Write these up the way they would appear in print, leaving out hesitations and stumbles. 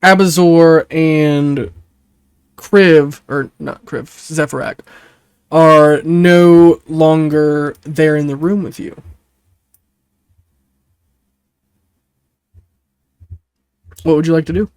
Abazor and Kriv, or not Kriv, Zephyrak, are no longer there in the room with you. What would you like to do?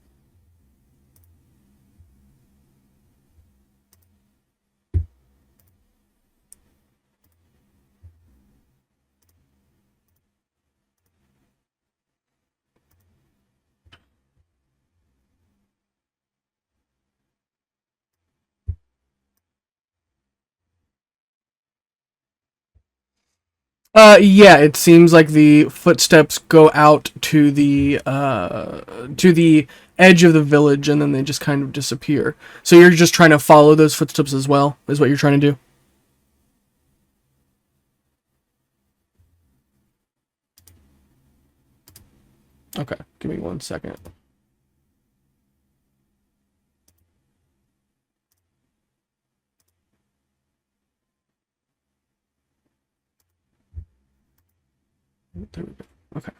Yeah, it seems like the footsteps go out to the edge of the village, and then they just kind of disappear. So you're just trying to follow those footsteps as well, is what you're trying to do? Okay, give me 1 second. There we go. Okay.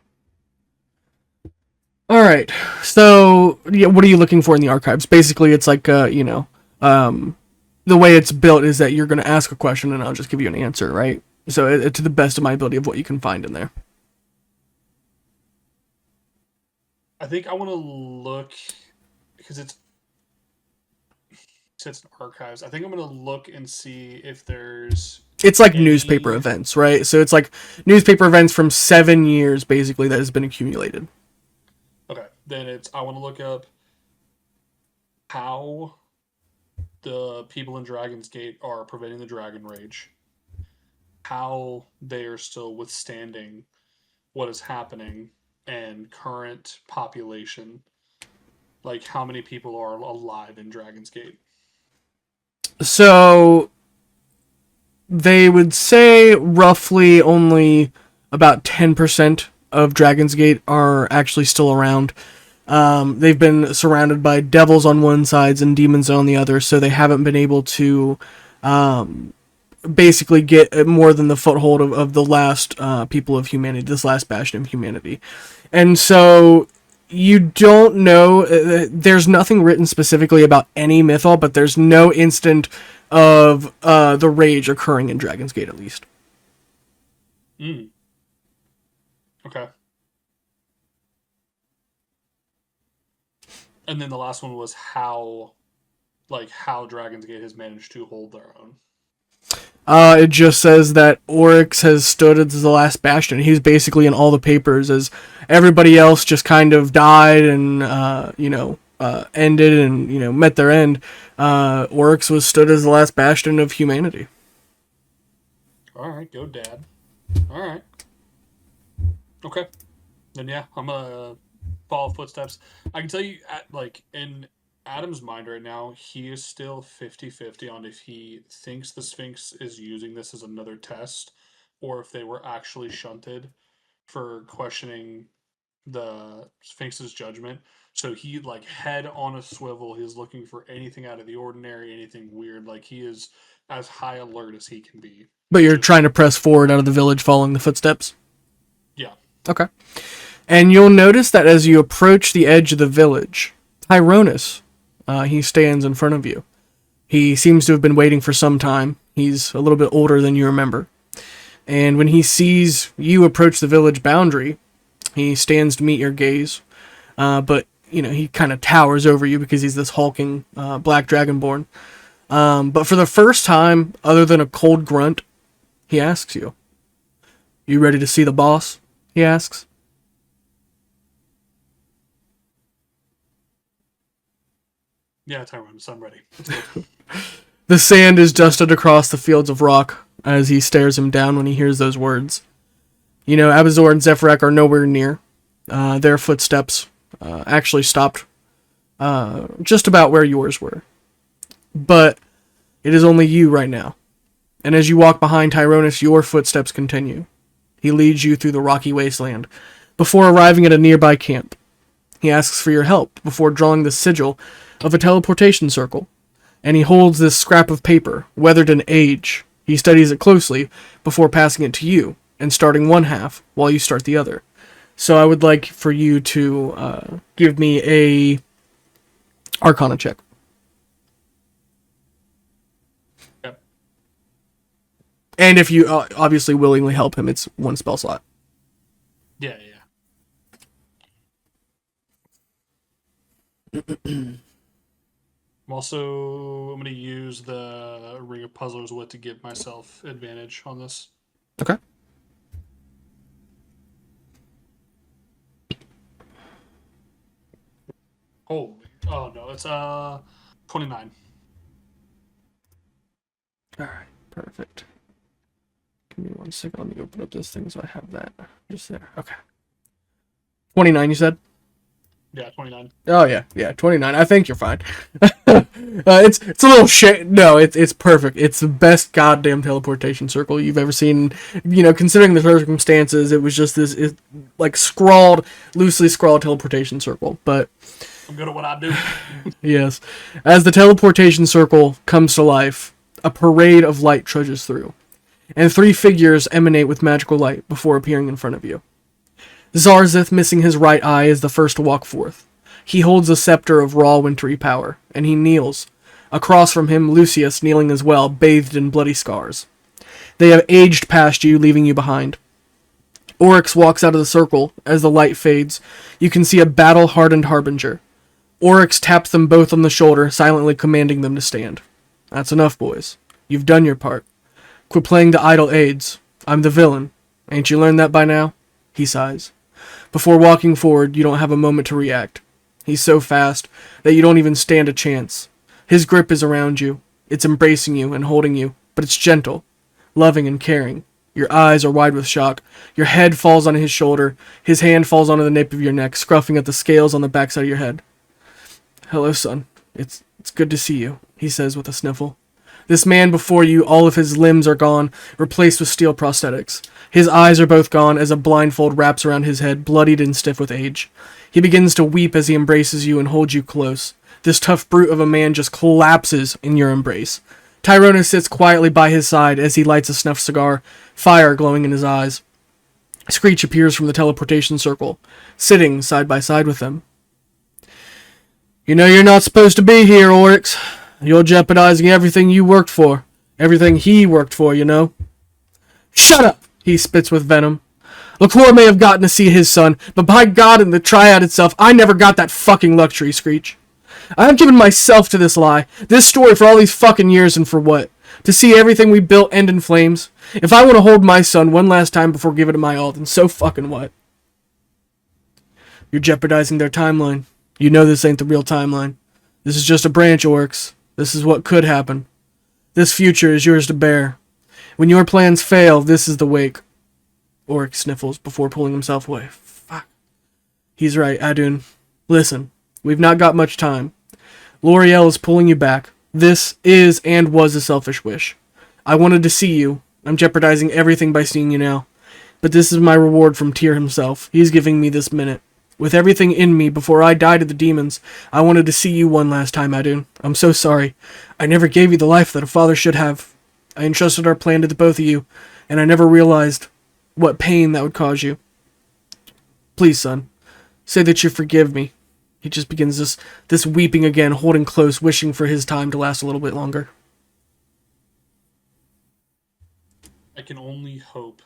All right. So, yeah, what are you looking for in the archives? Basically, it's like, the way it's built is that you're going to ask a question and I'll just give you an answer, right? So, to the best of my ability of what you can find in there. I think I want to look because it's an archives. I think I'm going to look and see if there's. It's like newspaper events, right? So it's like newspaper events from 7 years, basically, that has been accumulated. Okay, then I want to look up how the people in Dragon's Gate are preventing the Dragon Rage, how they are still withstanding what is happening, and current population, like how many people are alive in Dragon's Gate. So they would say roughly only about 10% of Dragon's Gate are actually still around. They've been surrounded by devils on one side and demons on the other, so they haven't been able to basically get more than the foothold of the last people of humanity, this last bastion of humanity. And so you don't know, there's nothing written specifically about any mythal, but there's no instant of the rage occurring in Dragon's Gate, at least. Okay. And then the last one was how Dragon's Gate has managed to hold their own. It just says that Oryx has stood as the last bastion. He's basically in all the papers, as everybody else just kind of died and, ended and, met their end. Oryx was stood as the last bastion of humanity. Alright, go Dad. Alright. Okay. Then yeah, I'm gonna follow footsteps. I can tell you, in Adam's mind right now, he is still 50-50 on if he thinks the Sphinx is using this as another test or if they were actually shunted for questioning the Sphinx's judgment. So he, head on a swivel, he's looking for anything out of the ordinary, anything weird. He is as high alert as he can be. But you're trying to press forward out of the village following the footsteps? Yeah. Okay. And you'll notice that as you approach the edge of the village, Tyronus, he stands in front of you. He seems to have been waiting for some time. He's a little bit older than you remember. And when he sees you approach the village boundary, he stands to meet your gaze. But, he kind of towers over you because he's this hulking black dragonborn. But for the first time, other than a cold grunt, he asks you, "You ready to see the boss?" he asks. Yeah, Tyrone, I'm ready. The sand is dusted across the fields of rock as he stares him down when he hears those words. Abazor and Zephyrak are nowhere near. Their footsteps actually stopped just about where yours were. But it is only you right now. And as you walk behind Tyronus, your footsteps continue. He leads you through the rocky wasteland before arriving at a nearby camp. He asks for your help before drawing the sigil of a teleportation circle, and he holds this scrap of paper, weathered in age. He studies it closely before passing it to you, and starting one half while you start the other. So I would like for you to give me a Arcana check. Yep. And if you obviously willingly help him, it's 1 spell slot. Yeah. I'm going to use the Ring of Puzzler's Wit to give myself advantage on this. Okay. Oh no, it's 29. All right, perfect. Give me 1 second. Let me open up this thing so I have that just there. Okay. 29, you said? Yeah, 29. Oh yeah, 29. I think you're fine. It's a little shit. No, it's perfect. It's the best goddamn teleportation circle you've ever seen. You know, considering the circumstances, it was just this like loosely scrawled teleportation circle. But I'm good at what I do. yes, as the teleportation circle comes to life, a parade of light trudges through, and 3 figures emanate with magical light before appearing in front of you. Zarzith, missing his right eye, is the first to walk forth. He holds a scepter of raw wintry power, and he kneels. Across from him, Lucius, kneeling as well, bathed in bloody scars. They have aged past you, leaving you behind. Oryx walks out of the circle. As the light fades, you can see a battle-hardened harbinger. Oryx taps them both on the shoulder, silently commanding them to stand. That's enough, boys. You've done your part. Quit playing the idle aids. I'm the villain. Ain't you learned that by now? He sighs. Before walking forward, you don't have a moment to react. He's so fast that you don't even stand a chance. His grip is around you. It's embracing you and holding you, but it's gentle, loving and caring. Your eyes are wide with shock. Your head falls on his shoulder. His hand falls onto the nape of your neck, scruffing at the scales on the backside of your head. Hello, son. It's good to see you, he says with a sniffle. This man before you, all of his limbs are gone, replaced with steel prosthetics. His eyes are both gone as a blindfold wraps around his head, bloodied and stiff with age. He begins to weep as he embraces you and holds you close. This tough brute of a man just collapses in your embrace. Tyrone sits quietly by his side as he lights a snuff cigar, fire glowing in his eyes. Screech appears from the teleportation circle, sitting side by side with them. You know you're not supposed to be here, Oryx. You're jeopardizing everything you worked for. Everything he worked for, you know. Shut up! He spits with venom. LaCour may have gotten to see his son, but by God and the Triad itself, I never got that fucking luxury, Screech. I have given myself to this lie, this story for all these fucking years, and for what? To see everything we built end in flames? If I want to hold my son one last time before giving it my all, then so fucking what? You're jeopardizing their timeline. You know this ain't the real timeline. This is just a branch, Oryx. This is what could happen. This future is yours to bear. When your plans fail, this is the wake. Oryx sniffles before pulling himself away. Fuck. He's right, Adun. Listen, we've not got much time. L'Oreal is pulling you back. This is and was a selfish wish. I wanted to see you. I'm jeopardizing everything by seeing you now. But this is my reward from Tyr himself. He's giving me this minute. With everything in me, before I died to the demons, I wanted to see you one last time, Adun. I'm so sorry. I never gave you the life that a father should have. I entrusted our plan to the both of you, and I never realized what pain that would cause you. Please, son, say that you forgive me. He just begins this weeping again, holding close, wishing for his time to last a little bit longer. I can only hope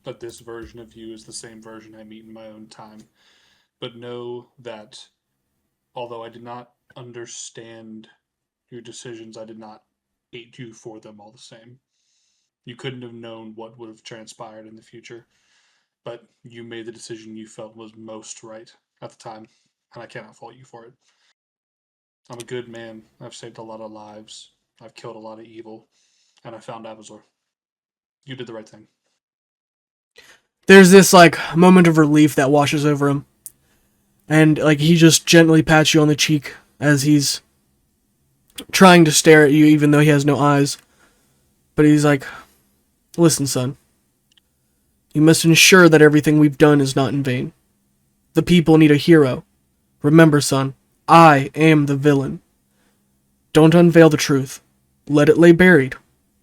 that this version of you is the same version I meet in my own time. But know that although I did not understand your decisions, I did not hate you for them all the same. You couldn't have known what would have transpired in the future, but you made the decision you felt was most right at the time, and I cannot fault you for it. I'm a good man. I've saved a lot of lives. I've killed a lot of evil, and I found Abazor. You did the right thing. There's this, moment of relief that washes over him. And, he just gently pats you on the cheek as he's trying to stare at you even though he has no eyes. But he's like, listen, son. You must ensure that everything we've done is not in vain. The people need a hero. Remember, son, I am the villain. Don't unveil the truth. Let it lay buried.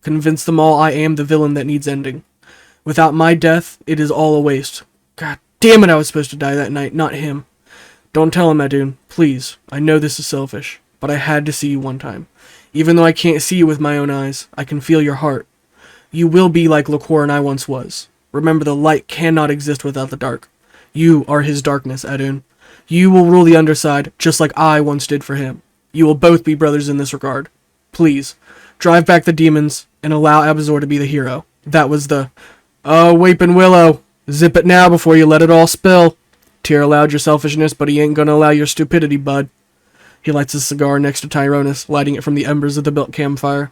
Convince them all I am the villain that needs ending. Without my death, it is all a waste. God damn it, I was supposed to die that night, not him. Don't tell him, Adun. Please. I know this is selfish, but I had to see you one time. Even though I can't see you with my own eyes, I can feel your heart. You will be like Liqueur and I once was. Remember, the light cannot exist without the dark. You are his darkness, Adun. You will rule the underside, just like I once did for him. You will both be brothers in this regard. Please, drive back the demons, and allow Abazor to be the hero. That was the... Oh, Weeping Willow! Zip it now before you let it all spill. Tyr allowed your selfishness, but he ain't gonna allow your stupidity, bud. He lights his cigar next to Tyrone, lighting it from the embers of the built campfire.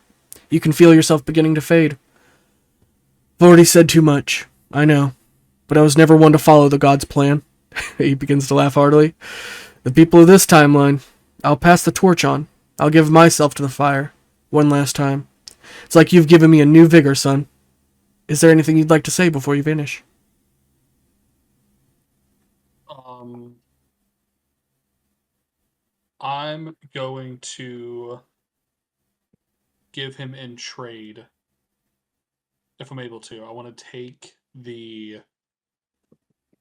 You can feel yourself beginning to fade. I've already said too much, I know, but I was never one to follow the god's plan. He begins to laugh heartily. The people of this timeline, I'll pass the torch on. I'll give myself to the fire. One last time. It's like you've given me a new vigor, son. Is there anything you'd like to say before you finish? I'm going to give him in trade, if I'm able to. I want to take the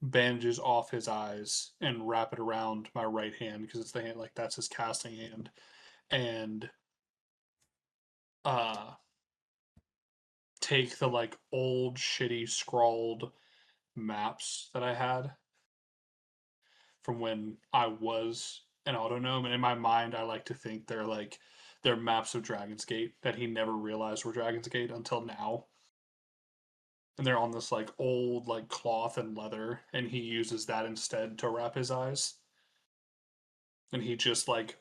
bandages off his eyes and wrap it around my right hand, because it's the hand, like, that's his casting hand, and take the, like, old shitty scrawled maps that I had from when I was an autognome, and in my mind I like to think they're maps of Dragon's Gate that he never realized were Dragon's Gate until now. And they're on this, like, old, like, cloth and leather, and he uses that instead to wrap his eyes. And he just, like,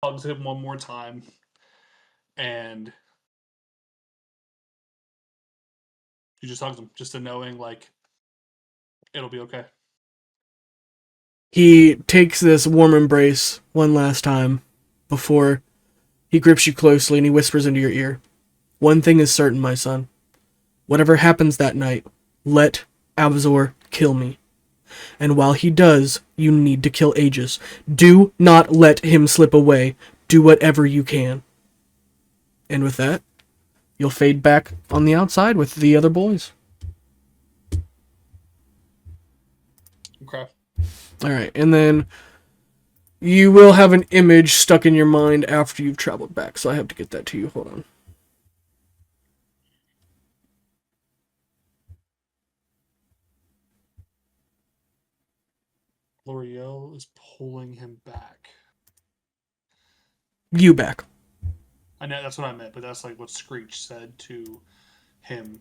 hugs him one more time, and he just hugs him, just to knowing, like, it'll be okay. He takes this warm embrace one last time before he grips you closely and he whispers into your ear. One thing is certain, my son. Whatever happens that night, let Abazor kill me. And while he does, you need to kill Aegis. Do not let him slip away. Do whatever you can. And with that, you'll fade back on the outside with the other boys. Okay. Alright, and then you will have an image stuck in your mind after you've traveled back, so I have to get that to you. Hold on. L'Oreal is pulling him back. You back. I know, that's what I meant, but that's like what Screech said to him.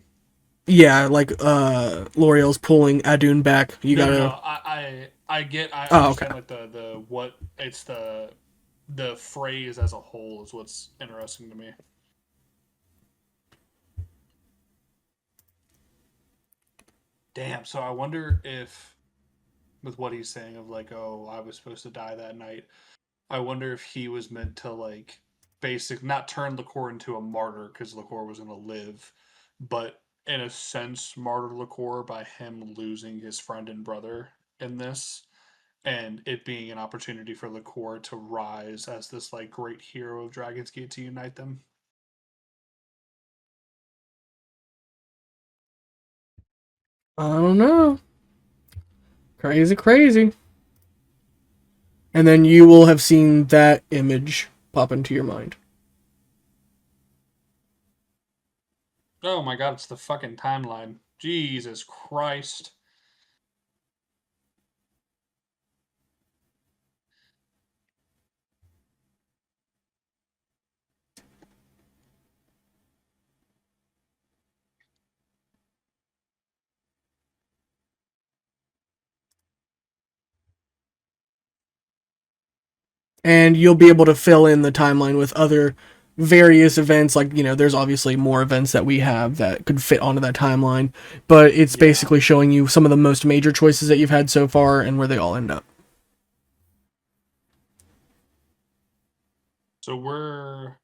Yeah, like L'Oreal's pulling Adun back. You gotta. No, I get. I understand, like the what it's the phrase as a whole is what's interesting to me. Damn. So I wonder if, with what he's saying of like, oh, I was supposed to die that night. I wonder if he was meant to, like, not turn Liqueur into a martyr because Liqueur was going to live, but in a sense martyr Liqueur by him losing his friend and brother in this, and it being an opportunity for Liqueur to rise as this, like, great hero of Dragon's Gate to unite them. I don't know. Crazy. And then you will have seen that image pop into your mind. Oh my god, it's the fucking timeline. Jesus Christ. And you'll be able to fill in the timeline with other various events. Like, you know, there's obviously more events that we have that could fit onto that timeline, but it's basically showing you some of the most major choices that you've had so far and where they all end up. So we're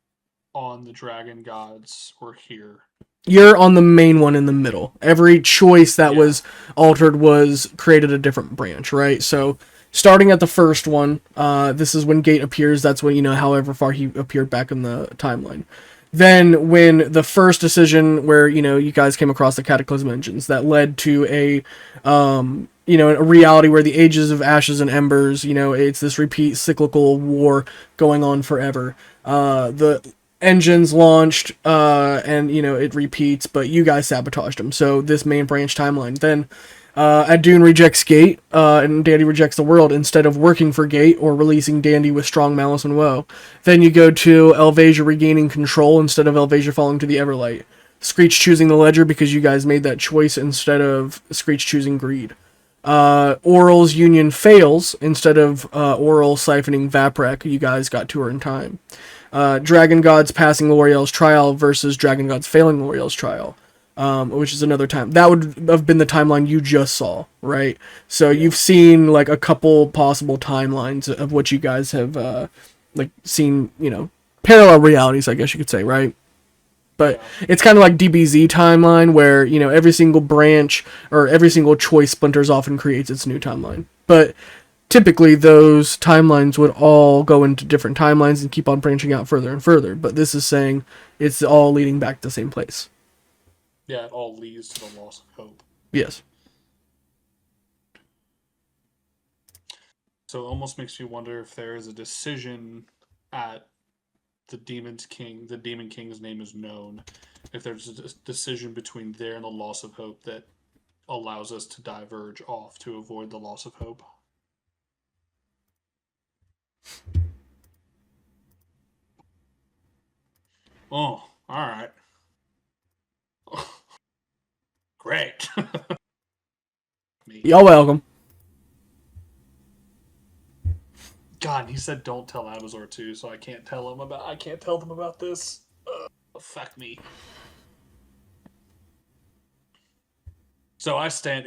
on the Dragon Gods. We're here. You're on the main one in the middle. Every choice that was altered was created a different branch, right? So starting at the first one, this is when Gate appears. That's when, you know, however far he appeared back in the timeline. Then when the first decision where, you guys came across the Cataclysm engines that led to a reality where the ages of ashes and embers, it's this repeat cyclical war going on forever. The engines launched, and, it repeats, but you guys sabotaged them. So this main branch timeline. Then Adun rejects Gate, and Dandy rejects the world instead of working for Gate or releasing Dandy with strong malice and woe. Then you go to Elvasia regaining control instead of Elvasia falling to the Everlight. Screech choosing the Ledger because you guys made that choice instead of Screech choosing Greed. Oral's union fails instead of Oral siphoning Vaprek. You guys got to her in time. Dragon Gods passing L'Oreal's trial versus Dragon Gods failing L'Oreal's trial. Which is another time. That would have been the timeline you just saw, right? So you've seen like a couple possible timelines of what you guys have seen, parallel realities, I guess you could say, right? But it's kind of like DBZ timeline where, every single branch or every single choice splinters off and creates its new timeline. But typically those timelines would all go into different timelines and keep on branching out further and further. But this is saying it's all leading back to the same place. Yeah, it all leads to the loss of hope. Yes. So it almost makes me wonder if there is a decision at the Demon King's name is known. If there's a decision between there and the loss of hope that allows us to diverge off to avoid the loss of hope. Oh, alright. Great. Y'all welcome. God, and he said don't tell Abazor too, so I can't tell them about this. Fuck me. So I stand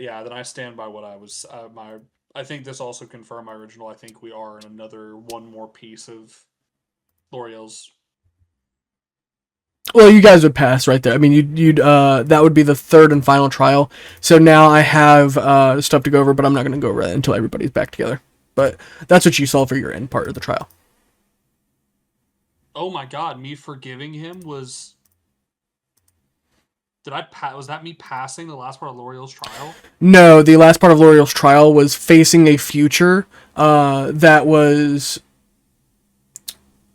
by what I was. I think this also confirmed my original. I think we are in one more piece of L'Oreal's. Well, you guys would pass right there. I mean, you'd that would be the third and final trial. So now I have stuff to go over, but I'm not going to go over that until everybody's back together. But that's what you saw for your end part of the trial. Oh my God! Me forgiving him was. Was that me passing the last part of L'Oreal's trial? No, the last part of L'Oreal's trial was facing a future that was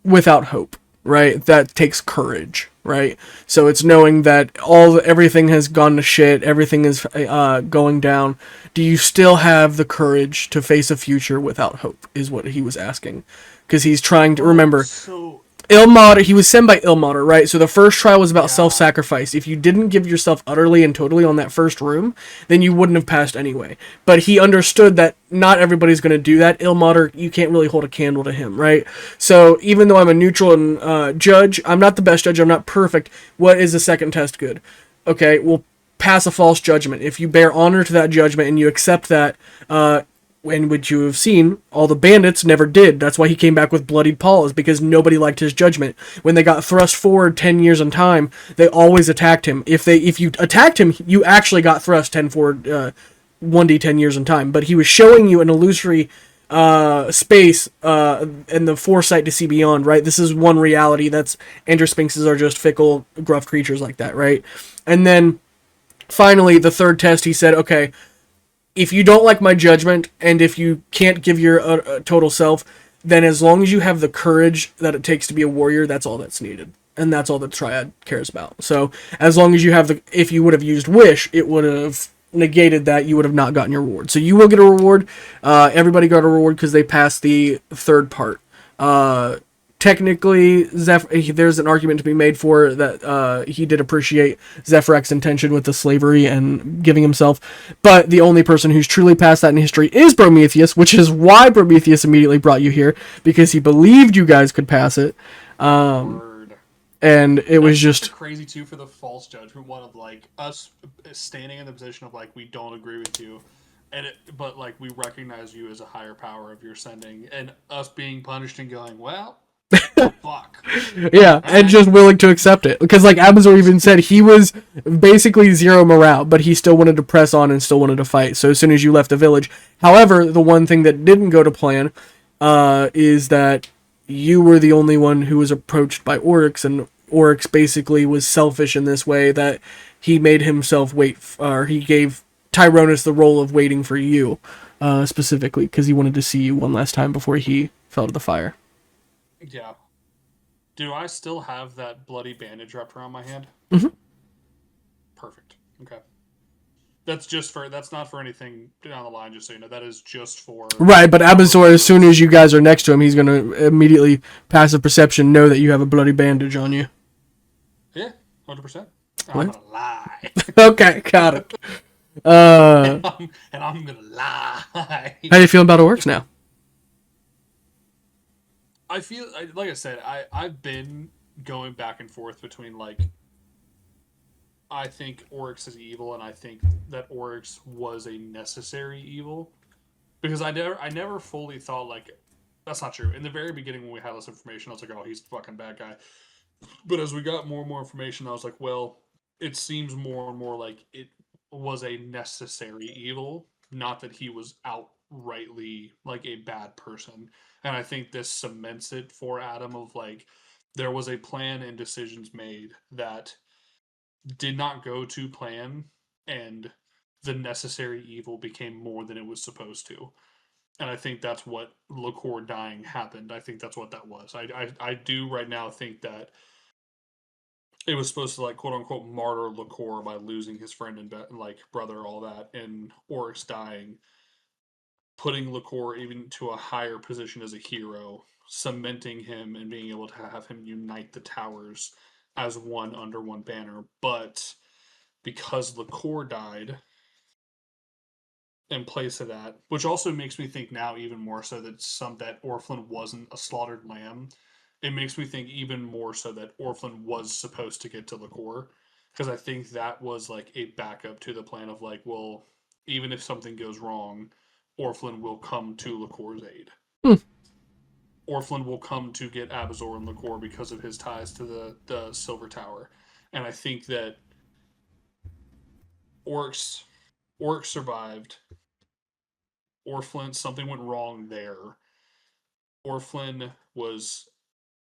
without hope, right? That takes courage, right? So it's knowing that everything has gone to shit, everything is going down. Do you still have the courage to face a future without hope, is what he was asking. Because he's trying to remember... Ilmater, he was sent by Ilmater, right? So the first trial was about self-sacrifice. If you didn't give yourself utterly and totally on that first room, then you wouldn't have passed anyway. But he understood that not everybody's going to do that. Ilmater, you can't really hold a candle to him, right? So even though I'm a neutral and judge, I'm not the best judge, I'm not perfect. What is the second test good? Okay, we'll pass a false judgment. If you bear honor to that judgment and you accept that, and which you have seen, all the bandits never did. That's why he came back with bloodied paws, because nobody liked his judgment. When they got thrust forward 10 years in time, they always attacked him. If you attacked him, you actually got thrust 10 forward, 1d10 years in time. But he was showing you an illusory space and the foresight to see beyond, right? This is one reality. That's Androsphinxes are just fickle, gruff creatures like that, right? And then finally, the third test, he said, okay, if you don't like my judgment, and if you can't give your total self, then as long as you have the courage that it takes to be a warrior, that's all that's needed. And that's all the Triad cares about. So, as long as you have if you would have used Wish, it would have negated that, you would have not gotten your reward. So you will get a reward. Everybody got a reward because they passed the third part. Technically, there's an argument to be made for that he did appreciate Zephyrak's intention with the slavery and giving himself, but the only person who's truly passed that in history is Prometheus, which is why Prometheus immediately brought you here, because he believed you guys could pass it. And it was just crazy too for the false judgment one of like us standing in the position of like we don't agree with you, but like we recognize you as a higher power of your sending, and us being punished and going, well. Fuck. Yeah, and just willing to accept it. Because, like, Abazor even said, he was basically zero morale, but he still wanted to press on and still wanted to fight. So as soon as you left the village. However, the one thing that didn't go to plan is that you were the only one who was approached by Oryx, and Oryx basically was selfish in this way, that he made himself wait, or he gave Tyrone the role of waiting for you, specifically, because he wanted to see you one last time before he fell to the fire. Yeah. Do I still have that bloody bandage wrapped around my hand? Mm-hmm. Perfect. Okay. That's not for anything down the line, just so you know. That is just for... Right, but Abazor, as soon as you guys are next to him, he's going to immediately, passive perception, know that you have a bloody bandage on you. Yeah, 100%. I'm going to lie. Okay, got it. And I'm going to lie. How do you feel about Oryx now? I feel, like I said, I've been going back and forth between, like, I think Oryx is evil, and I think that Oryx was a necessary evil. Because I never fully thought, like, that's not true. In the very beginning when we had this information, I was like, oh, he's a fucking bad guy. But as we got more and more information, I was like, well, it seems more and more like it was a necessary evil, not that he was outrightly, like, a bad person. And I think this cements it for Adam of, like, there was a plan and decisions made that did not go to plan, and the necessary evil became more than it was supposed to. And I think that's what Liqueur dying happened. I think that's what that was. I do right now think that it was supposed to, like, quote unquote martyr Liqueur by losing his friend and like brother, all that, and Oryx dying, putting Liqueur even to a higher position as a hero, cementing him and being able to have him unite the towers as one under one banner. But because Liqueur died in place of that, which also makes me think now even more so that Orphan wasn't a slaughtered lamb. It makes me think even more so that Orphan was supposed to get to Liqueur, because I think that was like a backup to the plan of, like, well, even if something goes wrong, Orphan will come to Liqueur's aid. Hmm. Orphan will come to get Abazor and Liqueur because of his ties to the Silver Tower. And I think that Oryx survived. Orphan, something went wrong there. Orphan was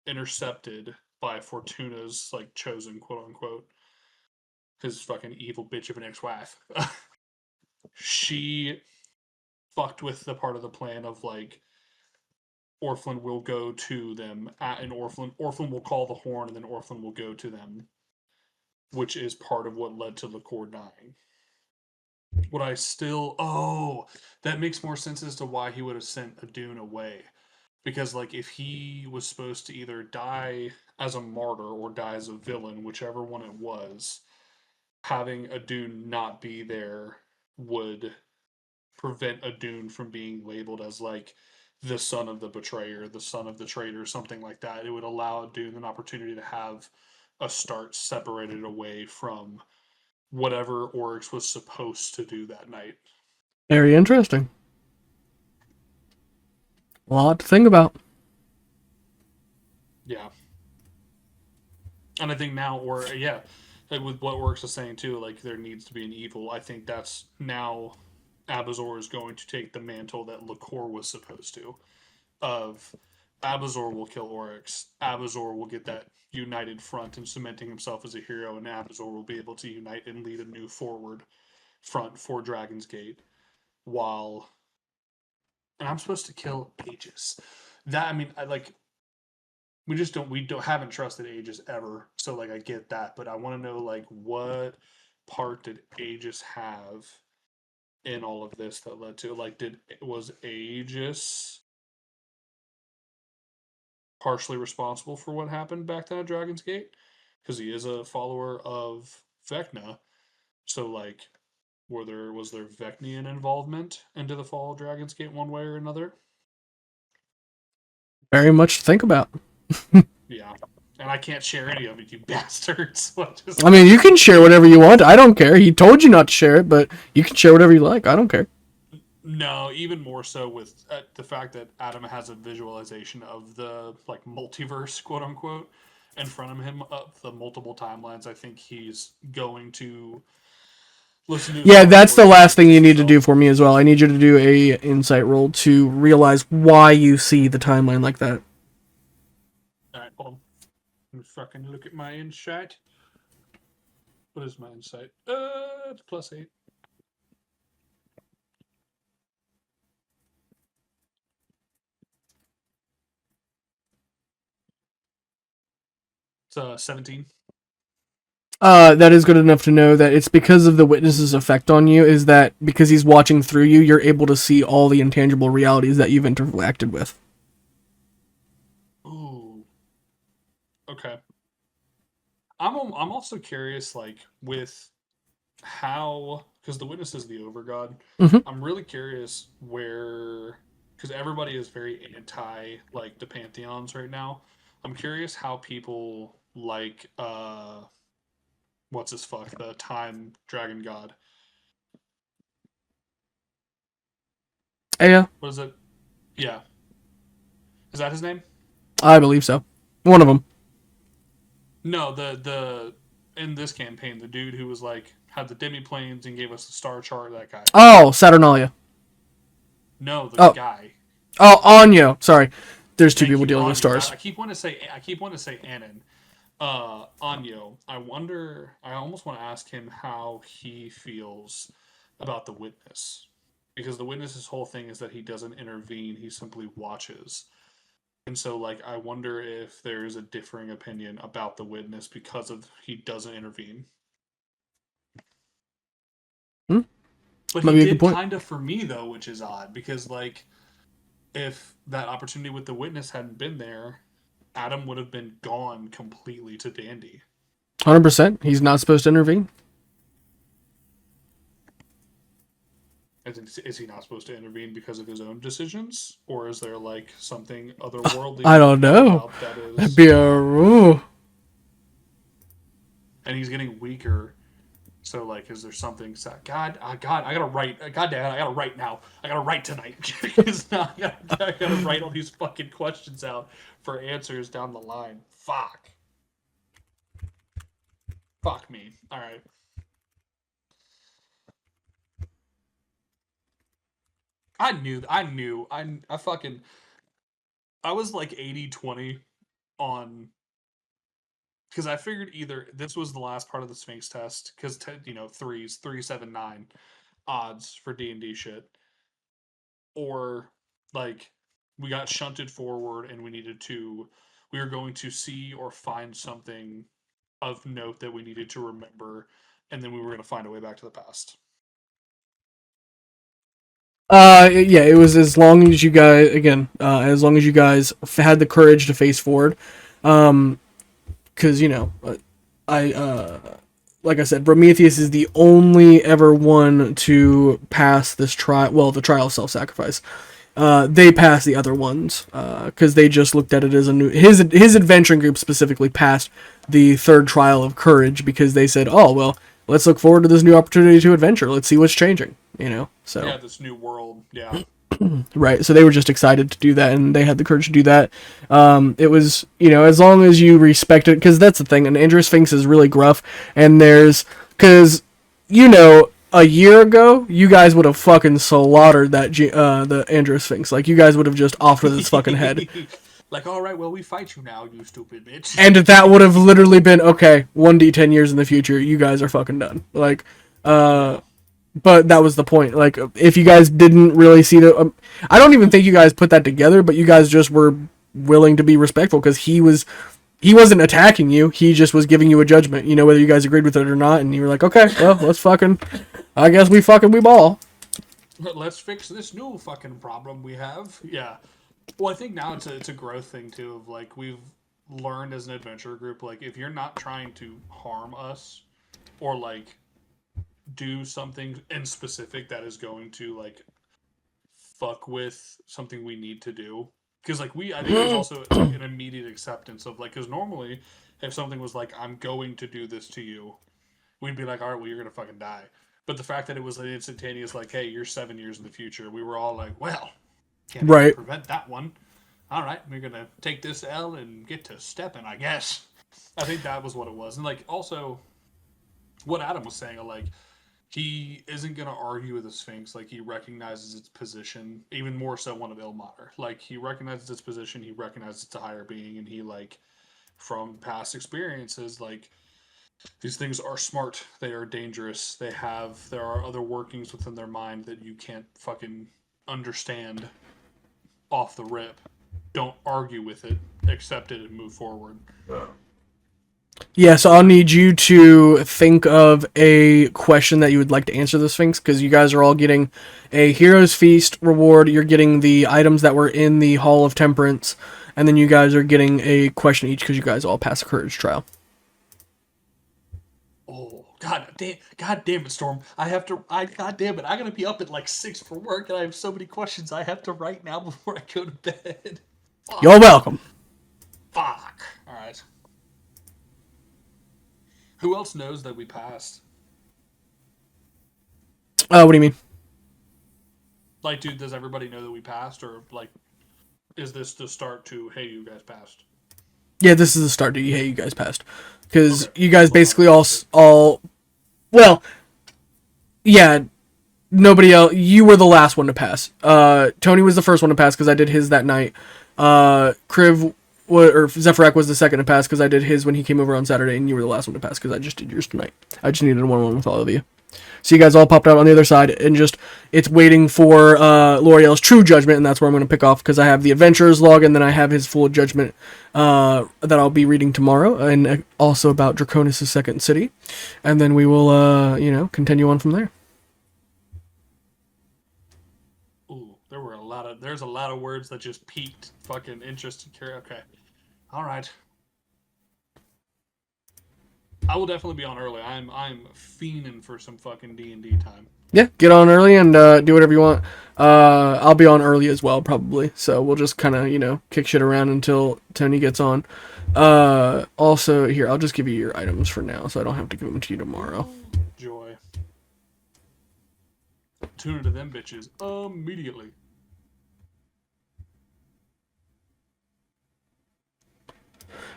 intercepted by Fortuna's, like, chosen, quote unquote, his fucking evil bitch of an ex-wife. She fucked with the part of the plan of, like, Orphan will go to them, and Orphan will call the horn, and then Orphan will go to them, which is part of what led to Liqueur dying. What I still... Oh, that makes more sense as to why he would have sent Adun away. Because, like, if he was supposed to either die as a martyr or die as a villain, whichever one it was, having Adun not be there would prevent Adun from being labeled as, like, the son of the betrayer, the son of the traitor, something like that. It would allow Adun an opportunity to have a start separated away from whatever Oryx was supposed to do that night. Very interesting. A lot to think about. Yeah. And I think now, like with what Oryx is saying too, like, there needs to be an evil. I think that's now Abazor is going to take the mantle that Liqueur was supposed to. Of Abazor will kill Oryx. Abazor will get that united front and cementing himself as a hero, and Abazor will be able to unite and lead a new forward front for Dragon's Gate. While, and I'm supposed to kill Aegis. That, I mean, we haven't trusted Aegis ever, so, like, I get that, but I want to know, like, what part did Aegis have in all of this that led to, like, was Aegis partially responsible for what happened back then at Dragon's Gate? Because he is a follower of Vecna, so, like, was there Vecnian involvement into the fall of Dragon's Gate one way or another? Very much to think about. Yeah. And I can't share any of it, you bastards. I mean, you can share whatever you want. I don't care. He told you not to share it, but you can share whatever you like. I don't care. No, even more so with the fact that Adam has a visualization of the, like, multiverse, quote unquote, in front of him of the multiple timelines. I think he's going to listen to... Yeah, that's the last thing you need to do for me as well. I need you to do a insight roll to realize why you see the timeline like that. Alright, hold on. Let me fucking look at my insight. What is my insight? It's +8. It's 17. That is good enough to know that it's because of the witness's effect on you, is that because he's watching through you, you're able to see all the intangible realities that you've interacted with. Ooh. Okay. I'm also curious, like, with how, because the witness is the overgod. Mm-hmm. I'm really curious where, because everybody is very anti like the pantheons right now. I'm curious how people like what's his fuck, the time dragon god. Yeah, What is it? Yeah, is that his name? I believe so. One of them. No, the in this campaign, the dude who was like had the demi-planes and gave us the star chart. That guy. Oh, Saturnalia. No, the Oh, guy. oh, Anyo. Sorry, there's two Thank people you, dealing with Anyo. stars. I keep wanting to say Anon. Anyo. I wonder. I almost want to ask him how he feels about the witness, because the witness's whole thing is that he doesn't intervene; he simply watches. And so, like, I wonder if there is a differing opinion about the witness because of he doesn't intervene. Hmm? But Might he be a good did point. kind of for me though, which is odd because like if that opportunity with the witness hadn't been there, Adam would have been gone completely to Dandy. 100%. He's not supposed to intervene. Is he not supposed to intervene because of his own decisions, or is there like something otherworldly I we don't don't know know. about that That'd is? be a. Ooh. And he's getting weaker. So like, is there something? God, God, I gotta write. God damn it, I gotta write now. I gotta write tonight because now I gotta write all these fucking questions out for answers down the line. Fuck me. All right. I fucking, I was like 80-20 on, because I figured either this was the last part of the Sphinx test, because, threes, 379 odds for D&D shit, or like we got shunted forward and we were going to see or find something of note that we needed to remember, and then we were going to find a way back to the past. Yeah, it was as long as you guys, again, as long as you guys had the courage to face forward. Because, like I said, Prometheus is the only ever one to pass this trial. Well, the trial of self-sacrifice. They passed the other ones because they just looked at it as a new. His adventuring group specifically passed the third trial of courage because they said, "Oh well, let's look forward to this new opportunity to adventure. Let's see what's changing." So Yeah, this new world. Yeah. right. So they were just excited to do that, and they had the courage to do that. It was, as long as you respect it, because that's the thing. An Andrew Sphinx is really gruff, and because, a year ago, you guys would have fucking slaughtered the Andrew Sphinx. Like, you guys would have just off with its fucking head. Like, all right, well, we fight you now, you stupid bitch. And that would have literally been, okay, 1d10 years in the future, you guys are fucking done. Like, but that was the point. Like, if you guys didn't really see I don't even think you guys put that together, but you guys just were willing to be respectful because he wasn't attacking you. He just was giving you a judgment, whether you guys agreed with it or not. And you were like, okay, well, I guess we ball. Let's fix this new fucking problem we have. Yeah. Well, I think now it's a growth thing too. Of like we've learned as an adventure group, like if you're not trying to harm us or like do something in specific that is going to like fuck with something we need to do, because like I think there's also like an immediate acceptance of like, because normally if something was like I'm going to do this to you, we'd be like, all right, well, you're gonna fucking die. But the fact that it was an instantaneous, like, hey, you're 7 years in the future, we were all like, well, can't really Right. prevent that one. All right, we're gonna take this L and get to stepping, I guess. I think that was what it was, and like also what Adam was saying, like he isn't gonna argue with the Sphinx. Like he recognizes its position, even more so one of Ilmater. Like he recognizes its position, he recognizes it's a higher being, and he like from past experiences, like these things are smart, they are dangerous, there are other workings within their mind that you can't fucking understand off the rip. Don't argue with it, accept it, and move forward. Yeah, so I'll need you to think of a question that you would like to answer the Sphinx, because you guys are all getting a Hero's Feast reward. You're getting the items that were in the Hall of Temperance, and then you guys are getting a question each because you guys all passed the Courage trial. Oh, God damn it, Storm. God damn it. I gotta be up at like 6 for work, and I have so many questions I have to write now before I go to bed. Fuck. You're welcome. Fuck. Alright. Who else knows that we passed? What do you mean? Like, dude, does everybody know that we passed? Or, like, is this the start to, hey, you guys passed? Yeah, this is the start to, hey, you guys passed. Because you guys basically all... Well, yeah, nobody else... You were the last one to pass. Tony was the first one to pass because I did his that night. Kriv... or Zephyrak was the second to pass because I did his when he came over on Saturday, and you were the last one to pass because I just did yours tonight. I just needed a 1-1 with all of you. So you guys all popped out on the other side, and just, it's waiting for L'Oreal's true judgment, and that's where I'm going to pick off, because I have the Adventurer's log, and then I have his full judgment that I'll be reading tomorrow, and also about Draconis' second city. And then we will, continue on from there. Ooh, there's a lot of words that just piqued fucking interest and curiosity. Okay. Alright. I will definitely be on early. I'm fiending for some fucking D&D time. Yeah, get on early and do whatever you want. I'll be on early as well, probably. So we'll just kind of, kick shit around until Tony gets on. Also, here, I'll just give you your items for now, so I don't have to give them to you tomorrow. Joy. Tune into them bitches immediately.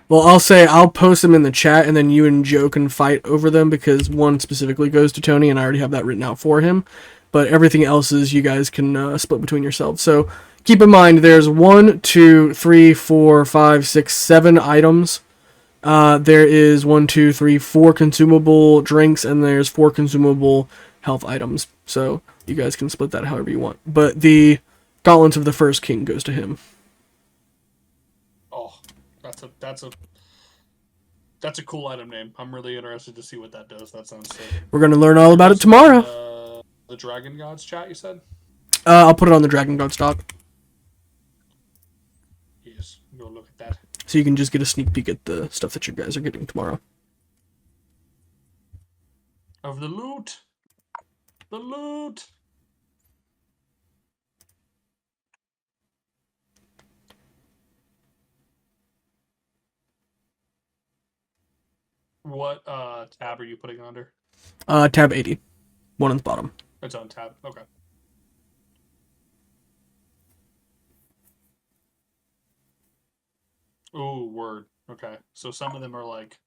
Well, I'll post them in the chat, and then you and Joe can fight over them, because one specifically goes to Tony, and I already have that written out for him. But everything else is you guys can split between yourselves. So keep in mind, there's 1, 2, 3, 4, 5, 6, 7 items. There is 1, 2, 3, 4 consumable drinks, and there's 4 consumable health items. So you guys can split that however you want. But the Gauntlets of the First King goes to him. Oh, that's a cool item name. I'm really interested to see what that does. That sounds sick. We're going to learn all about it tomorrow. The Dragon Gods chat, you said? I'll put it on the Dragon God stock. Yes, go look at that. So you can just get a sneak peek at the stuff that you guys are getting tomorrow. Of the loot. The loot. What tab are you putting it under? Tab 80. One on the bottom. It's on tab. Okay. Ooh, word. Okay. So some of them are like...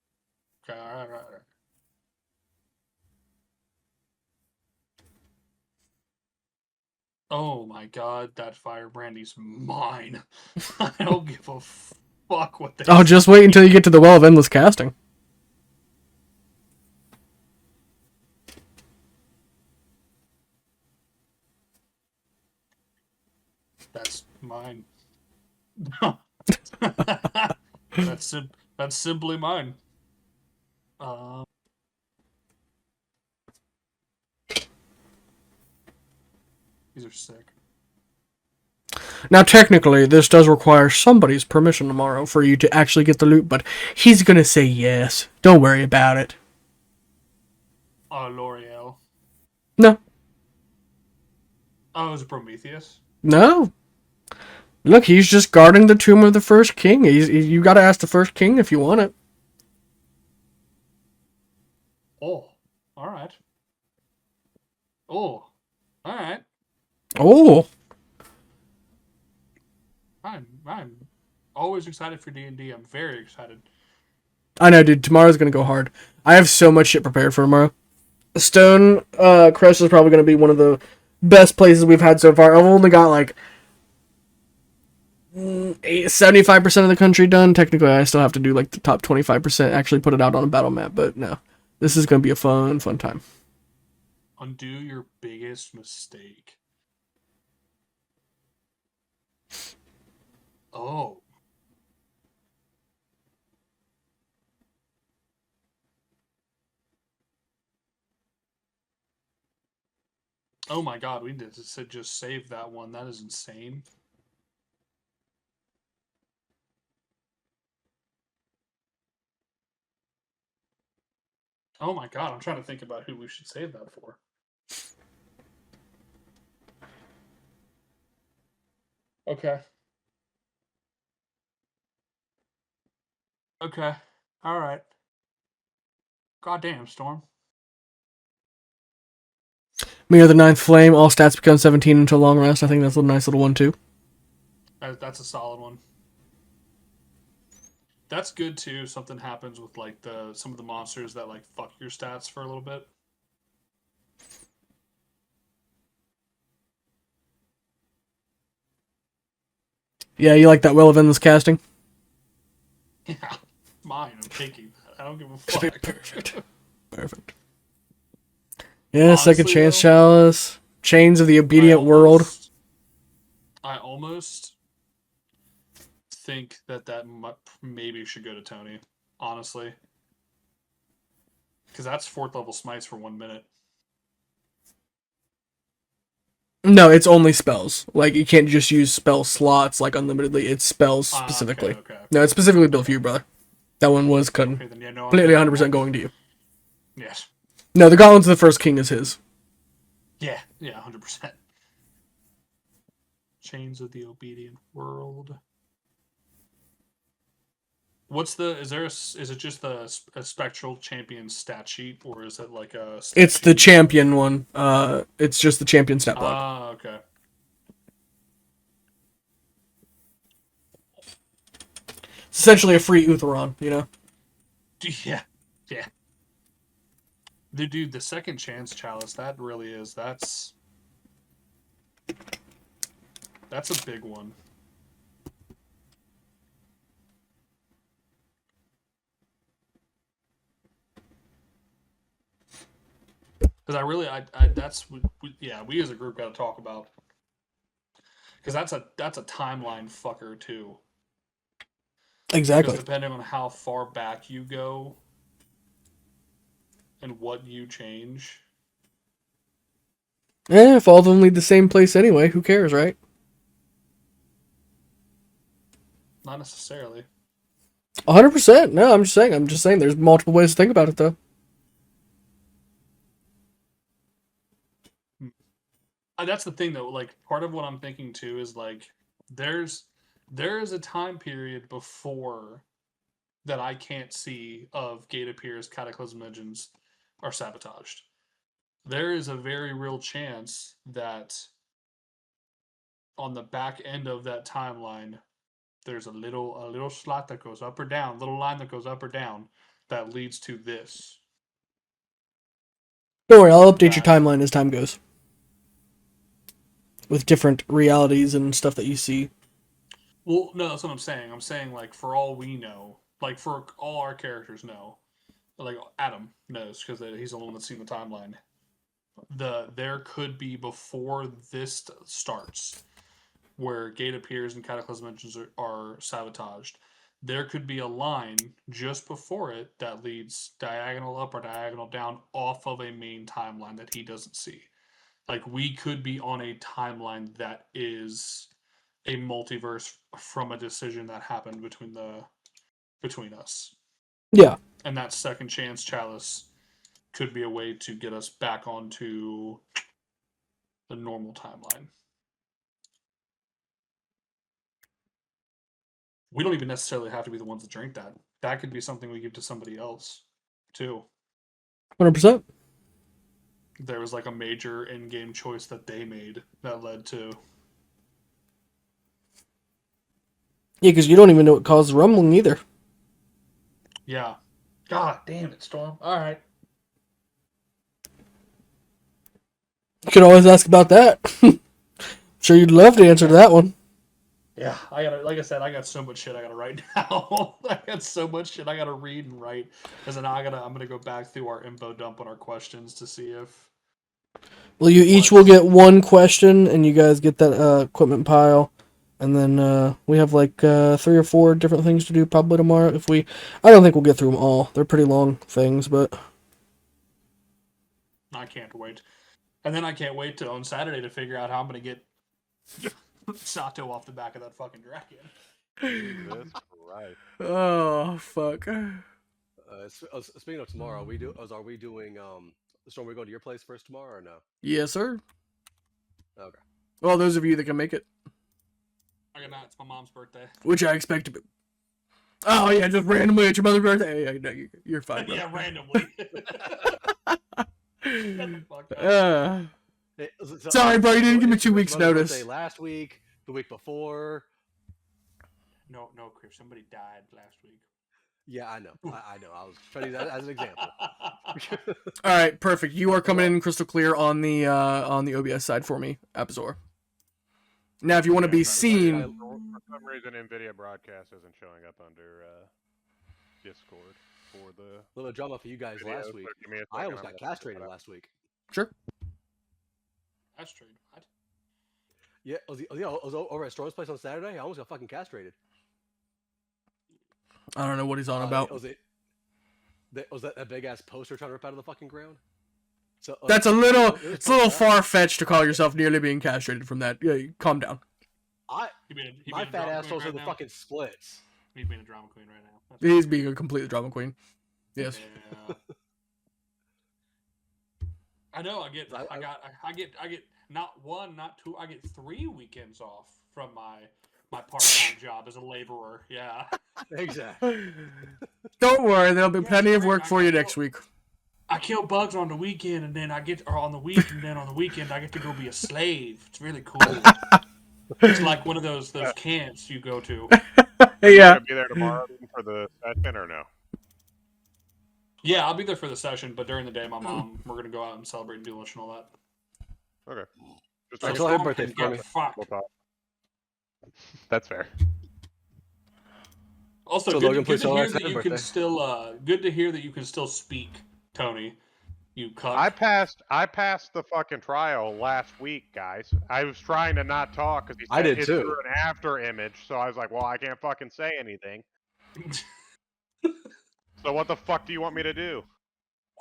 Okay, all right. Oh my god, that fire brandy's mine. I don't give a fuck what they Oh, just wait until you get to the Well of Endless Casting. That's mine. That's simply mine. These are sick. Now, technically, this does require somebody's permission tomorrow for you to actually get the loot, but he's gonna say yes. Don't worry about it. L'Oreal. No. Oh, it was Prometheus? No. Look, he's just guarding the tomb of the First King. You gotta ask the First King if you want it. Oh, alright. Oh, alright. Oh. I'm always excited for D&D. I'm very excited. I know, dude. Tomorrow's gonna go hard. I have so much shit prepared for tomorrow. Stone Crest is probably gonna be one of the best places we've had so far. I've only got like 75% of the country done. Technically, I still have to do like the top 25%, actually put it out on a battle map, but no. This is going to be a fun time. Undo your biggest mistake. Oh. Oh my god, we did just save that one. That is insane. Oh my god, I'm trying to think about who we should save that for. Okay. Okay. Alright. Goddamn, Storm. Me or the Ninth Flame, all stats become 17 until long rest. I think that's a nice little one, too. That's a solid one. That's good, too. Something happens with, like, some of the monsters that, like, fuck your stats for a little bit. Yeah, you like that Well of Endless casting? Yeah. Mine. I'm taking that. I don't give a fuck. Perfect. Yeah, Honestly, second chance though, chalice. Chains of the Obedient World. I almost think that maybe should go to Tony, honestly. Because that's 4th level smites for 1 minute. No, it's only spells. Like, you can't just use spell slots, like, unlimitedly. It's spells specifically. Okay. No, it's specifically built for you, brother. That one was completely 100% going to you. Yes. No, the Gauntlets of the First King is his. Yeah, 100%. Chains of the Obedient World. Is it just a spectral champion stat sheet, or is it like a? It's the champion one. It's just the champion stat block. Ah, okay. It's essentially a free Utheron, you know? Yeah. Dude, the second chance chalice, that really is, that's a big one. Because we as a group got to talk about, because that's a timeline fucker too. Exactly. Because depending on how far back you go and what you change. If all of them lead the same place anyway, who cares, right? Not necessarily. 100%. No, I'm just saying there's multiple ways to think about it, though. That's the thing, though. Like, part of what I'm thinking, too, is, like, there is a time period before that I can't see of Gate Appears, Cataclysm Legends are sabotaged. There is a very real chance that on the back end of that timeline, there's a little slot that goes up or down, little line that goes up or down that leads to this. Don't worry, I'll update your timeline as time goes. With different realities and stuff that you see. Well, no, that's what I'm saying. I'm saying, like, for all we know, like, for all our characters know, like, Adam knows, because he's the one that's seen the timeline. There could be, before this starts, where Gate Appears and Cataclysm Engines are sabotaged, there could be a line just before it that leads diagonal up or diagonal down off of a main timeline that he doesn't see. Like, we could be on a timeline that is a multiverse from a decision that happened between us. Yeah. And that second chance chalice could be a way to get us back onto the normal timeline. We don't even necessarily have to be the ones that drink that. That could be something we give to somebody else, too. 100%. There was like a major in-game choice that they made that led to... Yeah, because you don't even know what caused rumbling either. Yeah. God damn it, Storm. Alright. You could always ask about that. Sure, you'd love to answer to that one. Yeah, like I said, I got so much shit I gotta write now. I got so much shit I gotta read and write. Because then I'm gonna go back through our info dump on our questions to see if. Well, you each will get one question, and you guys get that equipment pile, and then we have like 3 or 4 different things to do probably tomorrow. I don't think we'll get through them all. They're pretty long things, but I can't wait. And then I can't wait to on Saturday to figure out how I'm gonna get Sato off the back of that fucking dragon. Jesus Christ. Oh fuck. Speaking of tomorrow, are we doing Storm? We go to your place first tomorrow or no? Yes, sir. Okay. Well, those of you that can make it, I got not. It's my mom's birthday. which I expect to be. Oh yeah, just randomly at your mother's birthday. Yeah, no, you're fine. Bro. Yeah, randomly. Hey, Sorry, bro. You didn't give me 2 was weeks' Mother's notice. birthday last week, the week before. No, Chris. Somebody died last week. Yeah, I know. I know. I was trying to use that as an example. All right, perfect. You are coming in crystal clear on the OBS side for me, Abzor. Now, if you want to be seen, For some reason, NVIDIA broadcast isn't showing up under Discord for the Little drama for you guys video. last week. So give me a I second, almost I'm got gonna castrated look it up. last week. sure. That's true. What? Yeah, I was over at Storm's place on Saturday. I almost got fucking castrated. I don't know what he's on about. Was that big ass poster trying to rip out of the fucking ground? So That's it's a little far fetched to call yourself nearly being castrated from that. Yeah, calm down. My fat ass told the fucking splits. He's being a drama queen right now. That's He's being a complete drama queen. Yes. Yeah. I know. I get not 1, not 2. I get 3 weekends off from my part-time job as a laborer. Yeah. Exactly. Don't worry, there'll be Yeah, plenty it's of great. work for you next week. I kill bugs on the weekend, and then on the week, and then on the weekend I get to go be a slave. It's really cool. It's like one of those camps you go to. Are you Yeah. gonna be there tomorrow for the session or no? Yeah, I'll be there for the session, but during the day, my mom, we're gonna go out and celebrate and do lunch and all that. Okay. Just So Alright, making tell sure. her birthday for me. Fuck. We'll talk. That's fair. Also, So good, Logan, good please to tell hear us that happy you can birthday. still. Good to hear that you can still speak, Tony. You cunt. I passed the fucking trial last week, guys. I was trying to not talk because he said I did it's too. through an after image, so I was like, well, I can't fucking say anything. So what the fuck do you want me to do?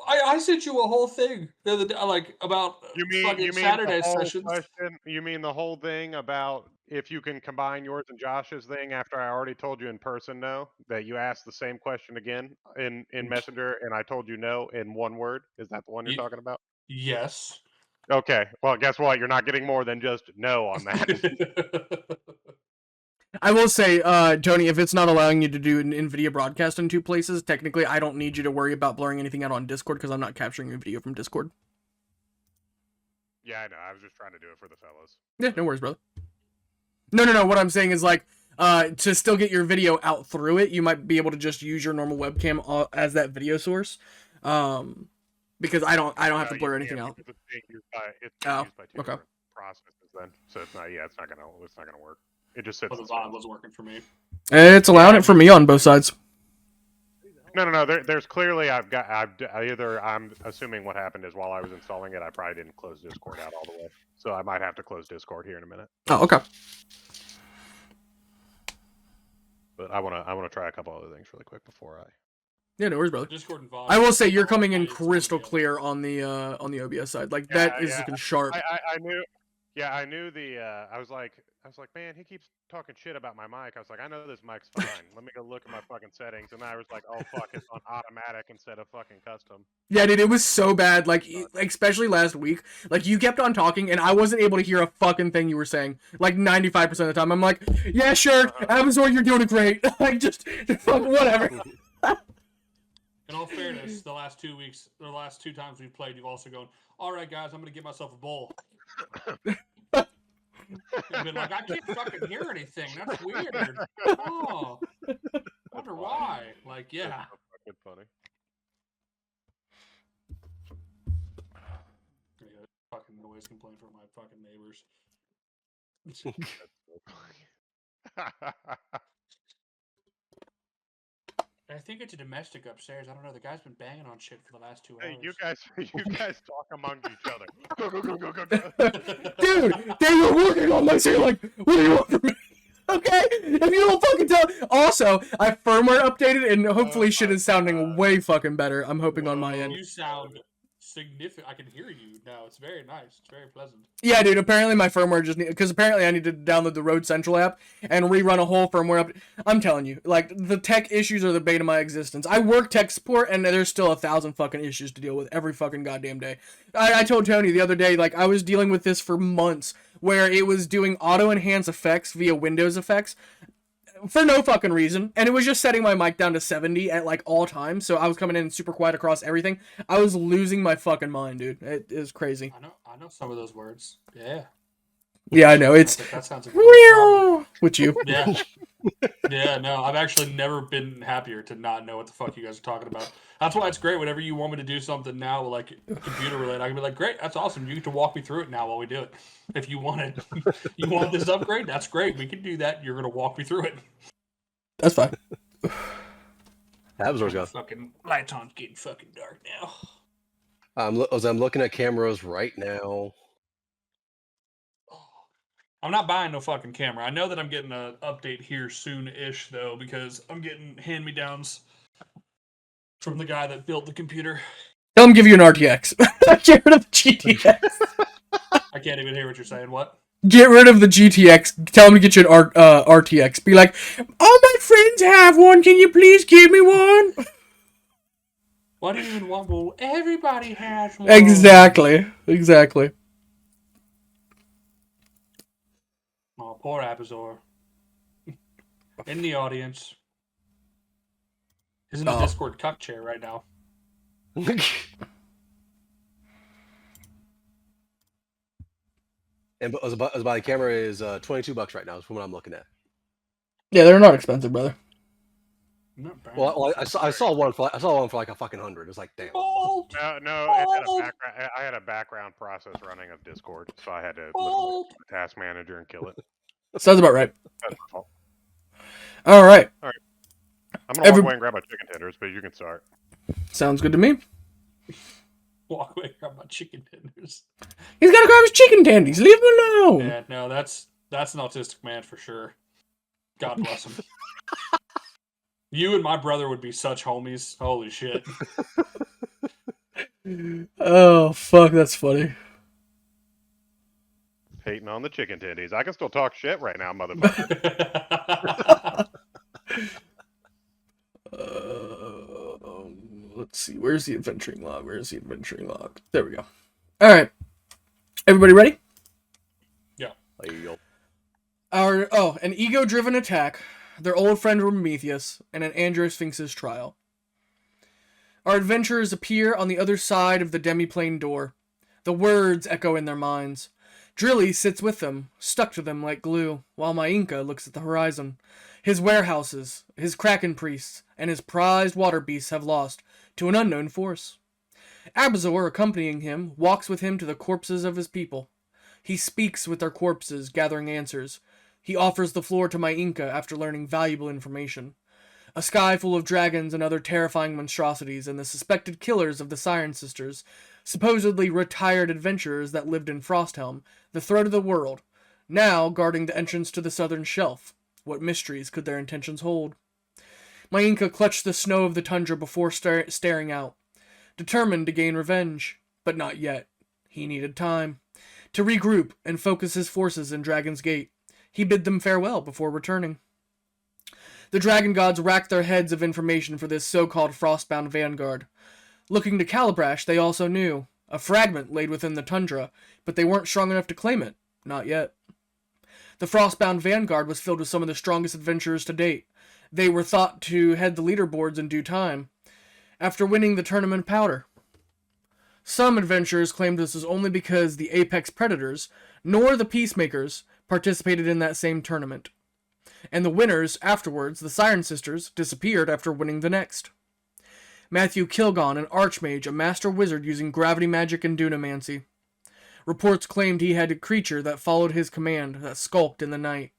I sent you a whole thing the other day, like about fucking Saturday the whole sessions. question? You mean the whole thing about if you can combine yours and Josh's thing after I already told you in person no? That you asked the same question again in Messenger and I told you no in one word? Is that the one you're talking about? Yes. Okay. Well, guess what? You're not getting more than just no on that. I will say, Tony, if it's not allowing you to do an NVIDIA broadcast in 2 places, technically I don't need you to worry about blurring anything out on Discord because I'm not capturing your video from Discord. Yeah, I know. I was just trying to do it for the fellas. Yeah, no worries, brother. No. What I'm saying is, like, to still get your video out through it, you might be able to just use your normal webcam as that video source. Because I don't have to blur anything out. It's being used by two okay. different processes then. So it's not gonna work. It just sits. Well, the VOD was working for me. It's allowing it for me on both sides. No. There's clearly I'm assuming what happened is while I was installing it, I probably didn't close Discord out all the way. So I might have to close Discord here in a minute. Oh, okay. But I wanna try a couple other things really quick before I. Yeah, no worries, brother. Discord and VOD. I will say you're coming in crystal clear on the OBS side. Like that is looking sharp. I knew. Yeah, I knew the. I was like, man, he keeps talking shit about my mic. I was like, I know this mic's fine. Let me go look at my fucking settings, and I was like, oh fuck, it's on automatic instead of fucking custom. Yeah, dude, it was so bad. Like especially last week. Like you kept on talking, and I wasn't able to hear a fucking thing you were saying. Like 95% of the time, I'm like, yeah, sure, Amazon, you're doing great. Like just fuck whatever. In all fairness, the last 2 weeks, the last 2 times we've played, you've also gone, all right, guys, I'm going to get myself a bowl. You've been like, I can't fucking hear anything. That's weird. Oh, wonder why. Like, yeah. That's so fucking funny. Yeah, fucking noise complaint from my fucking neighbors. That's so funny. I think it's a domestic upstairs. I don't know. The guy's been banging on shit for the last 2 Hey, hours. you guys talk among each other. Go, go, go, go, go, go. Dude, they were working on this. You're like, what do you want from me? Okay, if you don't fucking tell. Also, I firmware updated, and hopefully shit is sounding way fucking better. I'm hoping on my end. You sound significant. I can hear you now. It's very nice. It's very pleasant. Yeah, dude. Apparently my firmware just because apparently I need to download the Road Central app and rerun a whole firmware up. I'm telling you, like the tech issues are the bane of my existence. I work tech support and there's still 1,000 fucking issues to deal with every fucking goddamn day. I told Tony the other day, like I was dealing with this for months, where it was doing auto enhance effects via Windows effects for no fucking reason, and it was just setting my mic down to 70 at like all times, so I was coming in super quiet across everything. I was losing my fucking mind, dude. It is crazy. I know some of those words. Yeah. Yeah, I know. It's That sounds like a with you. Yeah. Yeah, no, I've actually never been happier to not know what the fuck you guys are talking about. That's why it's great whenever you want me to do something now, like computer related, I can be like, great, that's awesome. You get to walk me through it now while we do it. If you want it, you want this upgrade, that's great. We can do that. You're going to walk me through it. That's fine. Absor's gone. Fucking lights on, getting fucking dark now. I'm looking at cameras right now. I'm not buying no fucking camera. I know that I'm getting an update here soon-ish, though, because I'm getting hand-me-downs from the guy that built the computer. Tell him give you an RTX. Get rid of the GTX. I can't even hear what you're saying. What? Get rid of the GTX. Tell him to get you an RTX. Be like, all my friends have one. Can you please give me one? Why do you even want one? Everybody has one. Exactly. Oh, poor Abazor. In the audience. He's in the Discord cuck chair right now. And the camera is $22 right now. Is from what I'm looking at. Yeah, they're not expensive, brother. Not bad. Well, I saw one for like a fucking $100. It's like damn. Bold. No, I had a background process running of Discord, so I had to look at the task manager and kill it. Sounds about right. That's my fault. All right. I'm gonna walk away and grab my chicken tenders, but you can start. Sounds good to me. Walk away, grab my chicken tenders. He's gotta grab his chicken tendies. Leave him alone. Yeah, no, that's an autistic man for sure. God bless him. You and my brother would be such homies. Holy shit. Oh, fuck, that's funny. Hating on the chicken tendies. I can still talk shit right now, motherfucker. Let's see. Where's the adventuring log? There we go. All right. Everybody ready? Yeah. An ego-driven attack, their old friend Prometheus, and an Androsphinx's trial. Our adventurers appear on the other side of the demiplane door. The words echo in their minds. Drilly sits with them, stuck to them like glue, while Mainka looks at the horizon. His warehouses, his kraken priests, and his prized water beasts have lost to an unknown force. Abazor, accompanying him, walks with him to the corpses of his people. He speaks with their corpses, gathering answers. He offers the floor to Mainka after learning valuable information. A sky full of dragons and other terrifying monstrosities and the suspected killers of the Siren Sisters, supposedly retired adventurers that lived in Frosthelm, the throat of the world, now guarding the entrance to the southern shelf. What mysteries could their intentions hold? Mainka clutched the snow of the tundra before staring out, determined to gain revenge, but not yet. He needed time to regroup and focus his forces in Dragon's Gate. He bid them farewell before returning. The dragon gods racked their heads of information for this so-called frostbound vanguard. Looking to Calibrash, they also knew. A fragment laid within the tundra, but they weren't strong enough to claim it. Not yet. The frostbound vanguard was filled with some of the strongest adventurers to date. They were thought to head the leaderboards in due time, after winning the tournament powder. Some adventurers claimed this was only because the apex predators, nor the peacemakers, participated in that same tournament. And the winners, afterwards, the Siren Sisters, disappeared after winning the next. Matthew Kilgon, an archmage, a master wizard using gravity magic and dunamancy. Reports claimed he had a creature that followed his command, that skulked in the night.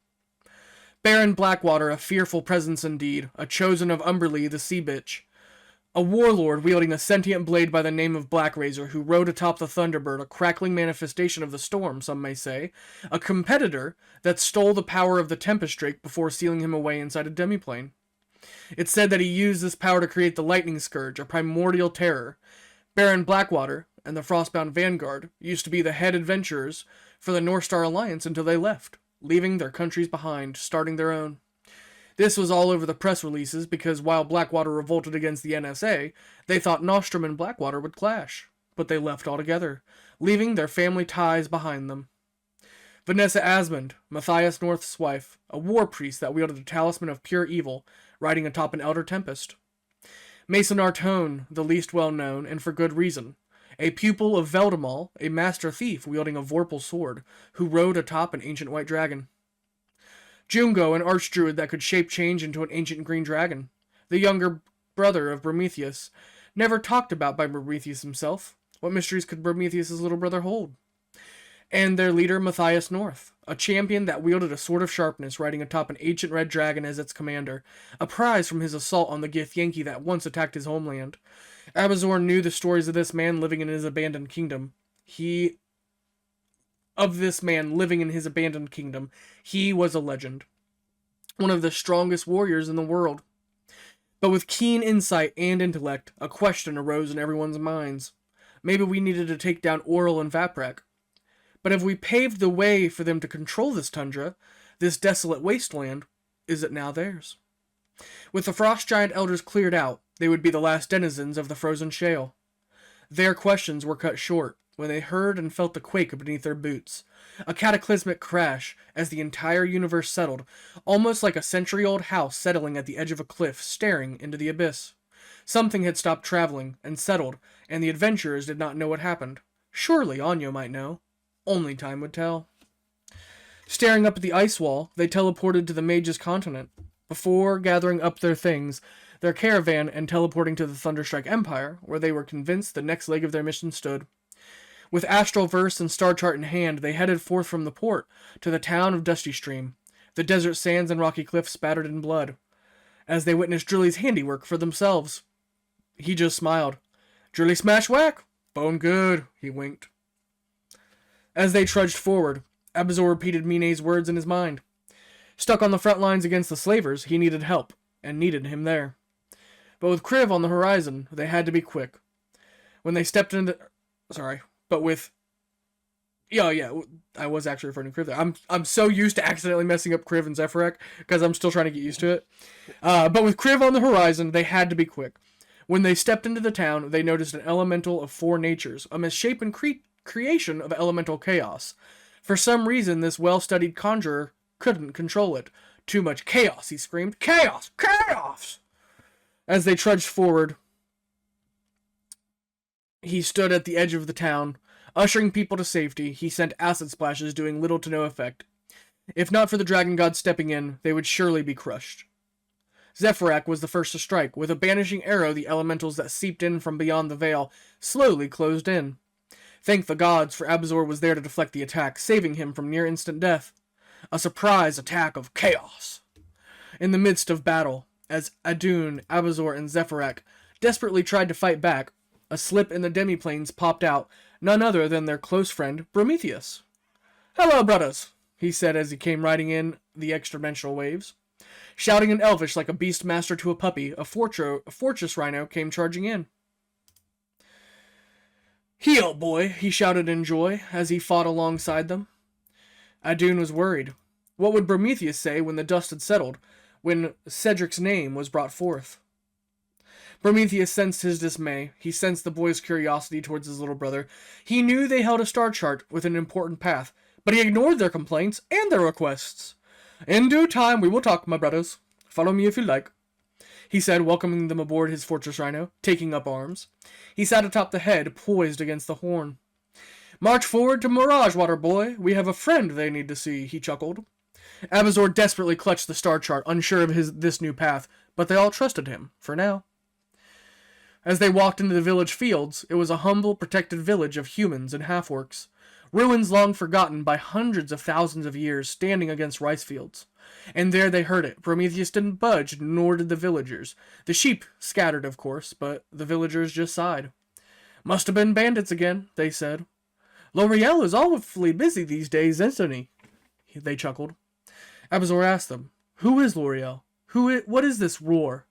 Baron Blackwater, a fearful presence indeed, a chosen of Umberlee, the sea bitch. A warlord wielding a sentient blade by the name of Blackrazor, who rode atop the Thunderbird, a crackling manifestation of the storm, some may say. A competitor that stole the power of the Tempest Drake before sealing him away inside a demiplane. It's said that he used this power to create the Lightning Scourge, a primordial terror. Baron Blackwater and the Frostbound Vanguard used to be the head adventurers for the North Star Alliance until they left, leaving their countries behind, starting their own. This was all over the press releases because while Blackwater revolted against the NSA, they thought Nostrum and Blackwater would clash, but they left altogether, leaving their family ties behind them. Vanessa Asmund, Matthias North's wife, a war priest that wielded a talisman of pure evil, riding atop an Elder Tempest. Mason Artone, the least well-known, and for good reason, a pupil of Veldemal, a master thief wielding a Vorpal sword, who rode atop an ancient white dragon. Jungo, an archdruid that could shape change into an ancient green dragon, the younger brother of Prometheus, never talked about by Prometheus himself. What mysteries could Prometheus' little brother hold? And their leader, Matthias North, a champion that wielded a sword of sharpness riding atop an ancient red dragon as its commander, a prize from his assault on the Githyanki that once attacked his homeland. Abazor knew the stories of this man living in his abandoned kingdom. He was a legend. One of the strongest warriors in the world. But with keen insight and intellect, a question arose in everyone's minds. Maybe we needed to take down Oral and Vaprak. But if we paved the way for them to control this tundra, this desolate wasteland, is it now theirs? With the frost giant elders cleared out, they would be the last denizens of the frozen shale. Their questions were cut short when they heard and felt the quake beneath their boots. A cataclysmic crash as the entire universe settled, almost like a century-old house settling at the edge of a cliff, staring into the abyss. Something had stopped traveling and settled, and the adventurers did not know what happened. Surely Anyo might know. Only time would tell. Staring up at the ice wall, they teleported to the Mage's continent. Before gathering up their things, their caravan, and teleporting to the Thunderstrike Empire, where they were convinced the next leg of their mission stood. With astral verse and star chart in hand, they headed forth from the port to the town of Dusty Stream, the desert sands and rocky cliffs spattered in blood, as they witnessed Drilly's handiwork for themselves. He just smiled. "Drilly smash whack! Bone good," he winked. As they trudged forward, Abazor repeated Mine's words in his mind. Stuck on the front lines against the slavers, he needed help, and needed him there. But with Kriv on the horizon, they had to be quick. When they stepped into... I was actually referring to Kriv there. I'm so used to accidentally messing up Kriv and Zephyrak, because I'm still trying to get used to it. But with Kriv on the horizon, they had to be quick. When they stepped into the town, they noticed an elemental of four natures, a misshapen creation of elemental chaos. For some reason, this well-studied conjurer couldn't control it. "Too much chaos," he screamed. "Chaos! Chaos!" As they trudged forward, he stood at the edge of the town. Ushering people to safety, he sent acid splashes doing little to no effect. If not for the dragon god stepping in, they would surely be crushed. Zephyrak was the first to strike. With a banishing arrow, the elementals that seeped in from beyond the veil slowly closed in. Thank the gods, for Abazor was there to deflect the attack, saving him from near instant death. A surprise attack of chaos. In the midst of battle, as Adun, Abazor, and Zephyrak desperately tried to fight back, a slip in the demiplanes popped out, none other than their close friend, Prometheus. "Hello, brothers," he said as he came riding in the extra-dimensional waves. Shouting in Elvish like a beast master to a puppy, a fortress rhino came charging in. "Heel, boy," he shouted in joy as he fought alongside them. Adun was worried. What would Prometheus say when the dust had settled, when Cedric's name was brought forth? Prometheus sensed his dismay. He sensed the boy's curiosity towards his little brother. He knew they held a star chart with an important path, but he ignored their complaints and their requests. "In due time we will talk, my brothers. Follow me if you like," he said, welcoming them aboard his fortress rhino, taking up arms. He sat atop the head, poised against the horn. "March forward to Mirage Water, boy. We have a friend they need to see," he chuckled. Abazor desperately clutched the star chart, unsure of this new path, but they all trusted him, for now. As they walked into the village fields, it was a humble, protected village of humans and half-orcs. ruins long forgotten by hundreds of thousands of years standing against rice fields. And there they heard it. Prometheus didn't budge, nor did the villagers. The sheep scattered, of course, but the villagers just sighed. Must have been bandits again, they said. L'Oreal is awfully busy these days, isn't he? They chuckled. Abazor asked them, Who is L'Oreal? What is this roar?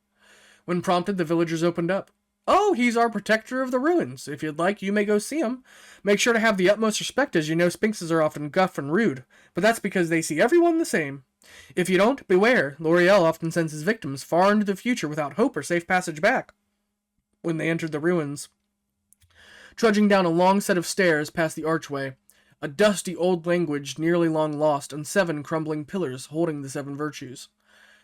When prompted, the villagers opened up. Oh, he's our protector of the ruins. If you'd like, you may go see him. Make sure to have the utmost respect, as you know sphinxes are often gruff and rude, but that's because they see everyone the same. If you don't, beware. L'Oreal often sends his victims far into the future without hope or safe passage back. When they entered the ruins, trudging down a long set of stairs past the archway, a dusty old language nearly long lost, and 7 crumbling pillars holding the 7 virtues.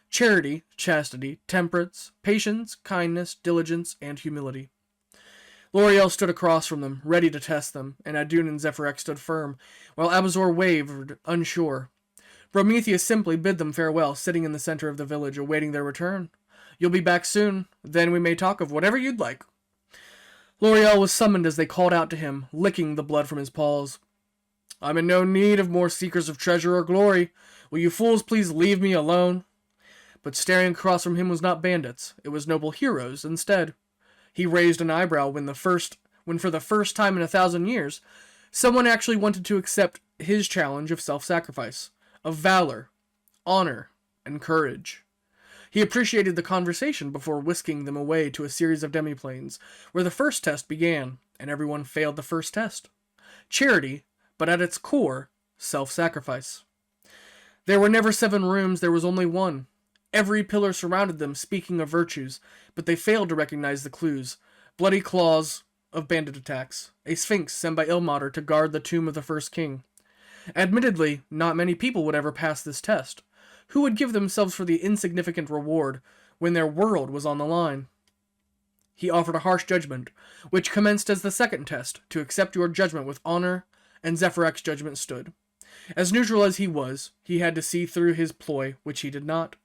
Charity, chastity, temperance, patience, kindness, diligence, and humility. L'Oreal stood across from them, ready to test them, and Adun and Zephyrex stood firm, while Abazor wavered, unsure. Prometheus simply bid them farewell, sitting in the center of the village, awaiting their return. You'll be back soon, then we may talk of whatever you'd like. L'Oreal was summoned as they called out to him, licking the blood from his paws. I'm in no need of more seekers of treasure or glory. Will you fools please leave me alone? But staring across from him was not bandits. It was noble heroes instead. He raised an eyebrow when for the first time in 1,000 years, someone actually wanted to accept his challenge of self-sacrifice, of valor, honor, and courage. He appreciated the conversation before whisking them away to a series of demiplanes, where the first test began, and everyone failed the first test. Charity, but at its core, self-sacrifice. There were never 7 rooms, there was only one. Every pillar surrounded them, speaking of virtues, but they failed to recognize the clues. Bloody claws of bandit attacks, a sphinx sent by Ilmater to guard the tomb of the first king. Admittedly, not many people would ever pass this test. Who would give themselves for the insignificant reward when their world was on the line? He offered a harsh judgment, which commenced as the second test, to accept your judgment with honor, and Zephyrex's judgment stood. As neutral as he was, he had to see through his ploy, which he did not.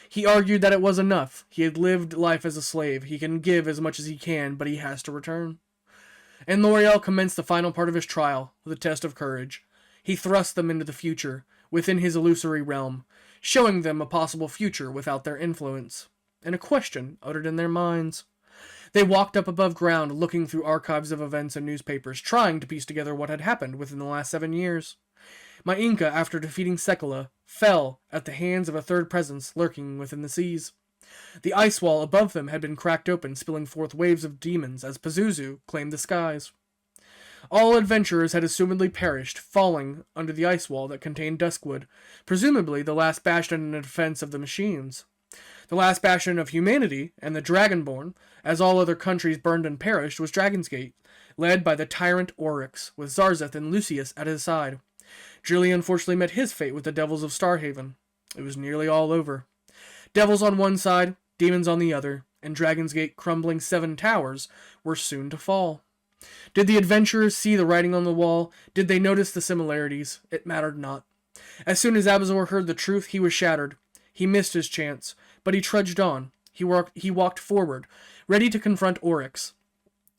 He argued that it was enough. He had lived life as a slave. He can give as much as he can, but he has to return. And L'Oreal commenced the final part of his trial, the test of courage. He thrust them into the future, within his illusory realm, showing them a possible future without their influence, and a question uttered in their minds. They walked up above ground, looking through archives of events and newspapers, trying to piece together what had happened within the last 7 years. My Inca, after defeating Sekala, fell at the hands of a third presence lurking within the seas. The ice wall above them had been cracked open, spilling forth waves of demons as Pazuzu claimed the skies. All adventurers had assumedly perished, falling under the ice wall that contained Duskwood, presumably the last bastion in defense of the machines. The last bastion of humanity, and the Dragonborn, as all other countries burned and perished, was Dragonsgate, led by the tyrant Oryx, with Zarzeth and Lucius at his side. Drilly unfortunately met his fate with the devils of Starhaven. It was nearly all over. Devils on one side, demons on the other, and Dragonsgate crumbling 7 towers were soon to fall. Did the adventurers see the writing on the wall? Did they notice the similarities? It mattered not. As soon as Abazor heard the truth, he was shattered. He missed his chance, but he trudged on. He walked forward, ready to confront Oryx.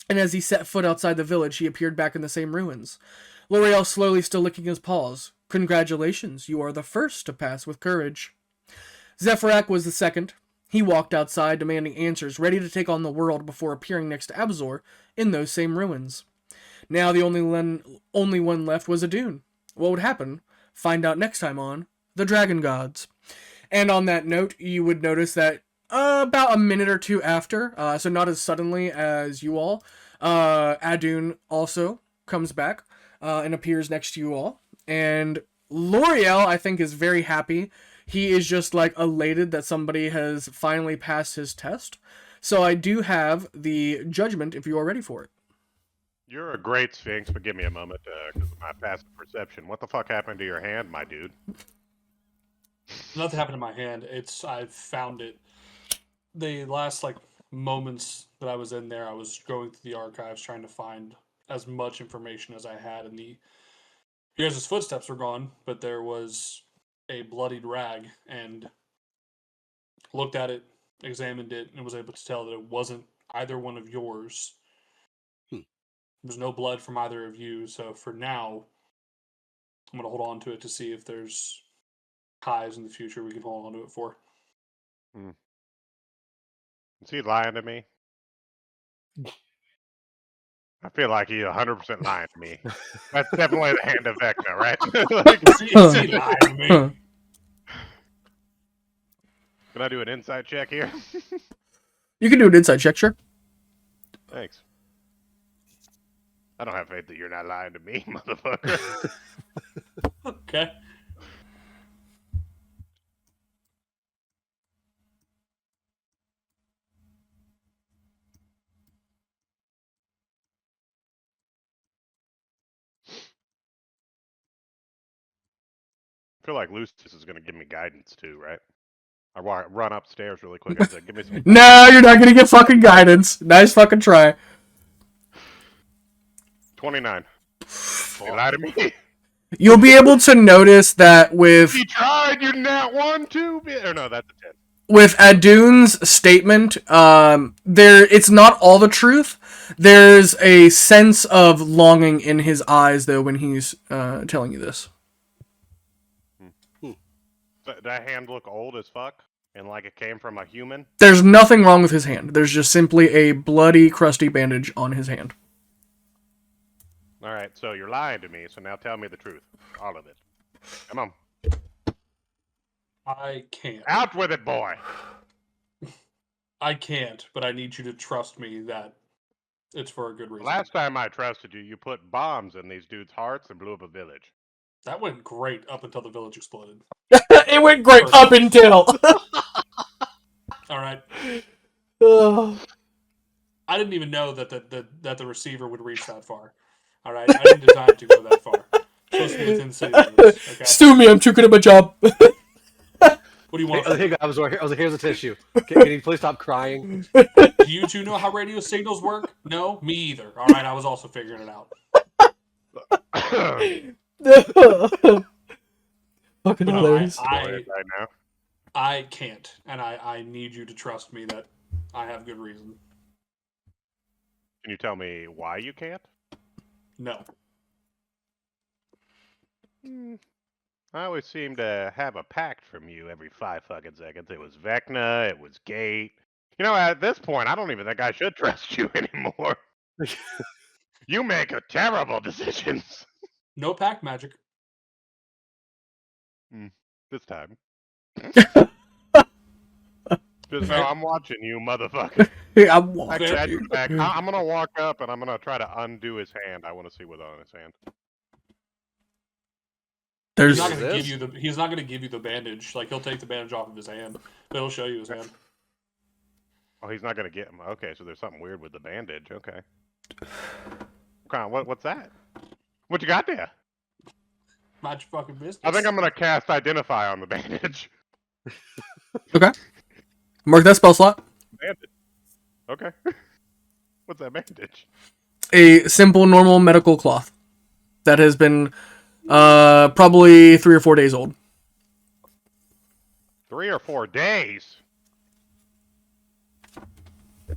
And as he set foot outside the village, he appeared back in the same ruins. L'Oreal slowly still licking his paws. Congratulations, you are the first to pass with courage. Zephyrac was the second. He walked outside, demanding answers, ready to take on the world before appearing next to Abazor in those same ruins. Now the only one left was Adun. What would happen? Find out next time on The Dragon Gods. And on that note, you would notice that about a minute or two after, so not as suddenly as you all, Adun also comes back and appears next to you all. And L'Oreal, I think, is very happy. He is just like elated that somebody has finally passed his test. So I do have the judgment if you are ready for it. You're a great Sphinx, but give me a moment because of my passive perception. What the fuck happened to your hand, my dude? Nothing happened to my hand. I found it. The last moments that I was in there, I was going through the archives trying to find as much information as I had, and you guys' footsteps were gone, but there was a bloodied rag, and looked at it, examined it, and was able to tell that it wasn't either one of yours. There's no blood from either of you, so for now, I'm gonna hold on to it to see if there's highs in the future we can hold on to it for. Is he lying to me? I feel like he's 100% lying to me. That's definitely the hand of Vecna, right? Like, Is he lying to me? can I do an insight check here? You can do an inside check, sure. Thanks. I don't have faith that you're not lying to me, motherfucker. Okay. I feel like Lucius is going to give me guidance too, right? I run upstairs really quick. I said, give me some. No, you're not gonna get fucking guidance. Nice fucking try. 29. You lied to me. You'll be able to notice that with You tried. You're not one, two. Or no, that's a 10. with Adun's statement, it's not all the truth. There's a sense of longing in his eyes, though, when he's telling you this. That hand look old as fuck, and like it came from a human. There's nothing wrong with his hand. There's just simply a bloody, crusty bandage on his hand. All right, so you're lying to me. So now tell me the truth, all of it. Come on, I can't. out with it, boy. I can't, but I need you to trust me that it's for a good reason. Last time I trusted you, you put bombs in these dudes' hearts and blew up a village. That went great up until the village exploded. It went great up until. All right. Oh. I didn't even know that the receiver would reach that far. All right. I didn't design it to go that far. It's supposed to be within city limits. Okay. Stu me, I'm too good at my job. What do you want? Hey, I was like, here's a tissue. Can you please stop crying? Do you two know how radio signals work? No, me either. All right. I was also figuring it out. Fucking No, hilarious. right now. I can't, and I need you to trust me that I have good reason. Can you tell me why you can't? No. I always seem to have a pact from you every 5 fucking seconds. It was Vecna, it was Gate. You know, at this point, I don't even think I should trust you anymore. You make a terrible decisions. No pack magic. This time. Just know I'm watching you, motherfucker. I'm Actually, I watching. take it back. I'm gonna walk up and I'm gonna try to undo his hand. I want to see what's on his hand. There's He's not gonna this? give you the. He's not gonna give you the bandage. Like he'll take the bandage off of his hand, but he'll show you his hand. Oh, he's not gonna get him. Okay, so there's something weird with the bandage. Okay. What's that? What you got there? Not your fucking business. I think I'm gonna cast Identify on the bandage. okay. Mark that spell slot. Bandage. Okay. What's that bandage? A simple, normal medical cloth that has been probably 3 or 4 days old. 3 or 4 days. I'm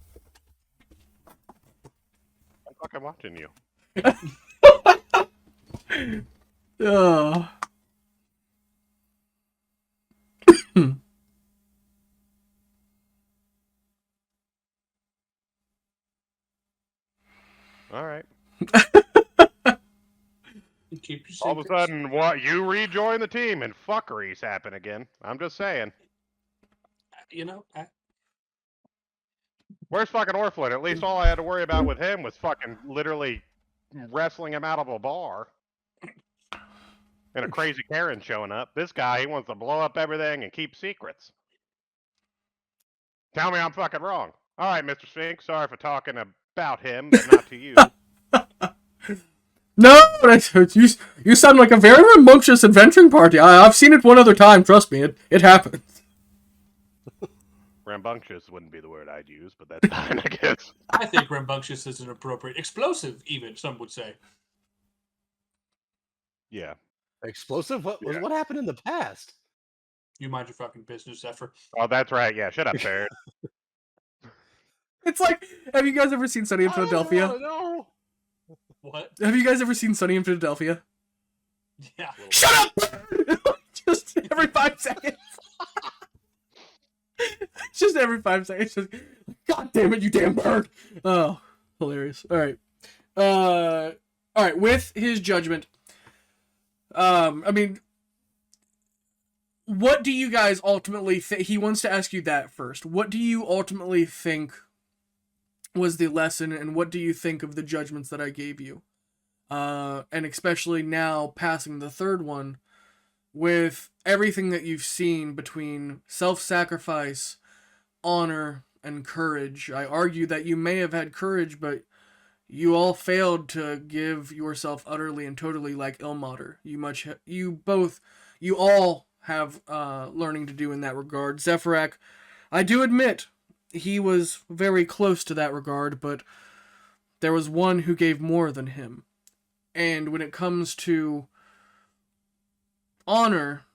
fucking watching you. All right. Keep your All of a secrets. sudden, what? You rejoin the team and fuckeries happen again. I'm just saying. You know, Where's fucking Orphan? At least all I had to worry about with him was fucking literally wrestling him out of a bar. And a crazy Karen showing up. This guy, he wants to blow up everything and keep secrets. Tell me I'm fucking wrong. All right, Mr. Sphinx, sorry for talking about him, but not to you. No, you sound like a very rambunctious adventuring party. I've seen it one other time. Trust me, it happens. Rambunctious wouldn't be the word I'd use, but that's fine, I guess. I think rambunctious is an appropriate. Explosive, even some would say. Yeah. Explosive? What Yeah. what happened in the past? You mind your fucking business, Zephyr. Oh, that's right. Yeah, shut up, Sarah. It's like, have you guys ever seen Sunny in Philadelphia? No. What? Have you guys ever seen Sunny in Philadelphia? Yeah. Little Shut up! Just every 5 seconds. Just every 5 seconds. Just, God damn it, you damn bird! Oh, hilarious. All right. All right. With his judgment, I mean, what do you guys ultimately think? He wants to ask you that first. What do you ultimately think was the lesson, and what do you think of the judgments that I gave you? And especially now, passing the third one, with everything that you've seen between self-sacrifice, honor, and courage. I argue that you may have had courage, but you all failed to give yourself utterly and totally like Ilmater. You all have learning to do in that regard. Zephyrak, I do admit, he was very close to that regard, but there was one who gave more than him. And when it comes to honor,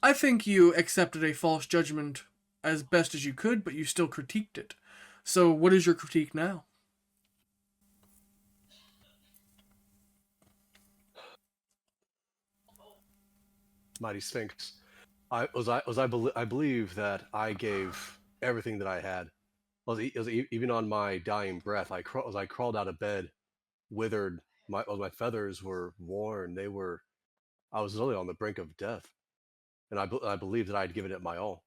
I think you accepted a false judgment as best as you could, but you still critiqued it. So what is your critique now? Mighty Sphinx. I believe that I gave everything that I had. Even on my dying breath, as I crawled out of bed, withered. My feathers were worn. I was literally on the brink of death, and I believed that I had given it my all.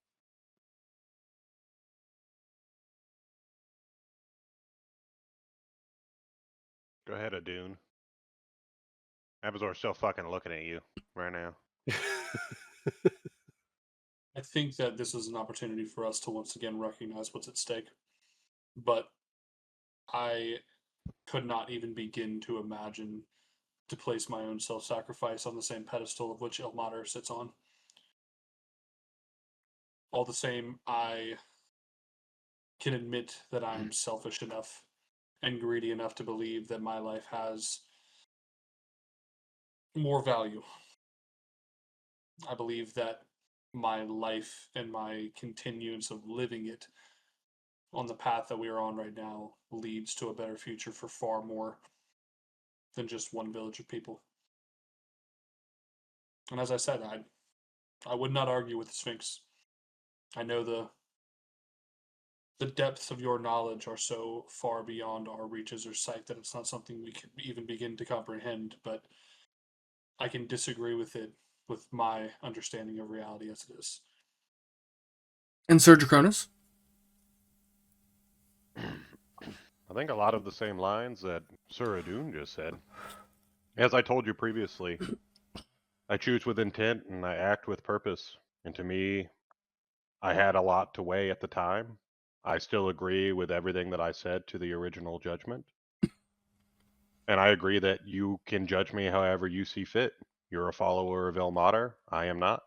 Go ahead, Adune. Abazor's still fucking looking at you right now. I think that this is an opportunity for us to once again recognize what's at stake. But I could not even begin to imagine to place my own self-sacrifice on the same pedestal of which Ilmater sits on. All the same, I can admit that I am selfish enough and greedy enough to believe that my life has more value. I believe that my life and my continuance of living it on the path that we are on right now leads to a better future for far more than just one village of people. And as I said, I would not argue with the Sphinx. I know the depths of your knowledge are so far beyond our reaches or sight that it's not something we could even begin to comprehend, but I can disagree with it with my understanding of reality as it is. And Sir Draconis? I think a lot of the same lines that Sir Adun just said. As I told you previously, I choose with intent and I act with purpose. And to me, I had a lot to weigh at the time. I still agree with everything that I said to the original judgment. And I agree that you can judge me however you see fit. You're a follower of Ilmater. I am not.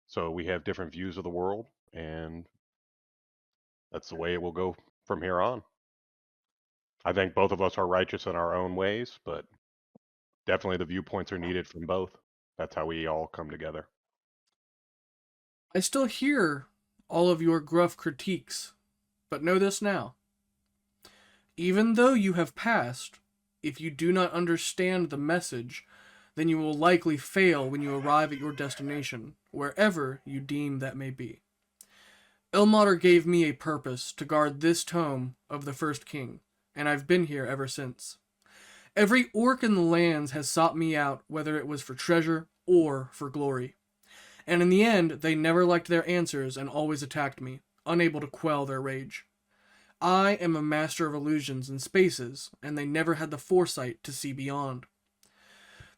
So we have different views of the world, and that's the way it will go from here on. I think both of us are righteous in our own ways, but definitely the viewpoints are needed from both. That's how we all come together. I still hear all of your gruff critiques, but know this now. Even though you have passed, if you do not understand the message, then you will likely fail when you arrive at your destination, wherever you deem that may be. Ilmater gave me a purpose to guard this tome of the First King, and I've been here ever since. Every orc in the lands has sought me out, whether it was for treasure or for glory. And in the end, they never liked their answers and always attacked me, unable to quell their rage. I am a master of illusions and spaces, and they never had the foresight to see beyond.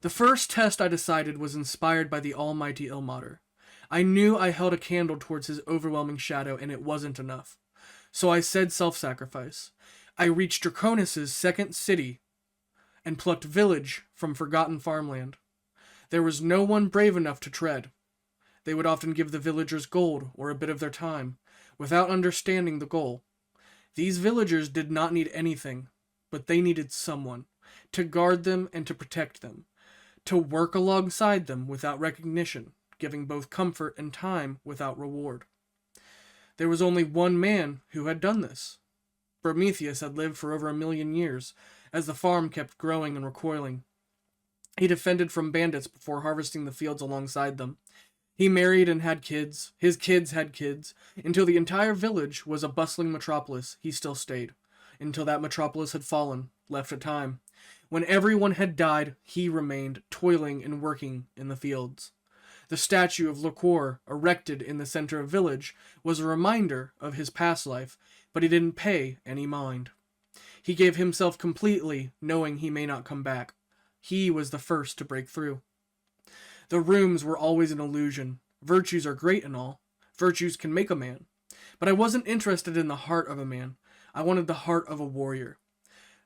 The first test I decided was inspired by the almighty Ilmater. I knew I held a candle towards his overwhelming shadow, and it wasn't enough. So I said self-sacrifice. I reached Draconis' second city and plucked village from forgotten farmland. There was no one brave enough to tread. They would often give the villagers gold or a bit of their time, without understanding the goal. These villagers did not need anything, but they needed someone to guard them and to protect them, to work alongside them without recognition, giving both comfort and time without reward. There was only one man who had done this. Prometheus had lived for over 1,000,000 years, as the farm kept growing and recoiling. He defended from bandits before harvesting the fields alongside them. He married and had kids. His kids had kids. Until the entire village was a bustling metropolis, he still stayed. Until that metropolis had fallen, left to time. When everyone had died, he remained, toiling and working in the fields. The statue of Locor, erected in the center of village, was a reminder of his past life, but he didn't pay any mind. He gave himself completely, knowing he may not come back. He was the first to break through. The rooms were always an illusion. Virtues are great and all. Virtues can make a man. But I wasn't interested in the heart of a man. I wanted the heart of a warrior.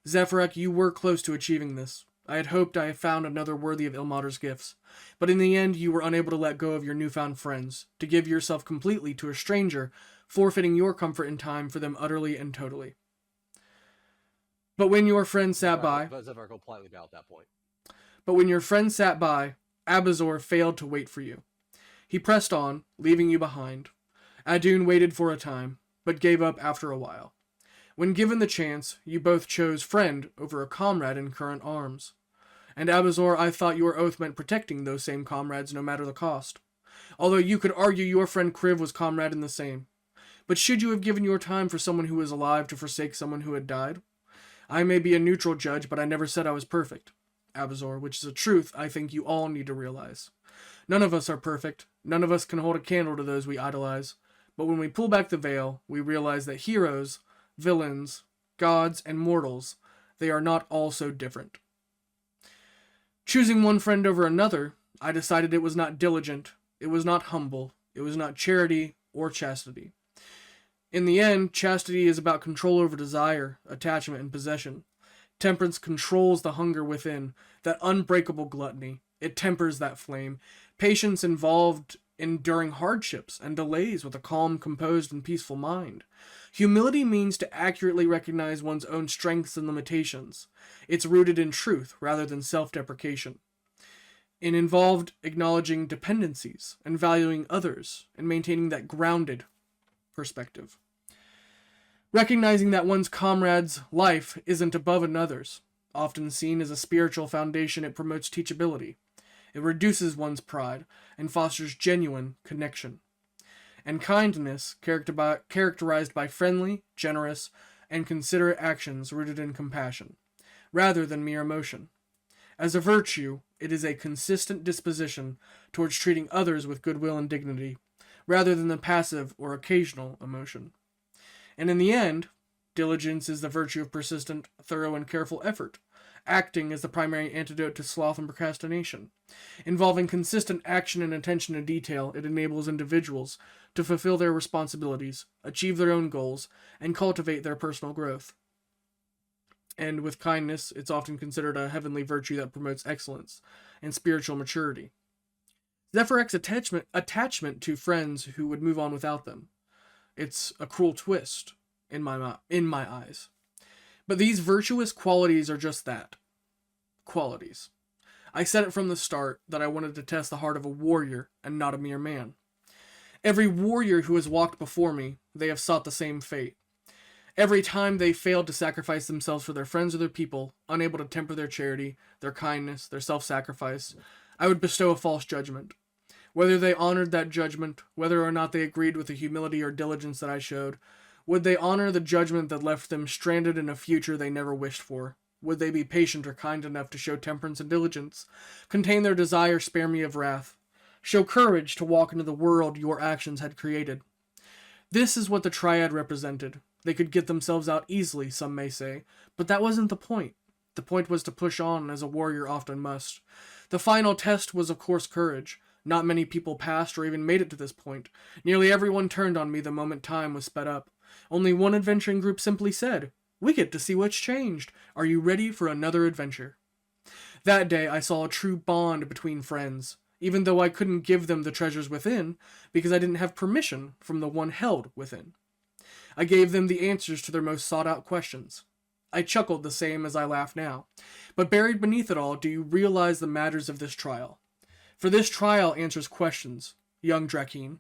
Zephyrak, you were close to achieving this. I had hoped I had found another worthy of Ilmater's gifts. But in the end, you were unable to let go of your newfound friends, to give yourself completely to a stranger, forfeiting your comfort and time for them utterly and totally. But when your friend sat by... But Zephyr will politely bow at that point. But when your friend sat by, Abazor failed to wait for you. He pressed on, leaving you behind. Adun waited for a time, but gave up after a while. When given the chance, you both chose friend over a comrade in current arms. And Abazor, I thought your oath meant protecting those same comrades no matter the cost. Although you could argue your friend Kriv was comrade in the same. But should you have given your time for someone who was alive to forsake someone who had died? I may be a neutral judge, but I never said I was perfect. Abazor, which is a truth I think you all need to realize. None of us are perfect. None of us can hold a candle to those we idolize. But when we pull back the veil, we realize that heroes, villains, gods, and mortals, they are not all so different. Choosing one friend over another, I decided it was not diligent, it was not humble, it was not charity or chastity. In the end, chastity is about control over desire, attachment, and possession. Temperance controls the hunger within, that unbreakable gluttony. It tempers that flame. Patience involved enduring hardships and delays with a calm, composed, and peaceful mind. Humility means to accurately recognize one's own strengths and limitations. It's rooted in truth rather than self-deprecation. It involved acknowledging dependencies and valuing others and maintaining that grounded perspective. Recognizing that one's comrade's life isn't above another's. Often seen as a spiritual foundation, it promotes teachability. It reduces one's pride and fosters genuine connection. And kindness, characterized by friendly, generous, and considerate actions rooted in compassion, rather than mere emotion. As a virtue, it is a consistent disposition towards treating others with goodwill and dignity, rather than the passive or occasional emotion. And in the end, diligence is the virtue of persistent, thorough, and careful effort, acting as the primary antidote to sloth and procrastination. Involving consistent action and attention to detail, it enables individuals to fulfill their responsibilities, achieve their own goals, and cultivate their personal growth. And with kindness, it's often considered a heavenly virtue that promotes excellence and spiritual maturity. Zephyrak's attachment to friends who would move on without them. It's a cruel twist, in my eyes. But these virtuous qualities are just that. Qualities. I said it from the start that I wanted to test the heart of a warrior and not a mere man. Every warrior who has walked before me, they have sought the same fate. Every time they failed to sacrifice themselves for their friends or their people, unable to temper their charity, their kindness, their self-sacrifice, I would bestow a false judgment. Whether they honored that judgment, whether or not they agreed with the humility or diligence that I showed, would they honor the judgment that left them stranded in a future they never wished for? Would they be patient or kind enough to show temperance and diligence? Contain their desire, spare me of wrath. Show courage to walk into the world your actions had created. This is what the triad represented. They could get themselves out easily, some may say, but that wasn't the point. The point was to push on, as a warrior often must. The final test was, of course, courage. Not many people passed or even made it to this point. Nearly everyone turned on me the moment time was sped up. Only one adventuring group simply said, "We get to see what's changed. Are you ready for another adventure?" That day I saw a true bond between friends, even though I couldn't give them the treasures within, because I didn't have permission from the one held within. I gave them the answers to their most sought-out questions. I chuckled the same as I laugh now. But buried beneath it all, do you realize the matters of this trial? For this trial answers questions, young Drakeen.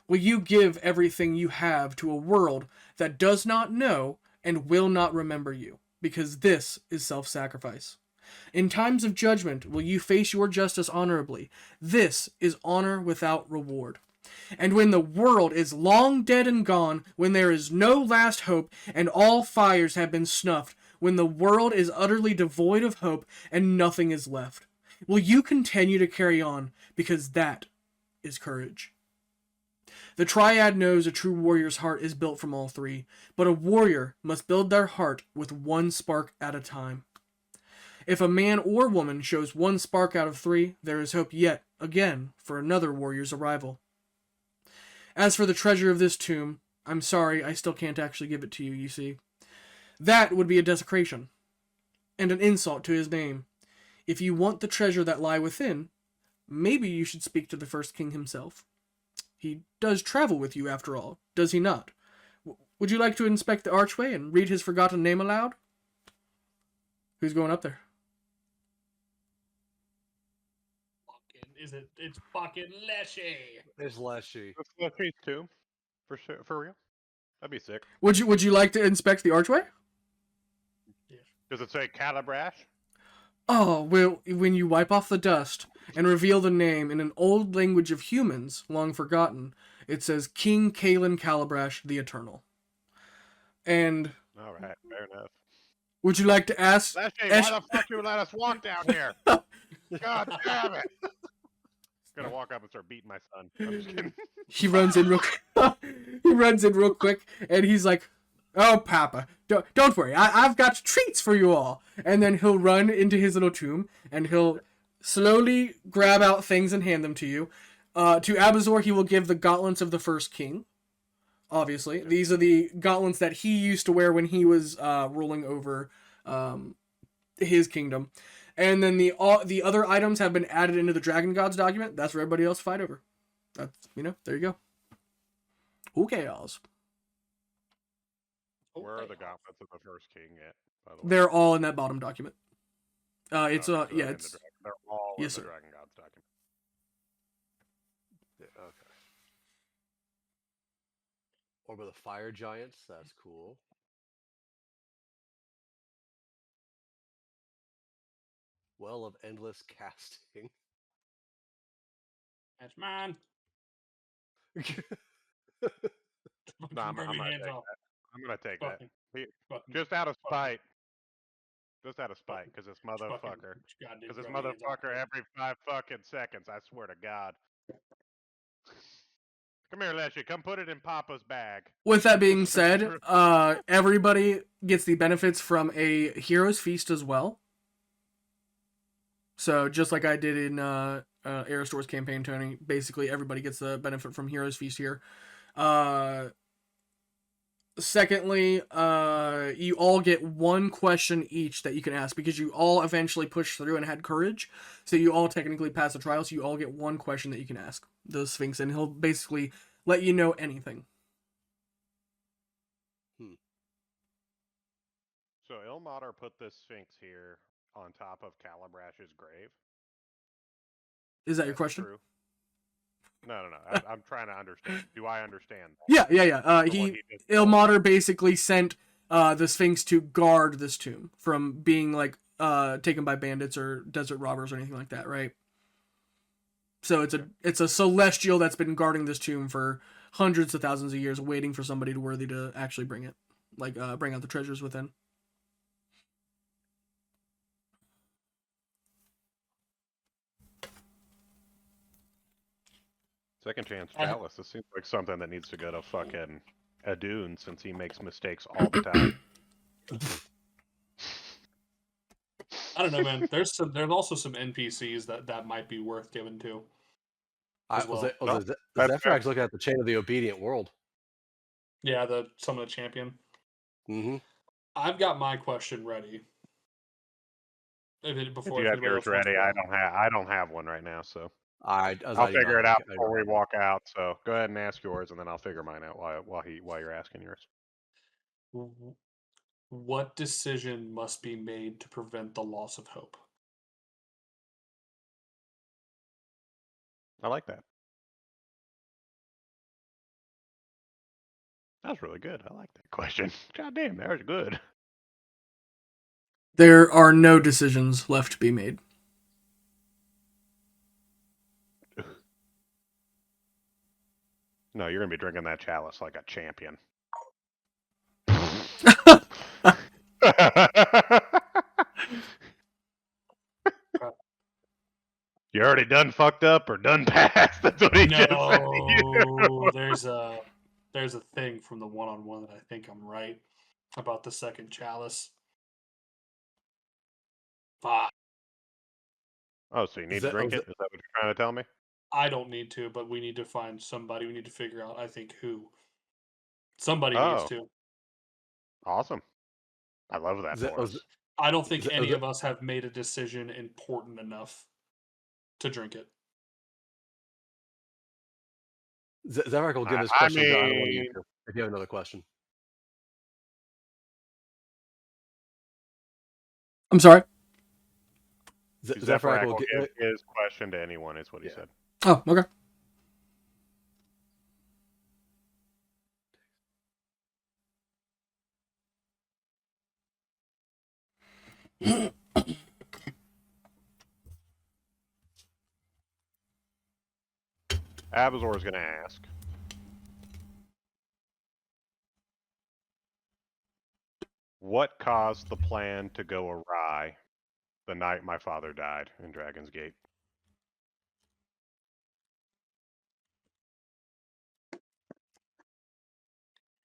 Will you give everything you have to a world that does not know and will not remember you? Because this is self-sacrifice. In times of judgment will you face your justice honorably. This is honor without reward. And when the world is long dead and gone, when there is no last hope, and all fires have been snuffed, when the world is utterly devoid of hope, and nothing is left, will you continue to carry on, because that is courage. The triad knows a true warrior's heart is built from all three, but a warrior must build their heart with one spark at a time. If a man or woman shows one spark out of three, there is hope yet again for another warrior's arrival. As for the treasure of this tomb, I'm sorry, I still can't actually give it to you, you see. That would be a desecration, and an insult to his name. If you want the treasure that lie within, maybe you should speak to the first king himself. He does travel with you, after all, does he not? Would you like to inspect the archway and read his forgotten name aloud? Who's going up there? It's fucking Leshy. It's Leshy. Let's Leshy's tomb. For sure, for real. That'd be sick. Would you like to inspect the archway? Does it say Calabrash? Oh, well, when you wipe off the dust and reveal the name in an old language of humans, long forgotten, it says King Kalen Calabrash the Eternal. And... Alright, fair enough. Would you like to ask... Leshy, why the fuck you let us walk down here? God damn it! Gonna walk up and start beating my son. I'm just kidding. He runs in real he runs in real quick, and he's like, "Oh, Papa, don't worry, I've got treats for you all." And then he'll run into his little tomb, and he'll slowly grab out things and hand them to you. To Abazor, he will give the gauntlets of the first king. Obviously, these are the gauntlets that he used to wear when he was ruling over his kingdom. And then the other items have been added into the Dragon Gods document. That's for everybody else to fight over. That's, there you go. Who cares? Where are the gauntlets of the first king at, by the way? They're all in that bottom document. It's So yeah, they're it's they're all yes, in the sir. Dragon Gods document. Yeah, okay. Orb of the Fire Giants. That's cool. Well of Endless Casting. That's mine. No, I'm Bring gonna your take hands that. off. I'm gonna take that. Fucking, He- fucking, Just out of fucking, spite. Just out of spite, because this fucking, motherfucker. goddamn Because this bring your hands off motherfucker me. every 5 fucking seconds, I swear to God. Come here, Leshy. Come put it in Papa's bag. With that being said, everybody gets the benefits from a Hero's Feast as well. So just like I did in Aristor's campaign, Tony, basically everybody gets the benefit from Hero's Feast here. Secondly, you all get one question each that you can ask because you all eventually pushed through and had courage. So you all technically passed the trial, so you all get one question that you can ask the Sphinx, and he'll basically let you know anything. So Ilmater put this Sphinx here on top of Calabrash's grave. Is that your That's question? True. No. I'm trying to understand. Do I understand that? Yeah. From what he just told me? Ilmater basically sent the Sphinx to guard this tomb from being like taken by bandits or desert robbers or anything like that, right? So it's a celestial that's been guarding this tomb for hundreds of thousands of years, waiting for somebody worthy to actually bring it, like bring out the treasures within. Second chance chalice. This seems like something that needs to go to fucking Adun since he makes mistakes all the time. I don't know, man. There's also some NPCs that might be worth giving to. As well. Zephyr's looking at the Chain of the Obedient World. Yeah, some of the champion. Mm-hmm. I've got my question ready. If you have yours ready, I don't have one right now, so I'll figure it out before we walk out. So go ahead and ask yours, and then I'll figure mine out while you're asking yours. What decision must be made to prevent the loss of hope? I like that. That was really good. I like that question. God damn, that was good. There are no decisions left to be made. No, you're gonna be drinking that chalice like a champion. You already done fucked up or done passed. That's what he just said to you. No, there's a thing from the one-on-one that I think I'm right about the second chalice. Fuck. Oh, so you need to drink it? Is that what you're trying to tell me? I don't need to, but we need to find somebody. We need to figure out, I think, who. Somebody needs Oh, to. awesome. I love that for us. I don't think any of us have made a decision important enough to drink it. Zefrak will give his I question. I don't want to mean- answer. If you have another question. I'm sorry. Zefrak will give his question to anyone, is what he said. Oh, okay. Abazor is going to ask, what caused the plan to go awry the night my father died in Dragon's Gate?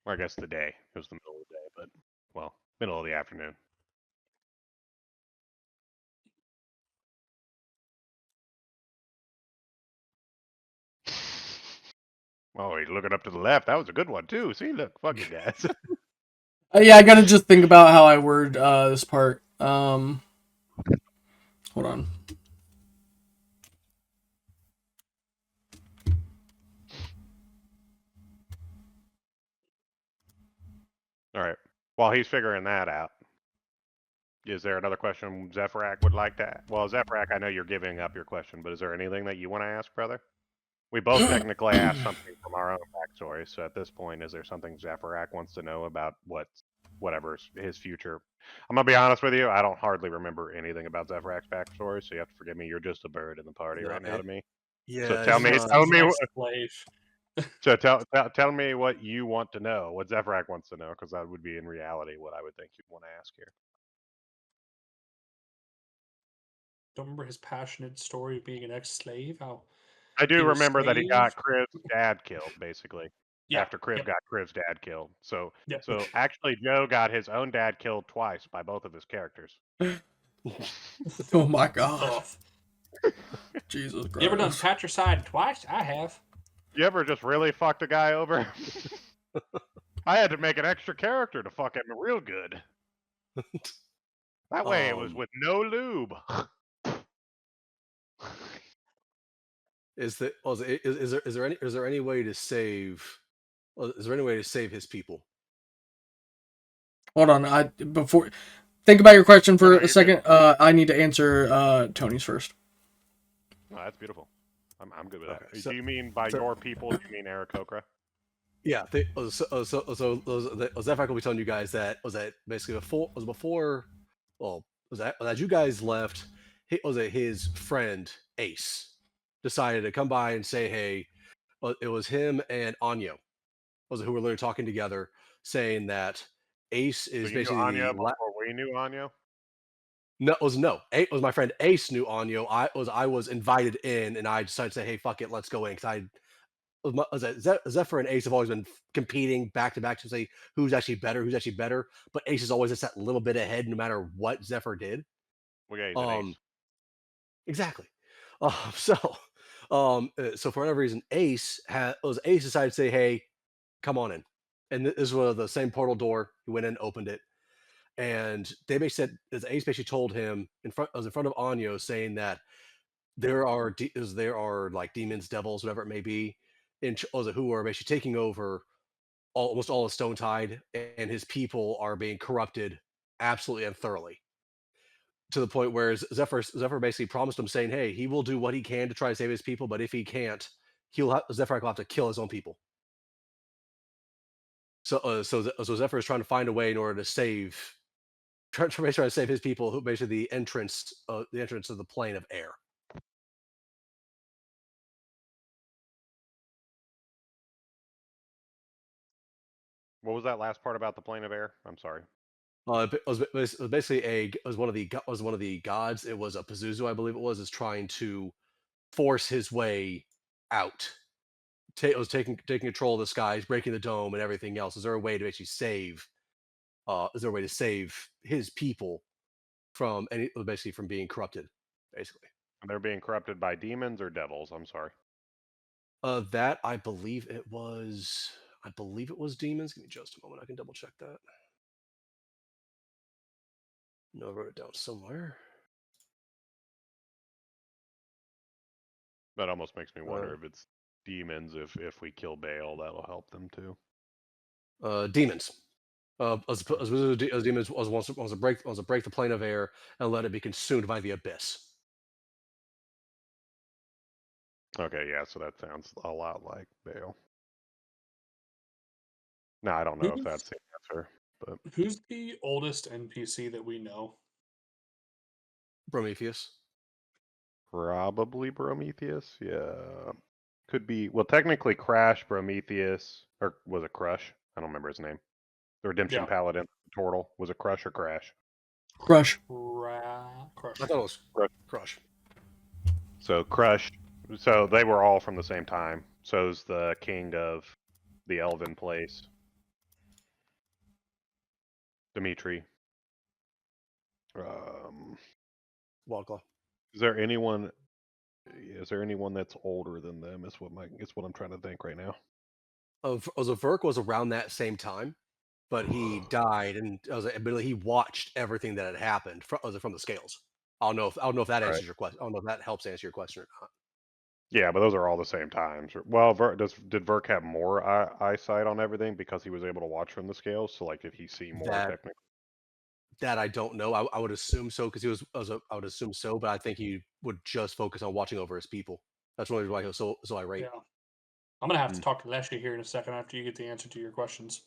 Or I guess the day. It was the middle of the day, but, well, middle of the afternoon. Oh, he's looking up to the left. That was a good one, too. See, look, fuck you guys. Yeah, I gotta just think about how I word this part. Hold on. All right. While he's figuring that out, is there another question Zefrak would like to ask? Well, Zefrak, I know you're giving up your question, but is there anything that you want to ask, brother? We both technically asked something from our own backstory, so at this point, is there something Zefrak wants to know about whatever his future? I'm gonna be honest with you, I don't hardly remember anything about Zefrak's backstory, so you have to forgive me. You're just a bird in the party right now to me. Yeah. So tell me, slave. so tell me what you want to know, what Zefrak wants to know, because that would be in reality what I would think you'd want to ask here. Don't remember his passionate story of being an ex-slave. How I do he was remember that he got slave. Kriv's dad killed, basically. Yeah, After Kriv yep. got Kriv's dad killed. So Yep. so actually Joe got his own dad killed twice by both of his characters. Oh my god. Tough. Jesus Christ. You ever done patricide twice? I have. You ever just really fucked a guy over? I had to make an extra character to fuck him real good. That way it was with no lube. Is there any way to save? Is there any way to save his people? Hold on. Before think about your question for a second. I need to answer Tony's first. No, that's beautiful. I'm good with that. Okay, so- Do you mean by your people? Do you mean Aarakocra? Yeah. Zefrak will be telling you guys that basically before. Well, as you guys left, his friend Ace decided to come by and say, hey, it was him and Anyo who were literally talking together, saying that Ace is So you basically knew Anyo before we knew Anyo? No, it was my friend Ace knew Anyo. I was invited in, and I decided to say, hey, fuck it, let's go in, because Zephyr and Ace have always been competing back to back to say who's actually better. But Ace is always just that little bit ahead, no matter what Zephyr did. Well, yeah, he's an ace. Exactly. So for whatever reason, Ace decided to say, "Hey, come on in." And this was the same portal door. He went in, opened it, and they basically said, Ace basically told him in front of Anyo, saying that there are like demons, devils, whatever it may be, who are basically taking over almost all of Stone Tide, and his people are being corrupted absolutely and thoroughly. To the point where Zephyr basically promised him, saying, "Hey, he will do what he can to try to save his people, but if he can't, Zephyr will have to kill his own people." So Zephyr is trying to find a way in order to save trying to save his people, who basically the entrance of the plane of air. What was that last part about the plane of air? I'm sorry. It was basically it was one of the gods. It was a Pazuzu, I believe it was, is trying to force his way out. It was taking control of the skies, breaking the dome, and everything else. Is there a way to actually save? Is there a way to save his people from basically from being corrupted, basically? And they're being corrupted by demons or devils. I'm sorry. That I believe it was. I believe it was demons. Give me just a moment. I can double check that. No, I wrote it down somewhere. That almost makes me wonder if it's demons. If we kill Baal, that'll help them too. Demons. As demons wants to break the plane of air and let it be consumed by the abyss. Okay, yeah, so that sounds a lot like Baal. No, I don't know if that's the answer, but Who's the oldest NPC that we know? Prometheus. probably Prometheus. Yeah, could be. Well, technically, Crash, Prometheus, or was it Crush? I don't remember his name. The Redemption Yeah. Paladin, Turtle. Was it Crush or Crash? Crush. Crush. I thought it was Crush. So Crush. So they were all from the same time. So's the king of the Elven place, Dimitri. Wildclaw. Is there anyone? Is there anyone that's older than them? Is what I'm trying to think right now. Avenc was around that same time, but he died, and but he watched everything that had happened from the scales. I don't know if that answers your question. I don't know if that helps answer your question or not. Yeah, but those are all the same times. Well, did Verk have more eyesight on everything because he was able to watch from the scales? So, like, did he see more technically? That I don't know. I would assume so because I would assume so, but I think he would just focus on watching over his people. That's one reason why he was so irate. Yeah. I'm gonna have to talk to Leshy here in a second after you get the answer to your questions.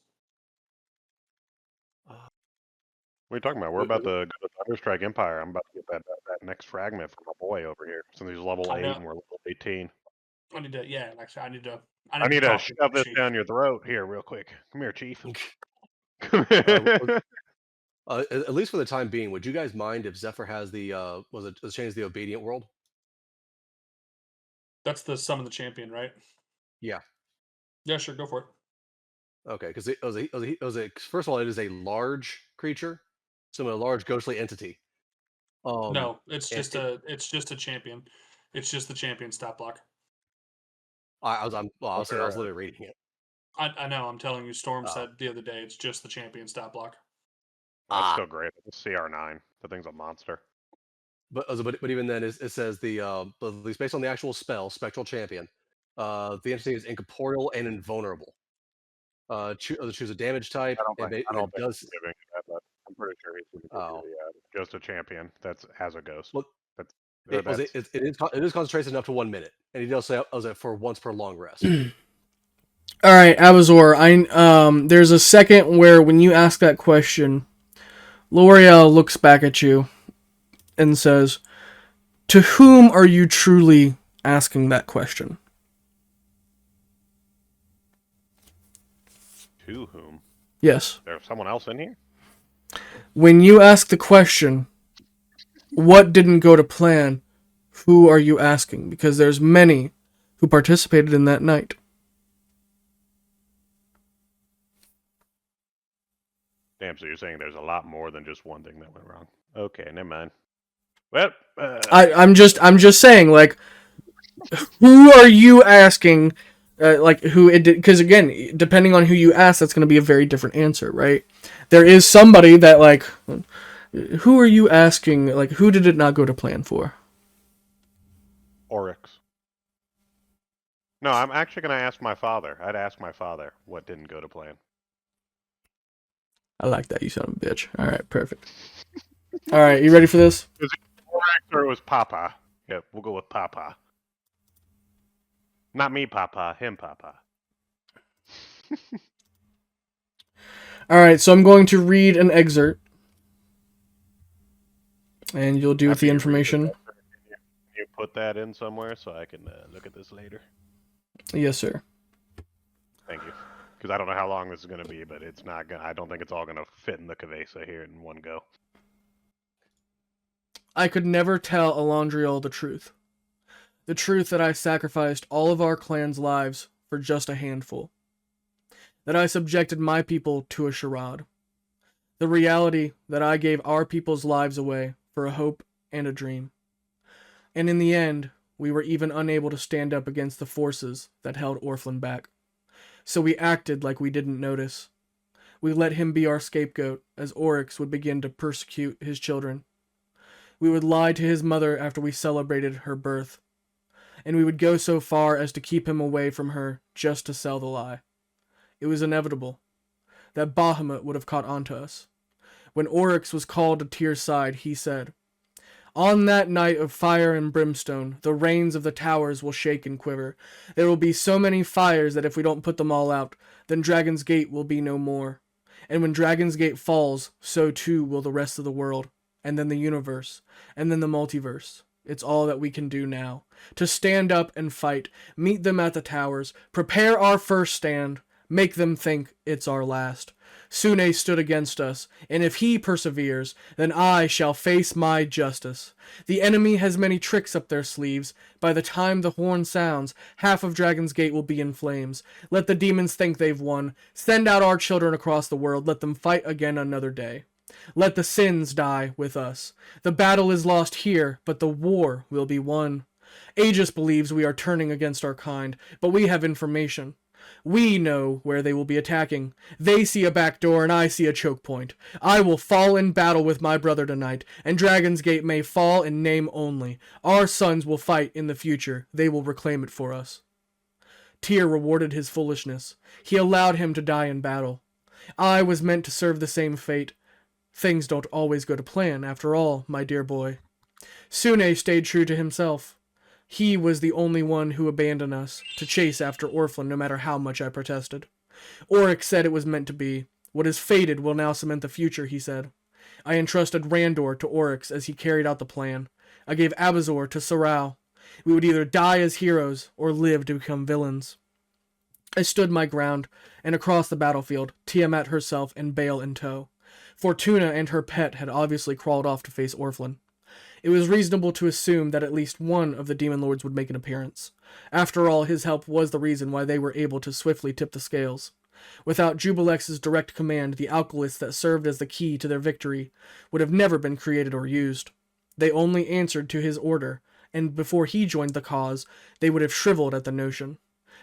What are you talking about? We're about to go to Thunderstrike Empire. I'm about to get that next fragment from my boy over here. Since he's level 8 and we're level 18. I need to, yeah, actually, I need to shove this down your throat here real quick. Come here, Chief. At least for the time being, would you guys mind if Zephyr has the change the obedient world? That's the summon the champion, right? Yeah. Yeah, sure, go for it. Okay, because first of all, it is a large creature, so a large ghostly entity. No, it's just a champion. It's just the champion stat block. I was literally reading it. I know. I'm telling you, Storm said the other day it's just the champion stat block. That's still great. It's CR9. The thing's a monster. But even then, it says at least based on the actual spell, Spectral Champion, the entity is incorporeal and invulnerable. Choose a damage type. I don't think he's giving that, but I'm pretty sure he's going to yeah, just a champion that's as a ghost. Well, it is concentrated enough to 1 minute, and he does say for once per long rest. All right, Abazor. There's a second where when you ask that question, L'Oreal looks back at you and says, "To whom are you truly asking that question?" To whom? Yes. There's someone else in here? When you ask the question, what didn't go to plan, who are you asking? Because there's many who participated in that night. Damn, so you're saying there's a lot more than just one thing that went wrong. Okay, never mind. Well, I'm just saying, like, who are you asking? Who it did? Because again, depending on who you ask, that's going to be a very different answer, right? There is somebody that, like, who are you asking? Like, who did it not go to plan for? Oryx. No, I'm actually going to ask my father. I'd ask my father what didn't go to plan. I like that, you son of a bitch. All right, perfect. All right, you ready for this? Was it Oryx or it was Papa? Yeah, we'll go with Papa. Not me, Papa. Him, Papa. All right, so I'm going to read an excerpt. And you'll do with After the you read this, information. can you put that in somewhere so I can look at this later? Yes, sir. Thank you. Because I don't know how long this is going to be, but it's not gonna. I don't think it's all going to fit in the Kavesa here in one go. I could never tell Alondriel the truth. The truth that I sacrificed all of our clan's lives for just a handful. That I subjected my people to a charade. The reality that I gave our people's lives away for a hope and a dream. And in the end, we were even unable to stand up against the forces that held Orphan back. So we acted like we didn't notice. We let him be our scapegoat as Oryx would begin to persecute his children. We would lie to his mother after we celebrated her birth. And we would go so far as to keep him away from her just to sell the lie. It was inevitable that Bahamut would have caught on to us. When Oryx was called to Tyr's side, he said, "On that night of fire and brimstone, the reins of the towers will shake and quiver. There will be so many fires that if we don't put them all out, then Dragon's Gate will be no more. And when Dragon's Gate falls, so too will the rest of the world, and then the universe, and then the multiverse. It's all that we can do now. To stand up and fight, meet them at the towers, prepare our first stand, make them think it's our last. Sune stood against us, and if he perseveres, then I shall face my justice. The enemy has many tricks up their sleeves. By the time the horn sounds, half of Dragon's Gate will be in flames. Let the demons think they've won. Send out our children across the world. Let them fight again another day. Let the sins die with us. The battle is lost here, but the war will be won. Aegis believes we are turning against our kind, but we have information. We know where they will be attacking. They see a back door and I see a choke point. I will fall in battle with my brother tonight, and Dragon's Gate may fall in name only. Our sons will fight in the future. They will reclaim it for us." Tyr rewarded his foolishness. He allowed him to die in battle. I was meant to serve the same fate. Things don't always go to plan, after all, my dear boy. Sune stayed true to himself. He was the only one who abandoned us to chase after Orphan no matter how much I protested. Oryx said it was meant to be. What is fated will now cement the future, he said. I entrusted Randor to Oryx as he carried out the plan. I gave Abazor to Sorrow. We would either die as heroes or live to become villains. I stood my ground, and across the battlefield, Tiamat herself and Bale in tow. Fortuna and her pet had obviously crawled off to face Orphan. It was reasonable to assume that at least one of the demon lords would make an appearance. After all, his help was the reason why they were able to swiftly tip the scales. Without Jubilex's direct command, the alkalists that served as the key to their victory would have never been created or used. They only answered to his order, and before he joined the cause, they would have shriveled at the notion.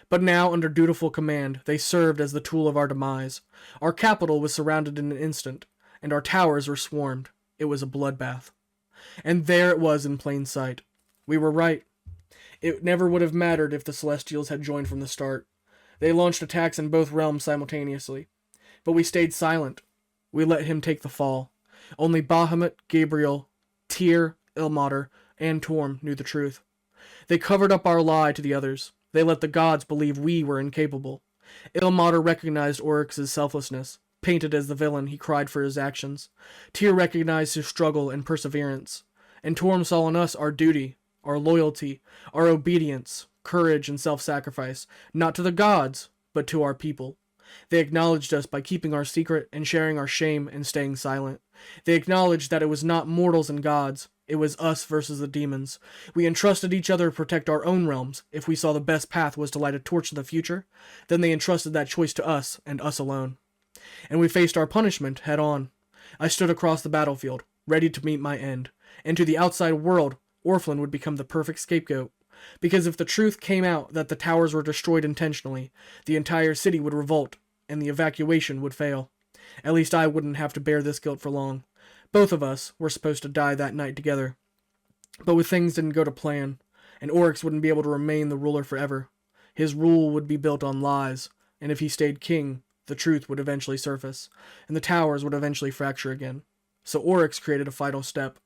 But now, under dutiful command, they served as the tool of our demise. Our capital was surrounded in an instant, and our towers were swarmed. It was a bloodbath. And there it was in plain sight. We were right. It never would have mattered if the Celestials had joined from the start. They launched attacks in both realms simultaneously. But we stayed silent. We let him take the fall. Only Bahamut, Gabriel, Tyr, Ilmater, and Torm knew the truth. They covered up our lie to the others. They let the gods believe we were incapable. Ilmater recognized Oryx's selflessness. Painted as the villain, he cried for his actions. Tyr recognized his struggle and perseverance. And Torm saw in us our duty, our loyalty, our obedience, courage, and self-sacrifice, not to the gods, but to our people. They acknowledged us by keeping our secret and sharing our shame and staying silent. They acknowledged that it was not mortals and gods. It was us versus the demons. We entrusted each other to protect our own realms. If we saw the best path was to light a torch in the future, then they entrusted that choice to us and us alone. And we faced our punishment head on. I stood across the battlefield, ready to meet my end, and to the outside world, Orphan would become the perfect scapegoat. Because if the truth came out that the towers were destroyed intentionally, the entire city would revolt, and the evacuation would fail. At least I wouldn't have to bear this guilt for long. Both of us were supposed to die that night together. But with things didn't go to plan, and Oryx wouldn't be able to remain the ruler forever. His rule would be built on lies, and if he stayed king, the truth would eventually surface, and the towers would eventually fracture again. So Oryx created a final step.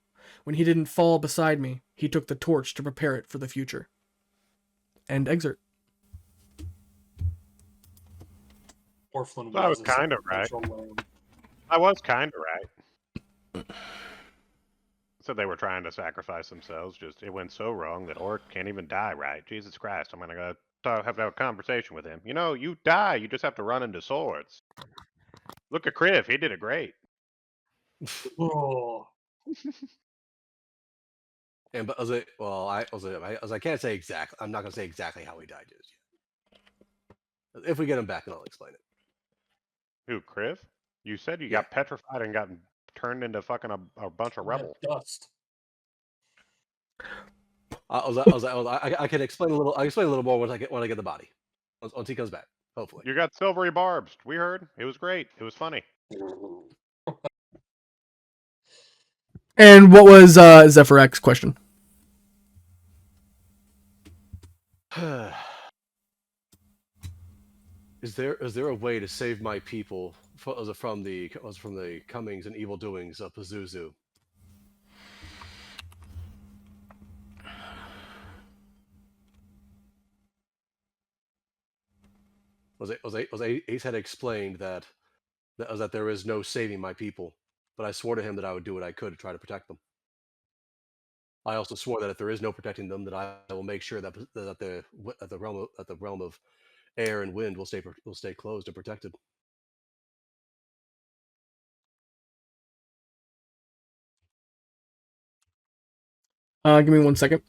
When he didn't fall beside me, he took the torch to prepare it for the future. End excerpt. Orphan I was kind of right. I was kind of right. Said they were trying to sacrifice themselves. Just it went so wrong that Orc can't even die right. Jesus Christ! I'm gonna go have to have a conversation with him. You know, you die. You just have to run into swords. Look at Kriv. He did it great. Oh, And but I can't say exactly. I'm not gonna say exactly how he died just yet. If we get him back, then I'll explain it. Who, Kriv? You said you Yeah. got petrified and got turned into fucking a bunch of rebels. dust. I can explain a little. I will explain a little more when I get the body. Once he comes back, hopefully. You got silvery barbs. We heard. It was great. It was funny. And what was Zephyrex's question? Is there a way to save my people from the comings and evil doings of Pazuzu? Ace had explained that there is no saving my people, but I swore to him that I would do what I could to try to protect them. I also swore that if there is no protecting them, that I will make sure that the realm of air and wind will stay closed and protected. Give me 1 second.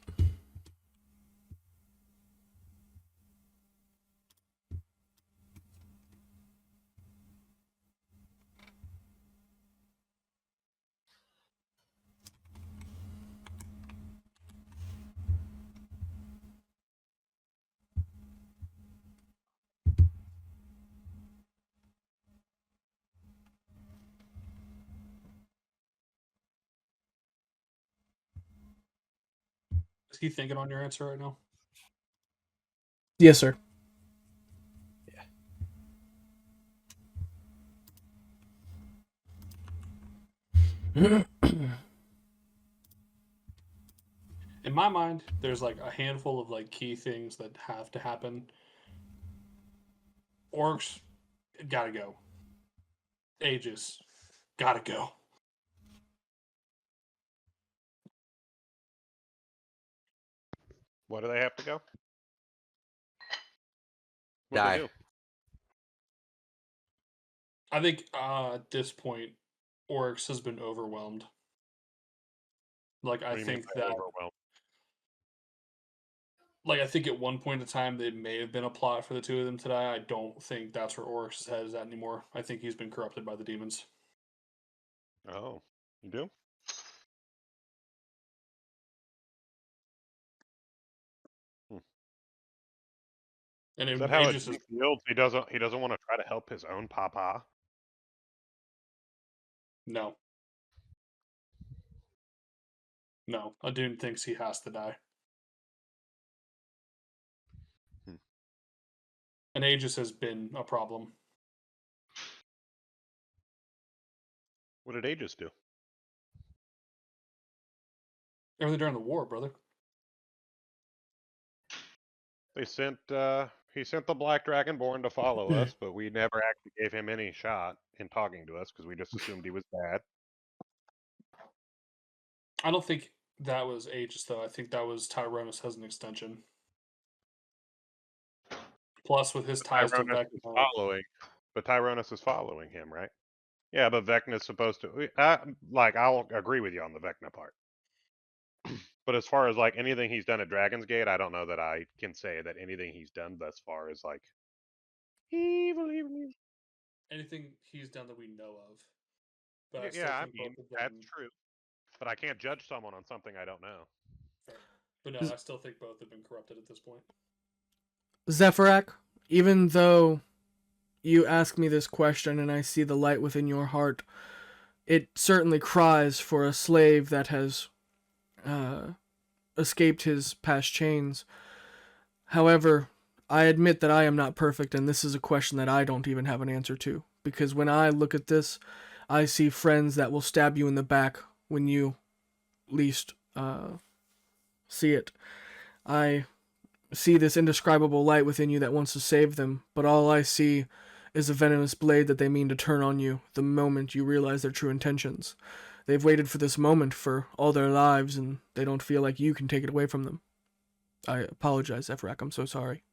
Is he thinking on your answer right now? Yes, sir. In my mind, there's like a handful of like key things that have to happen. Orcs gotta go. Aegis gotta go. What do they have to go? Die. They do? I think at this point, Oryx has been overwhelmed. Like What I do you mean think by that, overwhelmed? like I think at one point in time, there may have been a plot for the two of them today. I don't think that's where Oryx's head is at anymore. I think he's been corrupted by the demons. Oh, you do? And Is it, that how it Aegis is feels? He doesn't want to try to help his own papa. no. No, Adun thinks he has to die. And Aegis has been a problem. What did Aegis do? Everything during the war, brother. They sent he sent the Black Dragonborn to follow us, but we never actually gave him any shot in talking to us because we just assumed he was bad. I don't think that was Aegis, though. I think that was Tyrannus as an extension. Plus, with his ties to Tyrannus is Vecna. following, but Tyrannus is following him, right? Yeah, but Vecna's supposed to. I'll agree with you on the Vecna part. But as far as like anything he's done at Dragon's Gate, I don't know that I can say that anything he's done thus far is like evil. Anything he's done that we know of. But I still Yeah, I think mean both of them. that's true. But I can't judge someone on something I don't know. Fair. But no, I still think both have been corrupted at this point. Zephyrak, even though you ask me this question and I see the light within your heart, it certainly cries for a slave that has escaped his past chains. However, I admit that I am not perfect, and this is a question that I don't even have an answer to. Because when I look at this, I see friends that will stab you in the back when you least see it. I see this indescribable light within you that wants to save them, but all I see is a venomous blade that they mean to turn on you the moment you realize their true intentions. They've waited for this moment for all their lives, and they don't feel like you can take it away from them. I apologize, Ephrac. I'm so sorry.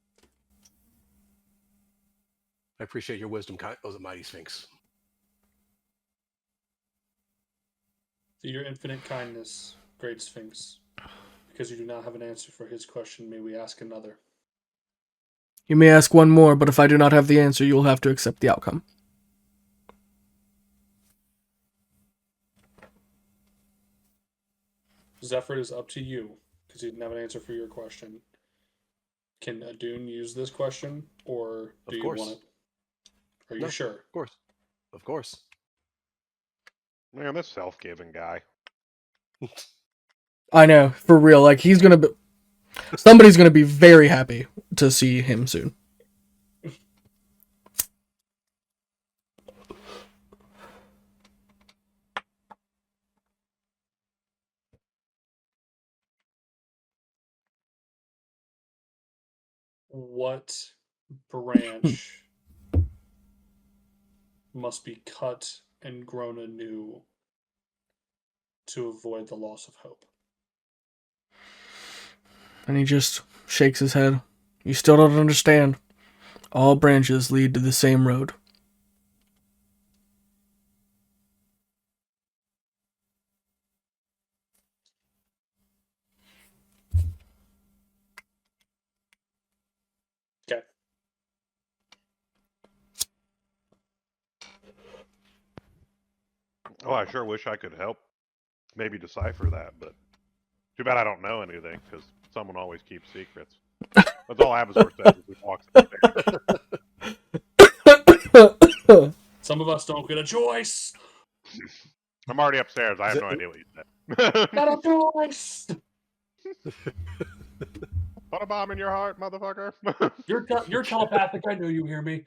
I appreciate your wisdom, mighty Sphinx. To your infinite kindness, great Sphinx. Because you do not have an answer for his question, may we ask another? You may ask one more, but if I do not have the answer, you will have to accept the outcome. Zephyr, is up to you, because he didn't have an answer for your question. Can Adun use this question, or do you want it? Are you sure? Of course. Of course. Man, this self-giving guy. I know, for real. Like, he's gonna be... Somebody's gonna be very happy to see him soon. What branch must be cut and grown anew to avoid the loss of hope? And he just shakes his head. You still don't understand. All branches lead to the same road. Okay. Oh, I sure wish I could help maybe decipher that, but too bad I don't know anything, because someone always keeps secrets. That's all Abazor says as he walks upstairs. Some of us don't get a choice. I'm already upstairs. I have no idea what you said. Not a choice. Put a bomb in your heart, motherfucker. You're telepathic. I know you hear me.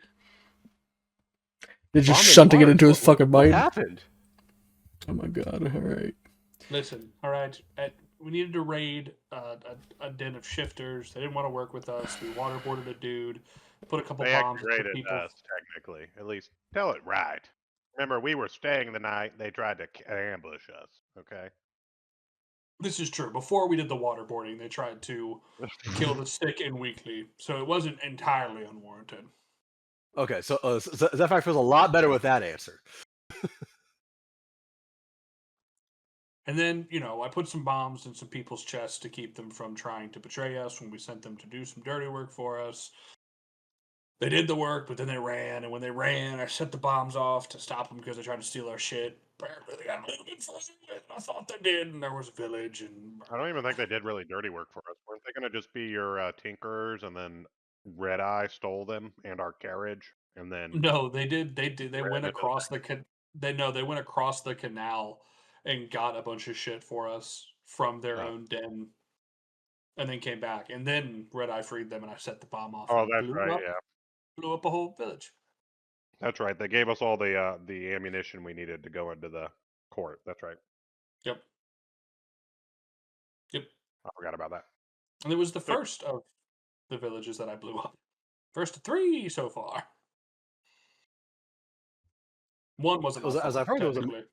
They're just Bomb in shunting it heart? into his fucking What mind. happened? Oh my god, alright. Listen, all right. We needed to raid a den of shifters. They didn't want to work with us. We waterboarded a dude, put a couple They bombs actually for raided people. us, technically. At least tell it right. Remember, we were staying the night. They tried to ambush us, okay? This is true. Before we did the waterboarding, they tried to kill the sick and weakly, so it wasn't entirely unwarranted. Okay, so Zephyr feels a lot better with that answer. And then, I put some bombs in some people's chests to keep them from trying to betray us when we sent them to do some dirty work for us. They did the work, but then they ran, and when they ran, I set the bombs off to stop them because they tried to steal our shit. Apparently, they got a little bit frustrated. I thought they did, and there was a village, and I don't even think they did really dirty work for us. Weren't they going to just be your tinkerers, and then Red Eye stole them and our carriage, and then no, they did. They ran went into across they went across the canal and got a bunch of shit for us from their Oh. own den, and then came back. And then Red Eye freed them, and I set the bomb off. Oh, and that's right. Yeah, blew up a whole village. that's right. They gave us all the ammunition we needed to go into the court. That's right. Yep. I forgot about that. And it was the first of the villages that I blew up. First of 3 so far. One wasn't my As fault, I've heard, technically.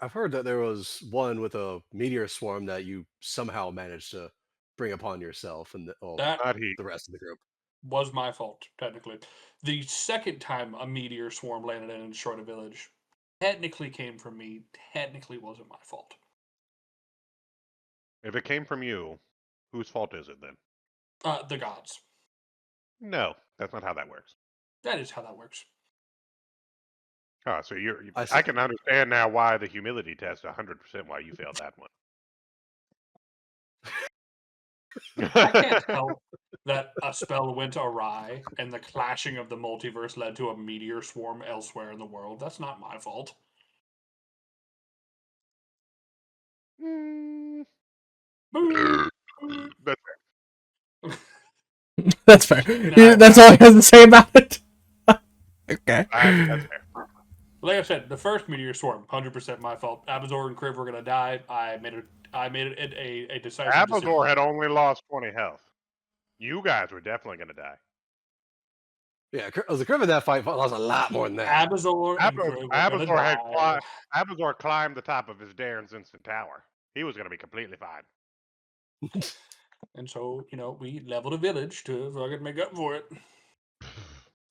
I've heard that there was one with a meteor swarm that you somehow managed to bring upon yourself and That Not he. the rest of the group. was my fault, technically. The second time a meteor swarm landed in and destroyed a village technically came from me, technically wasn't my fault. If it came from you, whose fault is it then? The gods. No, that's not how that works. That is how that works. Oh, so I I see. can understand now why the humility test 100% why you failed that one. I can't help that a spell went awry and the clashing of the multiverse led to a meteor swarm elsewhere in the world. That's not my fault. That's That's fair. No. That's all he has to say about it. Okay. that's fair. Like I said, the first meteor swarm, 100% my fault. Abazor and Kriv were gonna die. I made it a decisive decision. Abazor had only lost 20 health. You guys were definitely going to die. Yeah, the Griffin that fight lost a lot more than that. Abazor and Gray were gonna die. Abazor climbed the top of his Darren's instant tower. He was gonna be completely fine. And so, we leveled a village to fucking make up for it.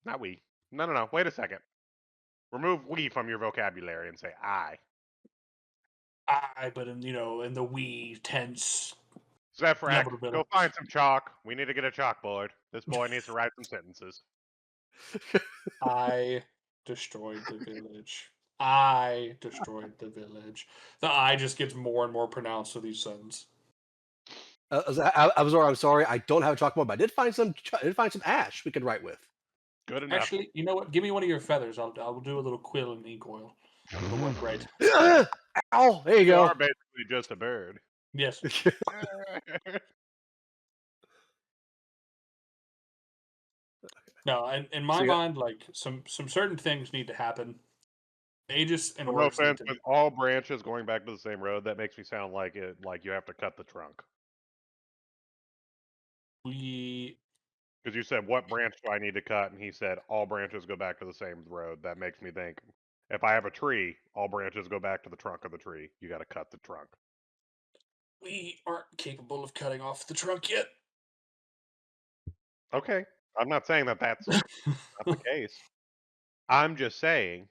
Not we. No. Wait a second. Remove we from your vocabulary and say I. But in the we tense. Zephrak, Leveled a village. go find some chalk. We need to get a chalkboard. This boy needs to write some sentences. I destroyed the village. I destroyed the village. The I just gets more and more pronounced with each sentence. Abazor, I'm sorry, I don't have a chalkboard, but I did find some ash we could write with. Good enough. Actually, you know what? Give me one of your feathers. I'll do a little quill and ink oil. It'll work great. Ow! There you You go. are basically just a bird. Yes. No, in my mind, like some certain things need to happen. Aegis and No orcs need offense, to. with all branches going back to the same road, that makes me sound like you have to cut the trunk. Because you said, what branch do I need to cut? And he said, all branches go back to the same road. That makes me think, if I have a tree, all branches go back to the trunk of the tree. You got to cut the trunk. We aren't capable of cutting off the trunk yet. Okay. I'm not saying that that's not the case. I'm just saying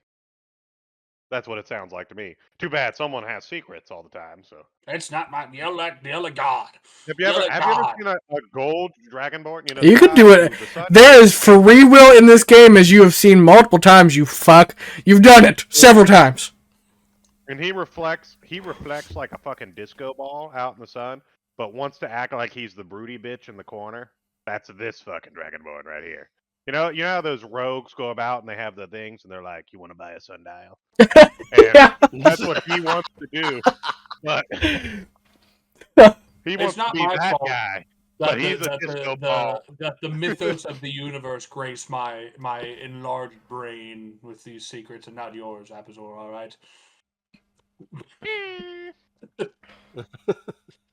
that's what it sounds like to me. Too bad someone has secrets all the time. So It's not my yell of God. have you ever seen a gold dragonborn? You could do it. There is free will in this game, as you have seen multiple times. You fuck. You've done it several times. And he reflects like a fucking disco ball out in the sun, but wants to act like he's the broody bitch in the corner. That's this fucking dragonborn right here. You know how those rogues go about and they have the things and they're like, "You want to buy a sundial?" Yeah. That's what he wants to do. But he wants to be that guy. But he's a disco ball. That the mythos of the universe grace my enlarged brain with these secrets and not yours, Apazor, all right?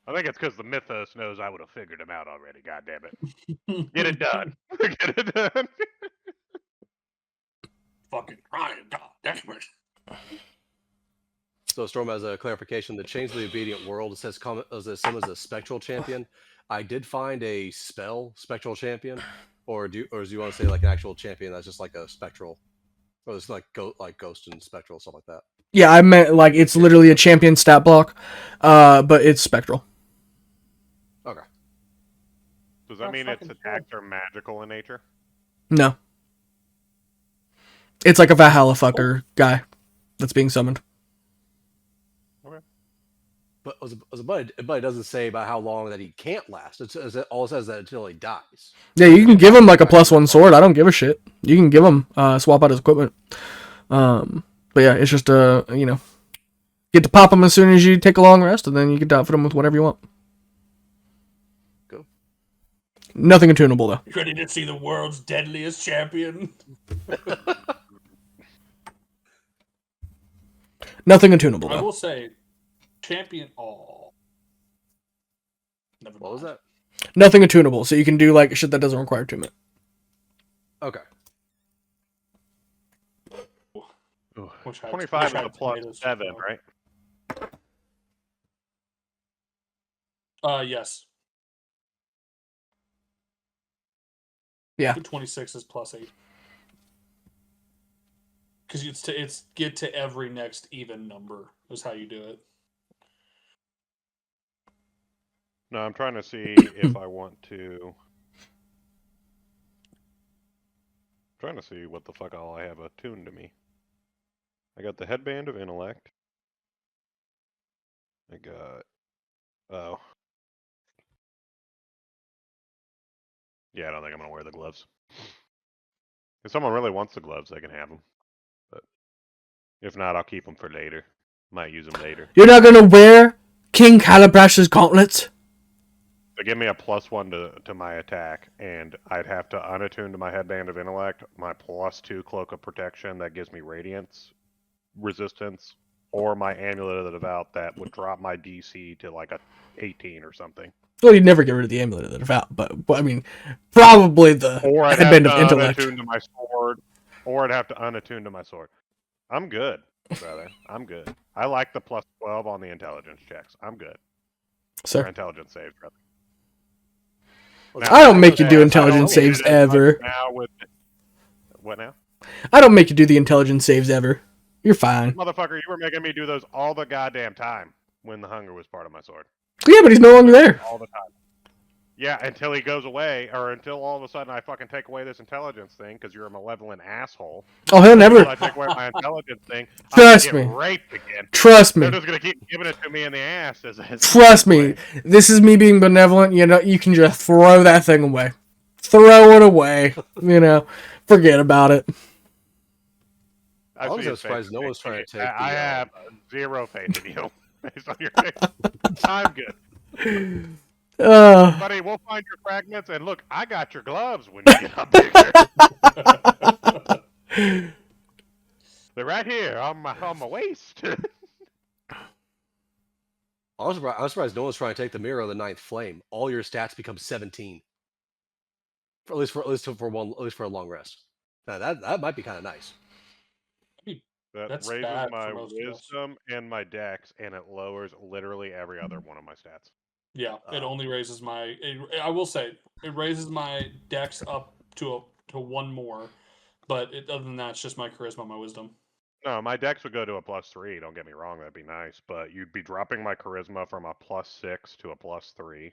I think it's because the mythos knows I would have figured him out already. God damn it! Get it done. Get it done. Fucking crying, God damn it. So Storm, as a clarification, the Chains of the Obedient World, it says as a spectral champion. I did find a spectral champion, or do you want to say like an actual champion that's just like a spectral, or it's like ghost and spectral, stuff like that? Yeah, I meant like it's literally a champion stat block, but it's spectral. Okay. Does that mean its attacks are magical in nature? No. It's like a Valhalla fucker guy that's being summoned. Okay. But it doesn't say about how long that he can't last. All it says that until he dies. Yeah, you can give him like a +1 sword. I don't give a shit. You can give him swap out his equipment. But yeah, it's just get to pop him as soon as you take a long rest, and then you can outfit him with whatever you want. Cool. Nothing attunable though. You ready to see the world's deadliest champion? Nothing attunable though. I will say, champion. Oh, never mind. What was that? Nothing attunable, so you can do like shit that doesn't require attunement. Okay. Which 25 is a +7, right? Yes. Yeah. 26 is +8. Because it's get to every next even number is how you do it. No, I'm trying to see if I want to. I'm trying to see what the fuck all I have attuned to me. I got the headband of intellect. I got. Oh. Yeah, I don't think I'm gonna wear the gloves. If someone really wants the gloves, they can have them. But if not, I'll keep them for later. Might use them later. You're not gonna wear King Calabrash's gauntlets? They give me a +1 to my attack, and I'd have to unattune to my headband of intellect, my +2 cloak of protection that gives me radiance resistance, or my amulet of the devout that would drop my DC to like a 18 or something. Well, you'd never get rid of the amulet of the devout, but I mean, probably the Or I'd headband have of to intellect. unattune to my sword. Or I'd have to unattune to my sword. I'm good, brother. I'm good. I like the plus 12 on the intelligence checks. I'm good. Or Sir, intelligence saves, rather. I don't make you do yes, I intelligence don't need saves it as much ever. Now with what now? I don't make you do the intelligence saves ever. You're fine. Motherfucker, you were making me do those all the goddamn time when the hunger was part of my sword. Yeah, but he's no longer there. All the time. Yeah, until he goes away, or until all of a sudden I fucking take away this intelligence thing because you're a malevolent asshole. Oh, he'll Until never. I take away my intelligence thing, Trust I'm gonna me. get raped again. Trust me. They're just gonna keep giving it to me in the ass. Trust me. This is me being benevolent. You know, you can just throw that thing away. Throw it away. You know, forget about it. I I'm see so his surprised face. no one's trying to take I the. have zero faith in you based on your face. I'm good. Buddy, we'll find your fragments, and look, I got your gloves when you get up there. They're right here on my waist. I'm surprised no one's trying to take the mirror of the ninth flame. All your stats become 17. At least for a long rest. Now that might be kind of nice. That That's raises bad my for most of us. wisdom and my dex, and it lowers literally every other one of my stats. Yeah, it only raises my. I will say it raises my dex up to one more, but other than that, it's just my charisma, my wisdom. No, my dex would go to a +3. Don't get me wrong, that'd be nice, but you'd be dropping my charisma from a +6 to a +3,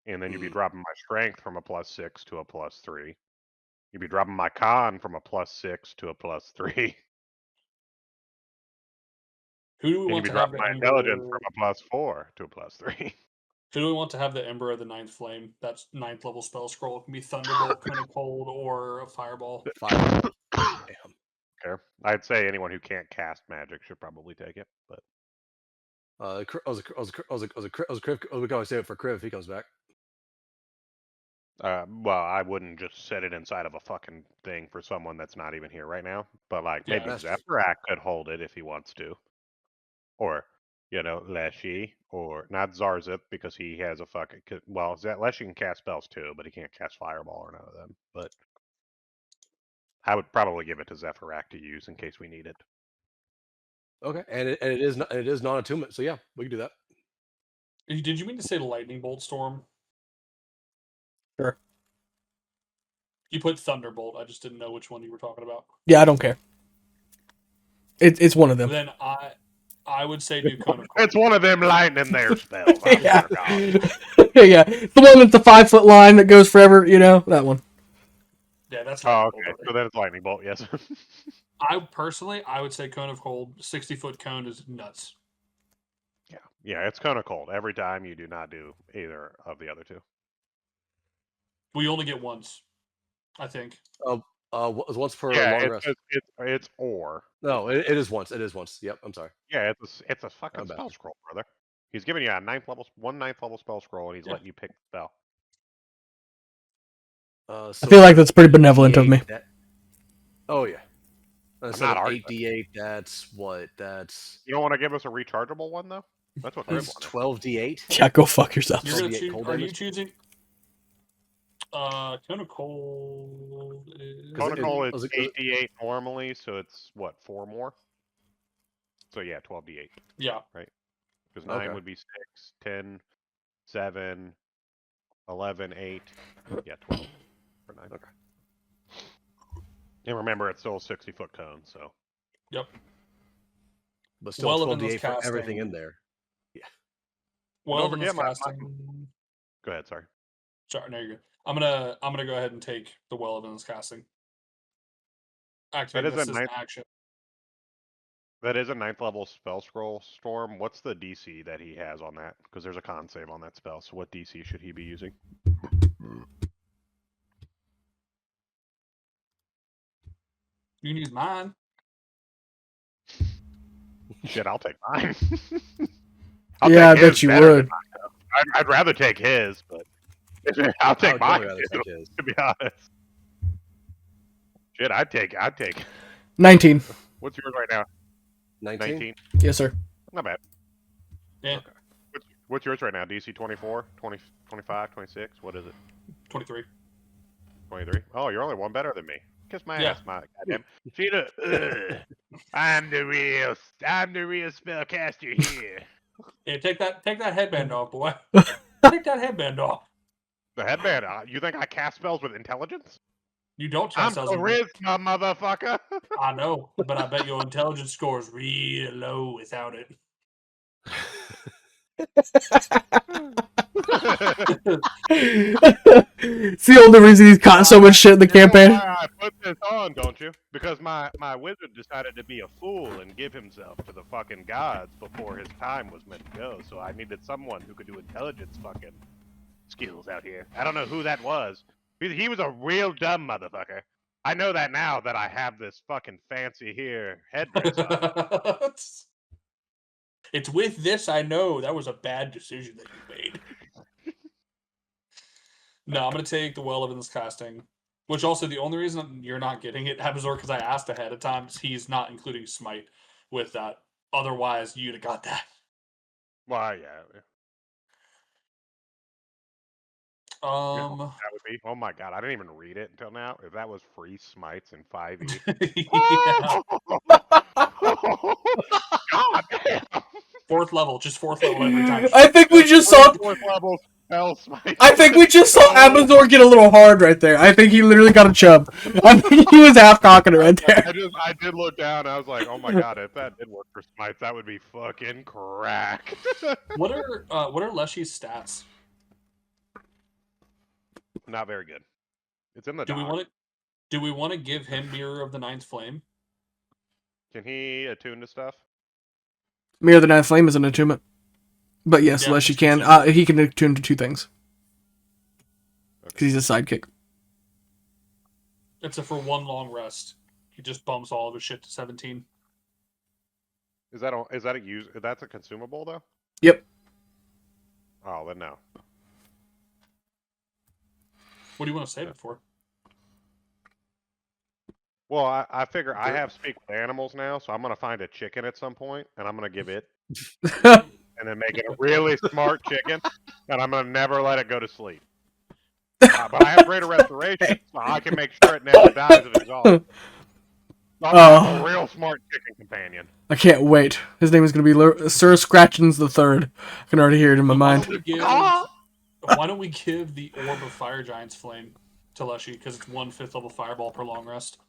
and then you'd be dropping my strength from a +6 to a +3. You'd be dropping my con from a +6 to a +3. Who do we And you'd want be to have dropping the my ember? intelligence from a +4 to a +3. Who do we want to have the ember of the ninth flame? That's ninth level spell scroll. It can be Thunderbolt, Cone of Cold, or a Fireball. Damn. Okay. I'd say anyone who can't cast magic should probably take it, but We can always save it for Kriv if he comes back. well, I wouldn't just set it inside of a fucking thing for someone that's not even here right now. But like Yeah. maybe Zephyrak could hold it if he wants to, or Leshy, or not Zarzip because he has a fucking Leshy can cast spells too, but he can't cast Fireball or none of them. But I would probably give it to Zephyrak to use in case we need it. Okay, and it is non-attunement, so yeah, we can do that. Did you mean to say Lightning Bolt Storm? Sure. You put Thunderbolt. I just didn't know which one you were talking about. Yeah, I don't care. It's one of them. Then I would say do Cone of Cold. It's one of them lightning there spells. Yeah. Yeah, the one that's the 5-foot line that goes forever. You know that one. Yeah, that's. Oh, okay. So then it's lightning bolt. Yes. I would say Cone of Cold. 60-foot cone is nuts. Yeah, it's kind of cold every time. You do not do either of the other two. We only get once, I think. Once per Yeah, long rest. it's or. No, it is once. It is once. Yep, I'm sorry. Yeah, it's a fucking I'm spell back. scroll, brother. He's giving you a ninth level spell scroll, and he's letting you pick the spell. I feel like that's pretty benevolent of me. Oh yeah. I'm not arguing. 8d8. That's what. That's. You don't want to give us a rechargeable one though? That's what Chris That's wanted. 12d8. Yeah, go fuck yourself. You're gonna 28 choose. cold Are you damage. choosing? Cone of Cold. Conical is was it- 8d8 normally, so it's what 4 more. So yeah, 12d8. Yeah. Because 9 Okay. would be 6, 10, 7, 11, 8. Yeah, 12 for 9. Okay. And remember, it's still a 60-foot cone, so. Yep. But still Well, if it was 12d8 for everything casting- in there. Well, Don't then this forget casting. Go ahead, sorry. Sorry, no, you're good. I'm gonna go ahead and take the Well of Endless Casting. Activate is this a as an nice- action. That is a 9th level spell scroll storm. What's the DC that he has on that? Because there's a con save on that spell. So what DC should he be using? You can use mine. Shit, I'll take mine. Yeah, I take bet his you better than would. mine, though. I'd rather take his, but I'll take would mine rather too, take his. to be honest. Shit, I'd take 19. What's yours right now? 19. 19? Yes, sir. Not bad. Yeah. What's yours right now? DC 24, 20, 25, 26? What is it? 23. 23? Oh, you're only one better than me. Kiss my Yeah. ass, my goddamn. Cheetah. I'm the real spellcaster here. Yeah, take that headband off, boy. Take that headband off. The headband. You think I cast spells with intelligence? You don't I'm cast spells. charisma, motherfucker. I know, but I bet your intelligence score is real low without it. It's the only reason he's caught so much shit in the You know campaign. why I put this on, don't you? Because my wizard decided to be a fool and give himself to the fucking gods before his time was meant to go. So I needed someone who could do intelligence fucking skills out here. I don't know who that was. He was a real dumb motherfucker. I know that now that I have this fucking fancy here headpiece on. It's with this I know that was a bad decision that you made. No, I'm going to take the Well of Endless Casting. Which also, the only reason you're not getting it, Abazor, because I asked ahead of time, is he's not including Smite with that. Otherwise, you'd have got that. Well, yeah. Um, That would be. Oh my god, I didn't even read it until now. If that was free smites in 5e. yeah. God damn. Fourth level every time. I think we just saw. Fourth level spell smite. I think we just saw Abazor get a little hard right there. I think he literally got a chub. I think he was half cocking it right there. I did look down. I was like, oh my god, if that did work for smites, that would be fucking crack. What are Leshy's stats? Not very good. It's in the Do doc. we want to give him Mirror of the Ninth Flame? Can he attune to stuff? Mirror of the Ninth Flame is an attunement. But yes, Yeah, Leshy can. He can attune to two things. Because he's a sidekick. It's for one long rest. He just bumps all of his shit to 17. Is that a use? That's a consumable though. Yep. Oh, then no. What do you want to save it for? Well, I figure I have speak with animals now, so I'm gonna find a chicken at some point, and I'm gonna give it, and then make it a really smart chicken, and I'm gonna never let it go to sleep. But I have greater restoration, so I can make sure it never dies of exhaustion. So I'm gonna have a real smart chicken companion. I can't wait. His name is going to be Sir Scratchins the Third. I can already hear it in my mind. Why don't we give the Orb of Fire Giant's Flame to Leshy, because it's 1 5th level fireball per long rest.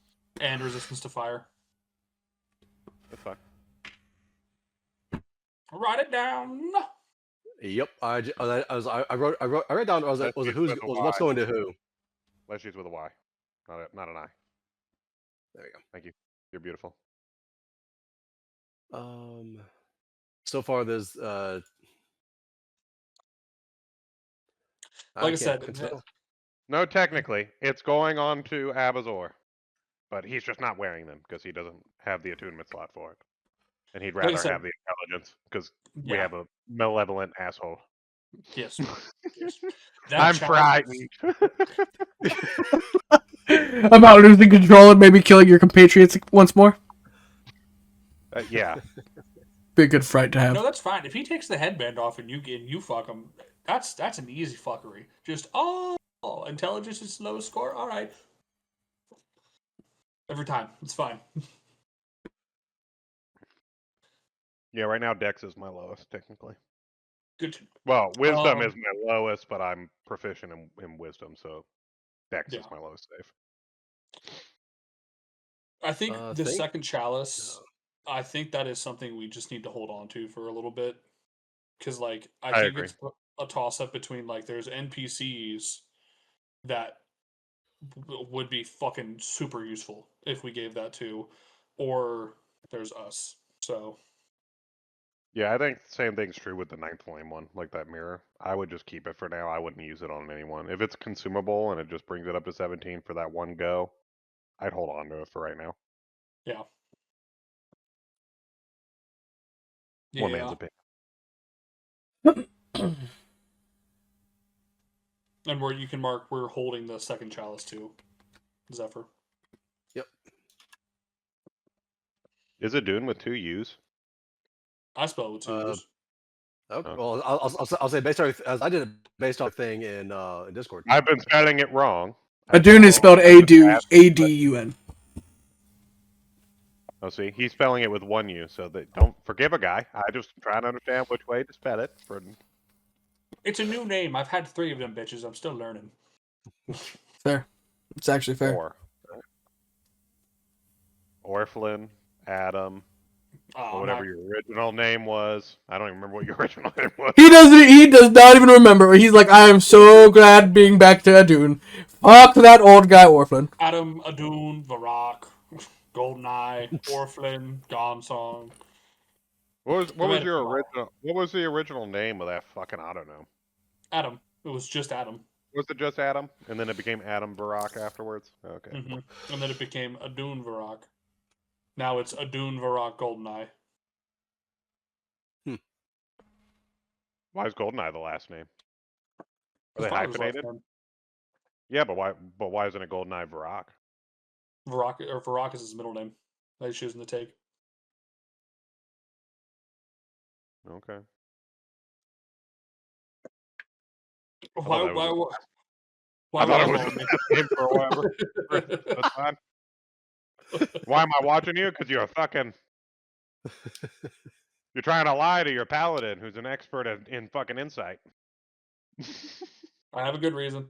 And resistance to fire. That's fine. Write it down. Yep. I wrote down. Was it what's going to who? Leshy's with a Y, not an I. There you go. Thank you. You're beautiful. So far there's Like I said, no, technically, it's going on to Abazor, but he's just not wearing them because he doesn't have the attunement slot for it, and he'd rather have the intelligence because we have a malevolent asshole. Yes. I'm frightened. About losing control and maybe killing your compatriots once more. Yeah. Be a good fright to have. No, that's fine. If he takes the headband off and you fuck him, that's an easy fuckery. Just intelligence is lowest score. All right. Every time, it's fine. Yeah, right now Dex is my lowest technically. Good. Well, Wisdom is my lowest, but I'm proficient in Wisdom, so Dex is my lowest save. I think the second chalice. I think that is something we just need to hold on to for a little bit, because I think agree. it's a toss up between there's NPCs that would be fucking super useful if we gave that to, or there's us. So. Yeah, I think the same thing's true with the Ninth Flame one, like that mirror. I would just keep it for now. I wouldn't use it on anyone. If it's consumable and it just brings it up to 17 for that one go, I'd hold on to it for right now. Yeah. One man's opinion. And where you can mark, we're holding the second chalice too, Zephyr. Yep. Is it Dune with 2 U's? I spell it with 2 U's. Okay. Well, I'll say based on as I did it based on a thing in Discord. I've been spelling it wrong. Adun is spelled A-D-U-N. Oh, see, he's spelling it with one U, so that don't forgive a guy. I just try to understand which way to spell it. It's a new name. I've had 3 of them bitches. I'm still learning. Fair. It's actually fair. Orphan, Adam, Oh, or whatever your original name was. I don't even remember what your original name was. He does not even remember. He's like, I am so glad being back to Adun. Fuck that old guy Orphan. Adam, Adun, Varrock, Goldeneye, Orphan, Gonsong. What was your original? What was the original name of that fucking? I don't know. Adam. It was just Adam. Was it just Adam, and then it became Adam Barak afterwards? Okay. Mm-hmm. And then it became Adun Varrock. Now it's Adun Varrock Goldeneye. Why is Goldeneye the last name? Are they hyphenated? Yeah, but why? But why isn't it Goldeneye Varrock? Varrock is his middle name that he's choosing to take. Okay. Why I thought it was the name for a while. That's fine. Why am I watching you? Because you're fucking. You're trying to lie to your paladin, who's an expert in fucking insight. I have a good reason.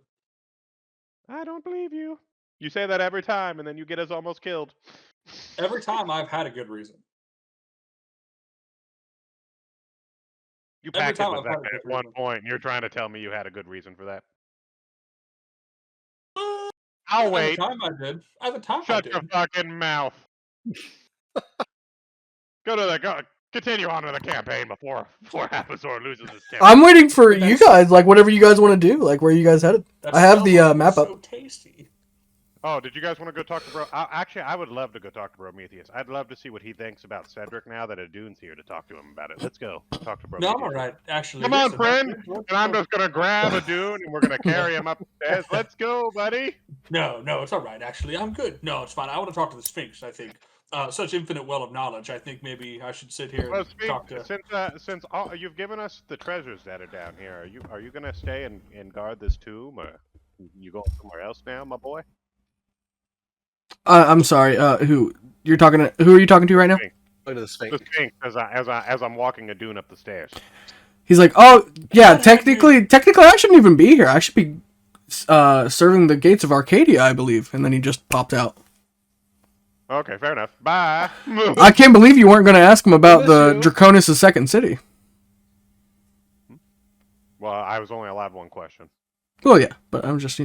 I don't believe you. You say that every time, and then you get us almost killed. Every time I've had a good reason. You packed it with that at one point, and you're trying to tell me you had a good reason for that. I'll wait. At the time I did. At the time Shut I did. your fucking mouth. Go. Continue on to the campaign before Apazor loses his temper. I'm waiting for you guys, like whatever you guys want to do, like where you guys headed. I have the map up. So tasty. Oh, did you guys want to go talk to Bro? Actually, I would love to go talk to Prometheus. I'd love to see what he thinks about Cedric now that Adun's here to talk to him about it. Let's go talk to Prometheus. No, I'm alright. Actually, come on, friend. And I'm just gonna grab Adun and we're gonna carry him up the stairs. Let's go, buddy. No, it's alright. Actually, I'm good. No, it's fine. I want to talk to the Sphinx. I think such infinite well of knowledge. I think maybe I should sit here and talk to. Since you've given us the treasures that are down here, are you gonna stay and guard this tomb, or you going somewhere else now, my boy? I'm sorry. Who you're talking to? Who are you talking to right now? Look at the Sphinx. The Sphinx, as I'm walking Adun up the stairs. He's like, oh yeah, technically, I shouldn't even be here. I should be serving the gates of Arcadia, I believe. And then he just popped out. Okay, fair enough. Bye. I can't believe you weren't going to ask him about the Draconis' second city. Well, I was only allowed one question. Well, yeah, but I'm just, he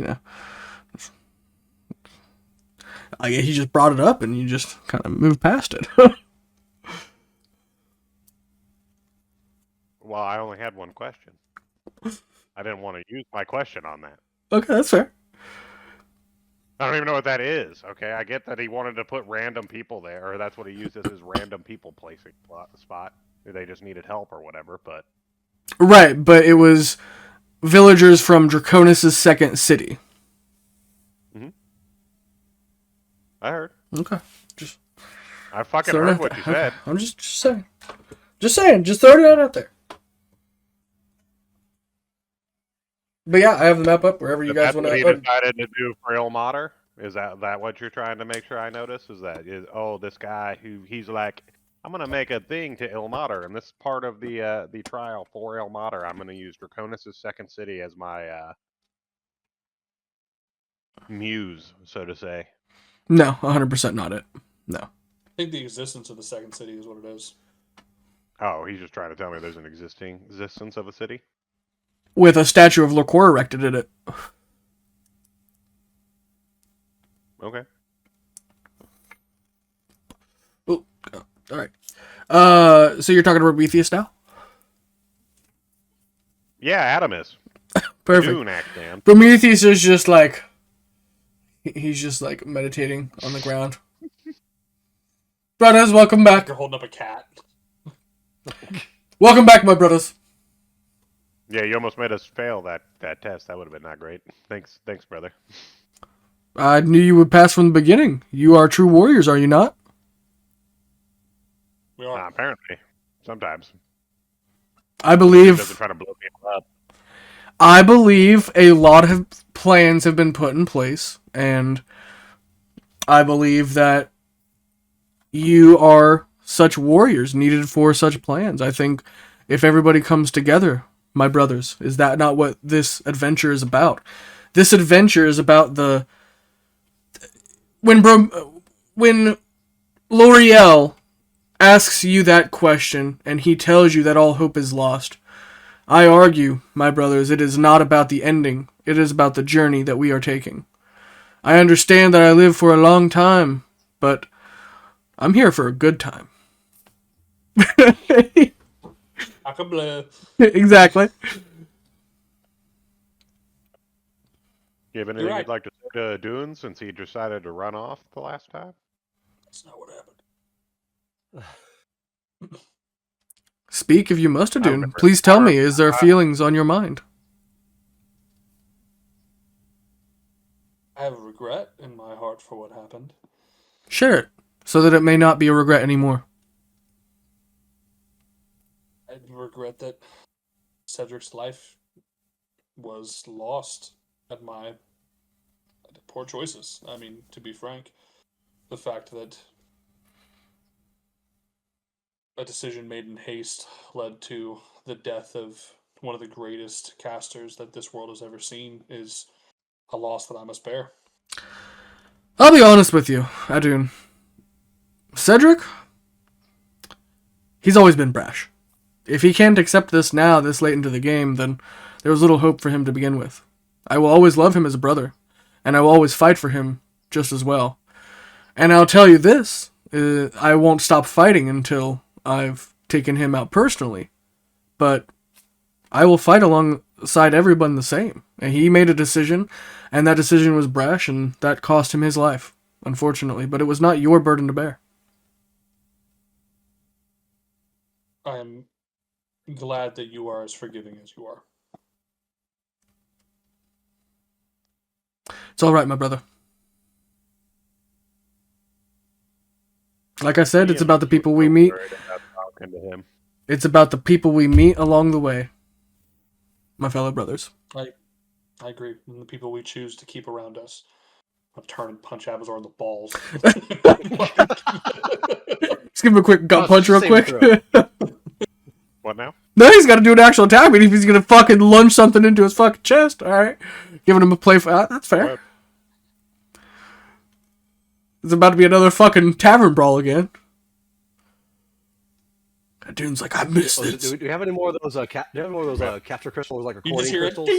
just brought it up and you just kind of moved past it. Well, I only had one question. I didn't want to use my question on that. Okay, that's fair. I don't even know what that is. Okay, I get that he wanted to put random people there, or that's what he used as his random people placing spot. They just needed help or whatever, but... Right, but it was villagers from Draconis' second city. Mm-hmm. I heard. Okay. I fucking heard what you said. I'm just saying. Just throwing it out there. But yeah, I have the map up wherever you guys want to. That's what he decided to do for Ilmater? Is that what you're trying to make sure I notice? This guy he's like, I'm gonna make a thing to Ilmater, and this is part of the trial for Ilmater. I'm gonna use Draconis' second city as my muse, so to say. No, 100% not it. No. I think the existence of the second city is what it is. Oh, he's just trying to tell me there's an existence of a city? With a statue of Lorcor erected in it. Okay. Oh, all right. So you're talking to Prometheus now? Yeah, Adam is. Perfect. Man. Prometheus is just like... He's just like meditating on the ground. Brothers, welcome back. You're holding up a cat. Welcome back, my brothers. Yeah, you almost made us fail that test. That would have been not great. Thanks, brother. I knew you would pass from the beginning. You are true warriors, are you not? We are. Apparently. Sometimes. I He believe doesn't try to blow people up. a lot of plans have been put in place, and I believe that you are such warriors needed for such plans. I think if everybody comes together, my brothers, is that not what this adventure is about? This adventure is about when L'Oreal asks you that question and he tells you that all hope is lost. I argue, my brothers, it is not about the ending. It is about the journey that we are taking. I understand that I live for a long time, but I'm here for a good time. Acabla. Exactly. You have anything right. you'd like to say to Dune since he decided to run off the last time? That's not what happened. Speak if you must, don't Adun. remember. Please tell me, is there feelings on your mind? I have a regret in my heart for what happened. Share it, so that it may not be a regret anymore. I regret that Cedric's life was lost at my poor choices. I mean, to be frank, the fact that a decision made in haste led to the death of one of the greatest casters that this world has ever seen is a loss that I must bear. I'll be honest with you, Adun. Cedric, he's always been brash. If he can't accept this now, this late into the game, then there was little hope for him to begin with. I will always love him as a brother, and I will always fight for him just as well. And I'll tell you this, I won't stop fighting until I've taken him out personally. But I will fight alongside everyone the same. And he made a decision, and that decision was brash, and that cost him his life, unfortunately. But it was not your burden to bear. I am glad that you are as forgiving as you are. It's all right, my brother. Like I said, it's about the people we meet. It's about the people we meet along the way, my fellow brothers. I agree. And the people we choose to keep around us. I'll turn and punch Avazor in the balls. Just give him a quick gut punch real quick. What now? No, he's got to do an actual attack. I mean, if he's going to fucking lunge something into his fucking chest, alright. Giving him a play for that's fair. It's about to be another fucking tavern brawl again. That dude's like, I missed it. Do we have any more of those? Capture crystals, like recording crystals?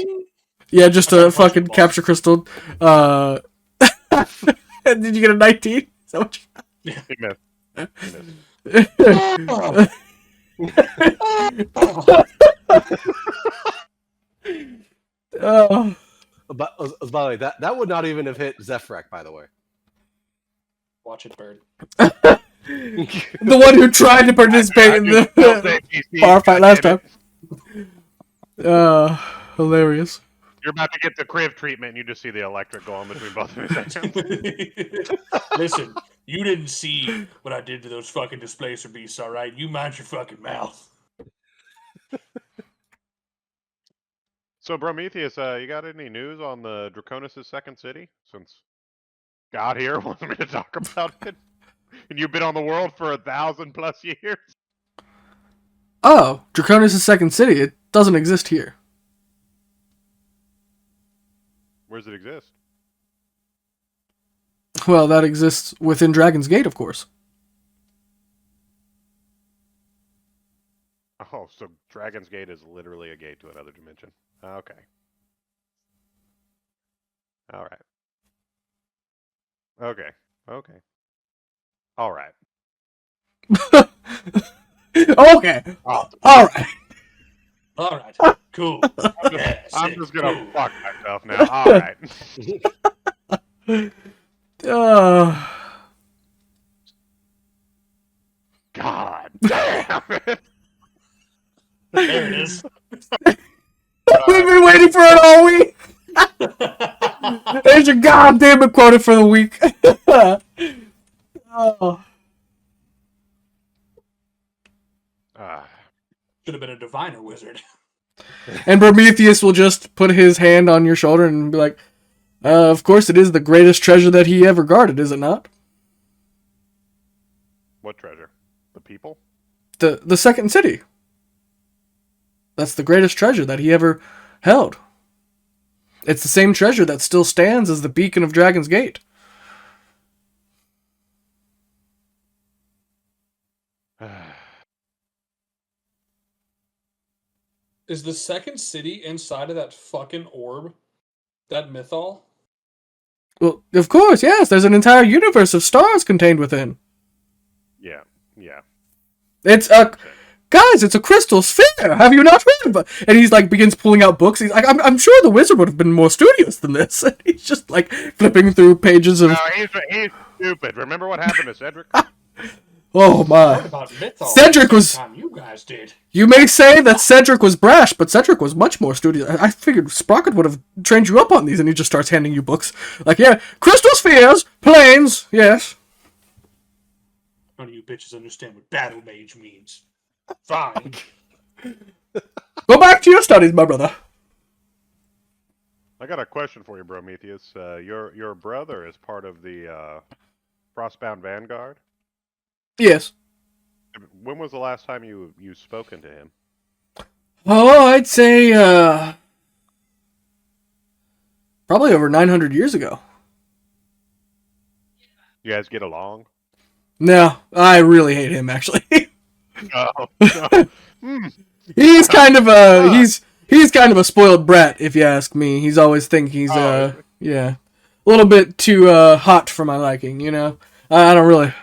Yeah, just a fucking capture crystal. Did you get a 19? Is that what you... Yeah. He missed. Oh. By the way, that would not even have hit Zephrek, by the way. Watch it, Bird. The one who tried to participate in the bar fight last time. Hilarious. You're about to get the Kriv treatment, and you just see the electric go on between both of his hands. Listen, you didn't see what I did to those fucking displacer beasts, all right? You mind your fucking mouth. So, Prometheus, you got any news on the Draconis' second city? Since God here wants me to talk about it, and you've been on the world for 1,000+ years. Oh, Draconis' second city. It doesn't exist here. Where does it exist? Well, that exists within Dragon's Gate, of course. Oh, so Dragon's Gate is literally a gate to another dimension. Okay. All right. Okay. Okay. All right. Okay. Oh, All right. All right. Cool. I'm just gonna fuck myself now. All right. God damn it. There it is. We've been waiting for it all week. There's your goddamn it quota for the week. Oh. Should have been a diviner wizard. And Prometheus will just put his hand on your shoulder and be like, of course it is the greatest treasure that he ever guarded, is it not? What treasure? The people? The second city. That's the greatest treasure that he ever held. It's the same treasure that still stands as the beacon of Dragon's Gate. Is the second city inside of that fucking orb? That mythol? Well, of course, yes. There's an entire universe of stars contained within. Yeah, yeah. It's a... Guys, it's a crystal sphere. Have you not read about? And he's like begins pulling out books. He's like, I'm sure the wizard would have been more studious than this. And he's just like flipping through pages of. No, he's stupid. Remember what happened to Cedric? Oh my! About mythol Cedric was. time you guys did. You may say that Cedric was brash, but Cedric was much more studious. I figured Sprocket would have trained you up on these, and he just starts handing you books. Like, yeah, crystal spheres, planes, yes. None of you bitches understand what battle mage means. Fine. Go back to your studies, my brother. I got a question for you, Prometheus. Your brother is part of the Frostbound Vanguard. Yes. When was the last time you spoken to him? Oh, I'd say probably over 900 years ago. You guys get along? No, I really hate him actually. Oh, no. He's kind of a he's kind of a spoiled brat, if you ask me. He's always think he's yeah, a little bit too hot for my liking, you know. I don't really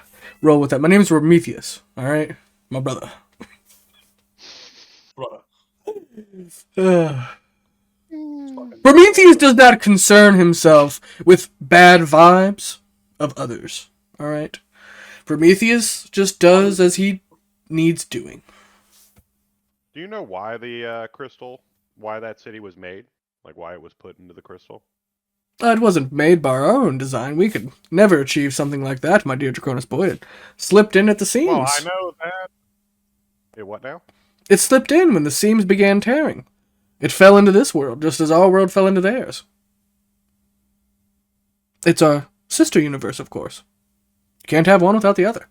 roll with that. My name's Prometheus, all right, my brother. Brother. Prometheus does not concern himself with bad vibes of others, all right. Prometheus just does as he needs doing. Do you know why the why that city was made? Like why it was put into the crystal? It wasn't made by our own design. We could never achieve something like that, my dear Draconis boy. It slipped in at the seams. Well, I know that. It what now? It slipped in when the seams began tearing. It fell into this world, just as our world fell into theirs. It's our sister universe, of course. You can't have one without the other.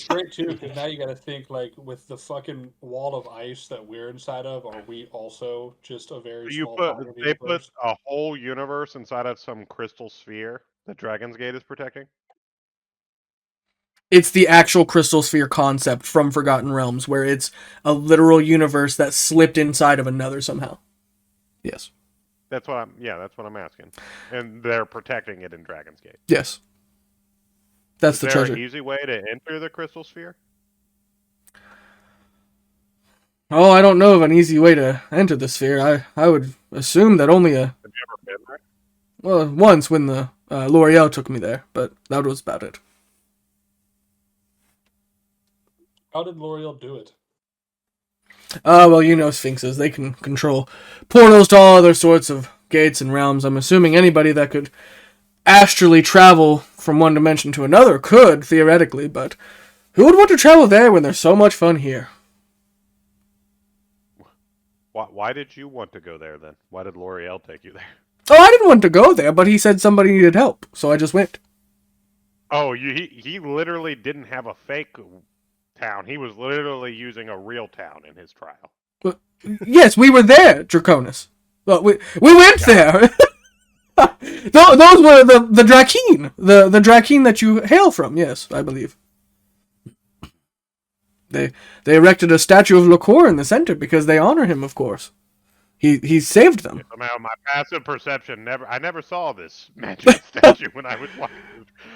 Great too, because now you got to think like with the fucking wall of ice that we're inside of. Are we also just a very small part of the They put universe? a whole universe inside of some crystal sphere that Dragon's Gate is protecting? It's the actual crystal sphere concept from Forgotten Realms, where it's a literal universe that slipped inside of another somehow. Yes. That's what I'm asking. And they're protecting it in Dragon's Gate. Yes. That's the Is there treasure. an easy way to enter the crystal sphere? Oh, I don't know of an easy way to enter the sphere. I would assume that only Have you ever been there? well, once when the L'Oreal took me there, but that was about it. How did L'Oreal do it? Well, you know Sphinxes. They can control portals to all other sorts of gates and realms. I'm assuming anybody that could astrally travel from one dimension to another could, theoretically, but who would want to travel there when there's so much fun here? Why did you want to go there then? Why did L'Oreal take you there? Oh, I didn't want to go there, but he said somebody needed help, so I just went. Oh, he literally didn't have a fake town. He was literally using a real town in his trial. Well, yes, we were there, Draconis. Well, we went there. Those were the Drakeen, the Drakeen that you hail from. Yes, I believe. They erected a statue of Lakor in the center because they honor him, of course. He saved them. Somehow my passive perception I never saw this magic statue when I was watching.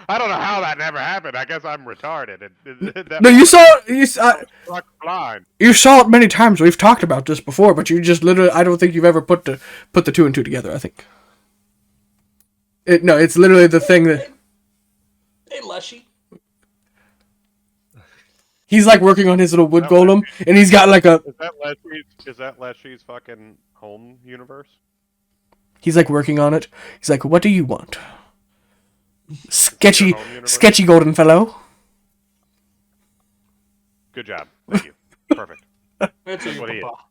I don't know how that never happened. I guess I'm retarded. No, you saw Struck blind. you saw it many times. We've talked about this before, but you just literally I don't think you've ever put the two and two together, I think. It's literally the thing that Hey, Leshy. he's like working on his little wood golem, and he's got like a. Is that Leshy's fucking home universe? He's like working on it. He's like, "What do you want? sketchy, home universe? sketchy golden fellow. Good job. Thank you. Perfect. Answer your what he is. papa.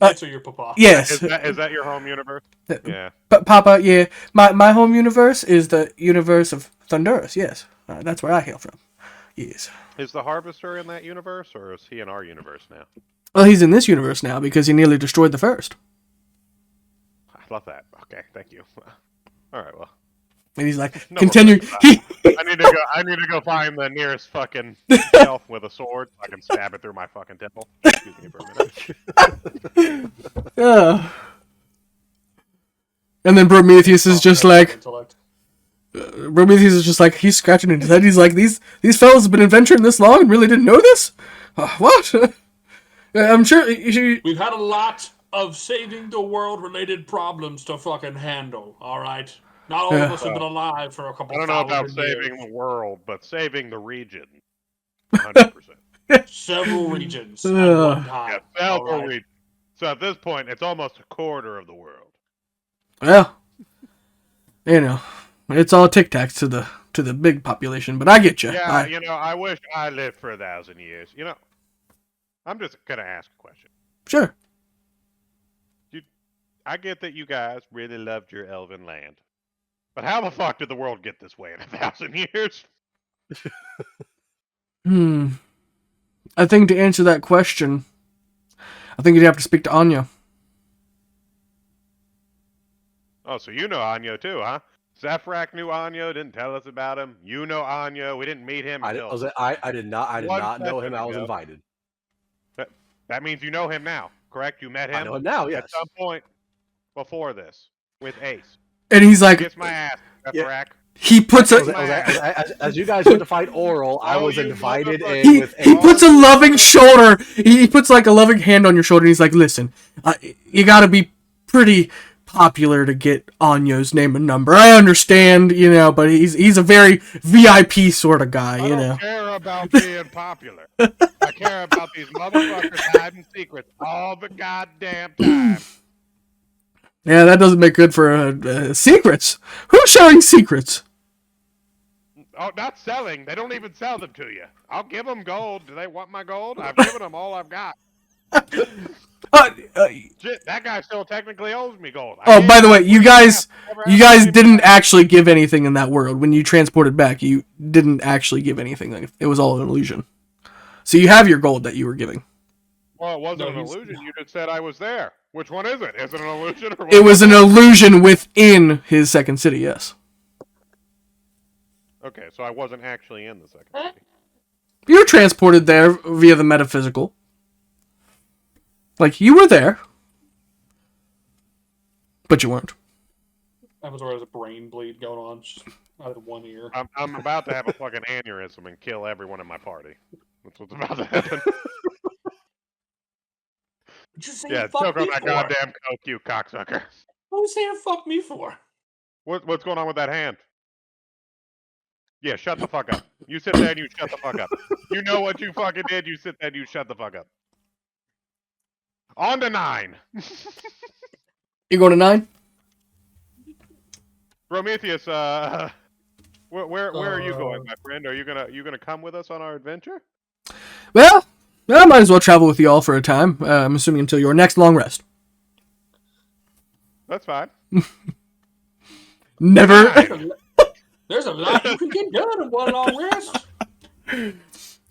Answer your papa. Yes, Is that your home universe? Yeah. but Papa, yeah, my home universe is the universe of Thunderus. Yes, that's where I hail from. Yes. Is the Harvester in that universe, or is he in our universe now? Well, he's in this universe now because he nearly destroyed the first. I love that. Okay, thank you. All right, well. And he's like, No continue. more I need to go find the nearest fucking shelf with a sword so I can stab it through my fucking temple. Excuse me for a minute. And then Prometheus is just like, Intellect. Prometheus is just like, he's scratching his head. He's like, these fellas have been adventuring this long and really didn't know this? What? I'm sure. We've had a lot of saving the world related problems to fucking handle, alright? Not all of us have been alive for a couple I don't know about thousand years. saving the world, but saving the region. 100%. Several regions at one time. Yeah, several alright? regions. So at this point, it's almost a quarter of the world. Well, you know, it's all tic tacs to the big population, but I get you. Yeah, I wish I lived for 1,000 years. I'm just gonna ask a question. Sure. I get that you guys really loved your elven land, but how the fuck did the world get this way in 1,000 years? I think to answer that question, I think you'd have to speak to Anya. Oh, so you know Anyo too, huh? Zephyrak knew Anyo, didn't tell us about him. You know Anyo, we didn't meet him I until... did not know him. I was invited. That means you know him now, correct? You met him? I know him now, yes. At some point before this, with Ace. And he's like, Kiss my ass, Zephyrak. he puts a As you guys went to fight Oral, I was invited in he with puts a loving shoulder. He puts like a loving hand on your shoulder. And he's like, listen, you got to be pretty popular to get Anyo's name and number. I understand, but he's a very VIP sort of guy, I don't care about being popular. I care about these motherfuckers hiding secrets all the goddamn time. Yeah, that doesn't make good for secrets. Who's sharing secrets? Oh, not selling. They don't even sell them to you. I'll give them gold. Do they want my gold? I've given them all I've got. Shit, that guy still technically owes me gold. By the way, you guys didn't actually give anything in that world. When you transported back, you didn't actually give anything. It was all an illusion. So you have your gold that you were giving. Well, it wasn't an illusion. You just said I was there. Which one is it? Is it an illusion? Or It was an illusion within his second city, yes. Okay, so I wasn't actually in the second city. You were transported there via the metaphysical. Like, you were there. But you weren't. That was where there's a brain bleed going on just out of one ear. I'm about to have a fucking aneurysm and kill everyone in my party. That's what's about to happen. Yeah, choke on that goddamn coke, you cocksucker. What was saying fuck me for? What's going on with that hand? Yeah, shut the fuck up. You sit there and you shut the fuck up. You know what you fucking did, you sit there and you shut the fuck up. On to 9. You going to 9? Prometheus, where are you going, my friend? Are you gonna come with us on our adventure? Well, I might as well travel with you all for a time. I'm assuming until your next long rest. That's fine. Never. There's a lot you can get done in one long rest.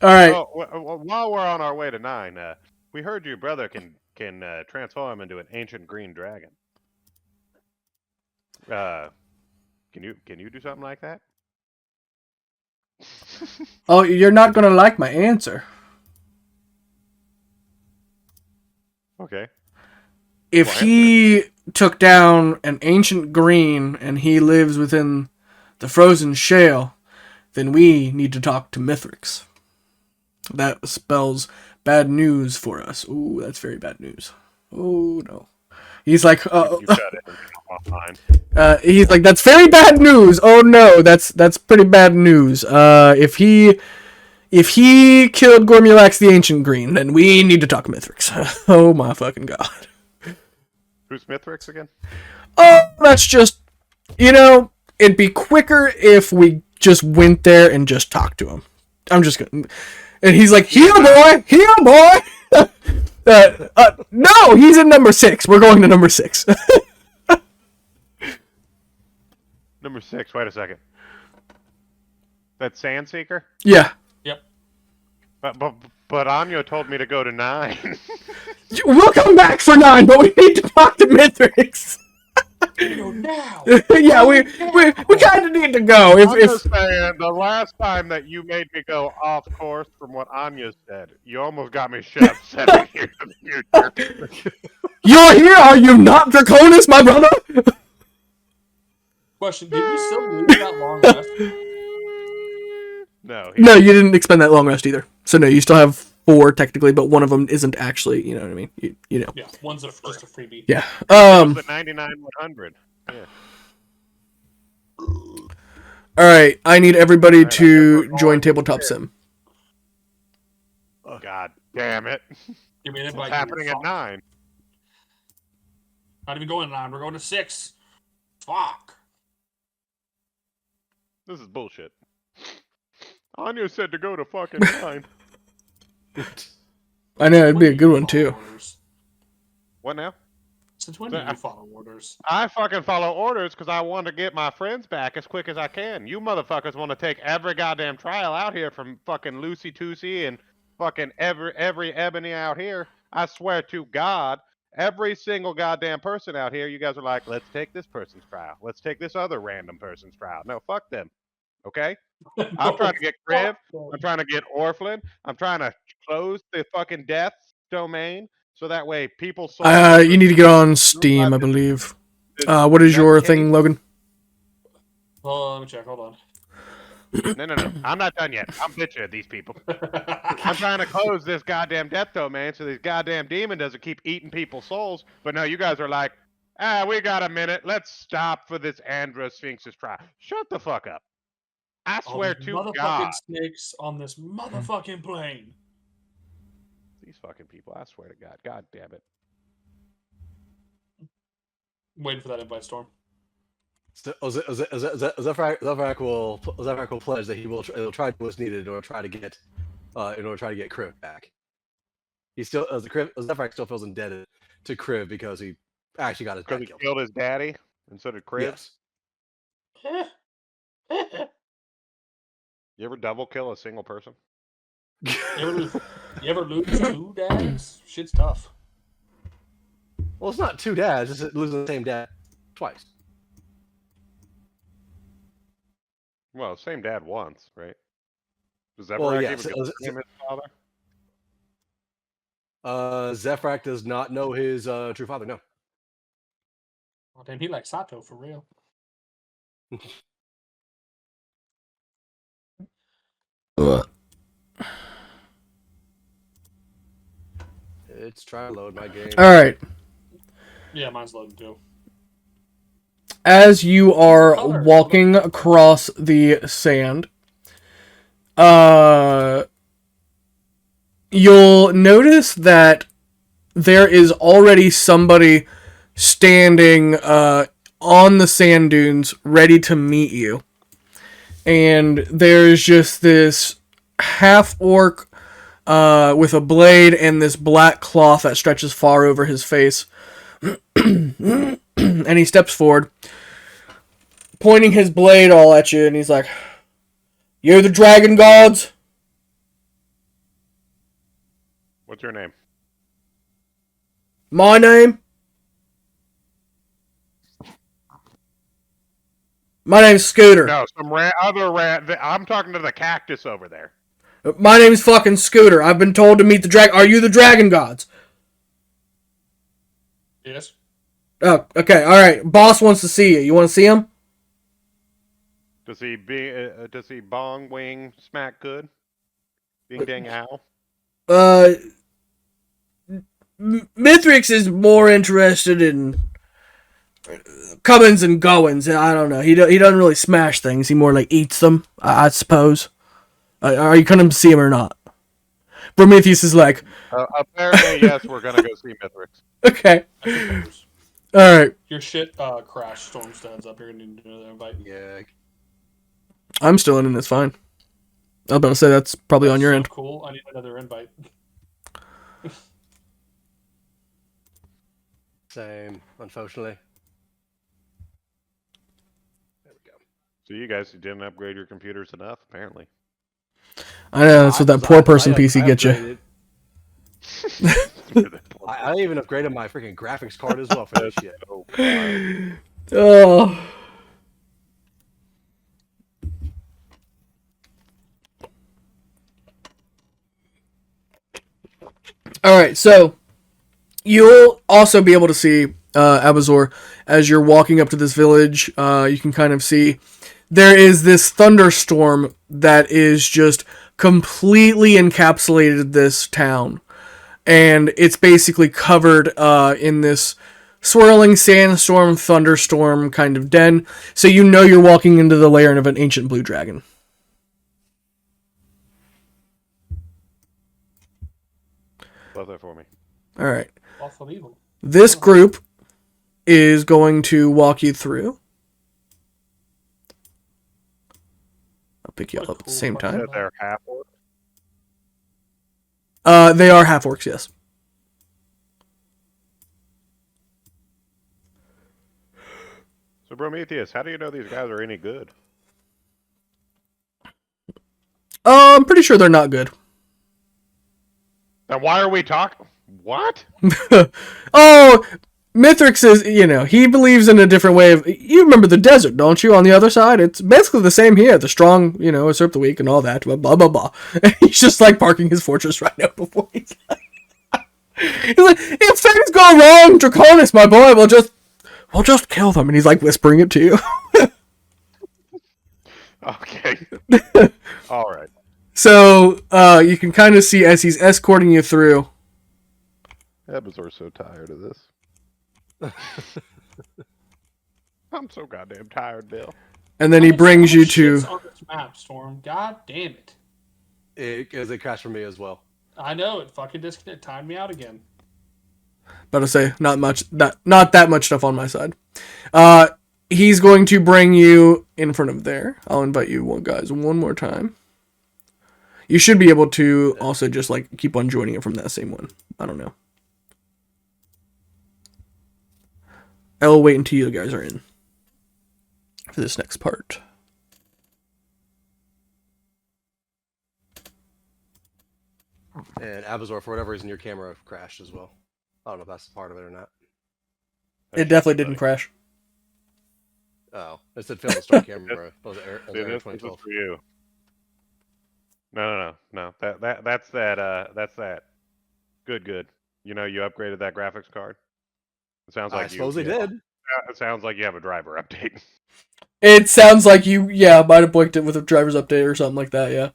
All right. While we're on our way to 9, we heard your brother can transform into an ancient green dragon. Can you do something like that? Oh, you're not gonna like my answer. Okay. If he took down an ancient green and he lives within the frozen shale, then we need to talk to Mithrix. That spells bad news for us. Ooh, that's very bad news. Oh no. He's like, You cut it and come offline. he's like, that's very bad news. Oh no, that's pretty bad news. If he killed Gormulax the Ancient Green, then we need to talk Mithrix. Oh my fucking god. Who's Mithrix again? Oh, that's just, it'd be quicker if we just went there and just talked to him. I'm just gonna, and he's like, "Here, boy, here, boy." No, he's in number 6. We're going to number 6. Number 6. Wait a second. That's Sandseeker? Yeah. Yep. But Anya told me to go to 9. We'll come back for 9, but we need to talk to Mithrix. Go now. Yeah, we kind of need to go. I'm just saying, the last time that you made me go off course from what Anya said, you almost got me shut up 7 years in the future. You're here, are you not, Draconis, my brother? Question: did we still lose that long rest? No. No, you didn't expend that long rest either. So no, you still have 4 technically, but one of them isn't actually. You know what I mean? You know. Yeah, one's just a freebie. Yeah. The 99-100. Yeah. All right, I need everybody Alright, to I'm join going Tabletop here. Sim. Oh, God damn it. Give me an invite. What's happening at 9? Not even going to 9. We're going to 6. Fuck. This is bullshit. Anya said to go to fucking 9. I know it'd be a good one too. Orders? What now? Since when do you follow orders? I fucking follow orders because I want to get my friends back as quick as I can. You motherfuckers want to take every goddamn trial out here from fucking Lucy Toosey and fucking every ebony out here. I swear to God, every single goddamn person out here, you guys are like, let's take this person's trial. Let's take this other random person's trial. No, fuck them. Okay? I'm trying to get Kriv. I'm trying to get Orphan. I'm trying to close the fucking death domain so that way people. You need to get on Steam, I believe. What is your thing, Logan? Oh, let me check. Hold on. No. I'm not done yet. I'm bitching at these people. I'm trying to close this goddamn death domain so this goddamn demon doesn't keep eating people's souls. But no, you guys are like, we got a minute. Let's stop for this Andra Sphinx's trial. Shut the fuck up. I swear to motherfucking God. snakes on this motherfucking plane. These fucking people, I swear to God. God damn it. Waiting for that invite, Storm. Zephyrak will pledge that he'll try to do what's needed in order to try to get Kriv back. He still Zephyrak still feels indebted to Kriv because he actually got his dad Because he killed. killed his daddy, and so did Kriv. Yes. You ever double kill a single person? You ever lose 2 dads? Shit's tough. Well, it's not 2 dads. It's losing the same dad twice. Well, same dad once, right? Does that Well, even yeah, get him his father? Zephyrak does not know his true father. No. Oh, damn, he like Sato for real. It's trying to load my game. All right. Yeah, mine's loading too. As you are walking across the sand, you'll notice that there is already somebody standing on the sand dunes ready to meet you. And there's just this half-orc with a blade and this black cloth that stretches far over his face. And he steps forward, pointing his blade all at you, and he's like, "You're the dragon gods?" What's your name? My name? My name's Scooter. No, some I'm talking to the cactus over there. My name's fucking Scooter. I've been told to meet the dragon. Are you the dragon gods? Yes. Oh, okay. All right. Boss wants to see you. You want to see him? Does he bong wing smack good? Ding dang ow. Mithrix is more interested in comings and goings. I don't know. He doesn't really smash things. He more like eats them, I suppose. Are you going to see him or not? Prometheus is like, apparently, yes, we're gonna go see Mithrix. okay. All right. Your shit crashed. Storm stands up. You're gonna need another invite. Yeah. I'm still in, and it's fine. I was about to say that's probably on your So end. cool. I need another invite. Same, unfortunately. There we go. So you guys didn't upgrade your computers enough, apparently. I know that's what that poor person PC gets you. I even upgraded my freaking graphics card as well for this shit. Oh, God. Oh. All right, so you'll also be able to see Abazor as you're walking up to this village. You can kind of see there is this thunderstorm that is just completely encapsulated this town, and it's basically covered in this swirling sandstorm, thunderstorm kind of den. So you know you're walking into the lair of an ancient blue dragon. Love that for me. All right. Awful evil. This group is going to walk you through. I'll pick you all up at the same time. That they're half orcs. They are half orcs, yes. So Prometheus, how do you know these guys are any good? I'm pretty sure they're not good. Then why are we talking? What? Oh, Mithrix is, he believes in a different way of. You remember the desert, don't you? On the other side, it's basically the same here. The strong, usurp the weak and all that. Blah blah blah blah. And he's just like parking his fortress right now before he's like, if things go wrong, Draconis, my boy, we'll just kill them. And he's like whispering it to you. Okay. All right. So you can kind of see as he's escorting you through. Abazor's so tired of this. I'm so goddamn tired, Bill. And then he brings you to. On this map, Storm. God damn it. It crashed for me as well. I know it fucking disconnected. Timed me out again. About to say not that much stuff on my side. He's going to bring you in front of there. I'll invite you guys one more time. You should be able to also just like keep on joining it from that same one. I don't know. I'll wait until you guys are in for this next part. And Abazor, for whatever reason, your camera crashed as well. I don't know if that's part of it or not. It definitely didn't crash. Oh, it said failed to start camera. This is for you. No. That's that. Good. You upgraded that graphics card. It sounds like I suppose they did. It sounds like you have a driver update. It sounds like you, might have blinked it with a driver's update or something like that, yeah.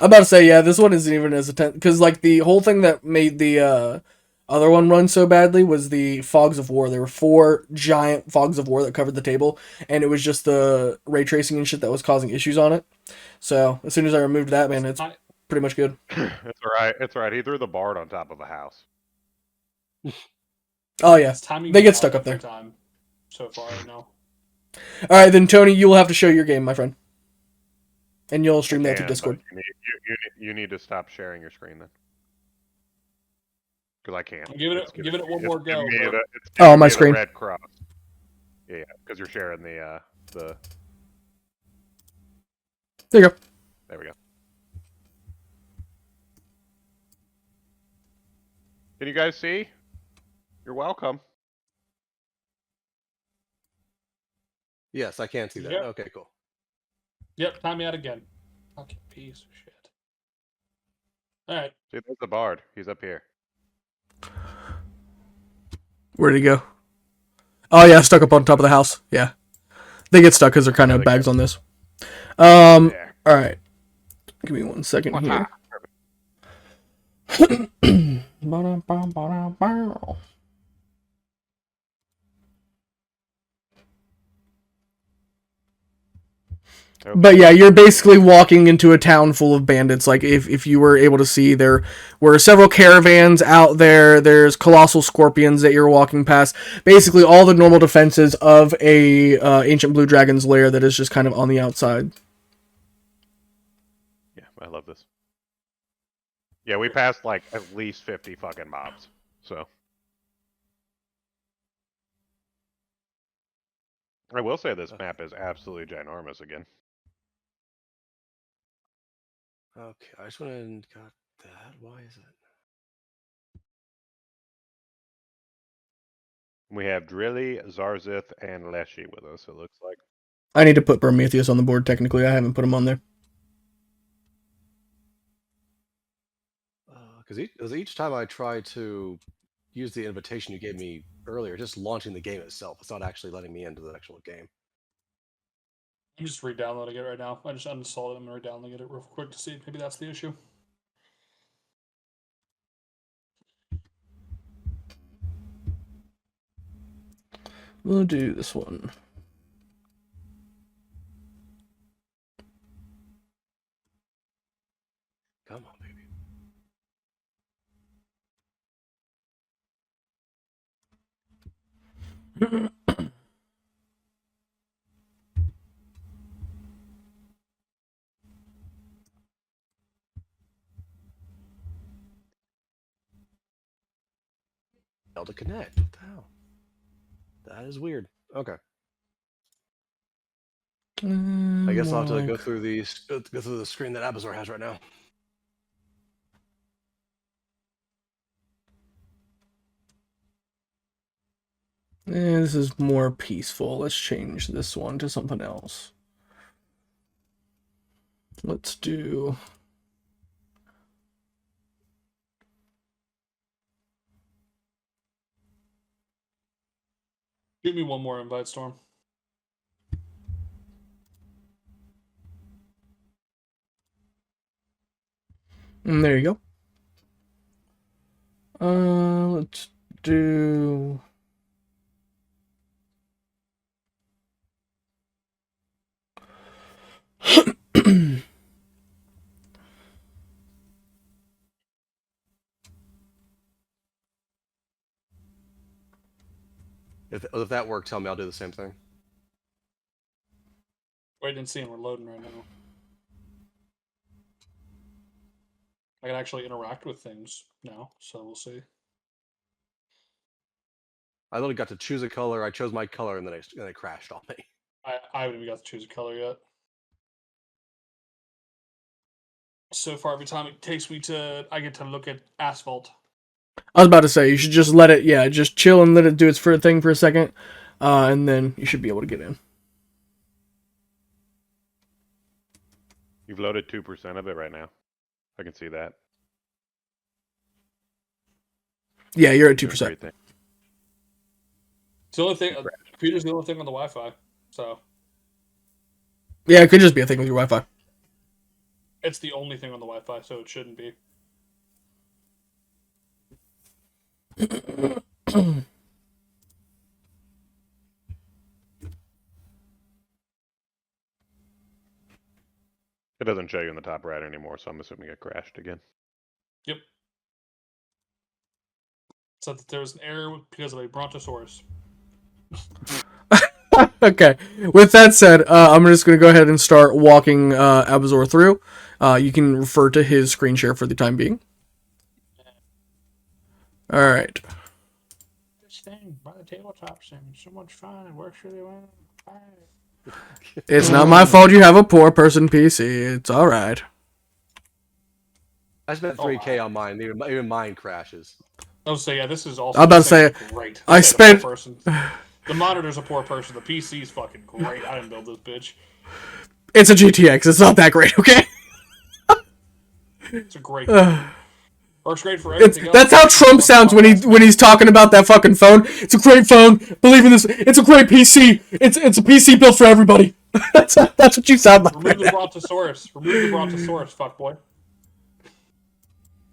I'm about to say, yeah, this one isn't even as intense, because, like, the whole thing that made the other one run so badly was the fogs of war. There were 4 giant fogs of war that covered the table, and it was just the ray tracing and shit that was causing issues on it. So, as soon as I removed that, man, it's pretty much good. It's all right. He threw the bard on top of a house. Oh, yeah. They get stuck up there. Time so far, I know. Alright, then, Tony, you will have to show your game, my friend. And you'll stream that to Discord. You need to stop sharing your screen then. Because I can't. Give it one more go. My screen. Red cross. Yeah, because you're sharing the. There you go. There we go. Can you guys see? You're welcome. Yes, I can see that. Yep. Okay, cool. Yep, time me out again. Fucking piece of shit. Alright. See, there's the bard. He's up here. Where'd he go? Oh, yeah, stuck up on top of the house. Yeah. They get stuck because they're kind of bags on this. Alright. Give me 1 second here. But yeah, you're basically walking into a town full of bandits. Like, if you were able to see, there were several caravans out there. There's colossal scorpions that you're walking past. Basically, all the normal defenses of a ancient blue dragon's lair that is just kind of on the outside. Yeah, I love this. Yeah, we passed like at least 50 fucking mobs. So I will say this map is absolutely ginormous again. Okay, I just went and got that. Why is it? We have Drilly, Zarzith, and Leshy with us, it looks like. I need to put Prometheus on the board, technically. I haven't put him on there. Because each time I try to use the invitation you gave me earlier, just launching the game itself, it's not actually letting me into the actual game. I'm just re-downloading it right now. I just uninstalled it. I'm re-downloading it real quick to see. Maybe that's the issue. We'll do this one. Come on, baby. Failed to connect. What the hell? That is weird. Okay. I guess I'll have to go through the screen that Abazor has right now. This is more peaceful. Let's change this one to something else. Let's do... Give me one more invite, Storm. And there you go. Let's do... If that works, tell me I'll do the same thing. Wait and see, and we're loading right now. I can actually interact with things now, so we'll see. I literally got to choose a color. I chose my color, and then it crashed on me. I haven't even got to choose a color yet. So far, every time it takes me to, I get to look at asphalt. I was about to say, you should just let it, just chill and let it do its thing for a second, and then you should be able to get in. You've loaded 2% of it right now. I can see that. Yeah, you're at 2%. It's the only thing, computer's the only thing on the Wi-Fi, so. Yeah, it could just be a thing with your Wi-Fi. It's the only thing on the Wi-Fi, so it shouldn't be. It doesn't show you in the top right anymore, so I'm assuming it crashed again. Yep. Said that there was an error because of a Brontosaurus. Okay. With that said, I'm just going to go ahead and start walking Abazor through. You can refer to his screen share for the time being. All right. This thing by the tabletop sim, so much fun. It works really well. It's not my fault you have a poor person PC. It's all right. I spent 3K on mine. Even mine crashes. Oh, so yeah, this is also. I'm about to say, great. I spent. The monitor's a poor person. The PC's fucking great. I didn't build this bitch. It's a GTX. It's not that great, okay? It's a great. Works great for everything else. That's how Trump sounds when he's talking about that fucking phone. It's a great phone. Believe in this. It's a great PC. It's a PC built for everybody. That's what you sound like. Remove the Brontosaurus. Remove the Brontosaurus, fuckboy.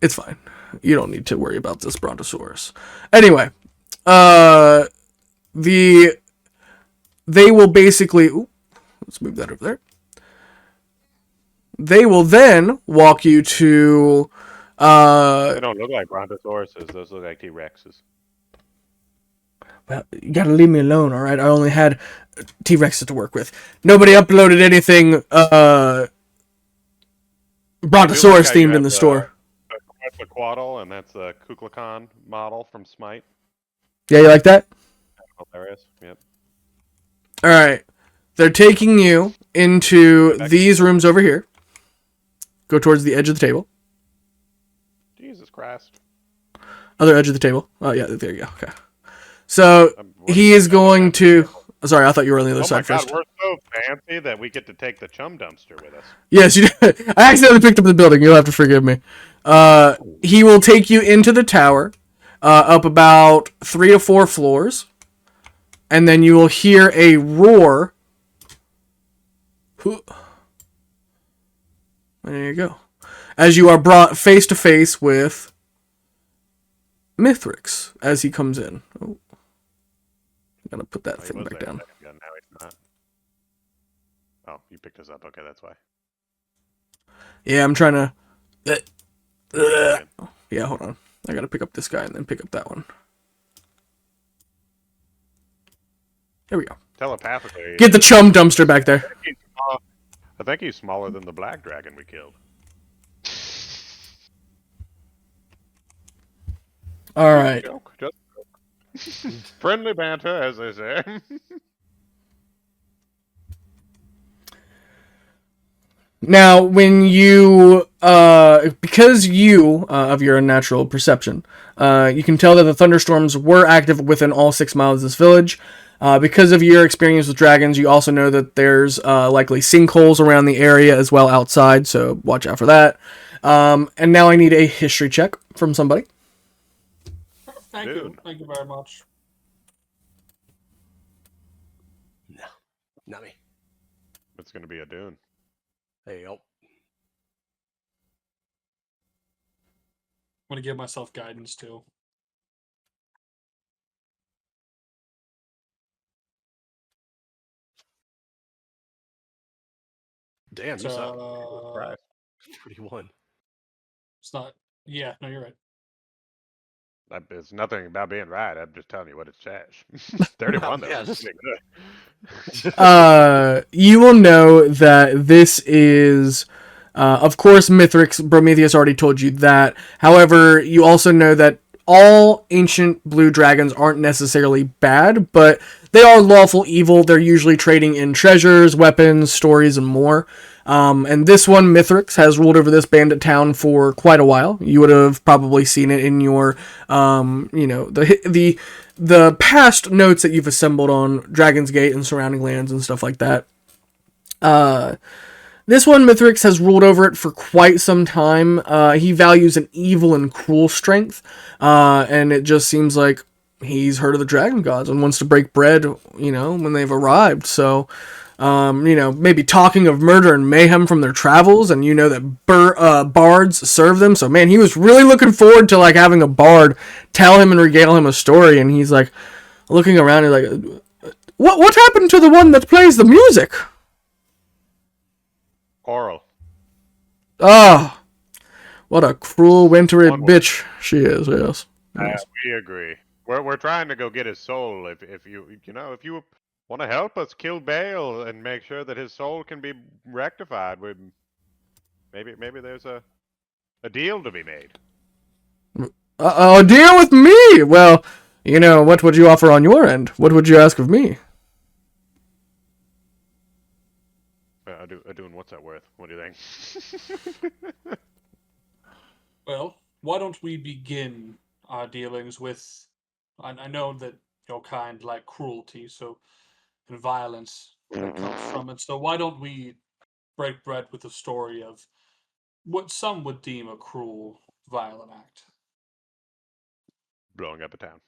It's fine. You don't need to worry about this Brontosaurus. Anyway, they will basically. Ooh, let's move that over there. they will then walk you to. They don't look like brontosauruses. Those look like T-Rexes. Well, you gotta leave me alone, all right? I only had T-Rexes to work with. Nobody uploaded anything Brontosaurus themed in the store. That's a Quaddle, and that's a Kukulkan model from Smite. Yeah, you like that? Hilarious. Yep. All right. They're taking you into these rooms over here. Go towards the edge of the table. Jesus Christ. Other edge of the table. Oh, yeah, there you go. Okay. So, he is going to... Sorry, I thought you were on the other side first. We're so fancy that we get to take the chum dumpster with us. Yes, you did. I accidentally picked up the building. You'll have to forgive me. He will take you into the tower, up about 3 to 4 floors, and then you will hear a roar. There you go. As you are brought face to face with Mithrix as he comes in. Oh. I'm gonna put that thing back down. Now he's not. Oh, you picked us up. Okay, that's why. Yeah, I'm trying to... Yeah, hold on. I gotta pick up this guy and then pick up that one. There we go. Telepathically. Get the chum dumpster back there. I think he's smaller than the black dragon we killed. Alright. Just friendly banter, as they say. Now, when you, because you, of your unnatural perception, you can tell that the thunderstorms were active within all 6 miles of this village. Because of your experience with dragons, you also know that there's likely sinkholes around the area as well outside, so watch out for that. And now I need a history check from somebody. Thank you. Thank you very much. No, not me. It's going to be a dune. Hey, yo. I'm going to give myself guidance, too. Damn, you suck. 31. It's not... Yeah, no, you're right. It's nothing about being right. I'm just telling you what it's trash. 31, though. Yeah, That's pretty good. You will know that this is, of course, Mithrix. Prometheus already told you that. However, you also know that all ancient blue dragons aren't necessarily bad, but they are lawful evil. They're usually trading in treasures, weapons, stories, and more. And this one, Mithrix, has ruled over this bandit town for quite a while. You would have probably seen it in your, the past notes that you've assembled on Dragon's Gate and surrounding lands and stuff like that. This one, Mithrix, has ruled over it for quite some time. He values an evil and cruel strength, and it just seems like he's heard of the dragon gods and wants to break bread, when they've arrived. So, maybe talking of murder and mayhem from their travels, and that bards serve them. So, man, he was really looking forward to, having a bard tell him and regale him a story, and he's, looking around and, what happened to the one that plays the music? Oral. Ah, what a cruel, wintry bitch she is, yes. We agree. We're trying to go get his soul. If you want to help us kill Bale and make sure that his soul can be rectified, maybe there's a deal to be made. A deal with me? Well, what would you offer on your end? What would you ask of me? Adun, what's that worth? What do you think? Well, why don't we begin our dealings with... I know that your kind like cruelty, and violence that comes from it. So why don't we break bread with the story of what some would deem a cruel, violent act? Blowing up a town.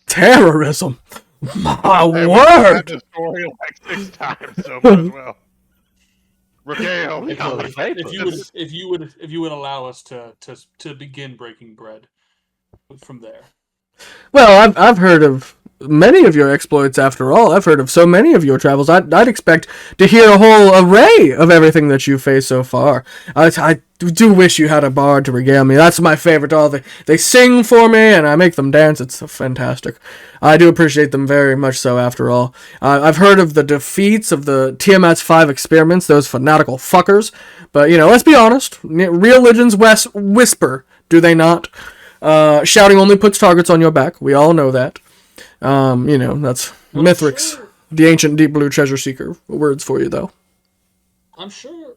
Terrorism. My word! I've the story 6 times, so might as well. Regale. If you would allow us to begin breaking bread from there. Well, I've heard of many of your exploits after all. I've heard of so many of your travels. I'd expect to hear a whole array of everything that you faced so far. I do wish you had a bard to regale me. That's my favorite. They sing for me and I make them dance. It's fantastic. I do appreciate them very much so after all. I've heard of the defeats of the Tiamat's 5 experiments, those fanatical fuckers. But, let's be honest. Real legends whisper, do they not? Shouting only puts targets on your back. We all know that. That's Mithrix, sure. the ancient deep blue treasure seeker. Words for you, though. I'm sure,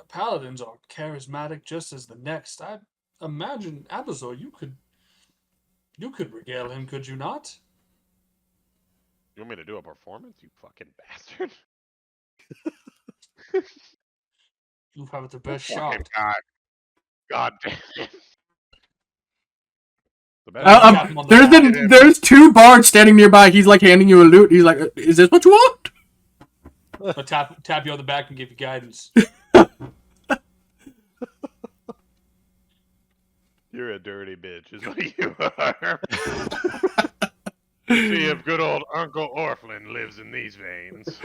paladins are charismatic just as the next. I imagine, Abazor, you could regale him, could you not? You want me to do a performance, you fucking bastard? You have the best Fucking shot. God damn it. The best There's 2 bards standing nearby. He's like handing you a lute. He's like, "Is this what you want?" I'll tap you on the back and give you guidance. You're a dirty bitch, is what you are. See if good old Uncle Orphan lives in these veins.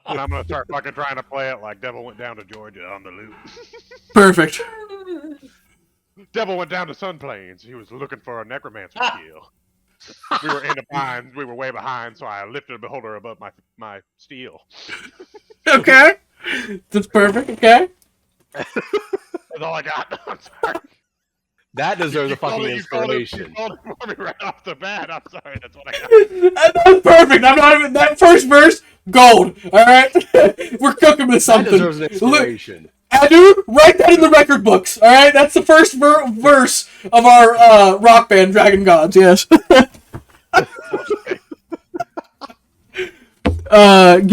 And I'm gonna start fucking trying to play it like Devil went down to Georgia on the lute. Perfect. Devil went down to Sun Plains. He was looking for a necromancer skill. We were in the pines. We were way behind, so I lifted a beholder above my steel. Okay. That's perfect. Okay. That's all I got. I'm sorry. That deserves a fucking You inspiration. called it for me right off the bat. I'm sorry. That's what I got. That's perfect. I'm not even that first verse. Gold. All right. We're cooking with That something. deserves an inspiration. Dude, write that in the record books. All right. That's the first verse of our rock band, Dragon Gods. Yes. Give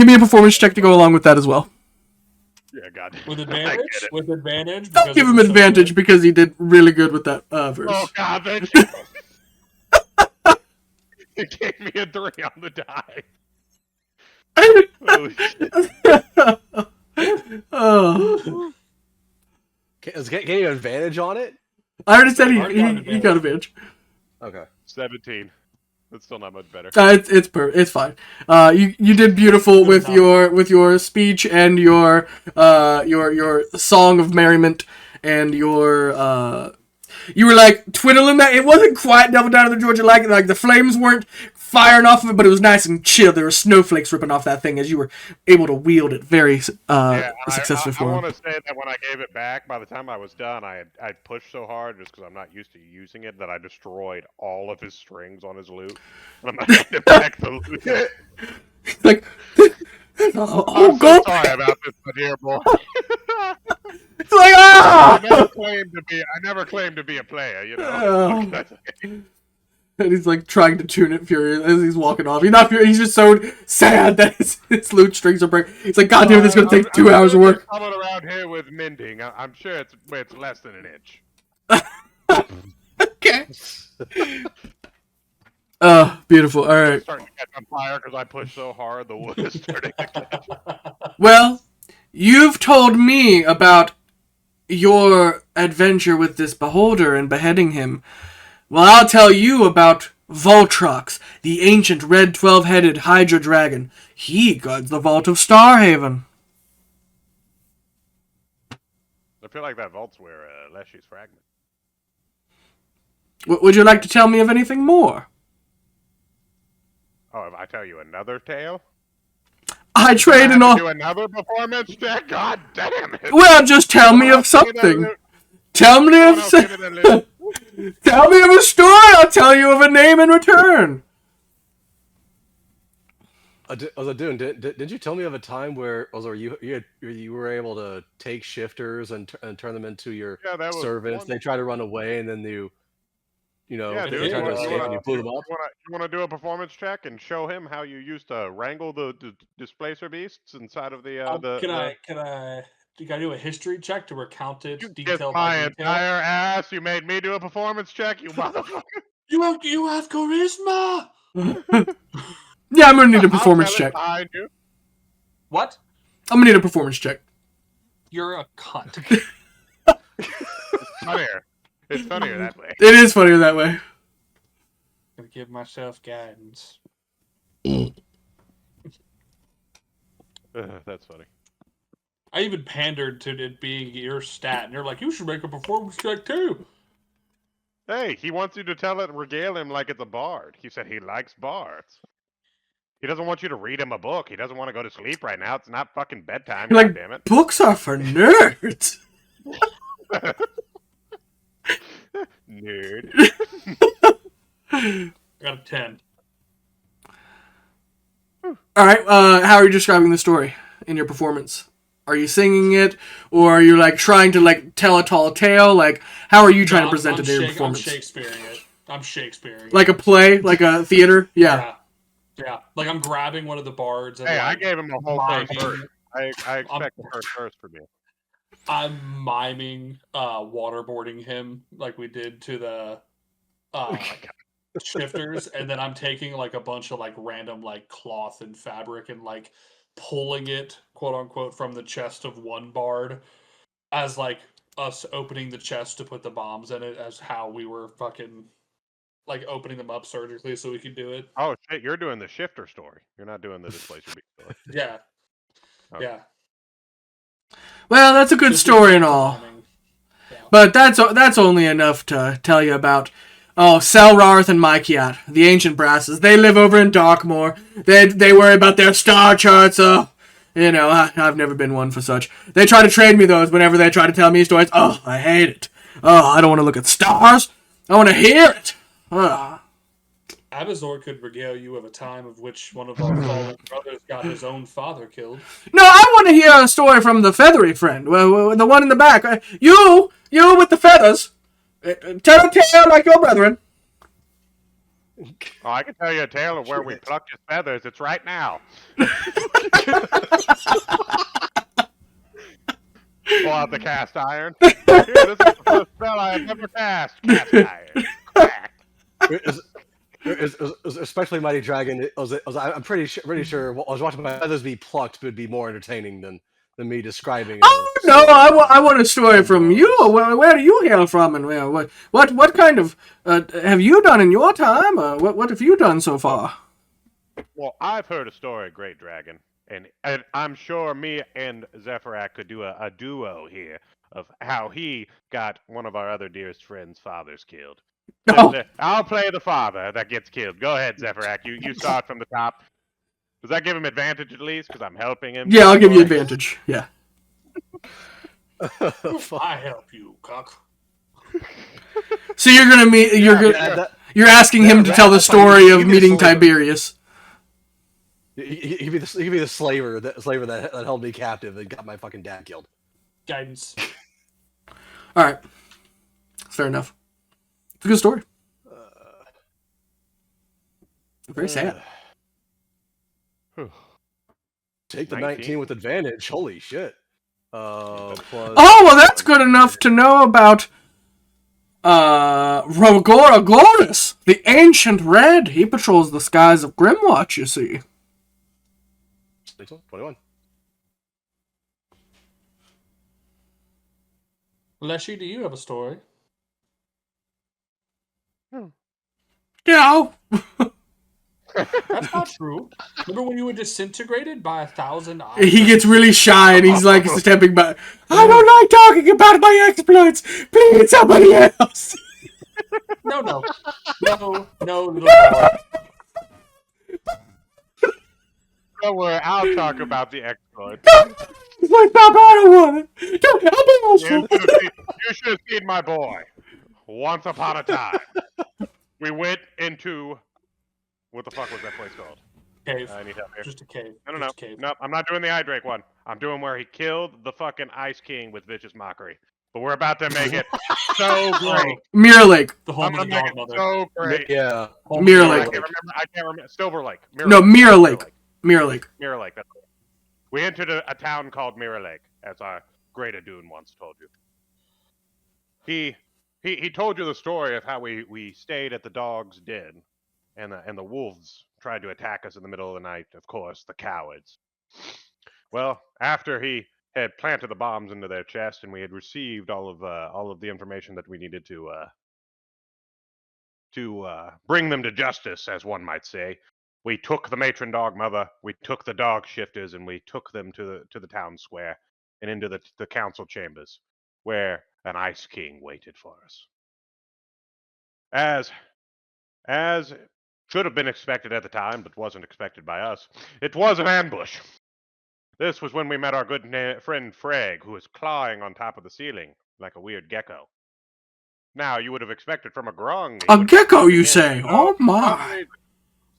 me a performance check to go along with that as well. Yeah, God. With advantage? With advantage? Don't give him advantage because he did really good with that verse. Oh, God, thank you. It gave me a 3 on the die. Holy shit. Oh. Can you have advantage on it? I already said he got advantage. Okay. 17. That's still not much better. It's fine. You did beautiful with your speech and your song of merriment and your you were like twiddling that. It wasn't quite Devil Down to the Georgia like the flames weren't firing off of it, but it was nice and chill. There were snowflakes ripping off that thing as you were able to wield it very successfully for I him. want to say that when I gave it back, by the time I was done, I pushed so hard just because I'm not used to using it that I destroyed all of his strings on his lute. And I'm gonna hand it back the lute. Like, I'm oh, so go! sorry about this, my dear boy. It's like, ah! I never claimed to be a player, you know. And he's like trying to tune it furious as he's walking off. He's not furious. He's just so sad that his lute strings are breaking. He's like, God damn, this is gonna take 2 hours of work. I'm coming around here with mending. I'm sure it's less than an inch. Okay. Beautiful. All right. It's starting to catch on fire because I pushed so hard. The wood is starting to catch. Well, you've told me about your adventure with this beholder and beheading him. Well, I'll tell you about Voltrox, the ancient red 12-headed Hydra dragon. He guards the vault of Starhaven. I feel like that vault's where Leshy's fragment. Would you like to tell me of anything more? Oh, if I tell you another tale? I trade in all... Do another performance check? God damn it! Well, just tell me of something. Tell me of... Tell me of a story. I'll tell you of a name in return. Did you tell me of a time where you were able to take shifters and turn them into your servants? They try to run away and then they try to escape and you blew them up. You want to do a performance check and show him how you used to wrangle the displacer beasts inside of the? Can I do a history check to recount it detail my by detail? entire ass. You made me do a performance check, you motherfucker. You have charisma. Yeah, I'm gonna need a performance check. You. What? I'm gonna need a performance check. You're a cunt. It's funnier that way. It is funnier that way. Gonna give myself guidance. That's funny. I even pandered to it being your stat, and you're like, you should make a performance check too. Hey, he wants you to regale him like it's a bard. He said he likes bards. He doesn't want you to read him a book. He doesn't want to go to sleep right now. It's not fucking bedtime, Like, goddammit. books are for nerds. Nerd. Got a 10. All right. How are you describing the story in your performance? Are you singing it, or are you like trying to like tell a tall tale? Like, how are you trying to present it in your performance? I'm Shakespeareing it. I'm Shakespeareing like it. a play, like a theater. Yeah. Yeah. Like I'm grabbing one of the bards and Hey, like I gave him a whole first verse. I expect the first verse from you. I'm miming waterboarding him like we did to the shifters, and then I'm taking like a bunch of like random like cloth and fabric and like pulling it, quote unquote, from the chest of one bard as like us opening the chest to put the bombs in it, as how we were fucking like opening them up surgically so we could do it. Oh shit, you're doing the shifter story. You're not doing the displacer beast story. Yeah. Okay. Yeah. Well, that's a good Just story and lots of all, miming. Yeah. but that's only enough to tell you about. Oh, Selrarth and Mykiat, the ancient brasses. They live over in Darkmoor. They worry about their star charts. You know, I've never been one for such. They try to trade me those whenever they try to tell me stories. Oh, I hate it. Oh, I don't want to look at stars. I want to hear it. Abazor could regale you of a time of which one of our fallen brothers got his own father killed. No, I want to hear a story from the feathery friend. Well, the one in the back. You with the feathers. Tell a tale like your brethren. Oh, I can tell you a tale of where we plucked his feathers. It's right now. Pull out the cast iron. Here, this is the first spell I have ever cast. Cast iron. Crack. Especially Mighty Dragon. I'm pretty sure. I was watching my feathers be plucked would be more entertaining than me describing. Oh no! I want a story from you. Where do you hail from, and what kind of have you done in your time? What have you done so far? Well, I've heard a story, Great Dragon, and I'm sure me and Zephyrak could do a duo here of how he got one of our other dearest friends' fathers killed. Oh. I'll play the father that gets killed. Go ahead, Zephyrak. You start from the top. Does that give him advantage at least? Because I'm helping him. Yeah, I'll give you advantage. Yeah. I help you, cock. So you're gonna meet. You're asking him to tell the story of meeting Tiberius. He'd be the slaver that held me captive and got my fucking dad killed. Guidance. All right. Fair enough. It's a good story. Very sad. Take the 19 with advantage. Holy shit. Plus, Oh, well, that's good enough to know about Rogora Glorus, the Ancient Red. He patrols the skies of Grimwatch, you see. 21. Leshy, do you have a story? Yeah. That's not true. Remember when you were disintegrated by 1,000 eyes? He gets really shy and he's like stepping back. I don't like talking about my exploits. Please, somebody else. No, little boy. Don't worry, I'll talk about the exploit. It's like, Papa, I don't want it. You should have seen my boy. Once upon a time, we went into... What the fuck was that place called? Cave. I need help here. Just a cave. No. Just a cave. No, I'm not doing the Hydrake one. I'm doing where he killed the fucking Ice King with vicious mockery. But we're about to make it so great. Mirror Lake. The home I'm of the gonna make dog it mother. so great. Yeah. Mirror I Lake. can't remember. Silver Lake. No, Mirror Lake. Mirror Lake. Mirror Lake. That's right. We entered a town called Mirror Lake, as our great Adun once told you. He told you the story of how we stayed at the dog's den, and the wolves tried to attack us in the middle of the night. Of course, the cowards. Well, after he had planted the bombs into their chest, and we had received all of the information that we needed to bring them to justice, as one might say. We took the matron dog mother, we took the dog shifters, and we took them to the town square and into the council chambers, where an ice king waited for us. As should have been expected at the time, but wasn't expected by us, it was an ambush. This was when we met our good friend Freg, who was clawing on top of the ceiling like a weird gecko. Now, you would have expected from a grung. A gecko, you say? Oh my.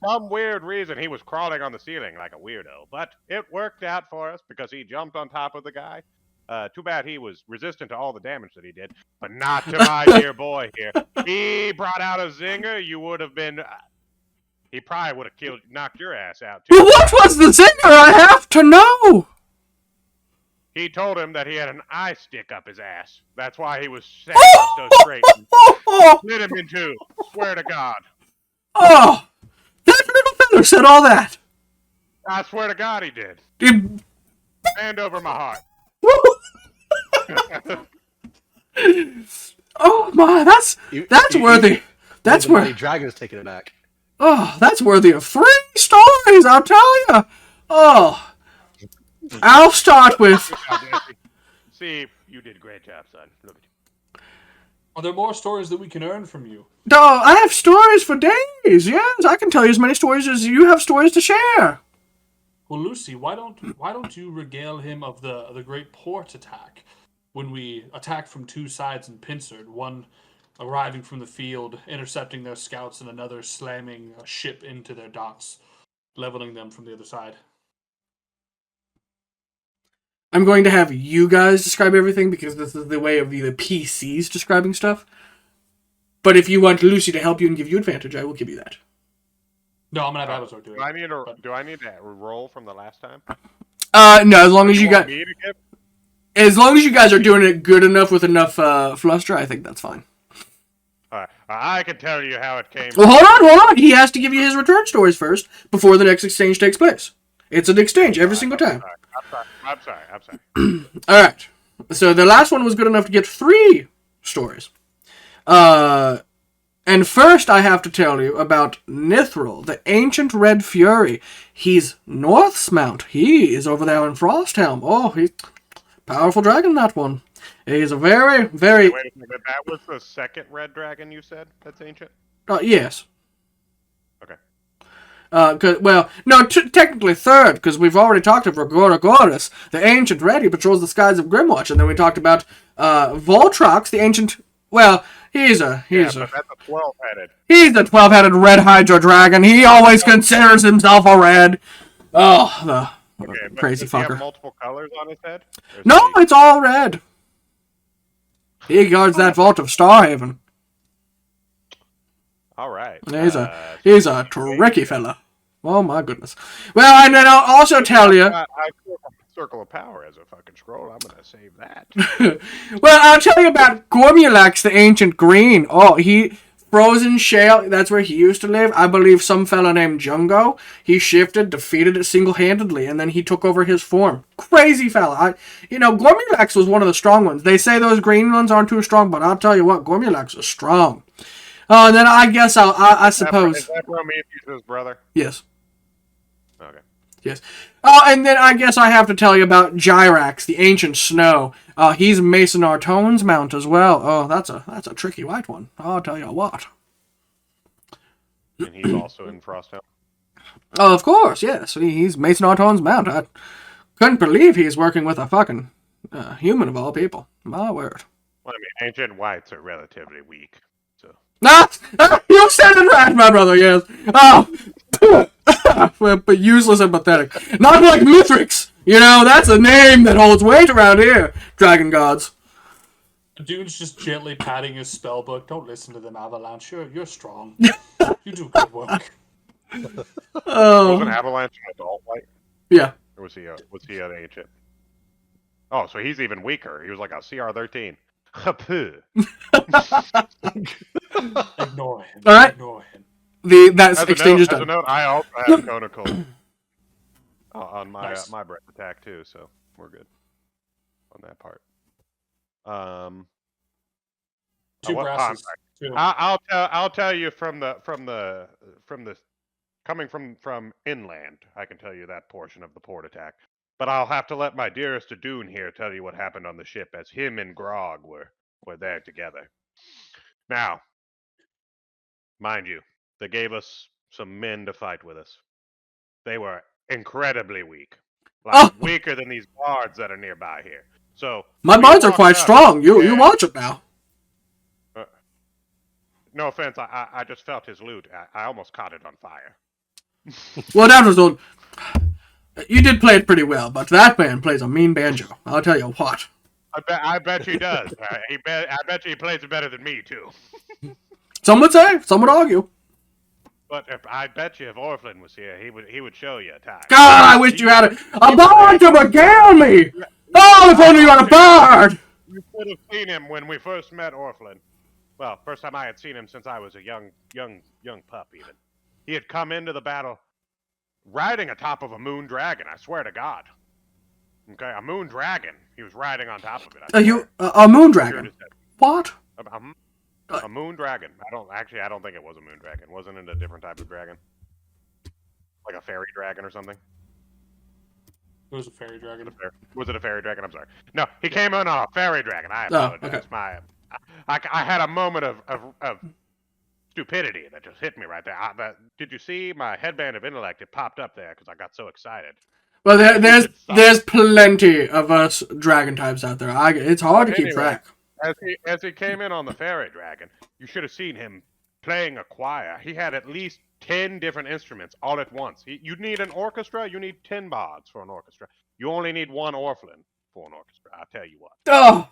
Some weird reason he was crawling on the ceiling like a weirdo, but it worked out for us because he jumped on top of the guy. Too bad he was resistant to all the damage that he did, but not to my dear boy here. He brought out a zinger. You would have been. He probably would have knocked your ass out too. Well, what was the zinger? I have to know. He told him that he had an eye stick up his ass. That's why he was standing so straight. Split him in two. Swear to God. Oh, that little feather said all that. I swear to God he did. Hand over my heart. Oh my, that's worthy. That's The worth. mighty dragon is taking it back. Oh, that's worthy of 3 stories, I'll tell you. Oh, I'll start with. See, you did a great job, son. Look at you. Are there more stories that we can earn from you? Oh, I have stories for days. Yes, I can tell you as many stories as you have stories to share. Well, Lucy, why don't you regale him of the great port attack when we attacked from 2 sides in Pinsard, one arriving from the field, intercepting their scouts, and another slamming a ship into their docks, leveling them from the other side. I'm going to have you guys describe everything because this is the way of the PCs describing stuff. But if you want Lucy to help you and give you advantage, I will give you that. No, I'm gonna have Abazor do it. Do I need to roll from the last time? No, as long as you want got, me to give? as long as you guys are doing it good enough with enough fluster, I think that's fine. I can tell you how it came. Well, hold on. He has to give you his return stories first before the next exchange takes place. It's an exchange every single time. I'm sorry. All right. So the last one was good enough to get 3 stories. And first I have to tell you about Mithril, the ancient Red Fury. He's Northmount. He is over there in Frosthelm. Oh, he's powerful dragon, that one. He's a very, very... Wait a minute, that was the second red dragon you said? That's ancient? Yes. Okay. Technically third, because we've already talked of Gorgoris, the ancient Red. He patrols the skies of Grimwatch, and then we talked about Voltrox, the ancient... Well, he's a... But that's a 12-headed. He's the 12-headed red Hydra dragon. He always considers himself a red. Oh, the crazy does he fucker. have multiple colors on his head? No, it's all red. He guards that vault of Starhaven. All right. He's a tricky fella. Oh my goodness. Well, and then I'll also tell you. I Circle of Power as a fucking scroll. I'm gonna save that. Well, I'll tell you about Gormulax, the ancient green. Oh, Frozen Shale, that's where he used to live. I believe some fella named Jungo. He shifted, defeated it single-handedly, and then he took over his form. Crazy fella. Gormulax was one of the strong ones. They say those green ones aren't too strong, but I'll tell you what, Gormulax is strong. Oh, and then I guess I suppose... Is that Prometheus' brother? Yes. Okay. Yes. Oh, and then I guess I have to tell you about Gyrax, the ancient snow. He's Mason Artone's mount as well. Oh, that's a tricky white one. I'll tell you what. And he's also in Frosthelm? Oh, of course, yes. He's Mason Artone's mount. I couldn't believe he's working with a fucking human of all people. My word. Well, I mean, ancient whites are relatively weak, so... You said it right, my brother, yes. Oh, but useless and pathetic. Not like Mithrix. That's a name that holds weight around here, dragon gods. Dude's just gently patting his spell book. Don't listen to them, Avalanche. You're strong. You do good work. Was an Avalanche an adult white? Yeah. Or was he an ancient? Oh, so he's even weaker. He was like a CR-13. Ignore him. All right. Ignore him. That exchange is done. As a note, I also have Conical on my Nice. my breath attack too, so we're good on that part. Two what- brasses. too. I'll tell you from the coming from inland. I can tell you that portion of the port attack. But I'll have to let my dearest Adun here tell you what happened on the ship, as him and Grog were there together. Now, mind you, they gave us some men to fight with us. They were incredibly weak, like weaker than these bards that are nearby here. So My we bards are walked quite up- strong. You yeah. watch it now. No offense, I just felt his loot. I almost caught it on fire. Well, that was all. You did play it pretty well, but that man plays a mean banjo. I'll tell you what. I bet he does. I bet you he plays it better than me too. Some would say, some would argue. But I bet you if Orphan was here, he would show you a time. God, I wish you had a bard to regale me. Oh, if only you had a bard. You should have seen him when we first met Orphan. Well, first time I had seen him since I was a young pup even. He had come into the battle riding atop of a moon dragon, I swear to God. Okay, a moon dragon. He was riding on top of it. A moon dragon? What? A moon dragon. I don't think it was a moon dragon. Wasn't it a different type of dragon? Like a fairy dragon or something? It was a fairy dragon. Was it a fairy dragon? I'm sorry. No, he came in on a fairy dragon. I apologize. Okay. I had a moment of stupidity that just hit me right there. Did you see my headband of intellect? It popped up there because I got so excited. Well, there's plenty of us dragon types out there. It's hard to keep track. As he came in on the fairy dragon, you should have seen him playing a choir. He had at least 10 different instruments all at once. You need an orchestra, you need 10 bards for an orchestra. You only need one orphan for an orchestra, I'll tell you what. Oh,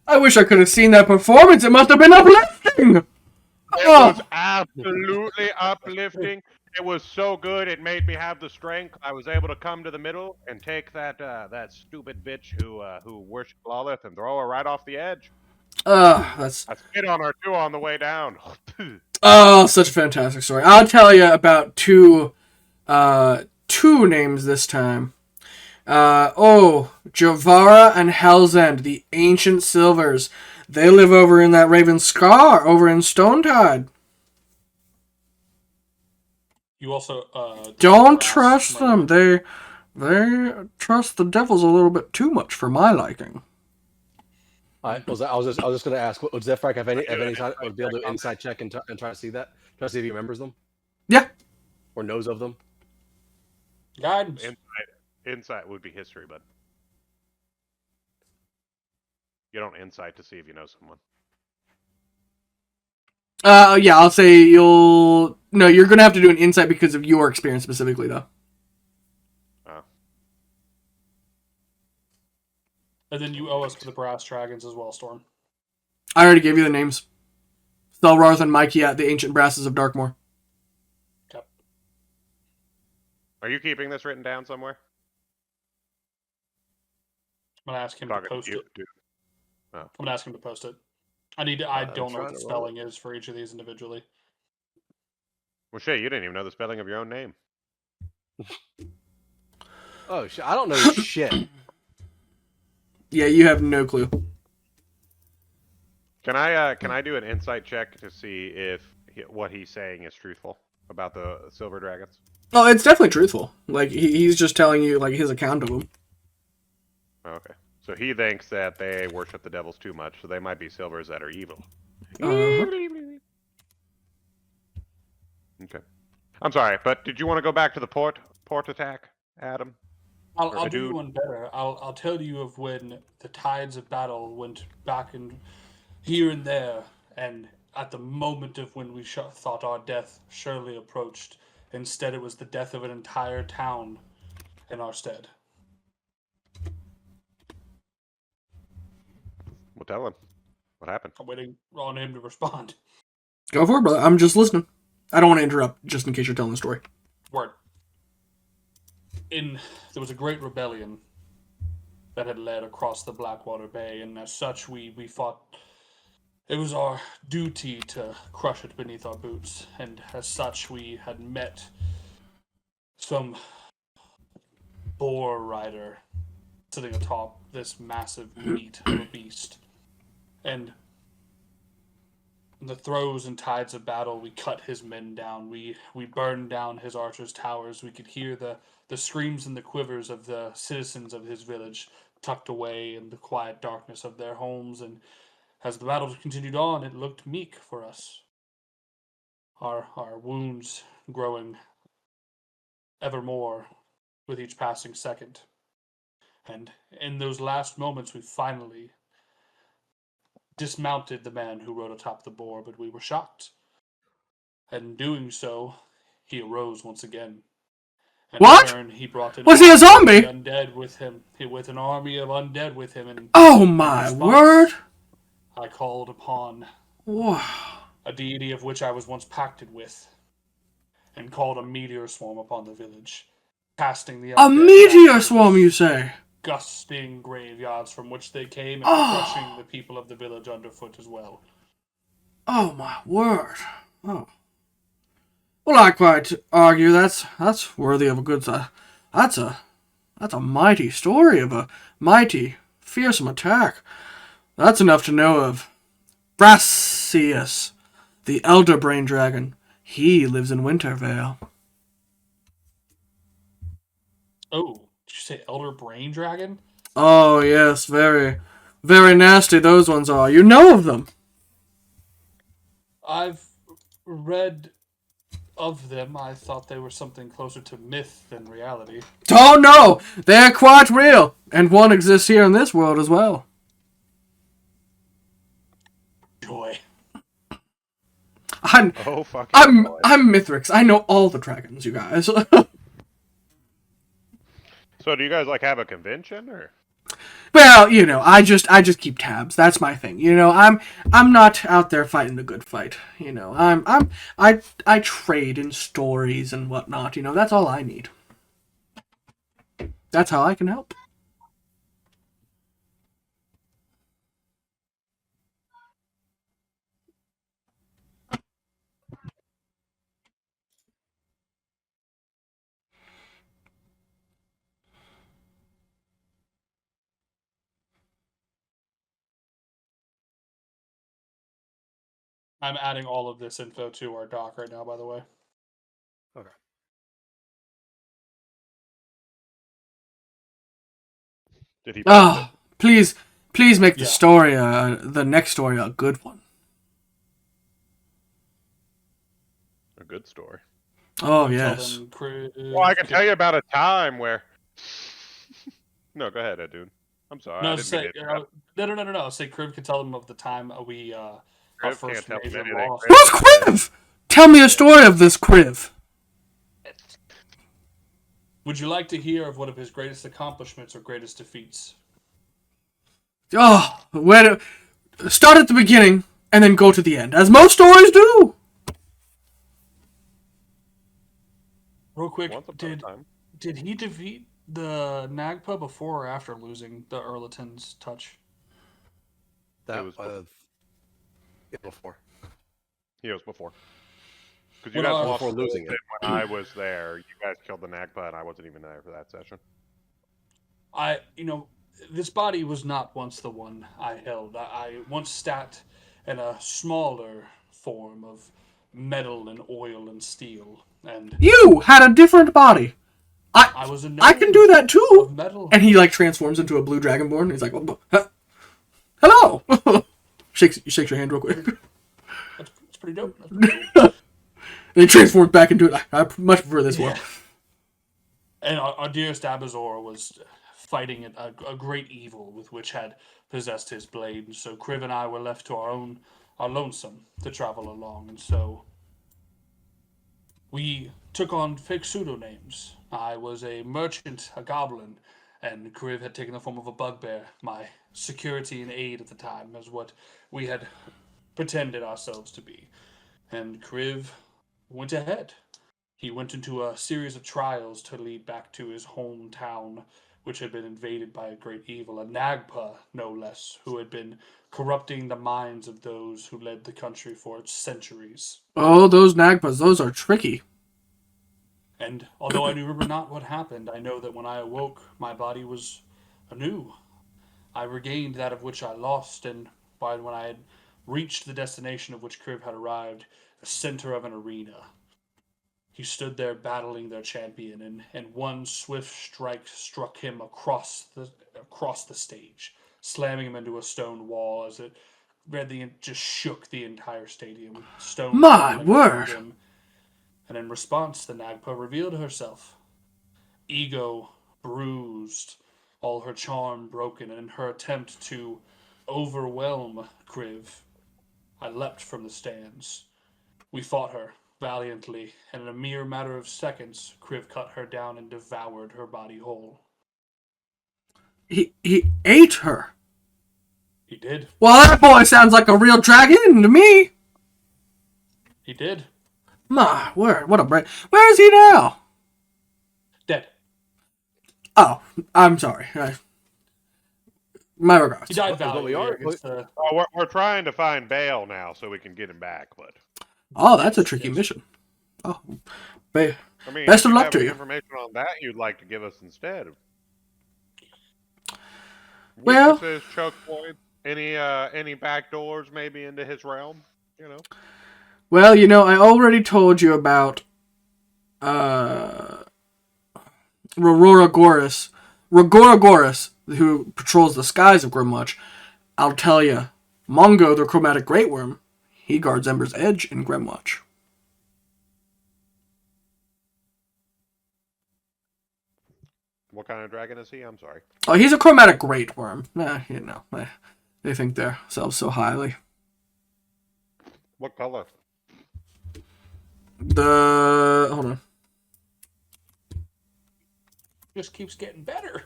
I wish I could have seen that performance. It must have been uplifting. It was absolutely uplifting. It was so good, it made me have the strength. I was able to come to the middle and take that stupid bitch who worshipped Lolith and throw her right off the edge. I spit on her too on the way down. Oh, such a fantastic story. I'll tell you about two names this time. Javara and Hell's End, the ancient silvers. They live over in that Raven Scar, over in Stonetide. You also don't trust them. They trust the devils a little bit too much for my liking. I was just going to ask, would Zephyr have any time would be able to inside check and try to see that? Try to see if he remembers them? Yeah. Or knows of them? Guidance. Insight would be history, but you don't insight to see if you know someone. Yeah, I'll say you're going to have to do an insight because of your experience specifically, though. Oh. And then you owe us for the brass dragons as well, Storm. I already gave you the names. Thelrarth and Mykia, the ancient brasses of Darkmoor. Yep. Are you keeping this written down somewhere? I'm going to ask him to post it. Oh. I'm going to ask him to post it. I don't know what the spelling is for each of these individually. Well, shit, you didn't even know the spelling of your own name. Oh, shit. I don't know shit. Yeah, you have no clue. Can I do an insight check to see if what he's saying is truthful about the silver dragons? Oh, it's definitely truthful. Like, he's just telling you, like, his account of them. Okay. So he thinks that they worship the devils too much, so they might be silvers that are evil. Uh-huh. Okay. I'm sorry, but did you want to go back to the port attack, Adam? I'll do one better. I'll tell you of when the tides of battle went back and here and there, and at the moment of when we thought our death surely approached, instead it was the death of an entire town in our stead. Well, tell him. What happened? I'm waiting on him to respond. Go for it, brother. I'm just listening. I don't want to interrupt, just in case you're telling the story. Word. There was a great rebellion that had led across the Blackwater Bay, and as such, we fought. It was our duty to crush it beneath our boots, and as such, we had met some boar rider sitting atop this massive meat of a beast. And In the throes and tides of battle, we cut his men down. We burned down his archers' towers. We could hear the screams and the quivers of the citizens of his village tucked away in the quiet darkness of their homes. And as the battle continued on, it looked meek for us. Our wounds growing ever more with each passing second. And in those last moments, we finally dismounted the man who rode atop the boar, but we were shocked. And in doing so, he arose once again. And What? in turn, he brought an Was he a zombie? undead with him, with an army of undead with him. And Oh my word! I called upon Wow. a deity of which I was once pacted with, and called a meteor swarm upon the village, casting the A undead meteor back to swarm, the you say? disgusting graveyards from which they came, and Oh. crushing the people of the village underfoot as well. Oh my word! Oh. Well, I quite argue that's worthy of a good. That's a mighty story of a mighty, fearsome attack. That's enough to know of Brassius, the Elder Brain Dragon. He lives in Wintervale. Oh, did you say Elder Brain Dragon? Oh yes, very, very nasty those ones are. You know of them. I've read of them. I thought they were something closer to myth than reality. Oh no, they're quite real, and one exists here in this world as well. Joy. I'm Oh, fucking boy. I'm Mithrix. I know all the dragons, you guys. So do you guys like have a convention or? Well, you know, I just keep tabs. That's my thing. You know, I'm not out there fighting the good fight. You know, I trade in stories and whatnot. You know, that's all I need. That's how I can help. I'm adding all of this info to our doc right now, by the way. Okay. Did he post Oh, please make the Yeah. story, the next story, a good one. it? A good story. Oh Tell yes. them Chris- Well, I can tell you about a time where. No, go ahead, Edun. I'm sorry. No, I didn't say, mean to interrupt. no. Say Crib can tell them of the time we our Crib first can't tell major them anything. loss. Who's Kriv? Tell me a story of this Kriv. Would you like to hear of one of his greatest accomplishments or greatest defeats? Oh, start at the beginning and then go to the end, as most stories do. Real quick, Once upon a time. did he defeat the Nagpa before or after losing the Earleton's touch? That was was before. He was before. Because you When guys our- lost Before losing it. when I was there. You guys killed the Nagpa, and I wasn't even there for that session. This body was not once the one I held. I once sat in a smaller form of metal and oil and steel, and You had a different body. I was a I can do that of too. metal. And he like transforms into a blue dragonborn. He's like, hello. shakes your hand real quick. That's pretty dope. That's pretty cool. And he transforms back into it. I much prefer this one. Yeah. And our dearest Abazor was fighting a great evil with which had possessed his blade. So Kriv and I were left to our lonesome to travel along, and so we took on fake pseudonames. I was a merchant, a goblin, and Kriv had taken the form of a bugbear. My security and aid at the time is what we had pretended ourselves to be. And Kriv went ahead. He went into a series of trials to lead back to his hometown, which had been invaded by a great evil, a Nagpa, no less, who had been corrupting the minds of those who led the country for its centuries. Oh, those Nagpas, those are tricky. And although I remember not what happened, I know that when I awoke, my body was anew. I regained that of which I lost, and when I had reached the destination of which Kriv had arrived, the center of an arena. He stood there battling their champion, and one swift strike struck him across the stage, slamming him into a stone wall as it just shook the entire stadium. Stone My falling word. around him. And in response, the Nagpa revealed herself. Ego bruised, all her charm broken, and in her attempt to overwhelm Kriv, I leapt from the stands. We fought her valiantly, and in a mere matter of seconds, Kriv cut her down and devoured her body whole. He ate her. He did. Well, that boy sounds like a real dragon to me. He did. My word, what a break. Where is he now? Dead. Oh, I'm sorry. My regards. He died But we valiantly. are- We're trying to find Bale now so we can get him back, but Oh, that's a tricky mission. Oh, I mean, best of if you luck have to any you. information on that you'd like to give us instead. Well- Weaknesses, choke points, any back doors maybe into his realm, you know. Well, I already told you about Rogora who patrols the skies of Grimwatch. I'll tell you, Mongo, the chromatic great worm, he guards Ember's Edge in Grimwatch. What kind of dragon is he? I'm sorry. Oh, he's a chromatic great worm. They think themselves so highly. What color? Hold on. Just keeps getting better.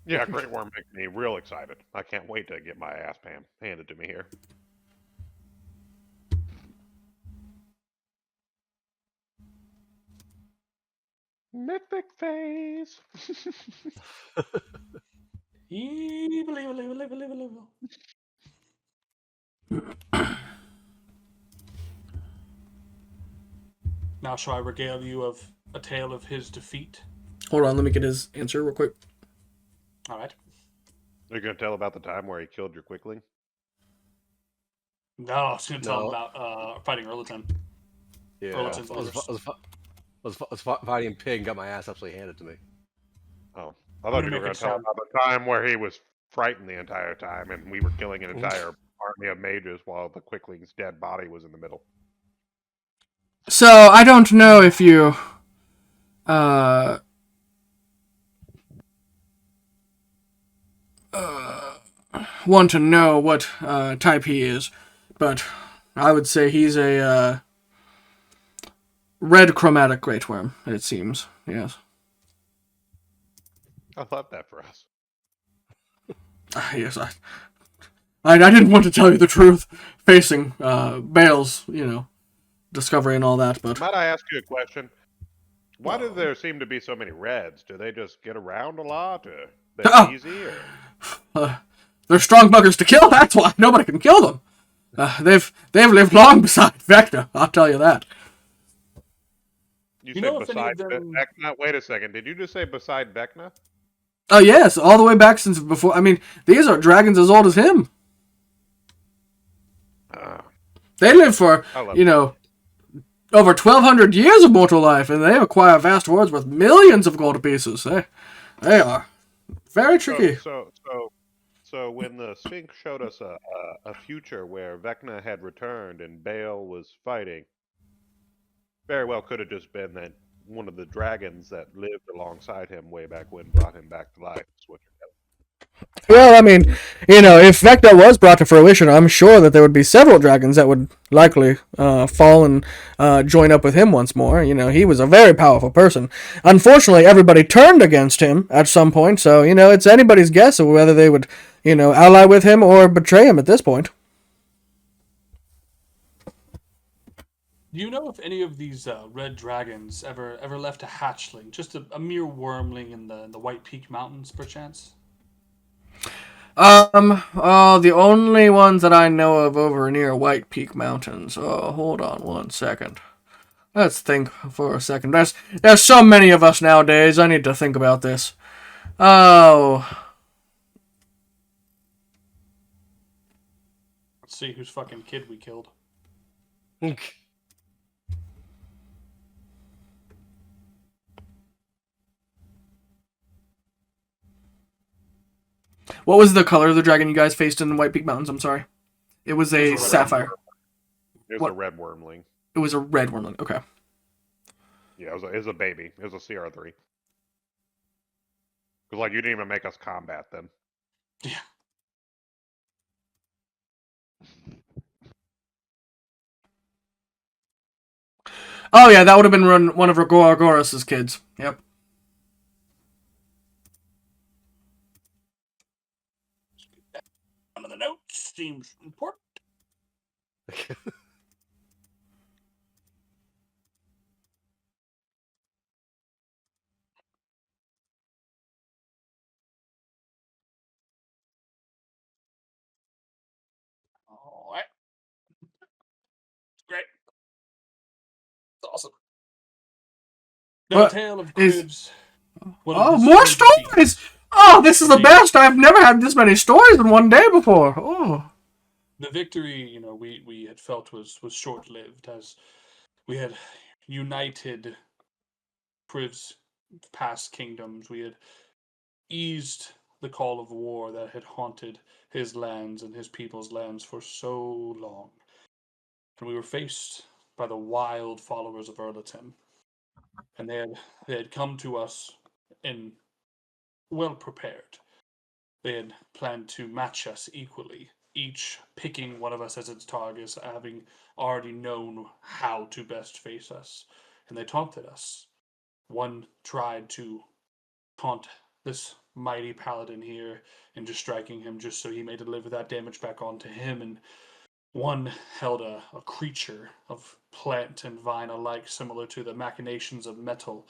Yeah, Great Worm makes me real excited. I can't wait to get my ass handed to me here. Mythic phase. Evil. Now shall I regale you of a tale of his defeat? Hold on, let me get his answer real quick. All right. Are you going to tell about the time where he killed your quickling? No, I was going to tell him No. about fighting Erliton. Yeah, Erliton's I was fighting Pig and got my ass absolutely handed to me. Oh, I thought you gonna were make going it to tell sound- about the time where he was frightened the entire time and we were killing an entire army of mages while the quickling's dead body was in the middle. So, I don't know if you want to know what type he is, but I would say he's a red chromatic great worm, it seems. Yes. I love that for us. Yes, I didn't want to tell you the truth, facing Bale's, discovery and all that, but Might I ask you a question? Why do there seem to be so many reds? Do they just get around a lot? Or they're Oh. easy? Or... they're strong buggers to kill. That's why nobody can kill them. They've lived long beside Vecna, I'll tell you that. You You say know if any beside of them- Vecna? Wait a second. Did you just say beside Vecna? Oh yes, all the way back since before. I mean, these are dragons as old as him. They live for I love over 1,200 years of mortal life, and they acquire vast hoards worth millions of gold pieces. They are very tricky. So when the Sphinx showed us a future where Vecna had returned and Bale was fighting, very well could have just been that one of the dragons that lived alongside him way back when brought him back to life. Is what you're telling me. Well, I mean, if Vecna was brought to fruition, I'm sure that there would be several dragons that would likely fall and join up with him once more. He was a very powerful person. Unfortunately, everybody turned against him at some point, so, it's anybody's guess of whether they would, ally with him or betray him at this point. Do you know if any of these red dragons ever left a hatchling, just a mere wormling in the White Peak Mountains, perchance? The only ones that I know of over near White Peak Mountains. Oh, hold on one second. Let's think for a second. There's so many of us nowadays. I need to think about this. Oh. Let's See whose fucking kid we killed. What was the color of the dragon you guys faced in the White Peak Mountains? I'm sorry. It was a It was a red sapphire. It was What? a red wormling. It was a red one. Okay. Yeah, it was a baby. It was a CR3. Because, like, you didn't even make us combat them. Yeah. Oh yeah, that would have been one of Gorgoros's kids. Yep. One of the notes seems important. All right. Great. It's awesome. The What tale of is- Cribs. one of Oh, his more first stories! feats. Oh, this is the Indeed. best. I've never had this many stories in one day before. Oh. The victory, we had felt was short lived, as we had united Crib's past kingdoms. We had eased the call of war that had haunted his lands and his people's lands for so long. And we were faced by the wild followers of Erlatim. And they had come to us in well prepared. They had planned to match us equally, each picking one of us as its target, having already known how to best face us. And they taunted us. One tried to taunt this mighty paladin here into striking him just so he may deliver that damage back onto him, and one held a creature of plant and vine alike, similar to the machinations of metal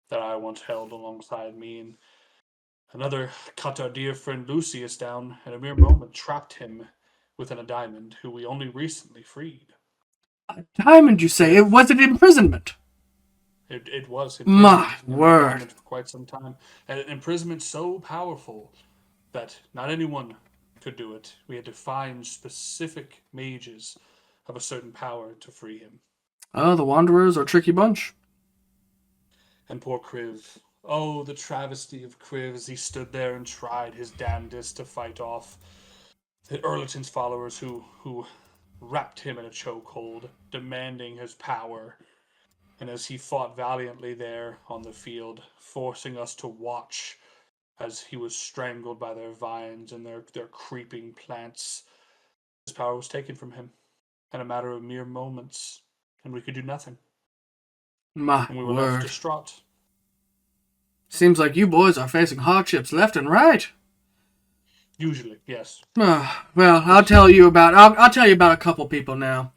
that I once held alongside me, and another cut our dear friend Lucius down in a mere moment, trapped him within a diamond, who we only recently freed. A diamond, you say? It was an imprisonment. It was My imprisonment in a word. diamond for quite some time, and an imprisonment so powerful that not anyone could do it. We had to find specific mages of a certain power to free him. Oh, the Wanderers are a tricky bunch. And poor Kriv. Oh, the travesty of Kriv as he stood there and tried his damnedest to fight off the Erlatin's followers who wrapped him in a chokehold, demanding his power. And as he fought valiantly there on the field, forcing us to watch as he was strangled by their vines and their creeping plants, his power was taken from him in a matter of mere moments, and we could do nothing. My And we were left word. distraught. Seems like you boys are facing hardships left and right. Usually, yes. Well, I'll tell you about a couple people now.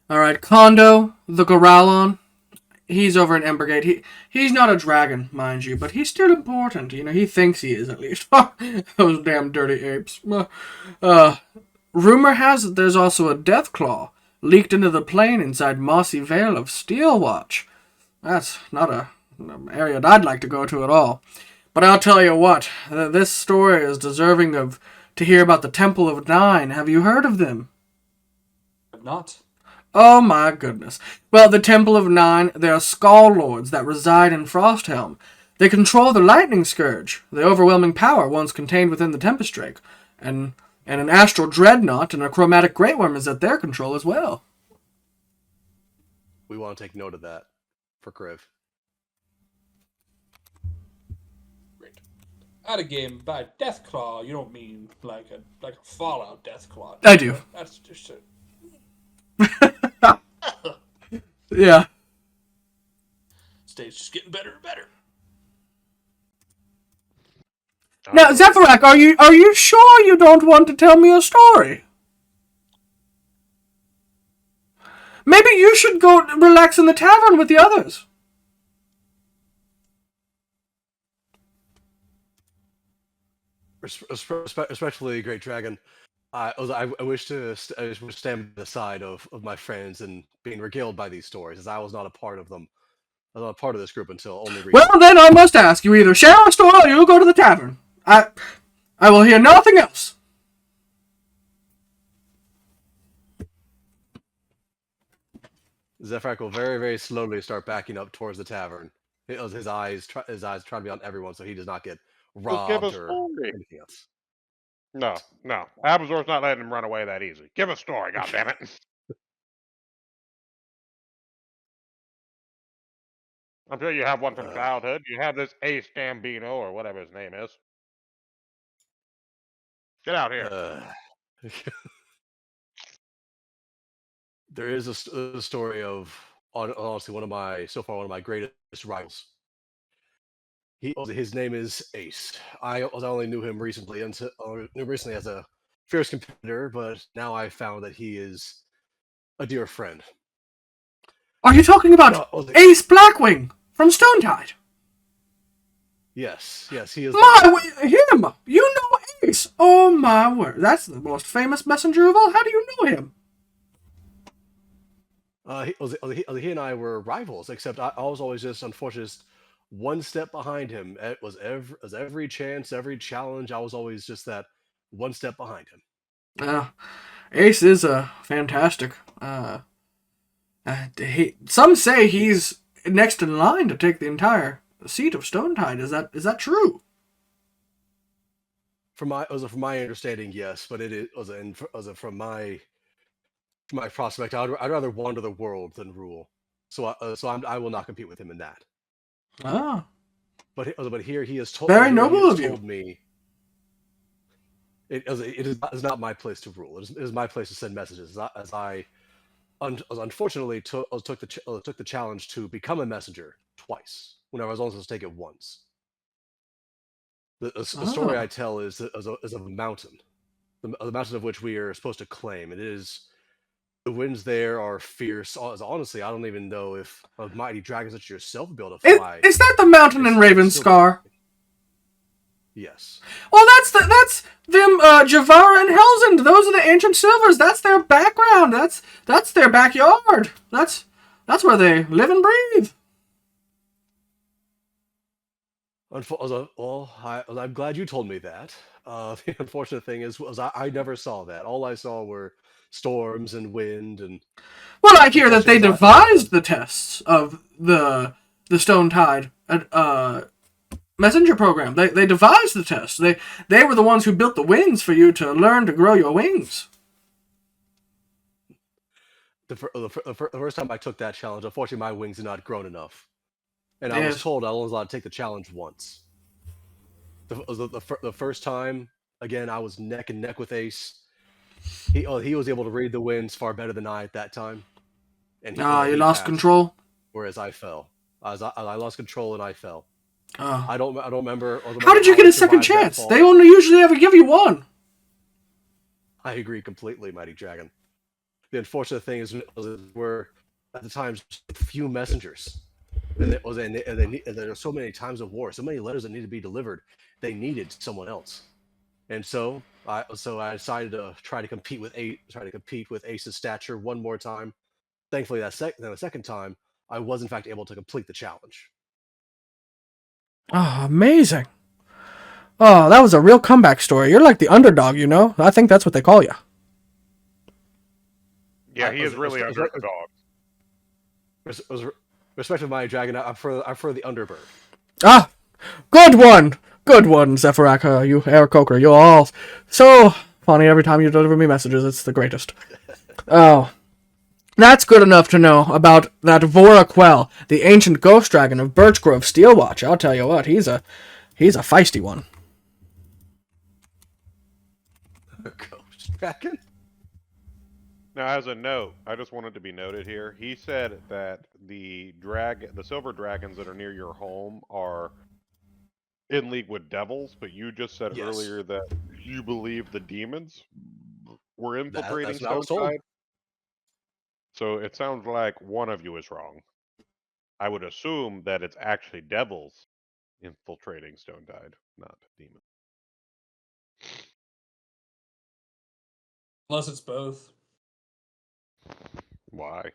All right, Kondo, the Goralon. He's over in Embergate. He's not a dragon, mind you, but he's still important. He thinks he is, at least. Those damn dirty apes. Rumor has it there's also a Deathclaw leaked into the plain inside Mossy Vale of Steelwatch. That's not an area I'd like to go to at all. But I'll tell you what, this story is deserving of to hear about the Temple of Nine. Have you heard of them? But not. Oh my goodness. Well, the Temple of Nine, they are Skull Lords that reside in Frosthelm. They control the Lightning Scourge, the overwhelming power once contained within the Tempest Drake, and an Astral Dreadnought and a Chromatic Great Worm is at their control as well. We want to take note of that for Kriv. Great. At a game by Deathclaw, you don't mean like a Fallout Deathclaw. I do. That's just a... Yeah. Stage just getting better and better. Now, Zephyrak, are you sure you don't want to tell me a story? Maybe you should go relax in the tavern with the others. Respectfully, Great Dragon, I wish to stand by the side of my friends and being regaled by these stories, as I was not a part of them. I was not a part of this group until only recently. Well, then I must ask, you either share a story or you go to the tavern. I will hear nothing else. Zephyr will very, very slowly start backing up towards the tavern. His eyes try to be on everyone, so he does not get Just give robbed a or story. anything else. No. Abazor's not letting him run away that easy. Give a story, goddammit. I'm sure you have one from childhood. You have this Ace Gambino or whatever his name is. Get out here. There is a story of honestly one of my greatest rivals. His name is Ace. I only knew him recently as a fierce competitor, but now I found that he is a dear friend. Are you talking about Ace Blackwing from Stonetide? Yes, he is. Him! You know Ace! Oh my word, that's the most famous messenger of all. How do you know him? He and I were rivals, except I was always just unfortunately one step behind him. It was every chance, every challenge. I was always just that one step behind him. Ace is fantastic. Some say he's next in line to take the entire seat of Stonetide. Is that true? From my understanding, yes, but from my prospect, I'd rather wander the world than rule. So I will not compete with him in that. Ah, but here he has told very noble of you. Me it is not my place to rule. It is my place to send messages. As I unfortunately took the challenge to become a messenger twice when I was only supposed to take it once. The story I tell is of a mountain, the mountain of which we are supposed to claim. It is the winds there are fierce. Honestly, I don't even know if mighty dragons such as yourself would be able to fly. Is that the mountain in Ravenscar? Yes. Well, that's them, Javara and Helsend. Those are the ancient silvers. That's their background. That's their backyard. That's where they live and breathe. I'm glad you told me that. The unfortunate thing is, I never saw that. All I saw were storms and wind and. Well, I hear that they devised the tests of the Stonetide messenger program. They devised the tests. They were the ones who built the wings for you to learn to grow your wings. The first time I took that challenge, unfortunately, my wings had not grown enough, and I was told I was allowed to take the challenge once. The first time, again, I was neck and neck with Ace. He was able to read the winds far better than I at that time, and he lost control. Whereas I fell. I lost control and I fell. Oh. I don't remember. How did you get a second chance? They only usually ever give you one. I agree completely, Mighty Dragon. The unfortunate thing is, we're at the time few messengers, and there were so many times of war, so many letters that needed to be delivered. They needed someone else, and so I decided to try to compete with Ace's stature one more time. Thankfully, the second time, I was in fact able to complete the challenge. Oh, amazing. Oh, that was a real comeback story. You're like the underdog, you know? I think that's what they call you. Yeah, he is really underdog. Respect to my dragon, I prefer the underbird. Ah, good one, Zephyrak, you Aarakocra. You're all so funny every time you deliver me messages. It's the greatest. Oh, that's good enough to know about that Voraquel, the ancient ghost dragon of Birchgrove Steelwatch. I'll tell you what, he's a feisty one. Ghost dragon? Now, as a note, I just wanted to be noted here. He said that the silver dragons that are near your home are in league with devils, but you just said earlier that you believe the demons were infiltrating Stonetide. So it sounds like one of you is wrong. I would assume that it's actually devils infiltrating Stonetide, not demons. Unless it's both. Why?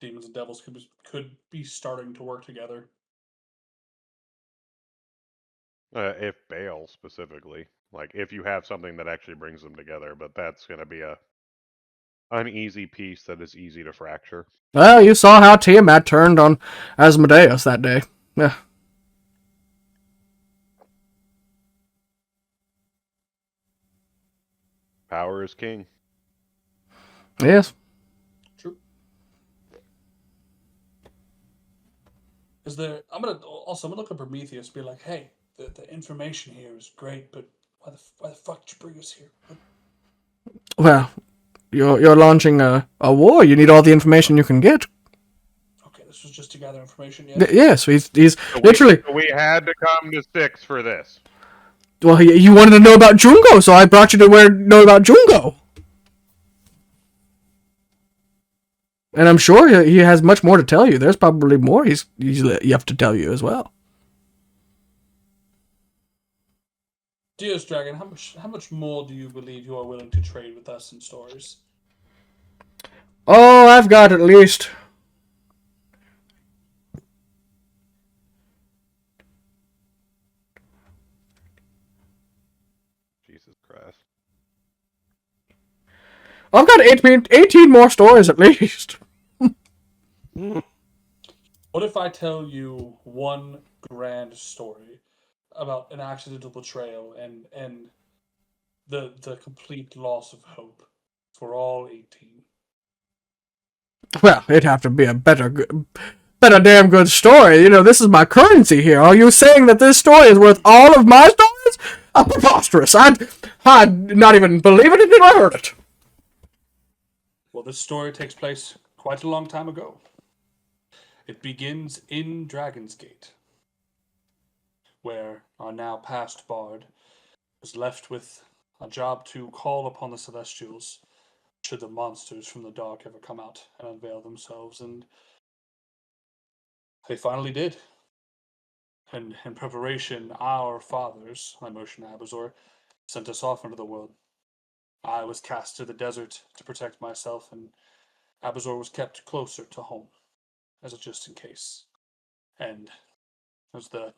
Demons and devils could be starting to work together. If Baal specifically, like if you have something that actually brings them together, but that's going to be a uneasy piece that is easy to fracture. Well, you saw how Tiamat turned on Asmodeus that day. Yeah. Power is king. Yes. True. Is there? I'm gonna look at Prometheus. Be like, hey, the information here is great, but why the fuck did you bring us here? Well, you're launching a war. You need all the information you can get. Okay, this was just to gather information. Yes. Yes, he's So literally. we had to come to Styx for this. Well, you wanted to know about Jungo, so I brought you to know about Jungo. And I'm sure he has much more to tell you. There's probably more you have to tell you as well. Dearest Dragon, how much more do you believe you are willing to trade with us in stories? Oh, I've got at least. Jesus Christ. I've got 18 more stories at least. What if I tell you one grand story about an accidental betrayal and the complete loss of hope for all 18? Well, it'd have to be a better damn good story. You know, this is my currency here. Are you saying that this story is worth all of my stories? Preposterous. I'd not even believe it until I heard it. Well, this story takes place quite a long time ago. It begins in Dragon's Gate, where our now past bard was left with a job to call upon the Celestials should the monsters from the dark ever come out and unveil themselves, and they finally did. And in preparation, our fathers, I motion Abazor, sent us off into the world. I was cast to the desert to protect myself, and Abazor was kept closer to home, as a just in case. And as the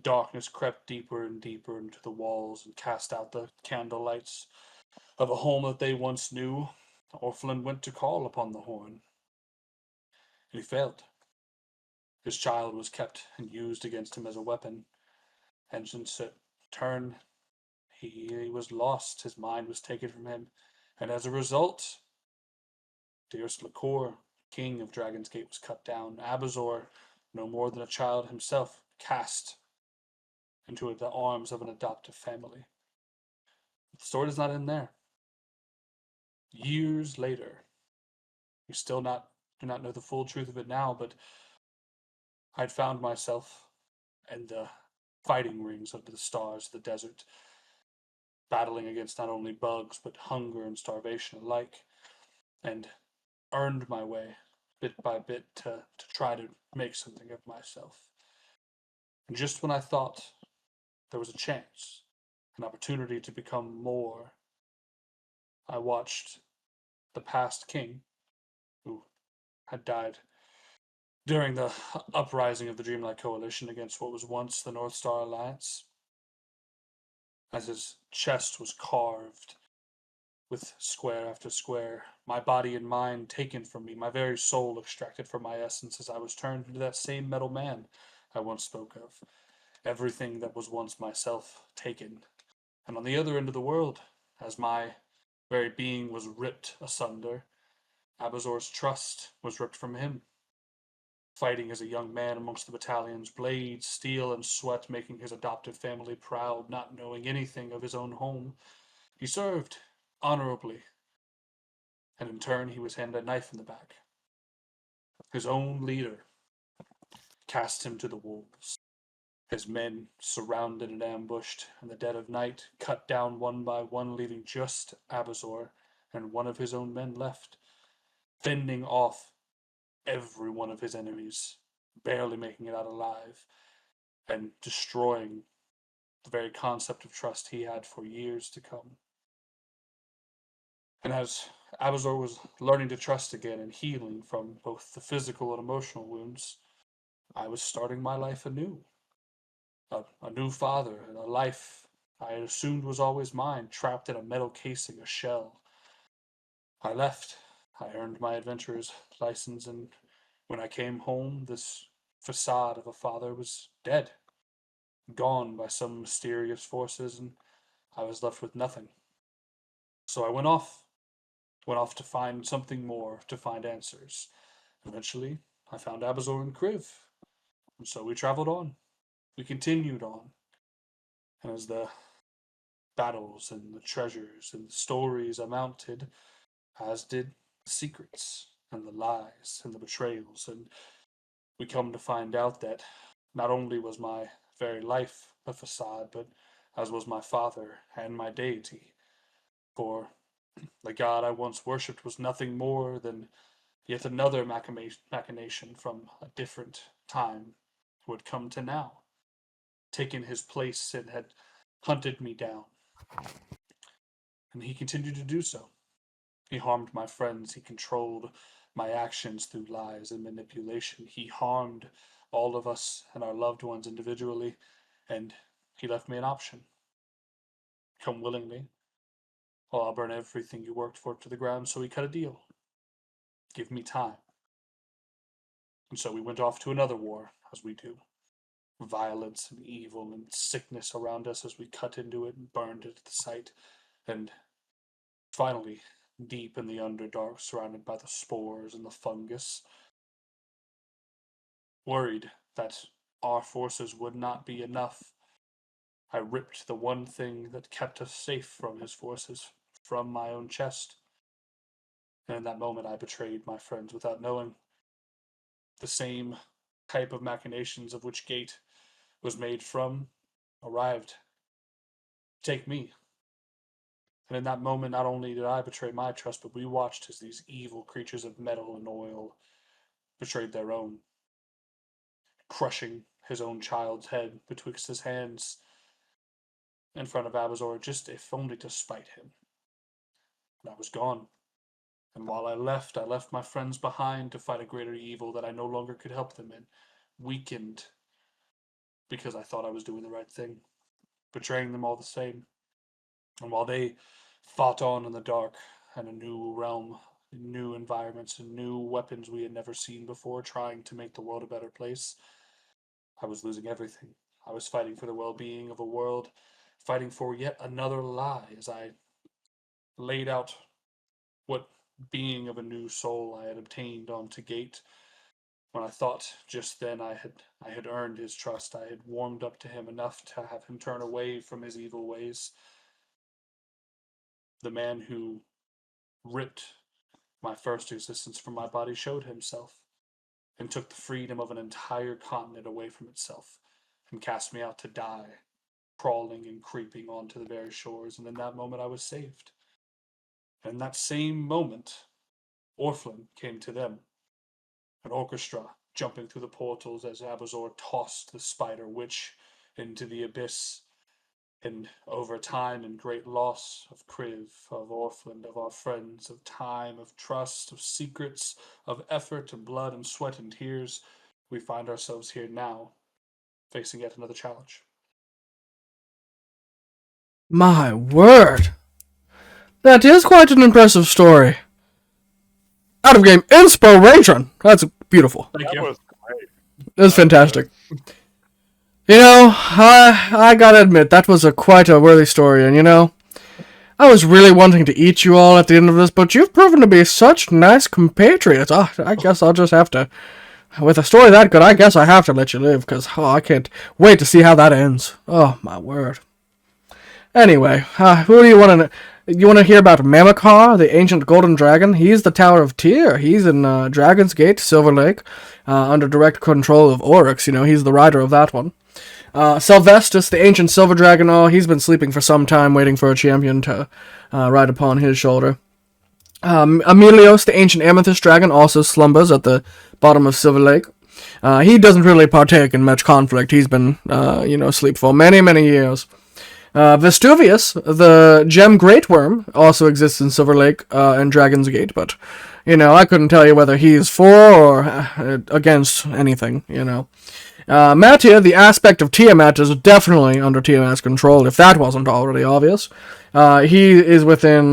darkness crept deeper and deeper into the walls and cast out the candle lights of a home that they once knew, Orphelin went to call upon the horn. And he failed. His child was kept and used against him as a weapon, and since it turned, he was lost. His mind was taken from him, and as a result, dearest Lakor, king of Dragon's Gate, was cut down. Abazor, no more than a child himself, cast into the arms of an adoptive family. The story does not end there. Years later, we still do not know the full truth of it now, but I'd found myself in the fighting rings of the stars of the desert, battling against not only bugs, but hunger and starvation alike, and earned my way, bit by bit, to try to make something of myself. And just when I thought there was a chance, an opportunity to become more, I watched the past king, who had died during the uprising of the Dreamlight Coalition against what was once the North Star Alliance, as his chest was carved with square after square, my body and mind taken from me, my very soul extracted from my essence as I was turned into that same metal man I once spoke of. Everything that was once myself taken. And on the other end of the world, as my very being was ripped asunder, Abazor's trust was ripped from him. Fighting as a young man amongst the battalion's blades, steel, and sweat, making his adoptive family proud, not knowing anything of his own home, he served honorably, and in turn he was handed a knife in the back. His own leader cast him to the wolves. His men, surrounded and ambushed, in the dead of night, cut down one by one, leaving just Abazor and one of his own men left, fending off every one of his enemies, barely making it out alive, and destroying the very concept of trust he had for years to come. And as Abazor was learning to trust again and healing from both the physical and emotional wounds, I was starting my life anew. A new father, and a life I had assumed was always mine, trapped in a metal casing, a shell. I left. I earned my adventurer's license, and when I came home, this facade of a father was dead, gone by some mysterious forces, and I was left with nothing. So I went off to find something more, to find answers. Eventually, I found Abazor and Kriv, and so we traveled on. We continued on, and as the battles and the treasures and the stories amounted, as did the secrets and the lies and the betrayals, and we come to find out that not only was my very life a facade, but as was my father and my deity. For the god I once worshipped was nothing more than yet another machination from a different time who had come to now, taken his place and had hunted me down. And he continued to do so. He harmed my friends. He controlled my actions through lies and manipulation. He harmed all of us and our loved ones individually, and he left me an option. Come willingly, or I'll burn everything you worked for to the ground, so we cut a deal. Give me time. And so we went off to another war, as we do. Violence and evil and sickness around us as we cut into it and burned it at the site. And finally, deep in the Underdark, surrounded by the spores and the fungus, worried that our forces would not be enough, I ripped the one thing that kept us safe from his forces from my own chest. And in that moment, I betrayed my friends without knowing. The same type of machinations of which Gate was made from arrived. Take me. And in that moment, not only did I betray my trust, but we watched as these evil creatures of metal and oil betrayed their own, crushing his own child's head betwixt his hands in front of Abazor, just if only to spite him. And I was gone. And while I left my friends behind to fight a greater evil that I no longer could help them in, weakened because I thought I was doing the right thing, betraying them all the same. And while they fought on in the dark and a new realm, new environments, and new weapons we had never seen before, trying to make the world a better place, I was losing everything. I was fighting for the well-being of a world, fighting for yet another lie as I laid out what being of a new soul I had obtained onto Gate. When I thought just then I had earned his trust, I had warmed up to him enough to have him turn away from his evil ways. The man who ripped my first existence from my body showed himself and took the freedom of an entire continent away from itself and cast me out to die, crawling and creeping onto the very shores. And in that moment, I was saved. And in that same moment, Orphan came to them, an orchestra jumping through the portals as Abazor tossed the spider witch into the abyss. And over time and great loss of Kriv, of Orphan, of our friends, of time, of trust, of secrets, of effort and blood and sweat and tears, we find ourselves here now, facing yet another challenge. My word. That is quite an impressive story. Out of game inspiration. That's beautiful. Thank you. That was great. It was fantastic. You know, I gotta admit, that was quite a worthy story, and you know, I was really wanting to eat you all at the end of this, but you've proven to be such nice compatriots. Oh, I guess I'll just have to, with a story that good, I guess I have to let you live, because I can't wait to see how that ends. Oh, my word. Anyway, who do you want to... You want to hear about Mamakar, the ancient golden dragon? He's the Tower of Tyr. He's in Dragon's Gate, Silver Lake, under direct control of Oryx. You know, he's the rider of that one. Sylvestus, the ancient silver dragon, oh, he's been sleeping for some time, waiting for a champion to ride upon his shoulder. Amelios, the ancient amethyst dragon, also slumbers at the bottom of Silver Lake. He doesn't really partake in much conflict. He's been, asleep for many, many years. Vestuvius, the gem great worm, also exists in Silver Lake and Dragon's Gate, but you know, I couldn't tell you whether he's for or against anything, you know. Mattia, the aspect of Tiamat, is definitely under Tiamat's control, if that wasn't already obvious. He is within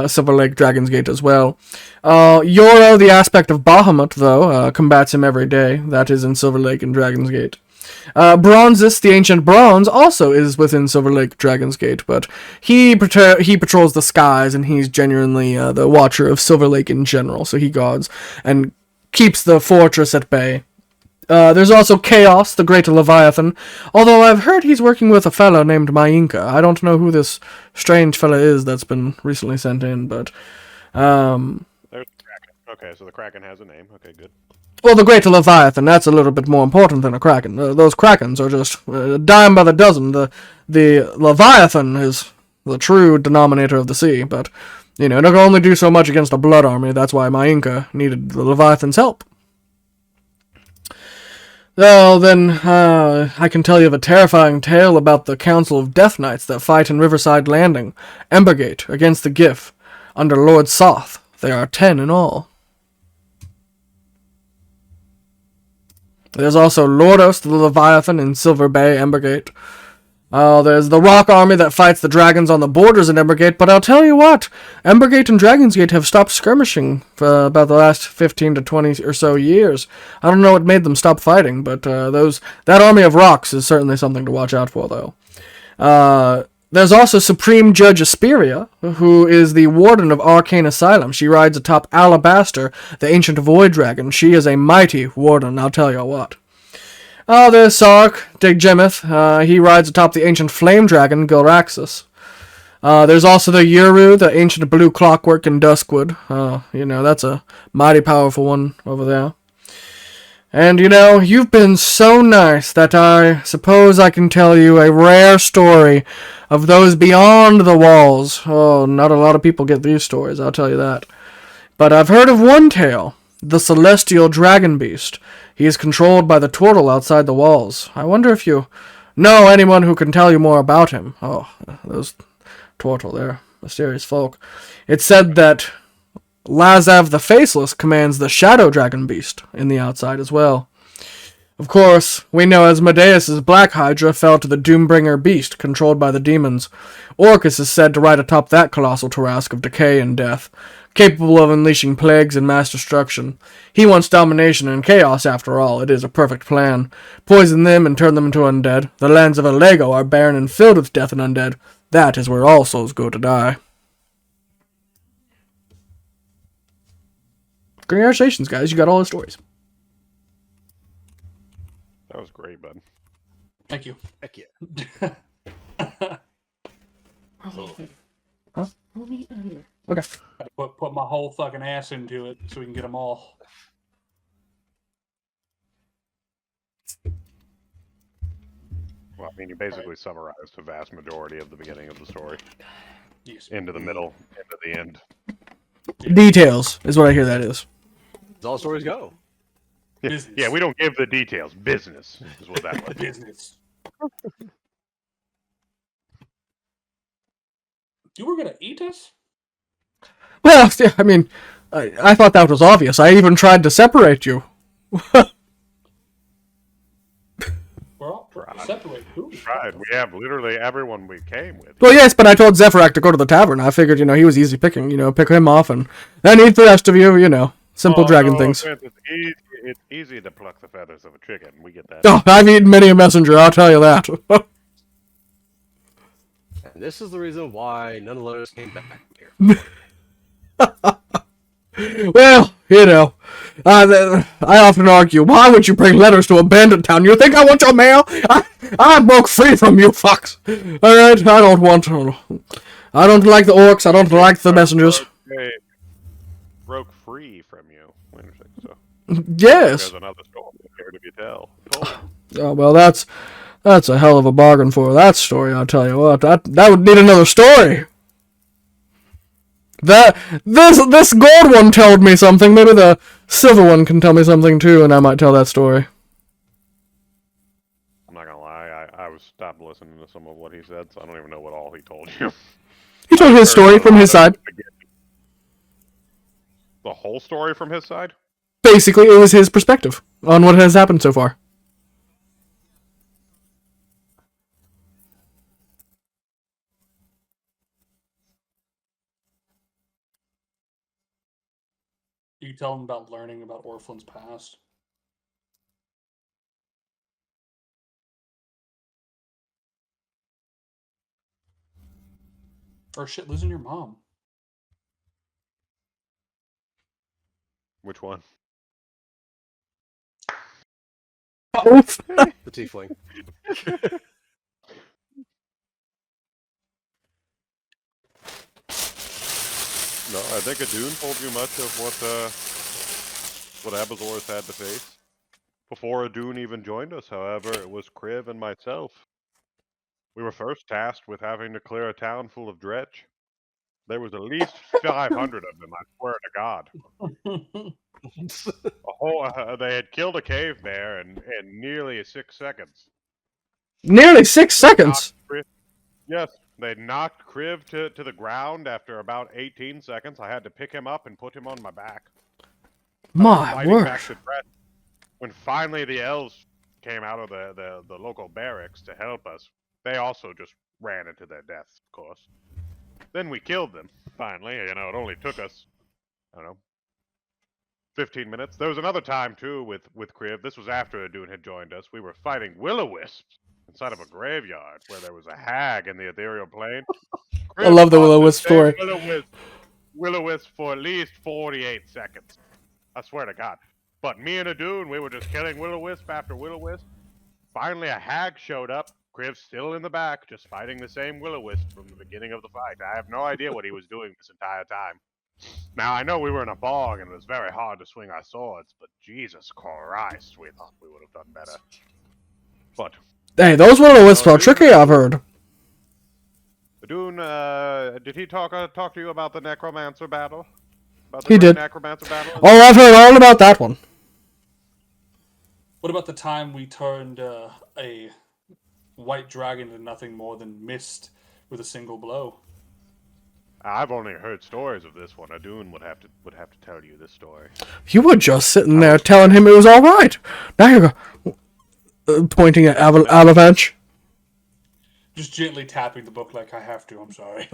Silver Lake Dragon's Gate as well. Yoro, the aspect of Bahamut, though, combats him every day. That is in Silver Lake and Dragon's Gate. Bronzes, the ancient Bronze, also is within Silver Lake Dragon's Gate, but he patrols the skies, and he's genuinely the watcher of Silver Lake in general, so he guards and keeps the fortress at bay. There's also Chaos, the Great Leviathan, although I've heard he's working with a fellow named Mayinka. I don't know who this strange fella is that's been recently sent in, but... There's the Kraken. Okay, so the Kraken has a name. Okay, good. Well, the Great Leviathan, that's a little bit more important than a Kraken. Those Krakens are just a dime by the dozen. The Leviathan is the true denominator of the sea, but, you know, it can only do so much against a blood army. That's why Mayinka needed the Leviathan's help. Well, then, I can tell you of a terrifying tale about the Council of Death Knights that fight in Riverside Landing, Embergate, against the Gif, under Lord Soth. There are 10 in all. There's also Lordos, the Leviathan, in Silver Bay, Embergate. There's the Rock Army that fights the dragons on the borders in Embergate, but I'll tell you what, Embergate and Dragon's Gate have stopped skirmishing for about the last 15 to 20 or so years. I don't know what made them stop fighting, but that army of rocks is certainly something to watch out for, though. There's also Supreme Judge Asperia, who is the Warden of Arcane Asylum. She rides atop Alabaster, the ancient void dragon. She is a mighty warden, I'll tell you what. There's Sark, Diggemeth. He rides atop the ancient flame dragon, Gilraxus. There's also the Yuru, the ancient blue clockwork in Duskwood. You know, that's a mighty powerful one over there. And, you know, you've been so nice that I suppose I can tell you a rare story of those beyond the walls. Oh, not a lot of people get these stories, I'll tell you that. But I've heard of one tale, the Celestial Dragon Beast. He is controlled by the turtle outside the walls. I wonder if you know anyone who can tell you more about him. Oh, those turtle, they're mysterious folk. It's said that Lazav the Faceless commands the Shadow Dragon Beast in the outside as well. Of course, we know Asmodeus' Black Hydra fell to the Doombringer Beast, controlled by the demons. Orcus is said to ride atop that colossal Tarrasque of decay and death, capable of unleashing plagues and mass destruction. He wants domination and chaos, after all. It is a perfect plan. Poison them and turn them into undead. The lands of Alego are barren and filled with death and undead. That is where all souls go to die. Congratulations, guys. You got all the stories. That was great, bud. Thank you. Heck yeah. Huh? Okay. Put my whole fucking ass into it so we can get them all. Well, I mean, you basically summarized the vast majority of the beginning of the story. Yes. Into the middle, into the end. Details is what I hear that is. As all stories go. Business. Yeah, we don't give the details. Business is what that was. Business. You were gonna eat us? Well, I mean, I thought that was obvious. I even tried to separate you. We're all separate. Who? Right, we have literally everyone we came with. Well, yes, but I told Zephyrak to go to the tavern. I figured, you know, he was easy picking. You know, pick him off and then eat the rest of you. You know, simple dragon things. It's easy to pluck the feathers of a chicken. We get that. Oh, I've eaten many a messenger. I'll tell you that. And this is the reason why none of the letters came back here. Well, you know, I often argue, why would you bring letters to a bandit town? You think I want your mail? I broke free from you fucks. Alright, I don't like the orcs, I don't like the messengers. Broke free from you. So. Yes. There's another story here to be tell. Oh, well, that's a hell of a bargain for that story, I'll tell you what. That would need another story. This gold one told me something. Maybe the silver one can tell me something too, and I might tell that story. I'm not gonna lie, I was stopped listening to some of what he said, so I don't even know what all he told you. He told his story from his side. The whole story from his side? Basically, it was his perspective on what has happened so far. You can tell him about learning about Orphan's past. Or shit, losing your mom. Which one? Oof. The tiefling. No, I think Adun told you much of what Abazor's had to face. Before Adun even joined us, however, it was Kriv and myself. We were first tasked with having to clear a town full of dredge. There was at least 500 of them, I swear to God. They had killed a cave bear in nearly 6 seconds. Nearly 6 They seconds. Yes, they knocked Kriv to the ground after about 18 seconds. I had to pick him up and put him on my back. My Fighting word. back to Brett. When finally the elves came out of the local barracks to help us, they also just ran into their deaths, of course. Then we killed them, finally. It only took us, I don't know, 15 minutes. There was another time, too, with Kriv. This was after Adun had joined us. We were fighting will-o-wisps inside of a graveyard where there was a hag in the ethereal plane. I love the fought will-o-wisp same story. Will-o-wisp for at least 48 seconds. I swear to God. But me and Adun, we were just killing will-o-wisp after will-o-wisp. Finally, a hag showed up. Kriv still in the back, just fighting the same will-o-wisp from the beginning of the fight. I have no idea what he was doing this entire time. Now, I know we were in a bog and it was very hard to swing our swords, but Jesus Christ, we thought we would have done better. But Hey, those will-o-wisps are tricky, I've heard. Adun, did he talk to you about the necromancer battle? About the He great did. necromancer battle? Oh, I've heard all about that one. What about the time we turned a white dragon into nothing more than mist with a single blow? I've only heard stories of this one. Adun would have to tell you this story. You were just sitting there telling him it was all right. Now you're pointing at Avenc. Just gently tapping the book like I have to, I'm sorry.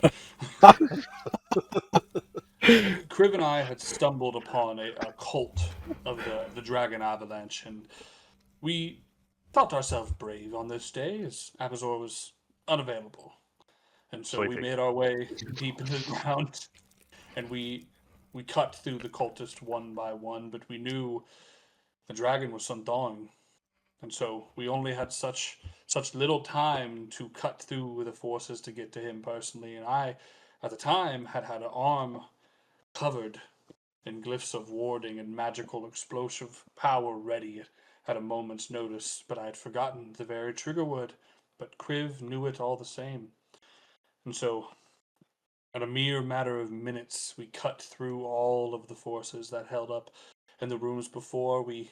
Kriv and I had stumbled upon a cult of the Dragon Avalanche, and we thought ourselves brave on this day as Abazor was unavailable. And so we made our way deep into the ground, and we cut through the cultists one by one, but we knew the dragon was Sundong. And so we only had such little time to cut through the forces to get to him personally. And I, at the time, had an arm covered in glyphs of warding and magical explosive power ready at a moment's notice. But I had forgotten the very trigger word. But Kriv knew it all the same. And so, in a mere matter of minutes, we cut through all of the forces that held up in the rooms before. We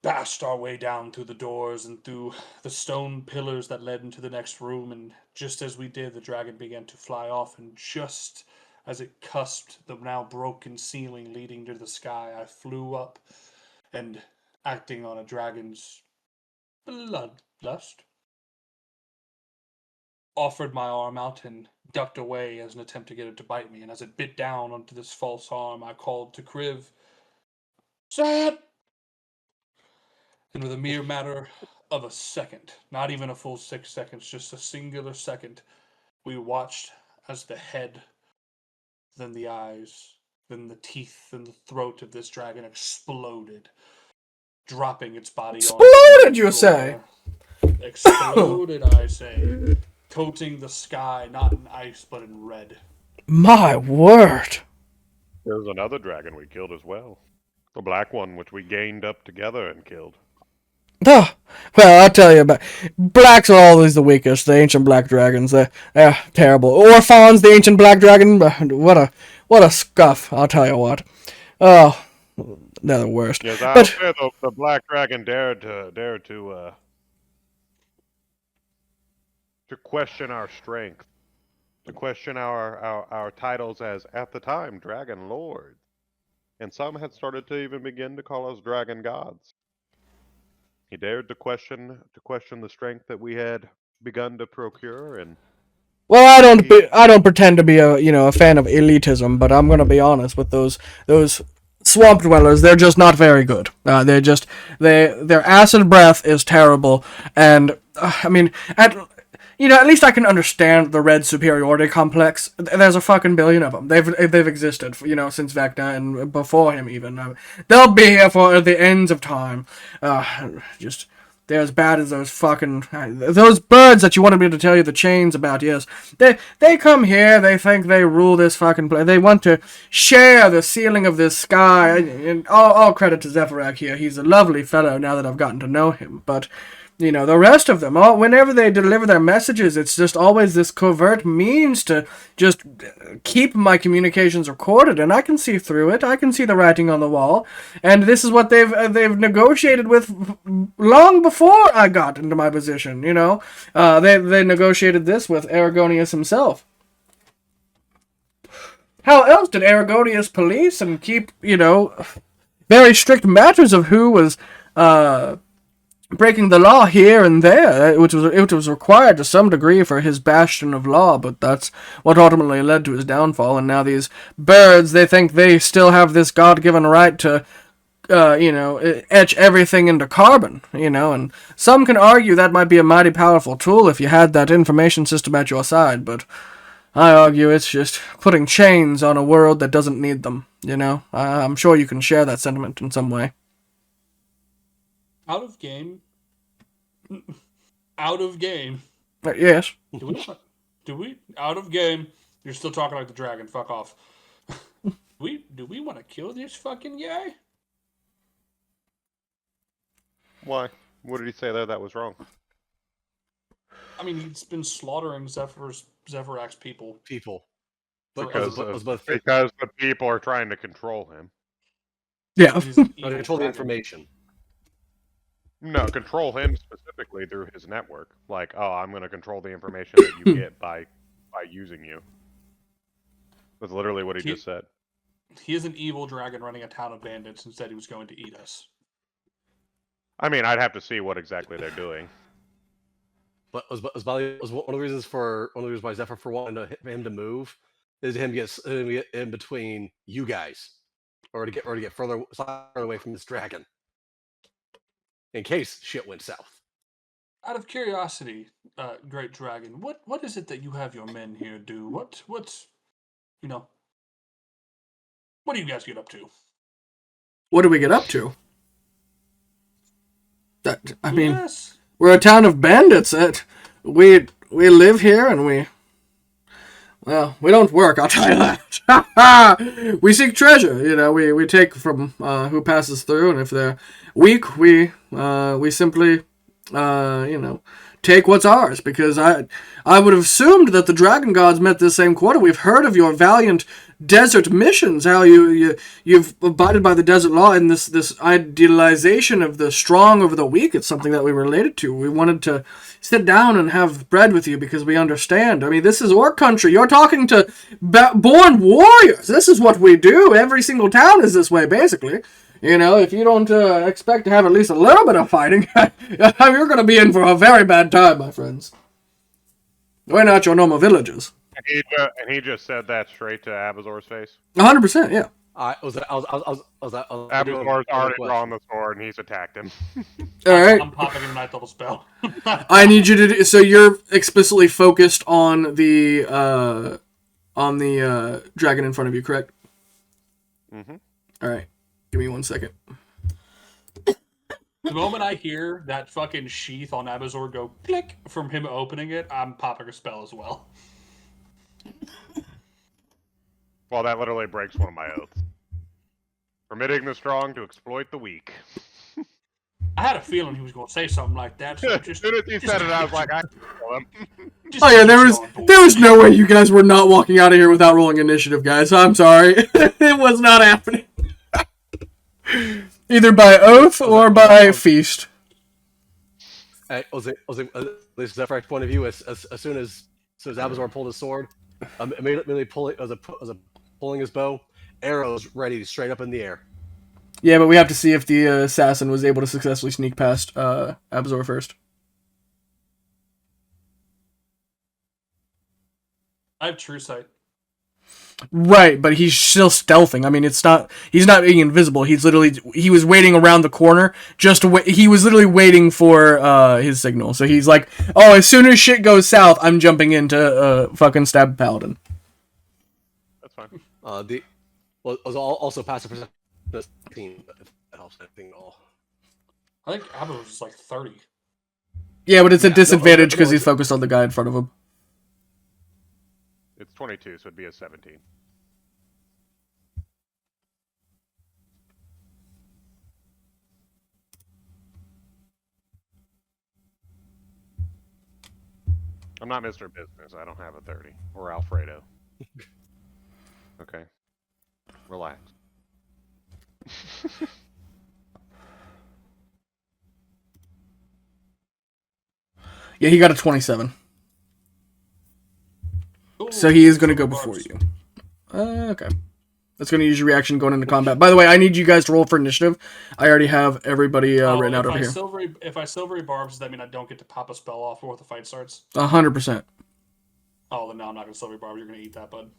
bashed our way down through the doors and through the stone pillars that led into the next room, and just as we did, the dragon began to fly off, and just as it cusped the now broken ceiling leading to the sky, I flew up and, acting on a dragon's bloodlust, offered my arm out and ducked away as an attempt to get it to bite me, and as it bit down onto this false arm, I called to Kriv, "Set!" And with a mere matter of a second, not even a full 6 seconds, just a singular second, we watched as the head, then the eyes, then the teeth, then the throat of this dragon exploded, dropping its body Exploded, you say? Exploded, I say, coating the sky not in ice but in red. My word. There was another dragon we killed as well. The black one, which we gained up together and killed. Oh, well, I'll tell you about blacks are always the weakest. The ancient black dragons, they're terrible. Orphans, the ancient black dragon, what a scuff! I'll tell you what. Oh, they're the worst. Yes, But say the black dragon dared to question our strength, to question our titles as, at the time, Dragon Lords. And some had started to even begin to call us Dragon Gods. He dared to question the strength that we had begun to procure, and Well, I don't pretend to be a fan of elitism, but I'm gonna be honest with those swamp dwellers. They're just not very good. Their acid breath is terrible, and I mean, at least I can understand the red superiority complex. There's a fucking billion of them. They've existed, since Vecna and before him even. They'll be here for the ends of time. They're as bad as those birds that you wanted me to tell you the chains about. Yes, they come here. They think they rule this fucking place. They want to share the ceiling of this sky. And all credit to Zephyrak here. He's a lovely fellow now that I've gotten to know him. But the rest of them, whenever they deliver their messages, it's just always this covert means to just keep my communications recorded, and I can see through it. I can see the writing on the wall, and this is what they've negotiated with long before I got into my position. They negotiated this with Aragonius himself. How else did Aragonius police and keep very strict matters of who was breaking the law here and there, which was required to some degree for his bastion of law, but that's what ultimately led to his downfall. And now these birds, they think they still have this God-given right to, etch everything into carbon, and some can argue that might be a mighty powerful tool if you had that information system at your side, but I argue it's just putting chains on a world that doesn't need them, I'm sure you can share that sentiment in some way. Out of game. Out of game. Yes. Do we? Out of game. You're still talking like the dragon. Fuck off. Do we want to kill this fucking guy? why? What did he say there that was wrong? I mean, he's been slaughtering Zephyrak's people. Because the people are trying to control him. Yeah. Control the information. No, control him specifically through his network. Like, oh, I'm going to control the information that you get by using you. That's literally what he just said. He is an evil dragon running a town of bandits and said he was going to eat us. I mean, I'd have to see what exactly they're doing. But was one of the reasons why Zephyr for wanting him to move is him to get in between you guys, or to get further away from this dragon, in case shit went south. Out of curiosity, Great Dragon, what is it that you have your men here do? What do you guys get up to? What do we get up to? I mean, Yes. we're a town of bandits. We live here and we don't work, I'll tell you that. We seek treasure, we take from who passes through, and if they're weak, we simply, take what's ours, because I would have assumed that the dragon gods met this same quarter. We've heard of your valiant desert missions, how you've abided by the desert law, and this idealization of the strong over the weak. It's something that we related to. We wanted to sit down and have bread with you because we understand. I mean, this is our country. You're talking to born warriors. This is what we do. Every single town is this way, basically. If you don't expect to have at least a little bit of fighting, you're going to be in for a very bad time, my friends. We're not your normal villagers. And he just said that straight to Abazor's face. 100%, yeah. Abazor's already drawn the sword, and he's attacked him. All right. I'm popping a night level spell. I need you to. So you're explicitly focused on the dragon in front of you, correct? Mm-hmm. All right. Give me 1 second. The moment I hear that fucking sheath on Abazor go click from him opening it, I'm popping a spell as well. Well, that literally breaks one of my oaths. Permitting the strong to exploit the weak. I had a feeling he was going to say something like that. So As soon as he said it, I was like, I can kill him. Oh yeah, there was no way you guys were not walking out of here without rolling initiative, guys. I'm sorry. It was not happening. Either by oath or by feast. At least Zephyr's point of view, as soon as Abazor pulled his sword, Immediately pulling as a pulling his bow, arrows ready straight up in the air. Yeah, but we have to see if the assassin was able to successfully sneak past Abzor first. I have true sight. Right, but he's still stealthing. I mean, he's not being invisible. He was waiting around the corner just to wait. He was literally waiting for his signal. So he's like, oh, as soon as shit goes south, I'm jumping into fucking stab paladin. That's fine. Was also passive perception 15, if that helps anything at all. I think Abba was just like 30. Yeah, but it's a Yeah, disadvantage because no, he's focused on the guy in front of him. It's 22, so it'd be a 17. I'm not Mr. Business. I don't have a 30. Or Alfredo. Okay. Relax. Yeah, he got a 27. Ooh, So he is going to go silver before barbs. you. Okay. That's going to use your reaction going into combat. By the way, I need you guys to roll for initiative. I already have everybody written out over here. If I silvery barbs, does that mean I don't get to pop a spell off before the fight starts? 100%. Oh, then no, I'm not going to silvery barb. You're going to eat that, bud.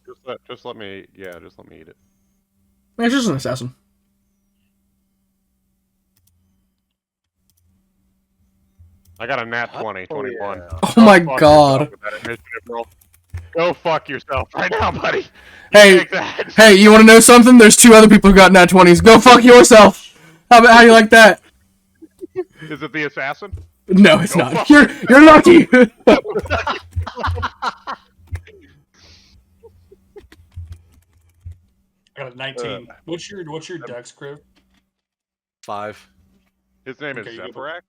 Just let me eat it. Man, it's just an assassin. I got a nat 20, 21. Yeah. Oh Go my fuck god. yourself with that initiative roll. Go fuck yourself right now, buddy. You Hey, take that. hey, you want to know something? There's 2 other people who got nat 20s. Go fuck yourself. How do you like that? Is it the assassin? No, it's Go not. fuck You're lucky. I got a 19. What's your dex, Criv? 5. His name Okay, is you go. Zephyrak?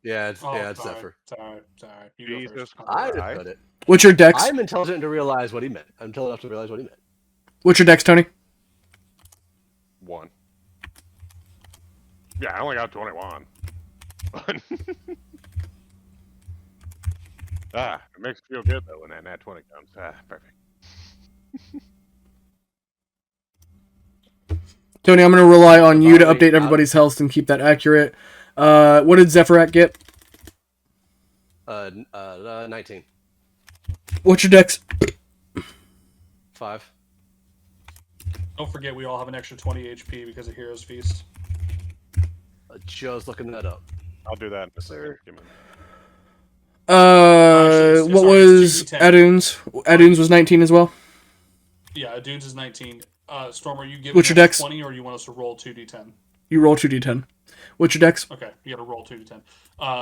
Yeah, it's Sorry, Zephyr. Sorry. You go Jesus first. I Christ. understood it. What's your dex? I'm intelligent to realize what he meant. I'm intelligent enough to realize what he meant. What's your dex, Tony? 1. Yeah, I only got 21. It makes me feel good though when that nat 20 comes. Perfect. Tony, I'm going to rely on you to Body, update everybody's health and keep that accurate. What did Zephyrak get? 19. What's your dex? 5. Don't forget, we all have an extra 20 HP because of Hero's Feast. Just looking that up. I'll do that in a second. Give me What sorry, was it's 2d10. Adun's? Adun's was 19 as well. Yeah, Dudes is 19. Storm, are you giving What's your us dex? 20 or you want us to roll 2d10? You roll 2d10. What's your dex? Okay, you got to roll 2d10.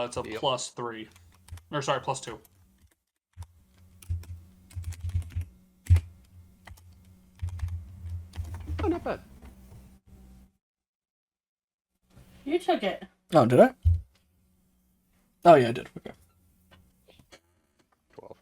It's a Yep. +3. Or sorry, +2. Oh, not bad. You took it. Oh, did I? Oh, yeah, I did. Okay. 12.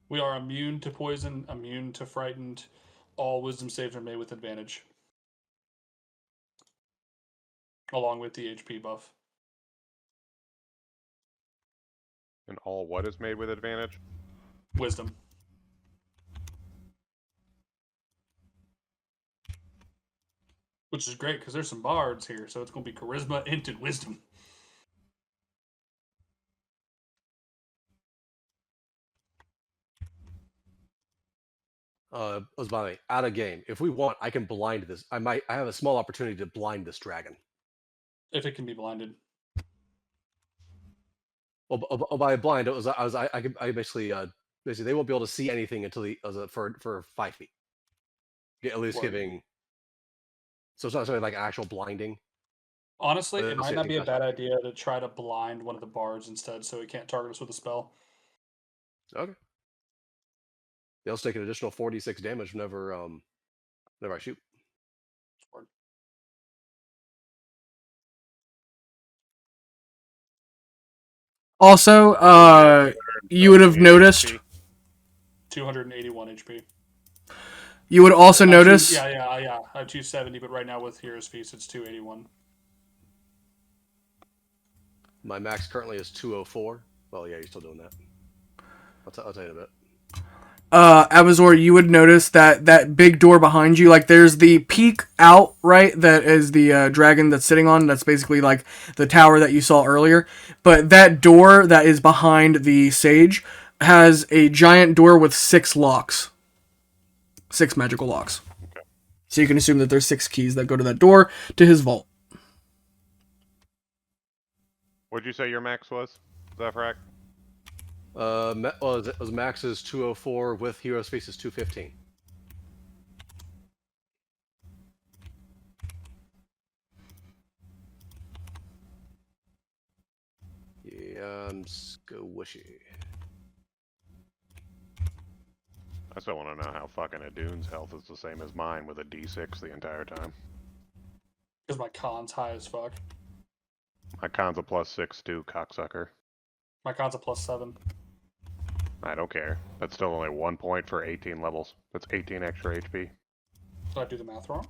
We are immune to poison, immune to frightened. All wisdom saves are made with advantage. Along with the HP buff. And all what is made with advantage? Wisdom. Which is great because there's some bards here, so it's going to be charisma into wisdom. Was by the way, out of game. If we want, I can blind this. I have a small opportunity to blind this dragon. If it can be blinded. Well, by blind, it was I basically they won't be able to see anything until for 5 feet. At least Word. giving. So it's not necessarily like actual blinding. Honestly, it Let's might see, not be a that's bad fine. idea to try to blind one of the bards instead so it can't target us with a spell. Okay. They'll take an additional 46 damage whenever I shoot. Also, you would have noticed. HP. 281 HP. You would also notice. Yeah. I have 270, but right now with Hero's Feast, it's 281. My max currently is 204. Well, yeah, you're still doing that. I'll tell you in a bit. Abazor, you would notice that big door behind you, like there's the peak out, right? That is the dragon that's sitting on. That's basically like the tower that you saw earlier. But that door that is behind the sage has a giant door with 6 locks. 6 magical locks. Okay. So you can assume that there's 6 keys that go to that door to his vault. What'd you say your max was, Zephyrak? His max is 204 with Hero's Feast is 215. Yeah, I'm squishy. I still want to know how fucking Adune's health is the same as mine with a D6 the entire time. Because my con's high as fuck. My con's a +6 too, cocksucker. My con's a +7. I don't care. That's still only 1 point for 18 levels. That's 18 extra HP. Did I do the math wrong?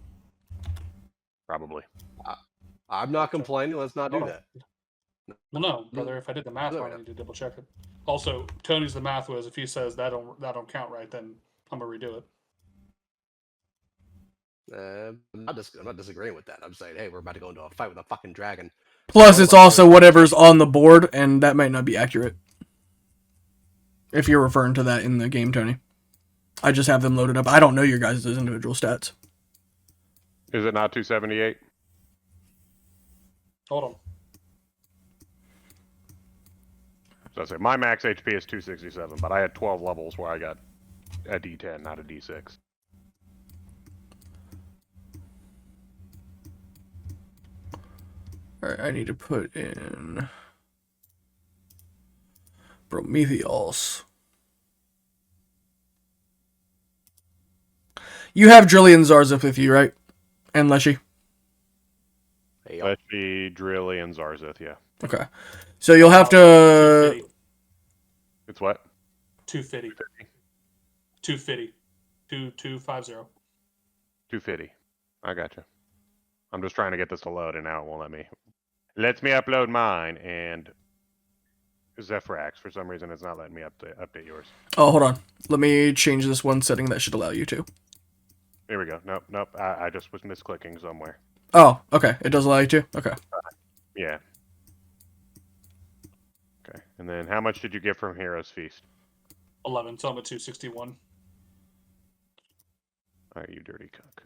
Probably. I'm not complaining. Let's not do Hold on. that. Well, no, brother. If I did the math No, wrong, no. I need to double check it. Also, Tony's the math whiz. If he says that don't count right, then I'm gonna redo it. I'm not disagreeing with that. I'm saying, hey, we're about to go into a fight with a fucking dragon. Plus, it's also whatever's on the board, and that might not be accurate. If you're referring to that in the game, Tony. I just have them loaded up. I don't know your guys' individual stats. Is it not 278? Hold on. So I say my max HP is 267, but I had 12 levels where I got a D10, not a D6. Alright, I need to put in Prometheus. You have Drillian Zarzeth with you, right? And Leshy? Hey, Let's be Drilly and Zarzeth, yeah. Okay. So you'll have to... 250. It's what? 250. 250. 2250. 250. I gotcha. I'm just trying to get this to load, and now it won't let me. It lets me upload mine, and Zephyrax, for some reason, it's not letting me update yours. Oh, hold on. Let me change this one setting that should allow you to. Here we go. Nope. I just was misclicking somewhere. Oh, okay. It does allow you to? Okay. Yeah. Okay. And then how much did you get from Hero's Feast? 11. So I'm at 261. Alright, you dirty cuck.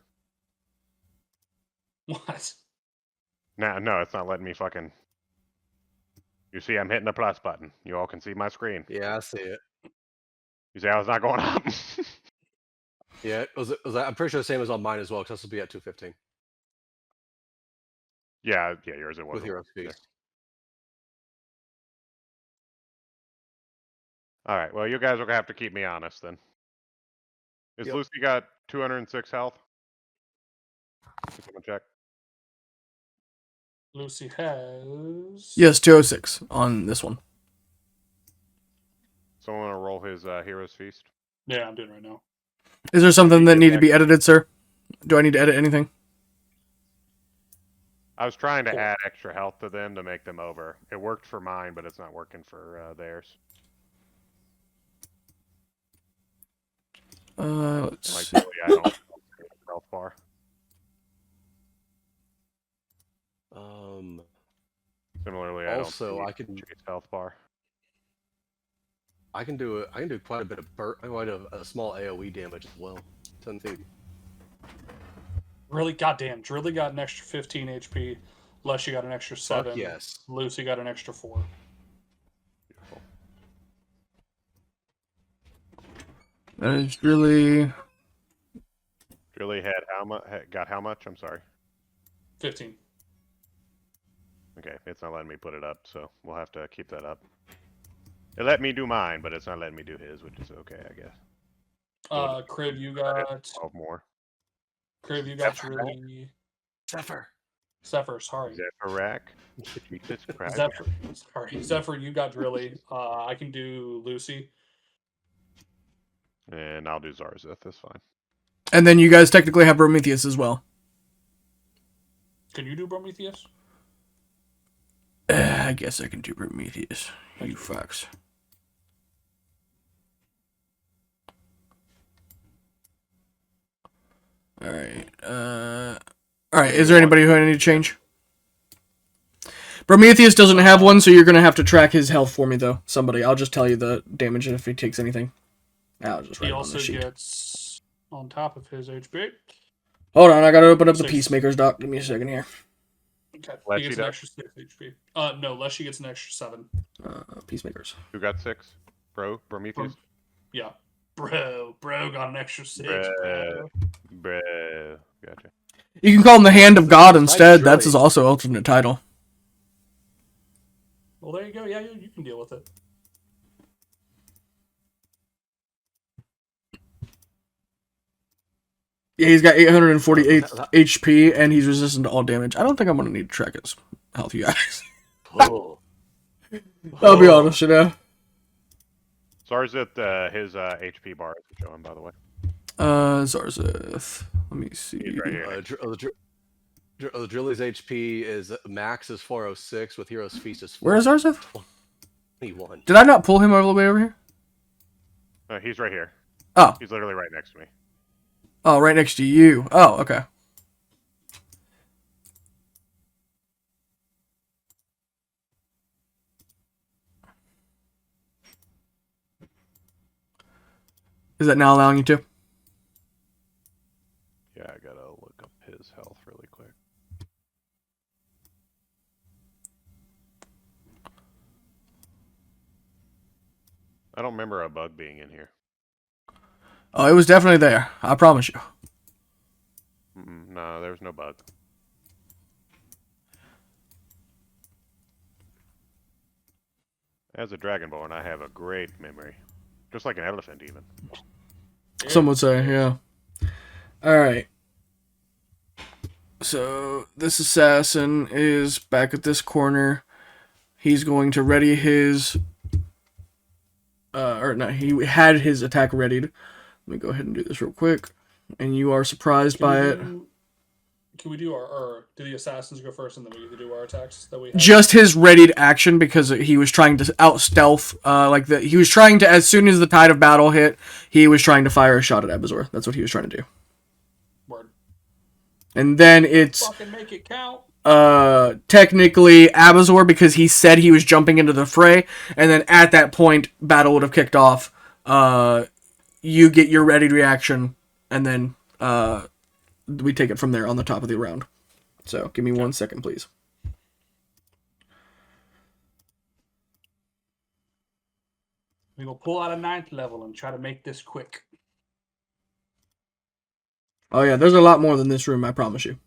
What? No, it's not letting me fucking... You see, I'm hitting the plus button. You all can see my screen. Yeah, I see it. You see how it's not going up? Yeah, I'm pretty sure the same as on mine as well, because this will be at 215 yeah, yours it was. with Hero's Feast. Alright, well, you guys are going to have to keep me honest, then. Is Yep. Lucy got 206 health? Can someone check? Lucy has... Yes, 206 on this one. Someone want to roll his Hero's Feast? Yeah, I'm doing it right now. Is there something that needed to be edited, sir? Do I need to edit anything? I was trying to Cool. add extra health to them to make them over. It worked for mine, but it's not working for theirs. Let's Like, see. really, I don't health bar. Similarly, Also, I I don't can- see Chase health bar. I can do quite a bit of a small AoE damage as well. 10 feet. Really, goddamn. Drilly got an extra 15 HP. Leshy got an extra 7. Fuck yes. Lucy got an extra 4. Beautiful. That is really... Really had got how much? I'm sorry. 15. Okay, it's not letting me put it up, so we'll have to keep that up. It let me do mine, but it's not letting me do his, which is okay, I guess. Crib, you got... 12 more. Crib, you got Drilly... Zephyr. Zephyr, sorry. Zephyrac. Jesus Christ. Zephyr, sorry. Zephyr, you got Drilly. I can do Lucy. And I'll do Zarzeth. That's fine. And then you guys technically have Prometheus as well. Can you do Prometheus? I guess I can do Prometheus. You fucks. Alright. Alright, is there anybody who I need to change? Prometheus doesn't have one, so you're going to have to track his health for me, though. Somebody. I'll just tell you the damage if he takes anything. I'll just write He it on also the sheet. gets on top of his HP. Hold on, I gotta open up the 6. Peacemakers doc. Give me a second here. Okay. Leshy He gets an does? extra 6 HP. No, Leshy gets an extra 7. Peacemakers. Who got 6? Bro? Prometheus? Yeah. Bro got an extra 6, bro. Bro. Gotcha. You can call him the Hand of God Nice instead. try. That's his also alternate title. Well, there you go. Yeah, you can deal with it. Yeah, he's got 848 HP, and he's resistant to all damage. I don't think I'm gonna need to track his health, you guys. Oh. I'll be honest, you know. Zarzeth, his HP bar is showing, by the way. Zarzeth. Let me see. He's right here. The Drilly's HP is max is 406 with Hero's Feast is Where is Zarzeth? 421. Did I not pull him all the way over here? He's right here. Oh. He's literally right next to me. Oh, right next to you. Oh, okay. Is that now allowing you to? Yeah, I gotta look up his health really quick. I don't remember a bug being in here. Oh, it was definitely there. I promise you. No, there was no bug. As a Dragonborn, I have a great memory. Just like an elephant, even. Some would say, yeah. Alright. So, this assassin is back at this corner. He's going to ready his... he had his attack readied. Let me go ahead and do this real quick. And you are surprised by it. Can we do do the assassins go first and then we do our attacks that we have? Just his readied action because he was trying to out stealth. He was trying to, as soon as the tide of battle hit, he was trying to fire a shot at Abazor. That's what he was trying to do. Word. And then it's Fucking make it count. Technically Abazor because he said he was jumping into the fray, and then at that point battle would have kicked off. You get your ready reaction, and then we take it from there on the top of the round. So give me 1 second, please. We will pull out a 9th level and try to make this quick. Oh yeah, there's a lot more than this room, I promise you.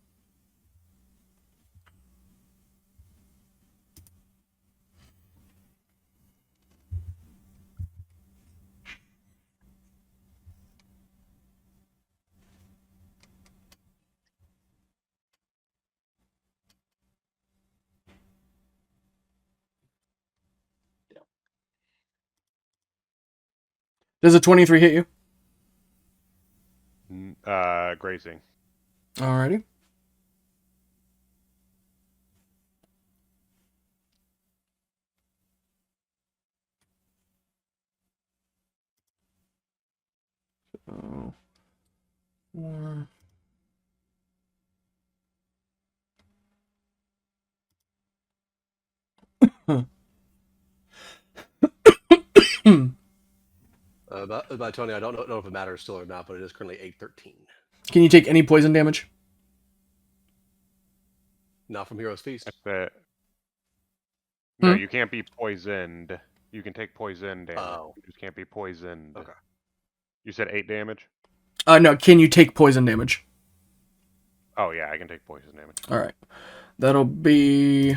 Does a 23 hit you? Grazing. Alrighty. So, 4. By Tony, I don't know if it matters still or not, but it is currently 813. Can you take any poison damage? Not from Hero's Feast. That's it. No, you can't be poisoned. You can take poison damage. Oh. You just can't be poisoned. Okay. You said 8 damage? No, can you take poison damage? Oh, yeah, I can take poison damage. Alright. That'll be...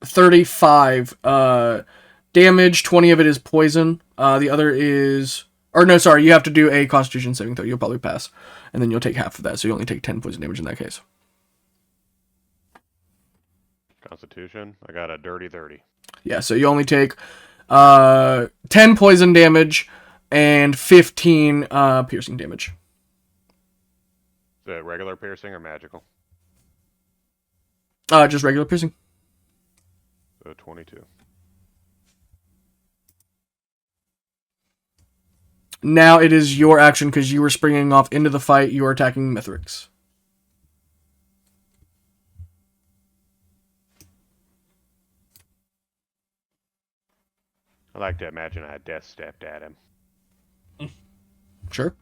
$35 damage. 20 of it is poison. The other is Or no, sorry, you have to do a Constitution saving throw. You'll probably pass, and then you'll take half of that, so you only take 10 poison damage in that case. Constitution. I got a dirty 30. Yeah, so you only take 10 poison damage and 15 piercing damage. Is it regular piercing or magical? Just regular piercing. So 22. Now it is your action because you were springing off into the fight. You are attacking Mithrix. I like to imagine I death stepped at him. Sure.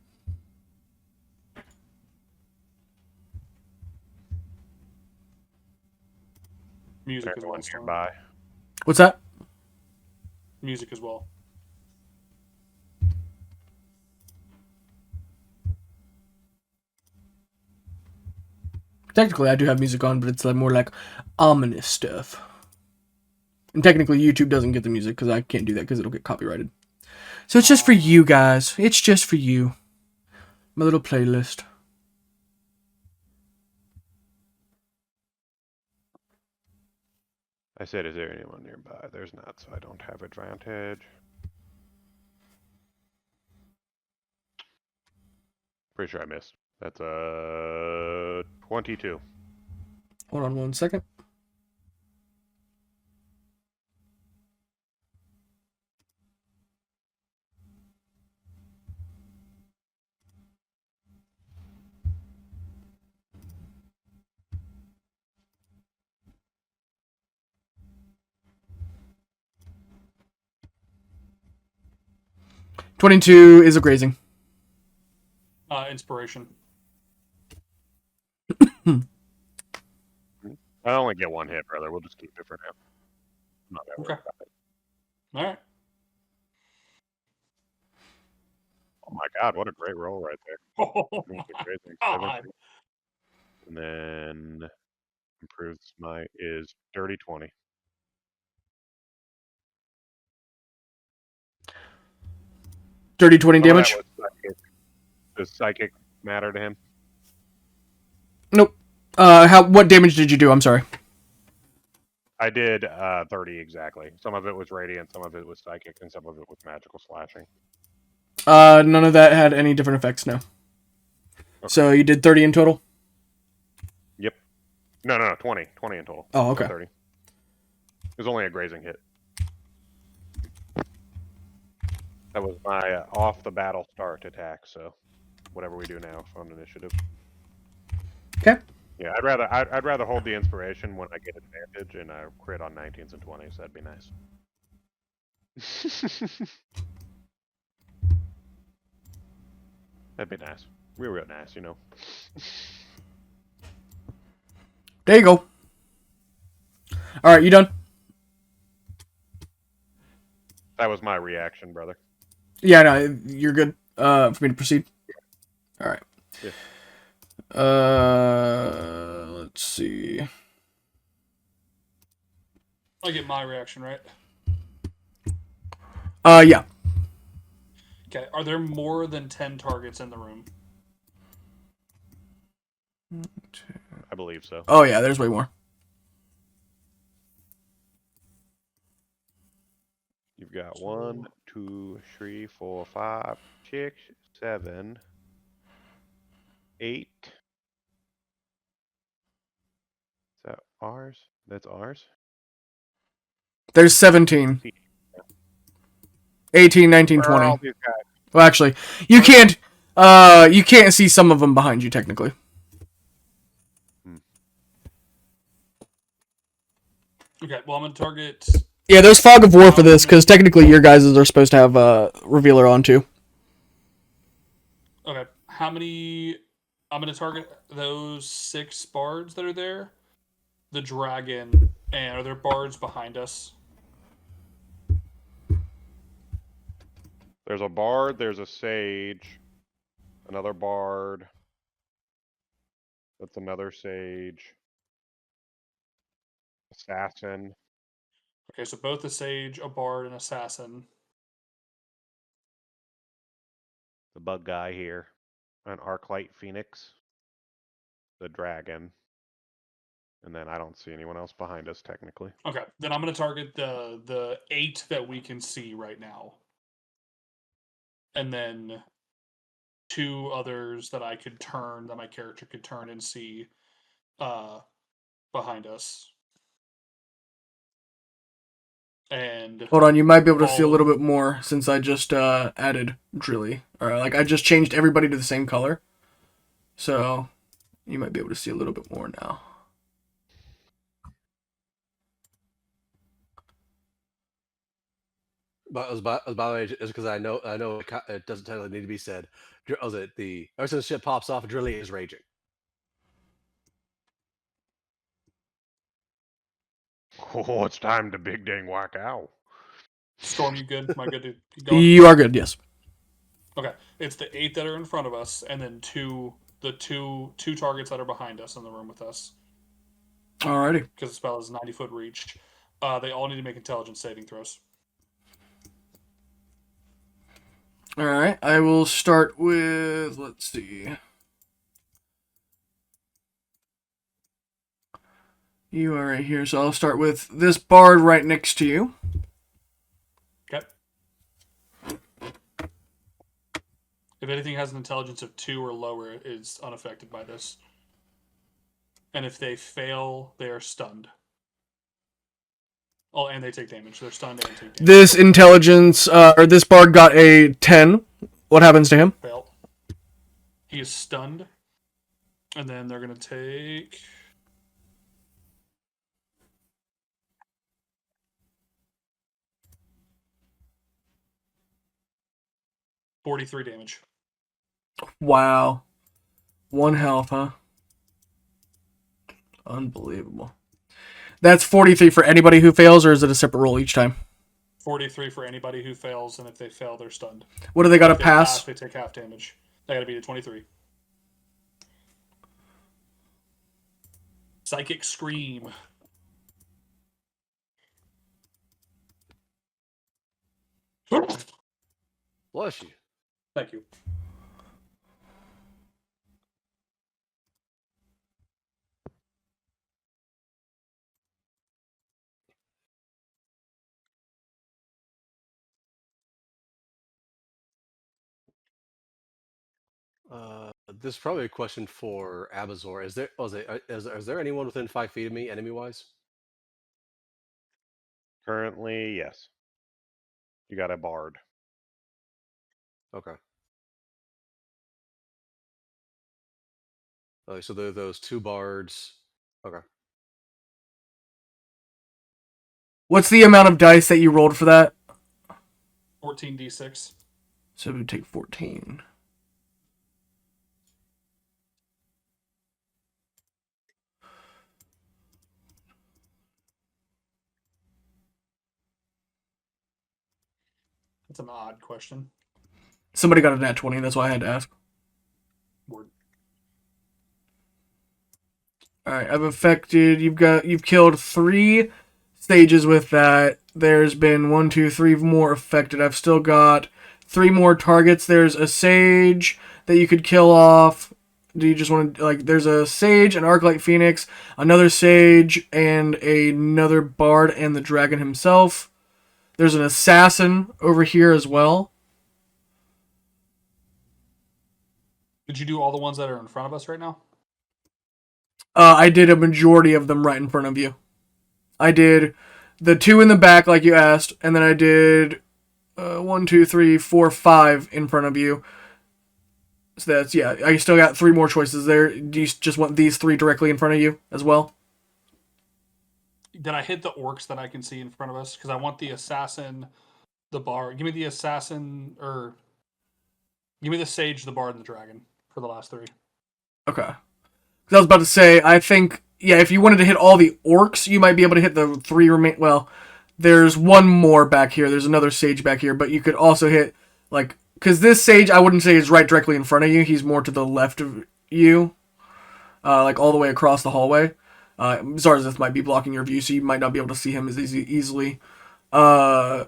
Music as well. Everyone Storm. nearby. What's that? Music as well. Technically, I do have music on, but it's like more like ominous stuff. And technically, YouTube doesn't get the music because I can't do that because it'll get copyrighted. So it's just for you guys. It's just for you. My little playlist. I said, is there anyone nearby? There's not, so I don't have advantage. Pretty sure I missed. That's a 22. Hold on 1 second. $22 is a grazing. Inspiration. I only get one hit, brother. We'll just keep it for now. I'm not that worried Okay. about it. All right. Oh my god, what a great roll right there. Oh That's my a great thing. God. And then improved smite is dirty 20. Dirty 20 damage? Some of that was psychic. Does psychic matter to him? Nope. What damage did you do? I'm sorry. I did 30 exactly. Some of it was radiant, some of it was psychic, and some of it was magical slashing. None of that had any different effects, no. Okay. So you did 30 in total? Yep. No, 20. 20 in total. Oh, Not okay. 30. It was only a grazing hit. That was my off the battle start attack, so whatever we do now on initiative. Okay. Yeah, I'd rather hold the inspiration when I get advantage and I crit on 19s and 20s. That'd be nice. That'd be nice. Real nice, you know. There you go. Alright, you done? That was my reaction, brother. Yeah, no, you're good for me to proceed. Alright. Yeah. Let's see. I get my reaction, right? Yeah. Okay. Are there more than 10 targets in the room? I believe so. Oh, yeah, there's way more. You've got 1, 2, 3, 4, 5, 6, 7, 8. Is that ours? That's ours? There's 17. 18, 19, Where are 20. all these guys? Well, actually, you can't see some of them behind you, technically. Okay. Well, I'm gonna target. Yeah, there's Fog of War for this, because technically your guys are supposed to have Revealer on, too. Okay. How many? I'm gonna target those 6 bards that are there. The dragon, and are there bards behind us? There's a bard, there's a sage, another bard. That's another sage. Assassin. Okay, so both a sage, a bard, and assassin. the bug guy here, an Arclight Phoenix, the dragon, and then I don't see anyone else behind us technically. Okay, then I'm going to target the 8 that we can see right now. And then 2 others that I could turn, that my character could turn and see behind us. And Hold on, you might be able to see a little bit more since I just added Drilly. Or like I just changed everybody to the same color. So you might be able to see a little bit more now. But by the way, just because I know it doesn't technically need to be said. Ever since shit pops off, Drilly is raging. Oh, it's time to big dang whack out. Storm, you good? Am I good to keep going? You are good, yes. Okay, it's the 8 that are in front of us, and then two targets that are behind us in the room with us. Alrighty. Because the spell is 90-foot reach. They all need to make intelligence saving throws. Alright, I will start with, let's see. You are right here, so I'll start with this bard right next to you. Okay. If anything has an intelligence of 2 or lower, it is unaffected by this. And if they fail, they are stunned. Oh, and they take damage. They're stunned and take damage. This intelligence, or this bard got a 10. What happens to him? Fail. He is stunned. And then they're going to take... $43 damage. Wow. 1 health, huh? Unbelievable. That's 43 for anybody who fails, or is it a separate roll each time? 43 for anybody who fails, and if they fail, they're stunned. What do they got to If they pass? They take half damage. They got to beat a 23. Psychic Scream. Bless you. Thank you. This is probably a question for Abazor. Is there anyone within 5 feet of me, enemy-wise? Currently, yes. You got a bard. Okay. So there are those 2 bards. Okay. What's the amount of dice that you rolled for that? 14d6. So we would take 14. That's an odd question. Somebody got a nat 20, that's why I had to ask. Word. Alright, you've killed 3 stages with that. There's been 1, 2, 3 more affected. I've still got 3 more targets. There's a sage that you could kill off. Do you just want to, there's a sage, an Arclight Phoenix, another sage, and another bard and the dragon himself. There's an assassin over here as well. Did you do all the ones that are in front of us right now? I did a majority of them right in front of you. I did the 2 in the back, like you asked, and then I did 1, 2, 3, 4, 5 in front of you. So that's, yeah, I still got 3 more choices there. Do you just want these 3 directly in front of you as well? Did I hit the orcs that I can see in front of us? Because I want the assassin, the bard. Give me the assassin, or give me the sage, the bard, and the dragon for the last 3. Okay. 'Cause I was about to say, I think, yeah, if you wanted to hit all the orcs, you might be able to hit the 3 remain. Well, there's 1 more back here. There's another sage back here, but you could also hit, because this sage, I wouldn't say is right directly in front of you. He's more to the left of you, all the way across the hallway. Zarzeth might be blocking your view, so you might not be able to see him as easily. Yeah,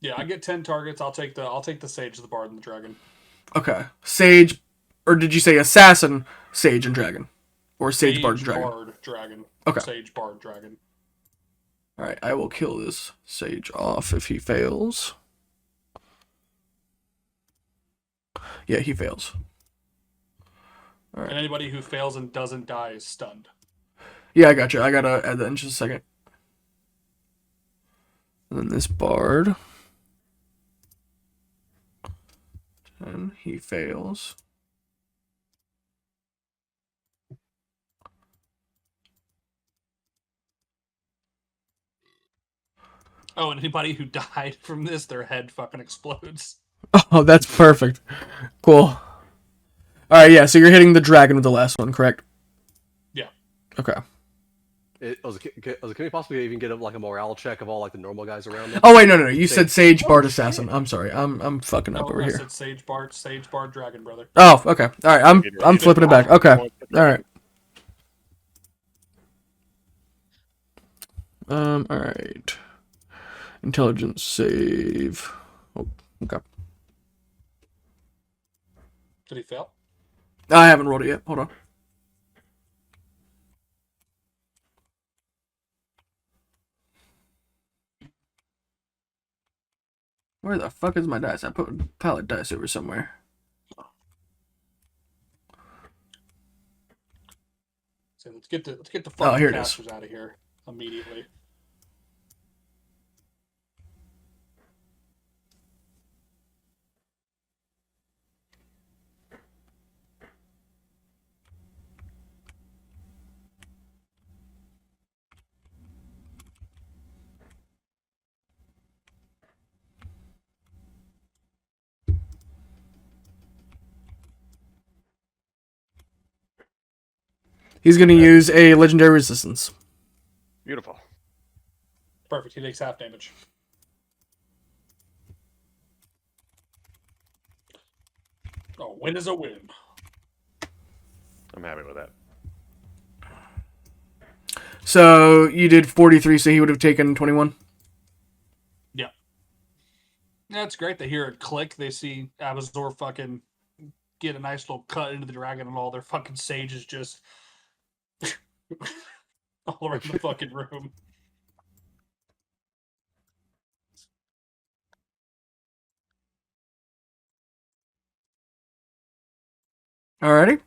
Yeah, I get 10 targets. I'll take the sage, the bard, and the dragon. Okay. Sage, or did you say assassin, sage, and dragon? Or sage, bard, and dragon? Bard, dragon. Okay. Sage, bard, dragon. Alright, I will kill this sage off if he fails. Yeah, he fails. And anybody who fails and doesn't die is stunned. Yeah, I got you. I gotta add that in just a second. And then this bard. And he fails. Oh, and anybody who died from this, their head fucking explodes. Oh, that's perfect. Cool. Alright, yeah, so you're hitting the dragon with the last one, correct? Yeah. Okay. Can we possibly even get a morale check of all like the normal guys around them? Oh wait, no. You said sage, bard, assassin. I'm sorry. I'm fucking up over I here. said sage, bard, dragon, brother. Oh, okay. All right. I'm flipping it back. Okay. All right. All right. Intelligence save. Oh, okay. Did he fail? I haven't rolled it yet. Hold on. Where the fuck is my dice? I put pallet dice over somewhere. So let's get the fucking here it is. casters out of here immediately. He's gonna use a legendary resistance. Beautiful. Perfect. He takes half damage. Oh, win is a win. I'm happy with that. So you did 43, so he would have taken 21. Yeah. That's great. They hear it click. They see Abazor fucking get a nice little cut into the dragon, and all their fucking sages just all around the fucking room. Alrighty.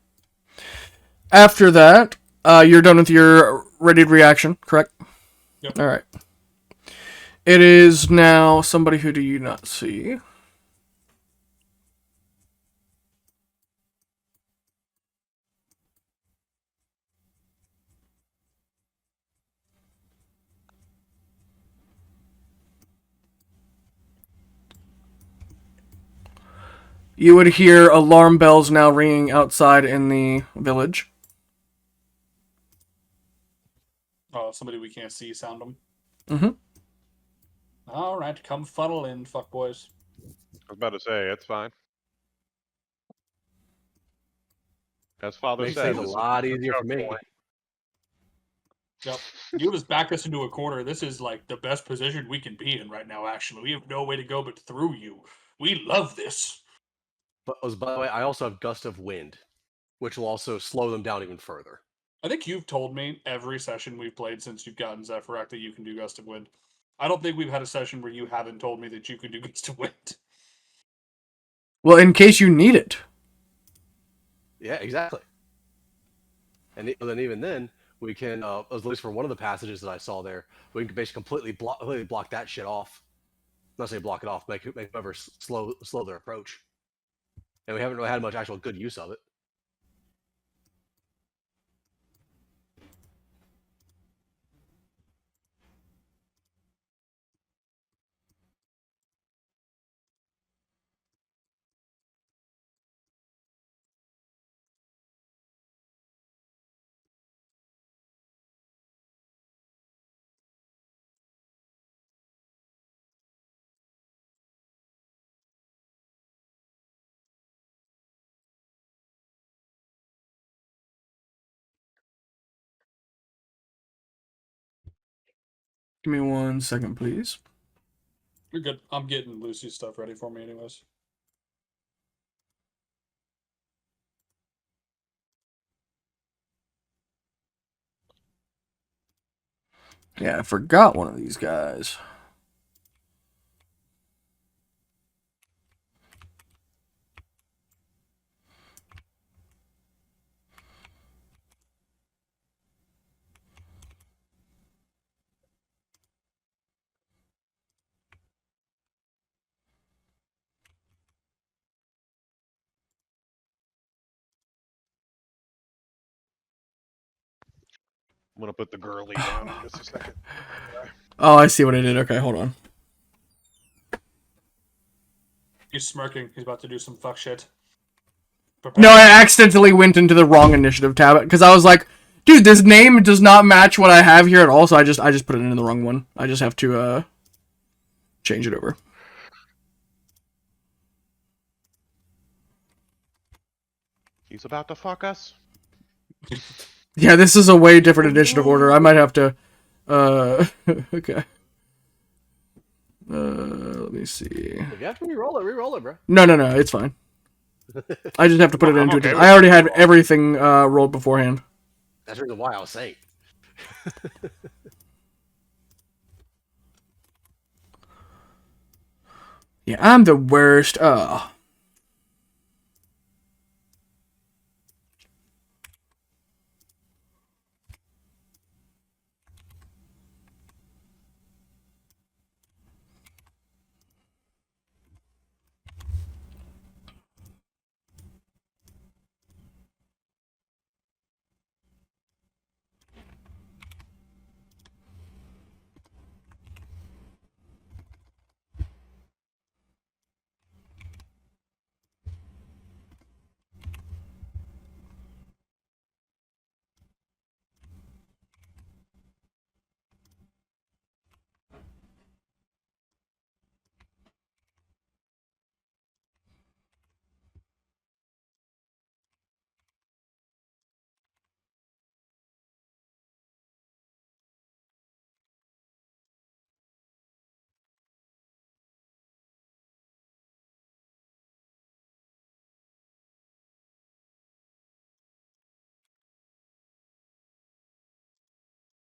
After that, you're done with your readied reaction, correct? Yep. Alright. It is now somebody who do you not see? You would hear alarm bells now ringing outside in the village. Oh, somebody we can't see sound them. Mm-hmm. All right, come funnel in, fuck boys. I was about to say, it's fine. As Father Makes said, things a this is lot the easier for choke me. point. Yep. You just back us into a corner. This is like the best position we can be in right now, actually. We have no way to go but through you. We love this. But by the way, I also have gust of wind, which will also slow them down even further. I think you've told me every session we've played since you've gotten Zephyrak that you can do Gust of Wind. I don't think we've had a session where you haven't told me that you can do Gust of Wind. Well, in case you need it. Yeah, exactly. And then even then, we can, at least for one of the passages that I saw there, we can basically completely block that shit off. Not say block it off, make whoever slow their approach. And we haven't really had much actual good use of it. Give me 1 second, please. You're good. I'm getting Lucy's stuff ready for me, anyways. Yeah, I forgot one of these guys. I'm gonna put the girly down in just a second. Oh, I see what I did. Okay, hold on. He's smirking. He's about to do some fuck shit. Prepare. No, I accidentally went into the wrong initiative tab because I was like, dude, this name does not match what I have here at all. So I just put it in the wrong one. I just have to change it over. He's about to fuck us. Yeah, this is a way different initiative order. I might have to. Okay. Let me see. If you have to re-roll it, bro. No, it's fine. I just have to put it I'm into okay it. with I already had everything rolled beforehand. That's the reason why I was saying. Yeah, I'm the worst.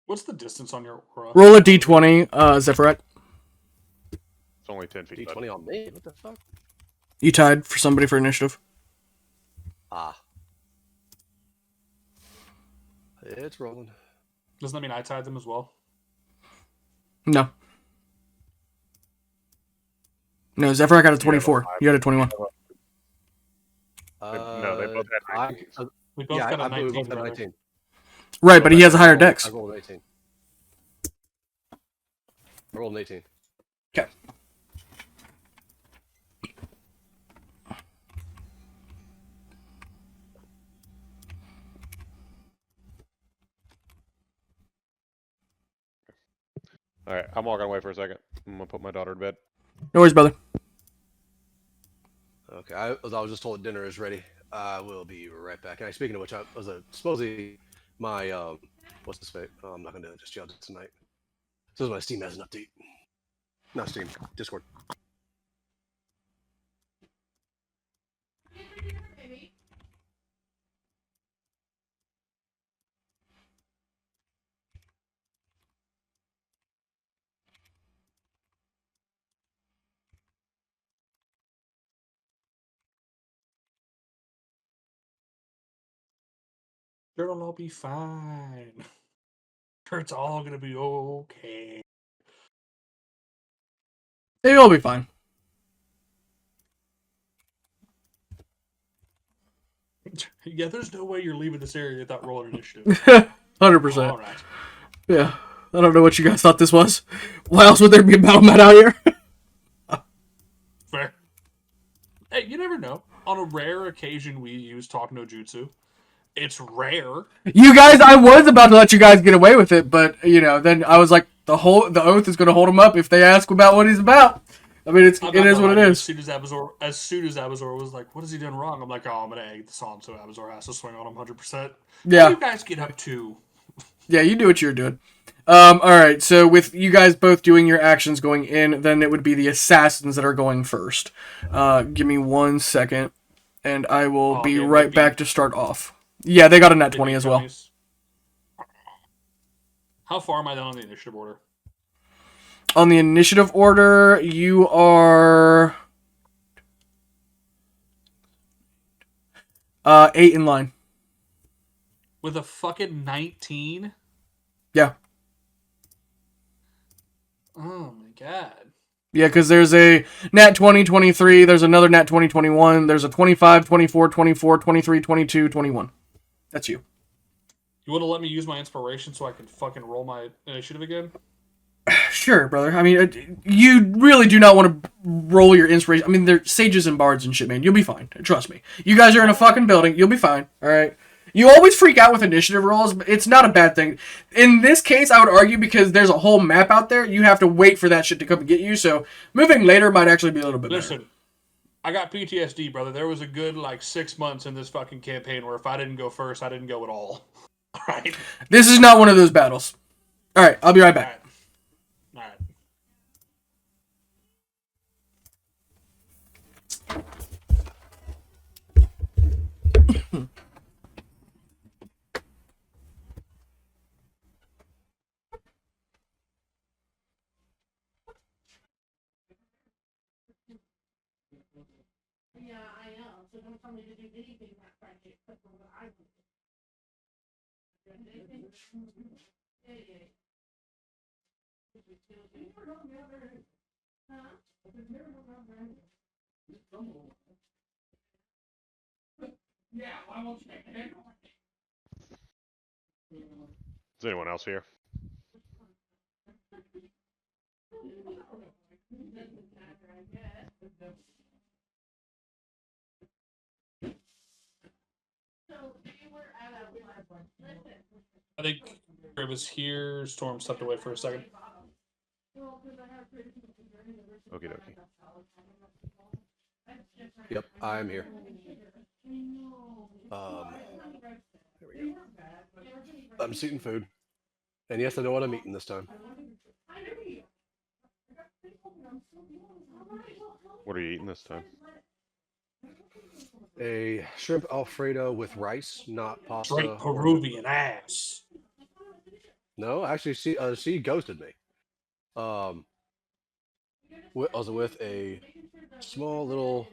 What's the distance on your aura? Roll a d20, Zephyret. It's only 10 feet. bud. D20 on me. What the fuck? You tied for somebody for initiative. Ah. It's rolling. Doesn't that mean I tied them as well? No. No, Zephyret got a 24. You got a 21. No, they both had 19. We both Yeah, got a I believe 19. both had brother. 19. Right, but he has a higher I dex. rolled an 18. I rolled an 18. Okay. All right, I'm walking away for a second. I'm gonna put my daughter to bed. No worries, brother. Okay, I was just told dinner is ready. I will be right back. And speaking of which, I was supposedly my what's this fate? Oh, I'm not gonna just yell tonight. This is my Steam has an update. Not Steam, Discord. It'll all be fine. It's all gonna be okay. It'll be fine. Yeah, there's no way you're leaving this area without rolling initiative. 100%. All right. Yeah. I don't know what you guys thought this was. Why else would there be a battle mat out here? Fair. Hey, you never know. On a rare occasion, we use talk no jutsu. It's rare. You guys, I was about to let you guys get away with it, but then I was like, the oath is going to hold him up if they ask about what he's about. I mean, it is what it is. As soon as Abazor was like, "What has he done wrong?" I'm like, "Oh, I'm gonna egg this on, so Abazor has to swing on him 100%." Yeah. What do you guys get up to? Yeah, you do what you're doing. All right. So with you guys both doing your actions going in, then it would be the assassins that are going first. Give me 1 second, and I will be man, right back to start off. Yeah, they got a nat 20 as well. How far am I down on the initiative order? On the initiative order, you are 8 in line. With a fucking 19? Yeah. Oh my god. Yeah, because there's a nat 20, 23, there's another nat 20, 21, there's a 25, 24, 24, 23, 22, 21. That's you. You want to let me use my inspiration so I can fucking roll my initiative again? Sure, brother. I mean, you really do not want to roll your inspiration. I mean, they're sages and bards and shit, man. You'll be fine. Trust me. You guys are in a fucking building. You'll be fine. All right? You always freak out with initiative rolls, but it's not a bad thing. In this case, I would argue because there's a whole map out there, you have to wait for that shit to come and get you, so moving later might actually be a little bit Listen, better. I got PTSD, brother. There was a good, 6 months in this fucking campaign where if I didn't go first, I didn't go at all. Alright? This is not one of those battles. All right, I'll be right back. Alright. Yeah, I know. So don't tell me to do anything about friendship except for what I want. Yeah, I won't check it. Is anyone else here? I think it was here. Storm stepped away for a second. Okie dokie. Yep, I'm here. There we go. I'm just eating food. And yes, I know what I'm eating this time. What are you eating this time? A shrimp Alfredo with rice, not pasta. Straight Peruvian ass. No, actually, she ghosted me. I was with a small little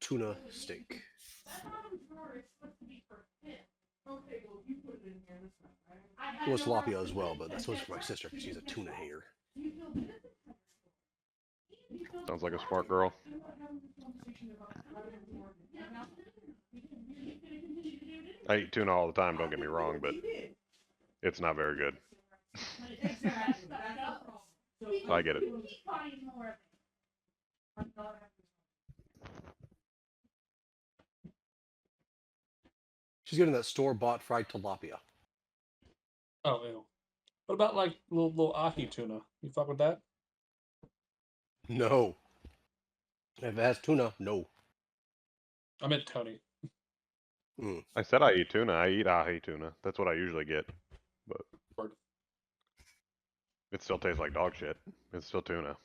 tuna steak. It was tilapia as well, but that's supposed for my sister because she's a tuna hater. Sounds like a smart girl. I eat tuna all the time, don't get me wrong, but it's not very good. I get it. She's getting that store-bought fried tilapia. Oh, ew. What about little ahi tuna? You fuck with that? No. If it has tuna, no. I meant Tony. I said I eat tuna. I eat ahi tuna. That's what I usually get. But Word. it still tastes like dog shit. It's still tuna.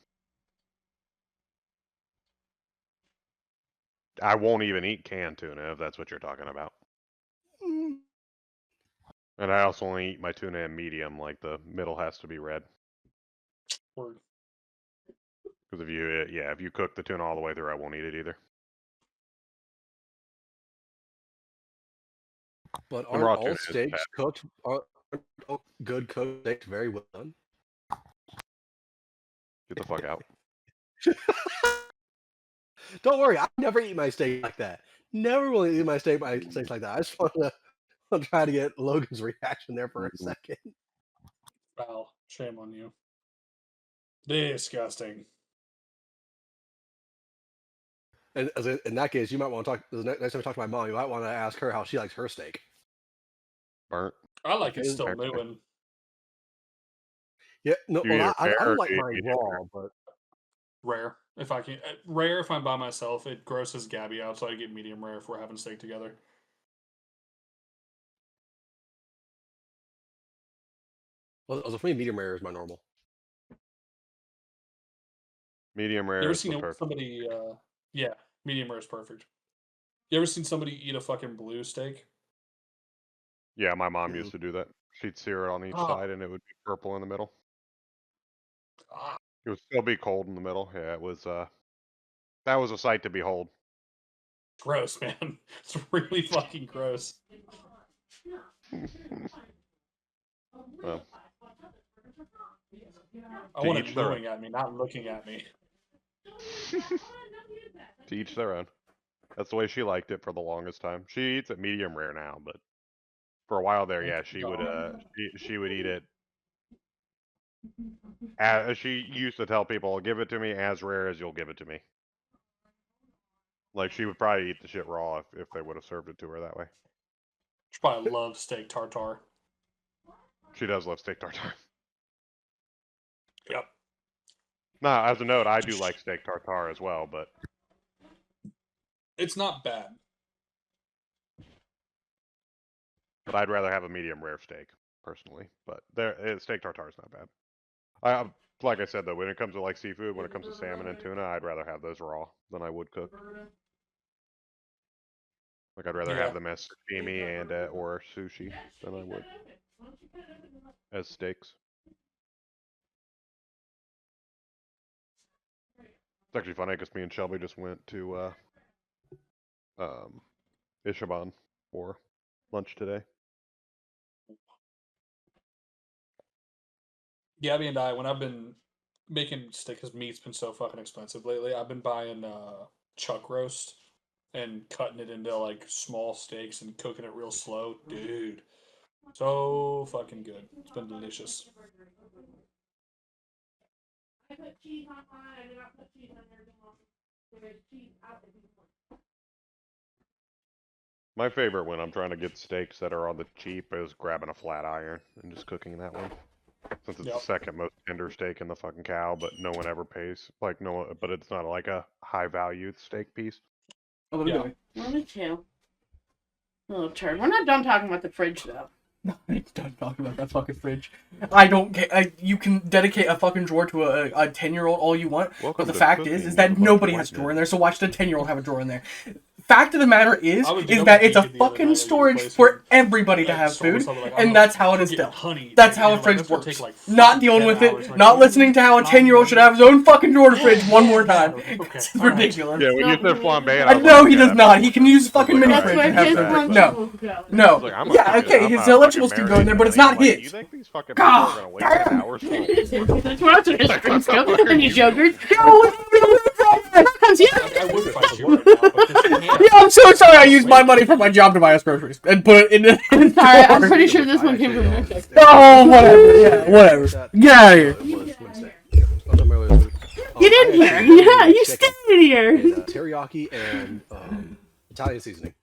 I won't even eat canned tuna if that's what you're talking about. And I also only eat my tuna in medium, like the middle has to be red. Word. Because if you cook the tuna all the way through, I won't eat it either. But The raw aren't tuna all is steaks bad. cooked? Aren't all good cooked steaks very well done? Get the fuck out. Don't worry, I never eat my steak like that. Never will eat my steaks like that. I just want to try to get Logan's reaction there for a second. Foul. Shame on you. Disgusting. And in that case, you might want to talk. The next time you talk to my mom, you might want to ask her how she likes her steak. Burnt. I like it Okay, still fair. moving. Yeah, no, You well, eat I it rare or like do you mine eat it raw, but Rare. If I can. Rare if I'm by myself. It grosses Gabby out, so I get medium rare if we're having steak together. Also, for me, medium rare is my normal. Medium rare You ever is the seen perfect. somebody? Yeah, medium rare is perfect. You ever seen somebody eat a fucking blue steak? Yeah, my mom used to do that. She'd sear it on each Ah. side, and it would be purple in the middle. Ah, It would still be cold in the middle. Yeah, it was. That was a sight to behold. gross, man. It's really fucking gross. Well, I To want each it their own. mooing at me, not looking at me. To each their own. That's the way she liked it for the longest time. She eats it medium rare now, but for a while there, yeah, she would she would eat it. As she used to tell people, "Give it to me as rare as you'll give it to me." Like she would probably eat the shit raw if they would have served it to her that way. She probably loves steak tartare. She does love steak tartare. Yep. Nah, as a note, I do like steak tartare as well, but It's not bad. I'd rather have a medium rare steak personally. But steak tartare is not bad. Like I said though, when it comes to like seafood, when it comes to salmon and tuna, I'd rather have those raw than I would cook. Like I'd rather Yeah. have them as sashimi and or sushi than I would as steaks. It's actually funny because me and Shelby just went to Ishaban for lunch today. Gabby and I, when I've been making steak, because meat's been so fucking expensive lately, I've been buying chuck roast and cutting it into like small steaks and cooking it real slow. Dude, so fucking good. It's been delicious. I put cheese on mine. I did not put cheese on yours. There's cheese out there. My favorite when I'm trying to get steaks that are on the cheap is grabbing a flat iron and just cooking that one. Since it's Yep. the second most tender steak in the fucking cow, but no one ever pays. Like no one, but it's not like a high valued steak piece. Oh, Yeah. Well, me too. Little turd. We're not done talking about the fridge though. I'm done talking about that fucking fridge. I don't care. You can dedicate a fucking drawer to a 10-year-old all you want, Welcome but the to fact cooking is with a that bunch nobody of has a white drawer men. in there, so why should a 10-year-old have a drawer in there? Fact of the matter is I was that it's a joking the other fucking night at storage your place for when, everybody to like, have someone was food, talking like, and "Oh, that's how it we're is getting built. honey." That's And how a you're like, fridge "That's gonna works. take, like, Not fucking dealing 10 with it, hours." Like, not listening to how a 10-year-old should have his own fucking drawer fridge one more time. Okay. It's All right. ridiculous. Yeah, when No, you said he flambe, doesn't. I was No, like, he yeah, does that not. makes He can sense. use I was fucking like, mini all That's right, where fridge and have his that, food. but- lunchables go. I was No. like, I'm Yeah, okay, I'm his not fucking electricals can go in there, but it's marinating not it. Like, his. you think these fucking people are gonna wait 10 hours for That's where his Like, fridge what the go. fuck are And you his yogurt. Comes you. I would fight you right now, but this man. Yeah, I'm so sorry. I used my money from my job to buy us groceries and put it in the. I'm sorry, I'm drawer. pretty sure this one came from Actually, Mithrix. Oh, whatever. Yeah, whatever. That- Get out of here. it was Wednesday. Sometime earlier this week. Get I in here. actually Yeah, marinated you chicken stay in here. in teriyaki and Italian seasoning.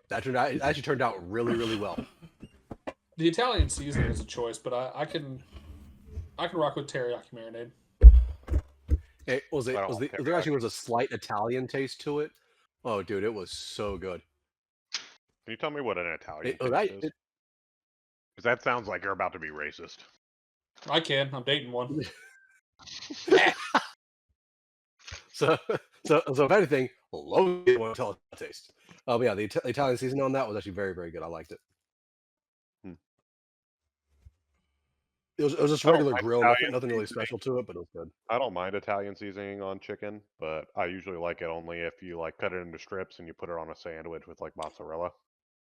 That actually turned out really, really well. The Italian seasoning is a choice, but I can rock with teriyaki marinade. It was I don't was like there actually teriyaki. was a slight Italian taste to it. Oh, dude, it was so good. Can you tell me what an Italian It, taste is? Because that sounds like you're about to be racist. I can. I'm dating one. so if anything, Logan won't tell us the taste. But yeah, the Italian seasoning on that was actually very, very good. I liked it. It was just I don't regular like grill, Italian nothing really seasoning. special to it, but it was good. I don't mind Italian seasoning on chicken, but I usually like it only if you like cut it into strips and you put it on a sandwich with like mozzarella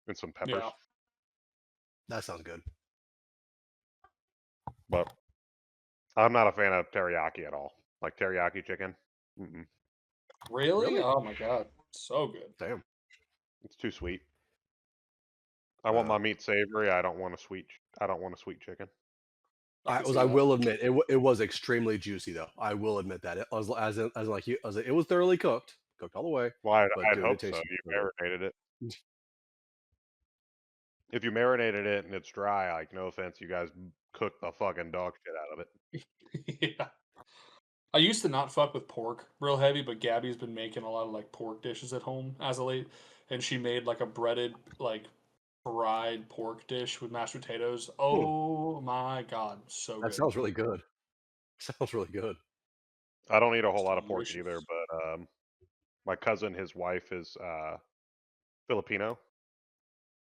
and some peppers. Yeah. That sounds good. But I'm not a fan of teriyaki at all. Like teriyaki chicken. Mm-mm. Really? Really? Oh my god, so good. Damn. It's too sweet. I want my meat savory. I don't want a sweet chicken. I, can see I that. will admit it was extremely juicy though. I will admit that it was it was thoroughly cooked all the way. Well, But I'd dude, it hope so. tasted You so good. marinated it. If you marinated it and it's dry, like no offense, you guys cooked the fucking dog shit out of it. Yeah. I used to not fuck with pork real heavy, but Gabby's been making a lot of like pork dishes at home as of late, and she made like a breaded like fried pork dish with mashed potatoes. Oh my god, so That good. sounds really good. Sounds really good. I don't eat a whole lot of pork Delicious. either, but my cousin, his wife is Filipino,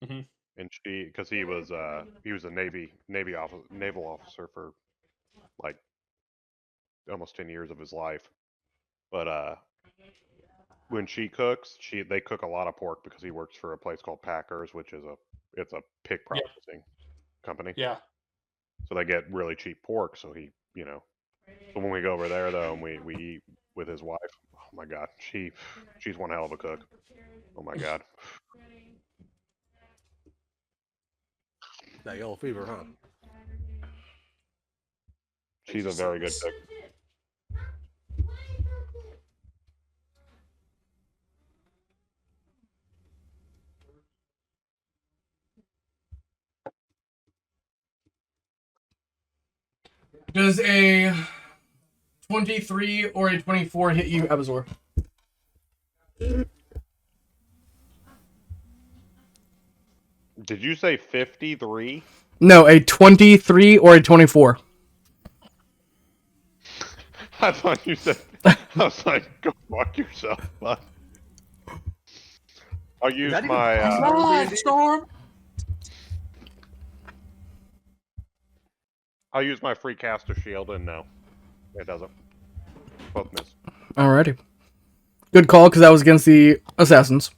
Mhm. and because he was a naval officer for like almost 10 years of his life. But when she cooks, they cook a lot of pork because he works for a place called Packers, which is it's a pig Yeah. processing company. Yeah. So they get really cheap pork. So so when we go over there though, and we eat with his wife, oh my god, she's one hell of a cook. Oh my god. That yellow fever, huh? She's a very good cook. Does a 23 or a 24 hit you, Abazor? Did you say 53? No, a 23 or a 24. I thought you said. I was like, go fuck yourself, bud. I'll use that even my. possible? Right, Storm. I'll use my free caster shield, and no, it doesn't. Both miss. Alrighty. Good call, because that was against the assassins.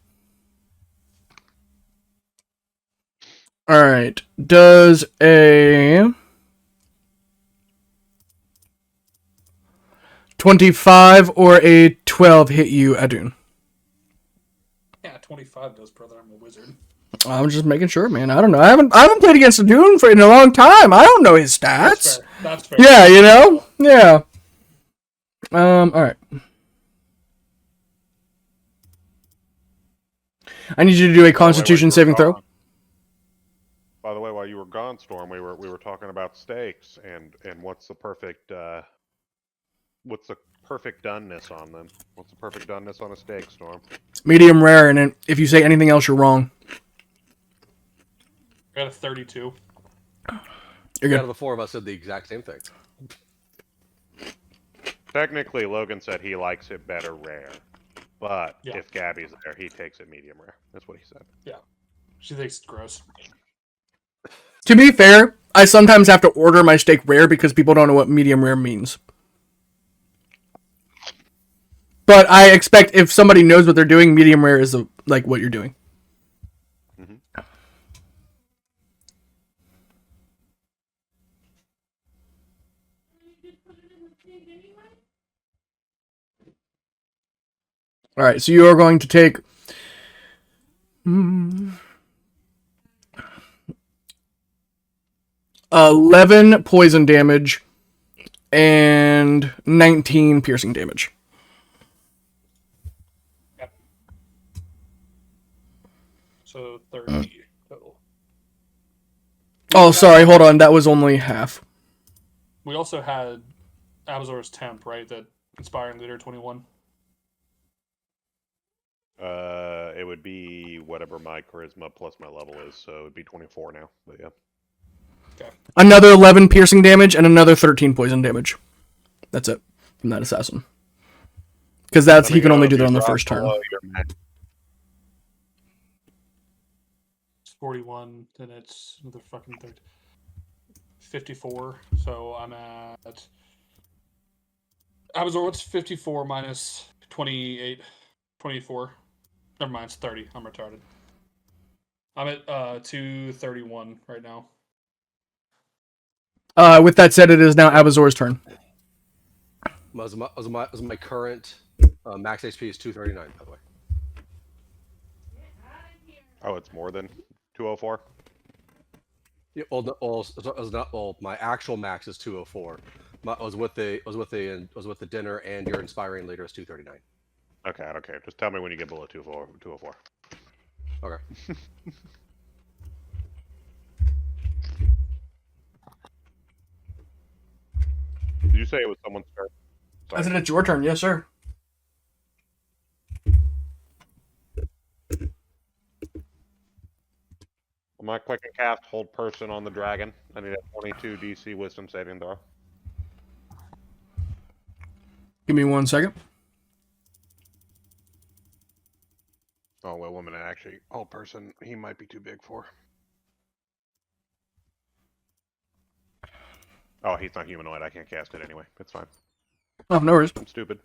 Alright. Does a 25 or a 12 hit you, Adun? Yeah, 25 does, brother. I'm a wizard. I'm just making sure, man. I don't know. I haven't played against Adun in a long time. I don't know his stats. That's fair. Yeah, you know? Yeah. Alright. I need you to do a Constitution saving throw. By the way, while you were gone, Storm, we were talking about steaks and what's the perfect doneness on them? What's the perfect doneness on a steak, Storm? Medium rare, and if you say anything else, you're wrong. I got a 32. You're Out good. of the four of us said the exact same thing. Technically, Logan said he likes it better rare, but Yeah. if Gabby's there, he takes it medium rare. That's what he said. Yeah. She thinks it's gross. To be fair, I sometimes have to order my steak rare because people don't know what medium rare means. But I expect if somebody knows what they're doing, medium rare is like what you're doing. Mm-hmm. All right, so you are going to take 11 poison damage and 19 piercing damage. So 30 total. Oh, sorry, hold on. That was only half. We also had Abazor's temp, right? That inspiring leader 21. It would be whatever my charisma plus my level is, so it would be 24 now. But yeah. Okay. Another 11 piercing damage and another 13 poison damage. That's it from that assassin. Because he can only do that on the first turn. It's 41, then it's another fucking 30. 54, so I'm at... Abazor, what's 54 minus 28? 24. Never mind, it's 30. I'm retarded. I'm at 231 right now. With that said, it is now Abazor's turn. My current max HP is 239, by the way. Oh, it's more than 204? Yeah, my actual max is 204. I was with the dinner, and your inspiring leader is 239. Okay, I don't care. Just tell me when you get below 204. Okay. Did you say it was someone's turn? I said it's your turn. Yes, sir. I'm gonna click and cast hold person on the dragon. I need a 22 DC wisdom saving throw. Give me 1 second. Oh, well, woman, actually, hold person, he might be too big for. Oh, he's not humanoid. I can't cast it anyway. It's fine. Oh, no worries. I'm stupid.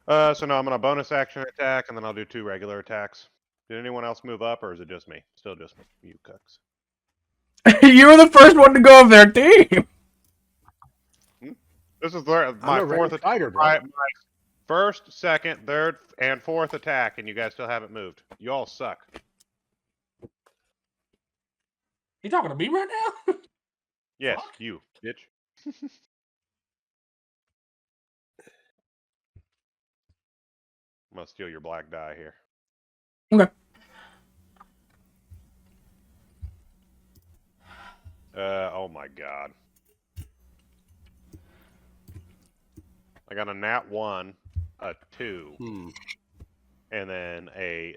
So no, I'm gonna bonus action attack, and then I'll do 2 regular attacks. Did anyone else move up, or is it just me? Still just me. You cucks. You were the first one to go over there, team. This is I'm my a fourth red tiger, bro. my first, second, third, and fourth attack, and you guys still haven't moved. You all suck. You talking to me right now? Yes, Fuck. you, bitch. I'm gonna steal your black die here. Okay. Oh my god. I got a nat 1, a 2, and then a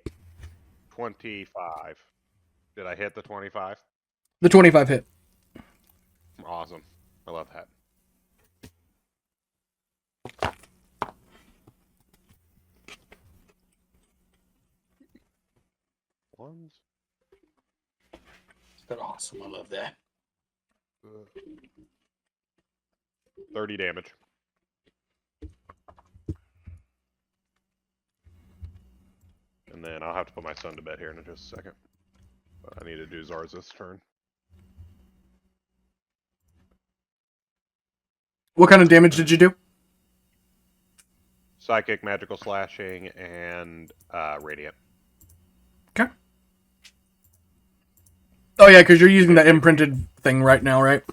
25. Did I hit the 25? The 25 hit. Awesome. I love that. Ones. That's awesome. I love that. 30 damage. And then I'll have to put my son to bed here in just a second. But I need to do Zarza's turn. What kind of damage did you do? Psychic, magical slashing, and radiant. Okay. Oh yeah, because you're using that imprinted thing right now, right?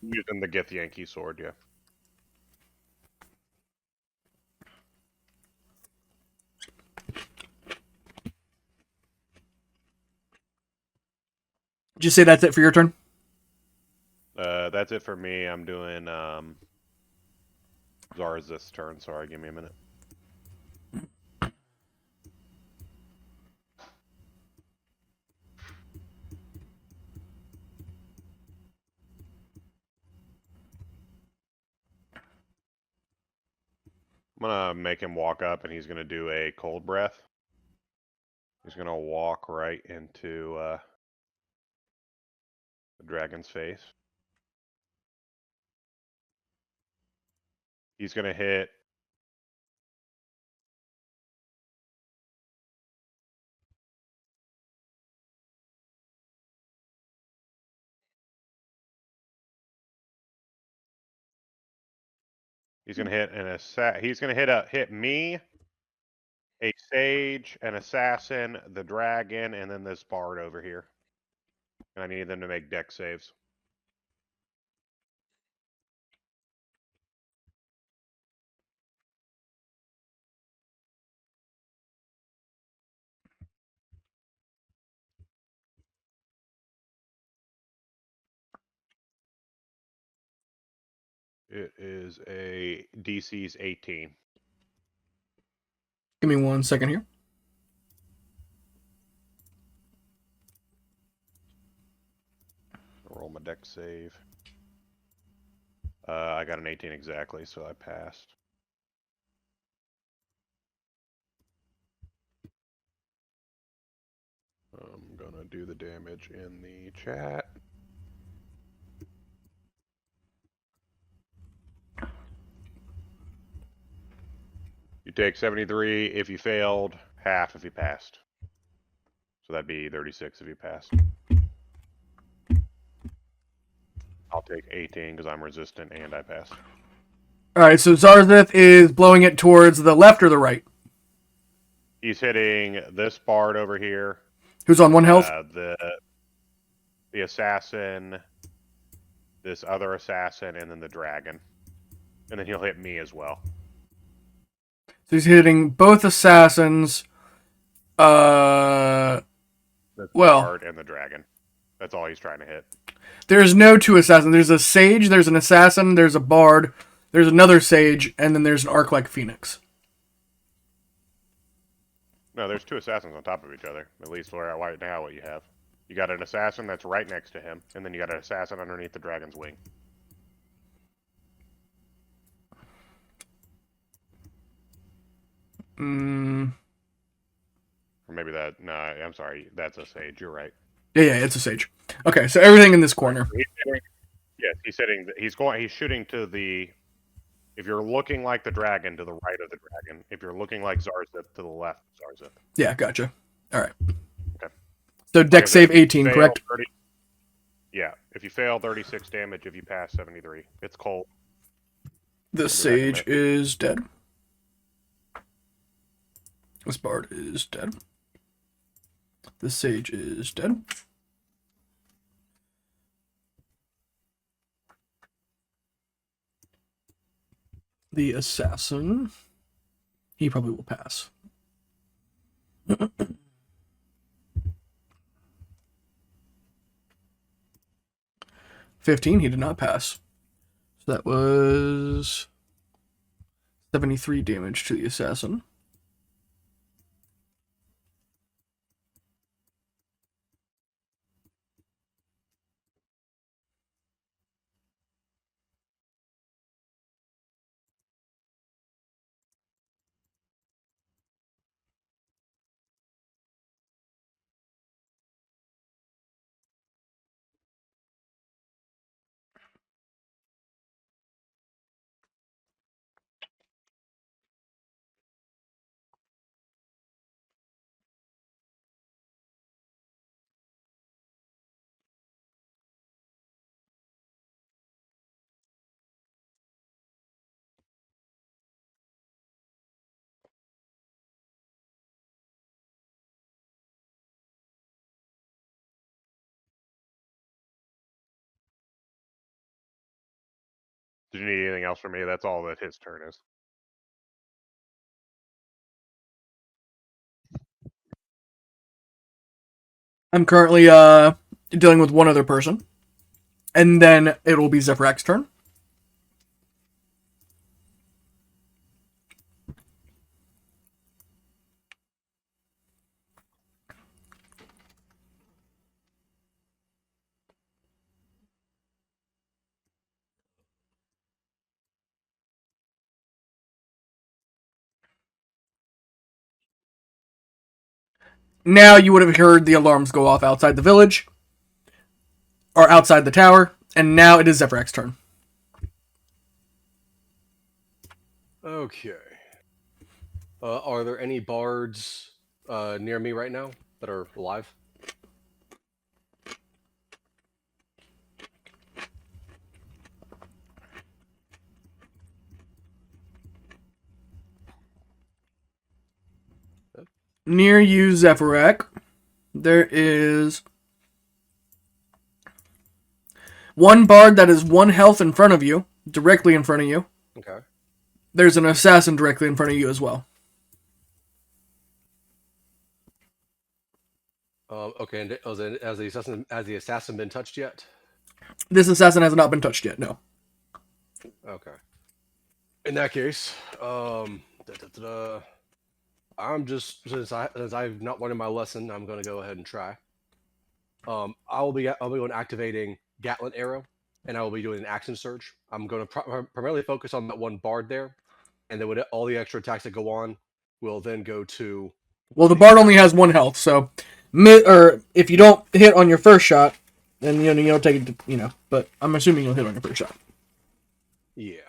Using the Gith Yankee sword, yeah. Did you say that's it for your turn? That's it for me. I'm doing Zarza's turn. Sorry, give me a minute. I'm gonna make him walk up, and he's gonna do a cold breath. He's gonna walk right into the dragon's face. He's gonna hit. He's gonna hit he's gonna hit me, a sage, an assassin, the dragon, and then this bard over here. And I need them to make dex saves. It is a DC's 18. Give me 1 second here. Roll my dex save. I got an 18 exactly, so I passed. I'm gonna do the damage in the chat. You take 73 if you failed, half if you passed. So that'd be 36 if you passed. I'll take 18 because I'm resistant and I passed. Alright, so Zarzith is blowing it towards the left or the right? He's hitting this bard over here. Who's on 1 health? The assassin, this other assassin, and then the dragon. And then he'll hit me as well. So he's hitting both assassins. The Well, bard and the dragon. That's all he's trying to hit. there's no 2 assassins. There's a sage, there's an assassin, there's a bard, there's another sage, and then there's an arc like phoenix. No, there's 2 assassins on top of each other. At least right now, what you have. You got an assassin that's right next to him, and then you got an assassin underneath the dragon's wing. Or maybe that. No, I'm sorry. That's a sage. You're right. Yeah, it's a sage. Okay, so everything in this corner. Yes, he's sitting. He's shooting to the. If you're looking like the dragon, to the right of the dragon. If you're looking like Zarzip, to the left of Zarzip. Yeah, gotcha. All right. Okay. So dex save 18, fail, correct? 30, yeah. If you fail, 36 damage. If you pass, 73. It's cold. The sage is dead. This bard is dead. The sage is dead. The assassin, he probably will pass. 15, he did not pass. So that was 73 damage to the assassin. Did you need anything else from me? That's all that his turn is. I'm currently dealing with one other person. And then it will be Zephyrac's turn. Now you would have heard the alarms go off outside the village. Or outside the tower. And now it is Zephyrac's turn. Okay. Are there any bards near me right now that are alive? Near you, Zephyrac, there is one bard that is 1 health in front of you, directly in front of you. Okay. There's an assassin directly in front of you as well. Okay, and has the assassin been touched yet? This assassin has not been touched yet, no. Okay. In that case, I'm just since I've not learned my lesson, I'm going to go ahead and try. I'll be going activating Gatling Arrow, and I will be doing an action surge. I'm going to primarily focus on that one bard there, and then with all the extra attacks that go on, will then go to. Well, the bard only has 1 health, so or if you don't hit on your first shot, then you don't take it. But I'm assuming you'll hit on your first shot. Yeah.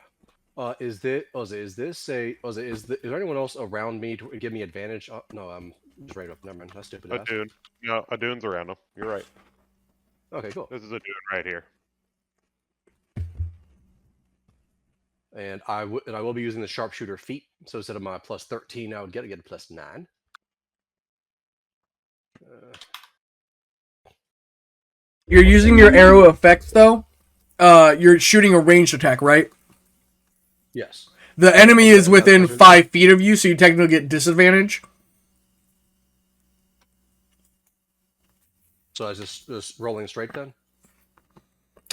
Is there anyone else around me to give me advantage? No, I'm just right up. Never mind. That's stupid. A dune. No, a dune's around him. You're right. Okay, cool. This is a dune right here. And I will be using the sharpshooter feat. So instead of my plus 13, I would get a plus 9. You're using your arrow effects though. You're shooting a ranged attack, right? Yes. The enemy is within 5 feet of you, so you technically get disadvantage. So I was just rolling straight then?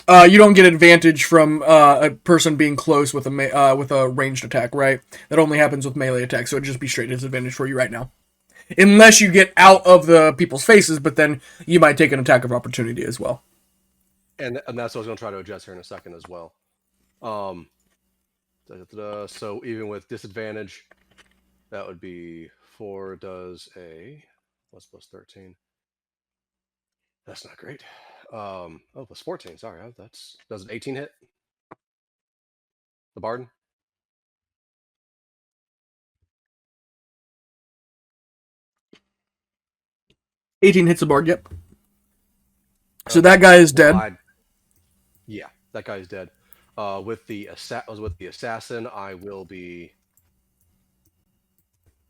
You don't get advantage from a person being close with a ranged attack, right? That only happens with melee attacks, so it'd just be straight disadvantage for you right now. unless you get out of the people's faces, but then you might take an attack of opportunity as well. And that's what I was going to try to address here in a second as well. So even with disadvantage, that would be 4 does a what's plus 13. That's not great. Plus 14. Sorry, that's does an 18 hit? The Bard? 18 hits the bard, yep. So that guy is dead. Yeah, that guy's dead. With the assassin, I will be,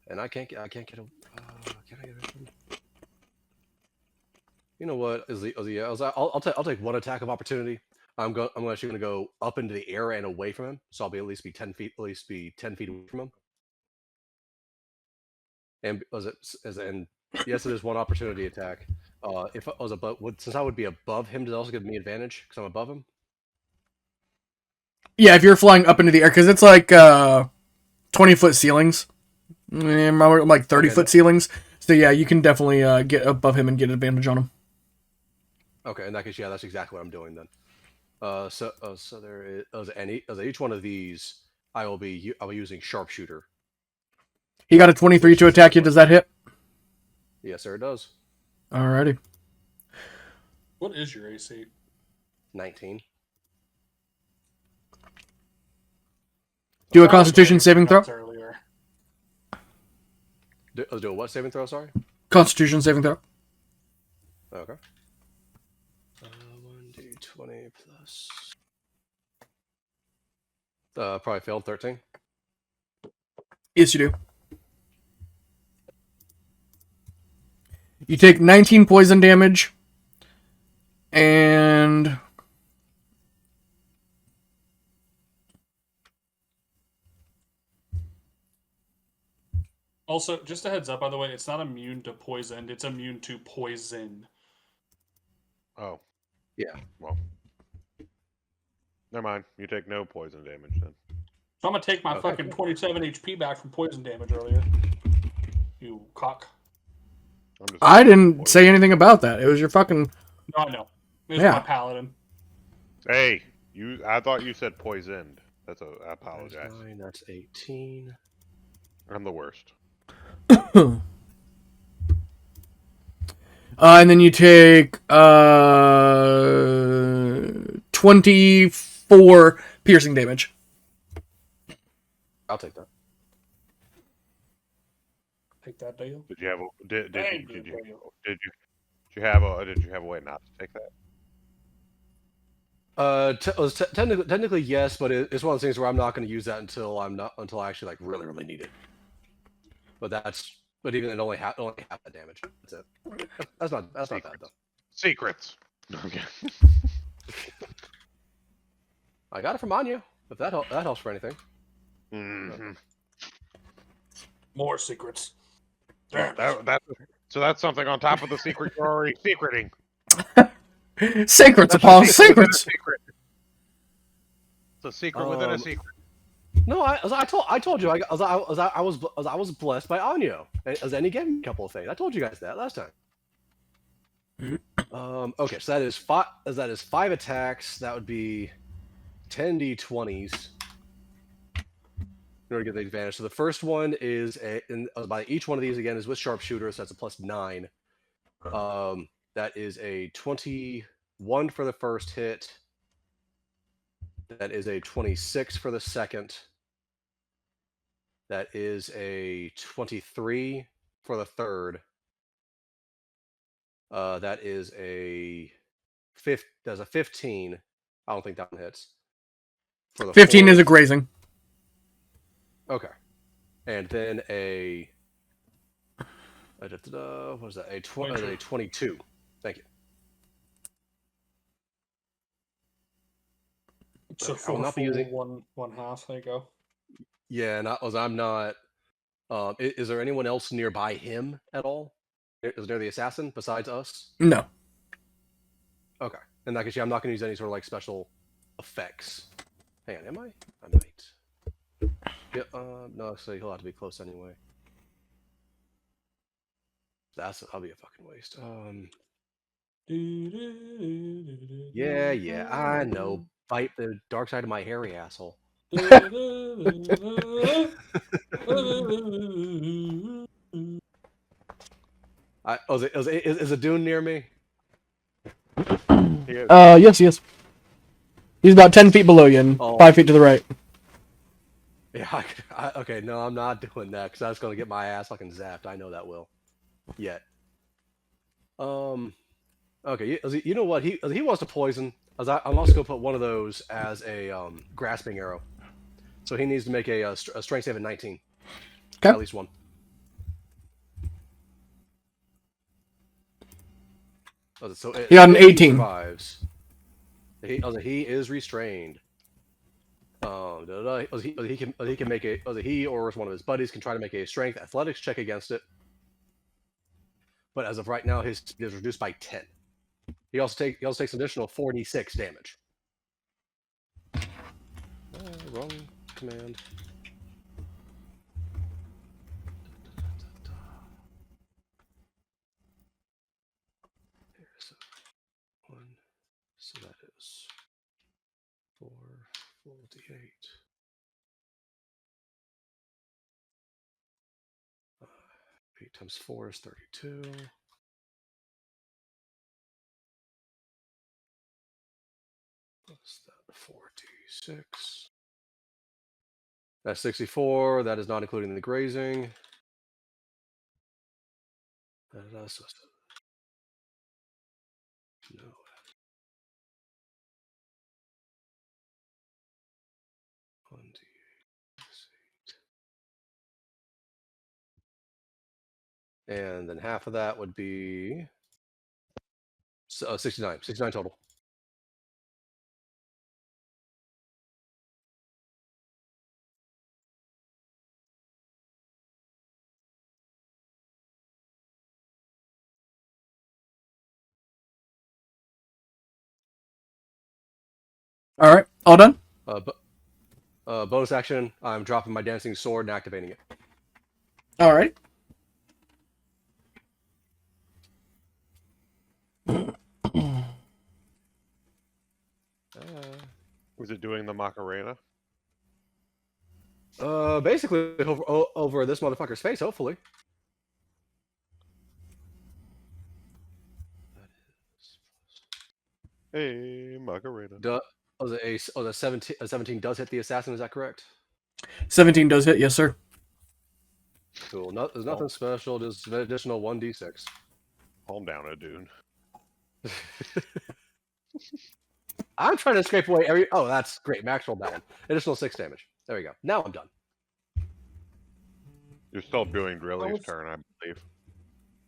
and I can't get a. Can I get a? You know what? I'll take one attack of opportunity. I'm actually going to go up into the air and away from him, so I'll be at least be 10 feet away from him. And yes, it is one opportunity attack. If I was since I would be above him, does it also give me advantage because I'm above him? Yeah, if you're flying up into the air, because it's like 20-foot ceilings, like 30-foot ceilings. So yeah, you can definitely get above him and get advantage on him. Okay, in that case, yeah, that's exactly what I'm doing then. So there is each one of these, I'll be using sharpshooter. He got a 23 to attack you. Does that hit? Yes, sir, it does. Alrighty. What is your AC? 19. Do a Constitution saving throw. Earlier. Do a what saving throw? Sorry. Constitution saving throw. Okay. 1d20 plus. Probably failed 13. Yes, you do. You take 19 poison damage, and also, just a heads up, by the way, it's not immune to poison; it's immune to poison. Oh, yeah. Well, never mind. You take no poison damage then. So I'm gonna take my fucking 27 HP back from poison damage earlier. You cock. I didn't say anything about that. It was your fucking. No, I know. It was Yeah. my paladin. Hey, I thought you said poisoned. I apologize. 9, that's 18. I'm the worst. And then you take 24 piercing damage. I'll take that. Take that deal. Did you have a did Thank you you. have a way not to take that? Technically yes, but it's one of those things where I'm not going to use that until I actually like really need it. But even it only half that damage. That's it. That's not bad though. Secrets. Okay. I got it from Anya. If that helps for anything. Mm-hmm. More secrets. So that's something on top of the secret you're already secreting. Secrets upon secrets. It's a secret within a secret. No, I told you I was blessed by Anya. And he gave me a couple of things. I told you guys that last time. Okay, so that is 5 attacks. That would be 10 d20s in order to get the advantage. So the first one is by each one of these again is with sharpshooter, so that's a plus 9. That is a 21 for the first hit. That is a 26 for the second. That is a 23 for the third. That is a 15. I don't think that one hits. For the 15 fourth. is a grazing. Okay. And then what is that? A 22. Thank you. So I will not be using one half. There you go. Yeah, and I'm not. Is there anyone else nearby him at all? Is there the assassin besides us? No. Okay. In that case, yeah, I'm not going to use any sort of like special effects. Hang on, am I? I might. Yeah. No, actually, he'll have to be close anyway. That'll be a fucking waste. Yeah, I know. Bite the dark side of my hairy asshole. Is a dune near me? He is. Yes. He's about 10 feet below you and Oh. 5 feet to the right. Yeah, okay, no, I'm not doing that because that's gonna get my ass fucking zapped. I know that will. Yet. Okay, you know what? He wants to poison. I'm also gonna put one of those as a grasping arrow. So he needs to make a strength save of 19. Okay. At least one. So He got an if 18. Survives. He is restrained. He can make a. He or one of his buddies can try to make a strength athletics check against it. But as of right now, his speed is reduced by 10. He also takes an additional 46 damage. Wrong command. Here's one. So that is 448. 8 times 4 is 32. Plus that 46. That's 64. That is not including the grazing. That is also no. And then half of that would be 69. 69 total. All right, all done. Bonus action, I'm dropping my dancing sword and activating it. All right. Was it doing the Macarena? Basically over this motherfucker's face, hopefully. Hey, Macarena. The 17 does hit the assassin, is that correct? 17 does hit, yes, sir. Cool. There's nothing special, just an additional 1d6. Calm down, Adun. I'm trying to scrape away every. Oh, that's great. Max rolled that one. Additional 6 damage. There we go. Now I'm done. You're still doing Drilly's turn, I believe.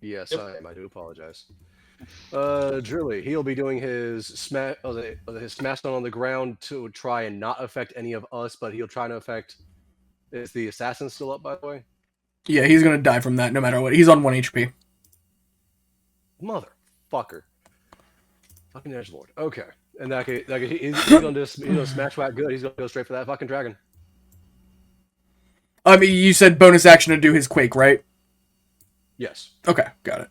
Yes, Yep. I am. I do apologize. Drilly, he'll be doing his his smash down on the ground to try and not affect any of us, but he'll try to affect. Is the assassin still up, by the way? Yeah, he's gonna die from that no matter what. He's on 1 HP. Motherfucker. Fucking edgelord. Okay. And he's gonna smash whack good. He's gonna go straight for that fucking dragon. I mean, you said bonus action to do his quake, right? Yes. Okay, got it.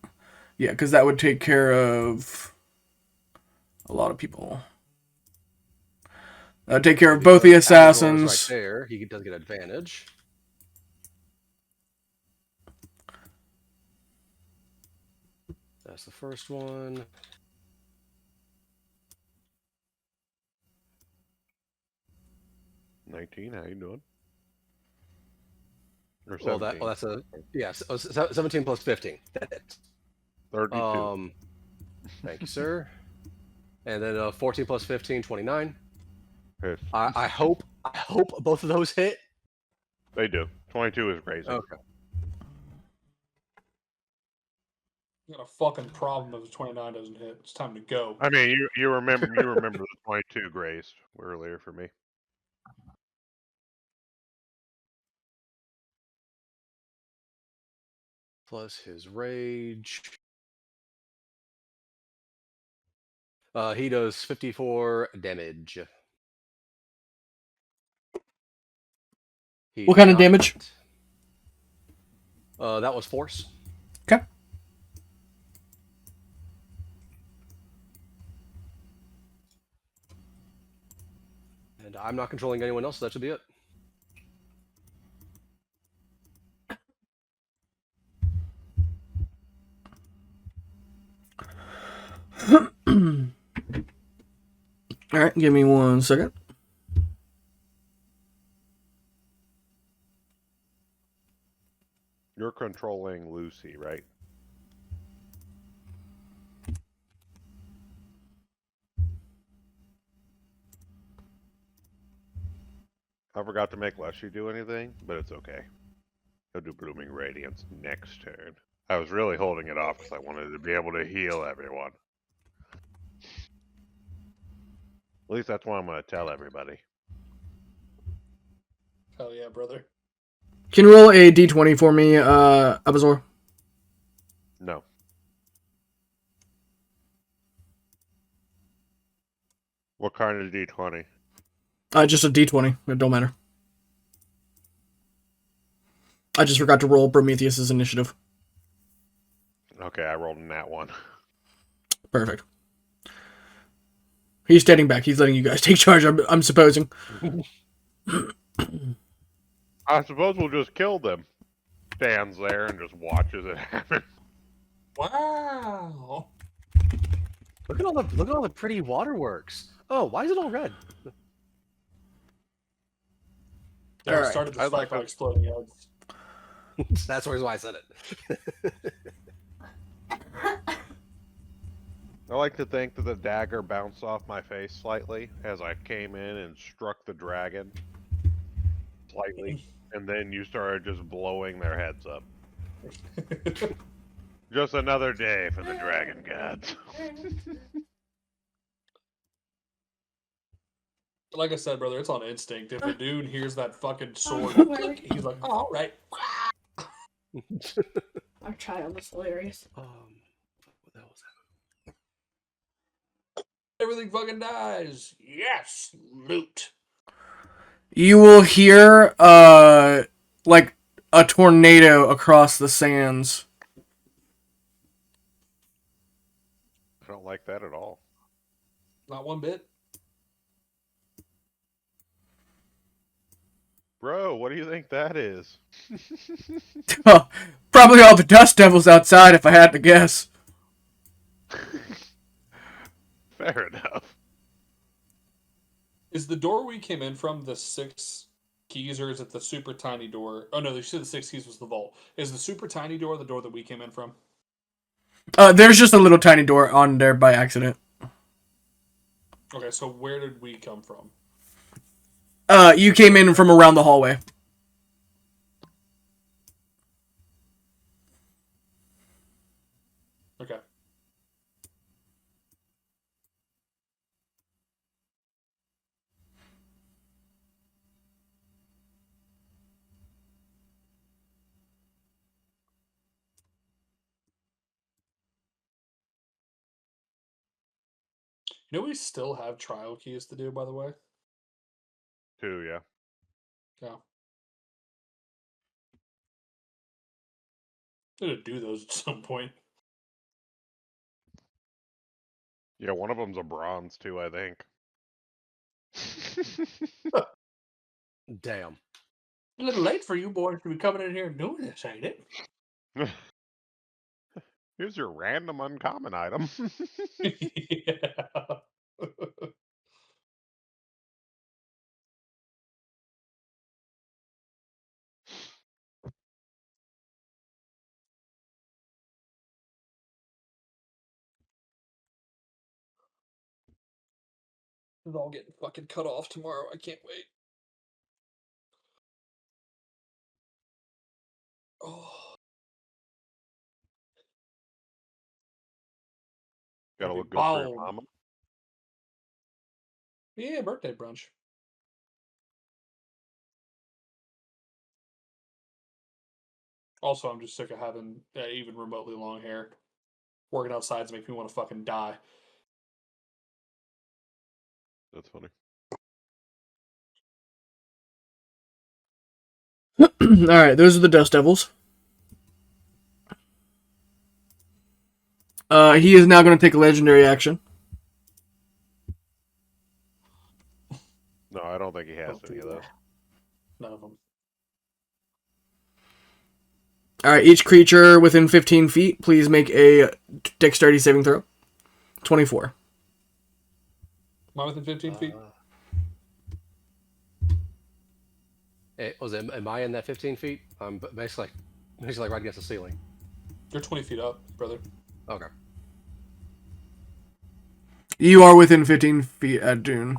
Yeah, because that would take care of a lot of people. Take care of both the assassins. Right there, he does get advantage. That's the first one. $19, how you doing? Or Well, 17. that's a yes. 17 plus 15. That hits. 32. Thank you, sir. And then 14 plus 15, 29. Hits. I hope both of those hit. They do. 22 is crazy. Okay. You got a fucking problem if the 29 doesn't hit. It's time to go. I mean, you remember the 22 grazed earlier for me. Plus his rage. He does 54 damage. What kind of damage? That was force. Okay. And I'm not controlling anyone else, so that should be it. Alright, give me 1 second. You're controlling Lucy, right? I forgot to make Leshy do anything, but it's okay. He'll do Blooming Radiance next turn. I was really holding it off because I wanted to be able to heal everyone. At least that's what I'm going to tell everybody. Hell yeah, brother. Can you roll a d20 for me, Abazor? No. What kind of D20? Just a d20. It don't matter. I just forgot to roll Prometheus's initiative. Okay, I rolled in that one. Perfect. He's standing back. He's letting you guys take charge, I'm supposing. I suppose we'll just kill them. Stands there and just watches it happen. Wow. Look at all the pretty waterworks. Oh, why is it all red? Yeah, All I right. started I this like fight by that. exploding heads. That's the reason why I said it. I like to think that the dagger bounced off my face slightly as I came in and struck the dragon slightly, and then you started just blowing their heads up. Just another day for the dragon gods. Like I said, brother, it's on instinct. If a dude hears that fucking sword, he's like, oh, all right. Our child is hilarious. What the hell was that? Everything fucking dies. Yes, loot. You will hear, like, a tornado across the sands. I don't like that at all. Not one bit. Bro, what do you think that is? Probably all the dust devils outside, if I had to guess. Fair enough. Is the door we came in from the 6 keys, or is it the super tiny door? Oh, no, you said the 6 keys was the vault. Is the super tiny door the door that we came in from? There's just a little tiny door on there by accident. Okay, so where did we come from? You came in from around the hallway. Okay. You know we still have trial keys to do, by the way? 2, yeah. Yeah. I'm gonna do those at some point. Yeah, one of them's a bronze too, I think. Damn. A little late for you boys to be coming in here and doing this, ain't it? Here's your random uncommon item. Yeah. It's all getting fucking cut off tomorrow. I can't wait. Oh. Gotta Happy look good for your bald. mama. Yeah, birthday brunch. Also, I'm just sick of having even remotely long hair. Working outside makes me want to fucking die. That's funny. Alright, those are the dust devils. He is now going to take a legendary action. No, I don't think he has Don't any of do those. that. None of them. Alright, each creature within 15 feet, please make a dexterity saving throw. 24. Am I within 15 feet? Hey, am I in that 15 feet? I'm basically right against the ceiling. You're 20 feet up, brother. Okay. You are within 15 feet at Dune.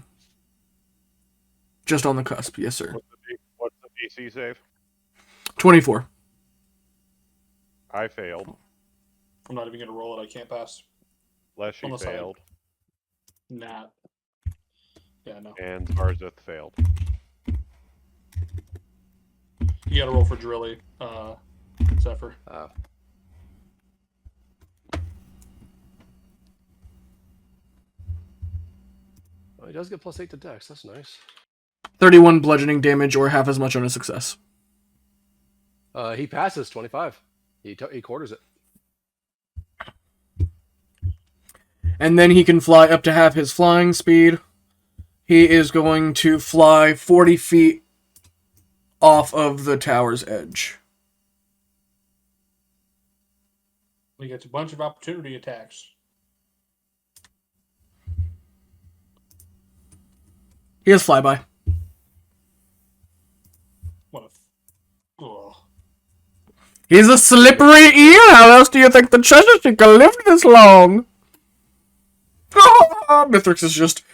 Just on the cusp, yes, sir. What's the DC save? 24. I failed. I'm not even going to roll it. I can't pass. Leshy Unless failed. Nah. Yeah, no. And Zarzith failed. You got to roll for Drilly, Zephyr. Well, he does get +8 to dex. That's nice. 31 bludgeoning damage or half as much on a success. He passes 25. He quarters it. And then he can fly up to half his flying speed. He is going to fly 40 feet off of the tower's edge. He gets a bunch of opportunity attacks. He has flyby. What a... Ugh. He's a slippery eel. How else do you think the treasure seeker lived this long? Mithrix is just...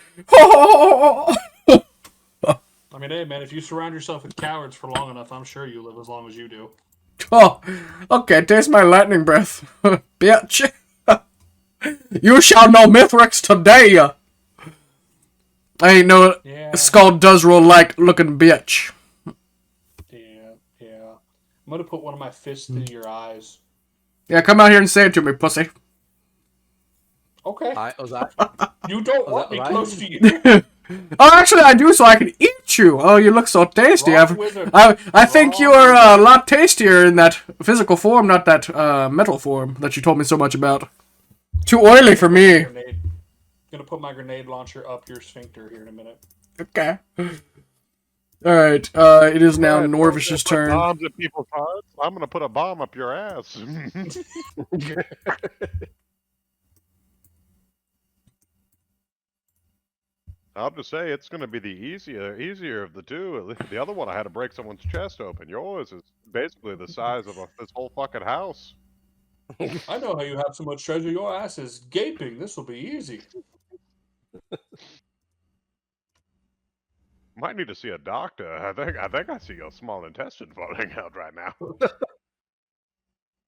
I mean, hey, man, if you surround yourself with cowards for long enough, I'm sure you live as long as you do. Oh, okay, taste my lightning breath, bitch. You shall know Mithrix today. I ain't no skull does roll like looking bitch. Yeah. I'm gonna put one of my fists in your eyes. Yeah, come out here and say it to me, pussy. Okay. Was I? You don't want me right? close to you. Oh, actually, I do, so I can eat you. Oh, you look so tasty. Wrong wizard. I think Wrong you are a lot tastier in that physical form, not that metal form that you told me so much about. Too oily for me. Gonna put my grenade launcher up your sphincter here in a minute. Okay. Alright, it is now Norvish's turn. Bombs at people's hearts. I'm gonna put a bomb up your ass. I'll just say it's going to be the easier of the two. At least the other one, I had to break someone's chest open. Yours is basically the size of this whole fucking house. I know how you have so much treasure. Your ass is gaping. This will be easy. Might need to see a doctor. I think I see your small intestine falling out right now.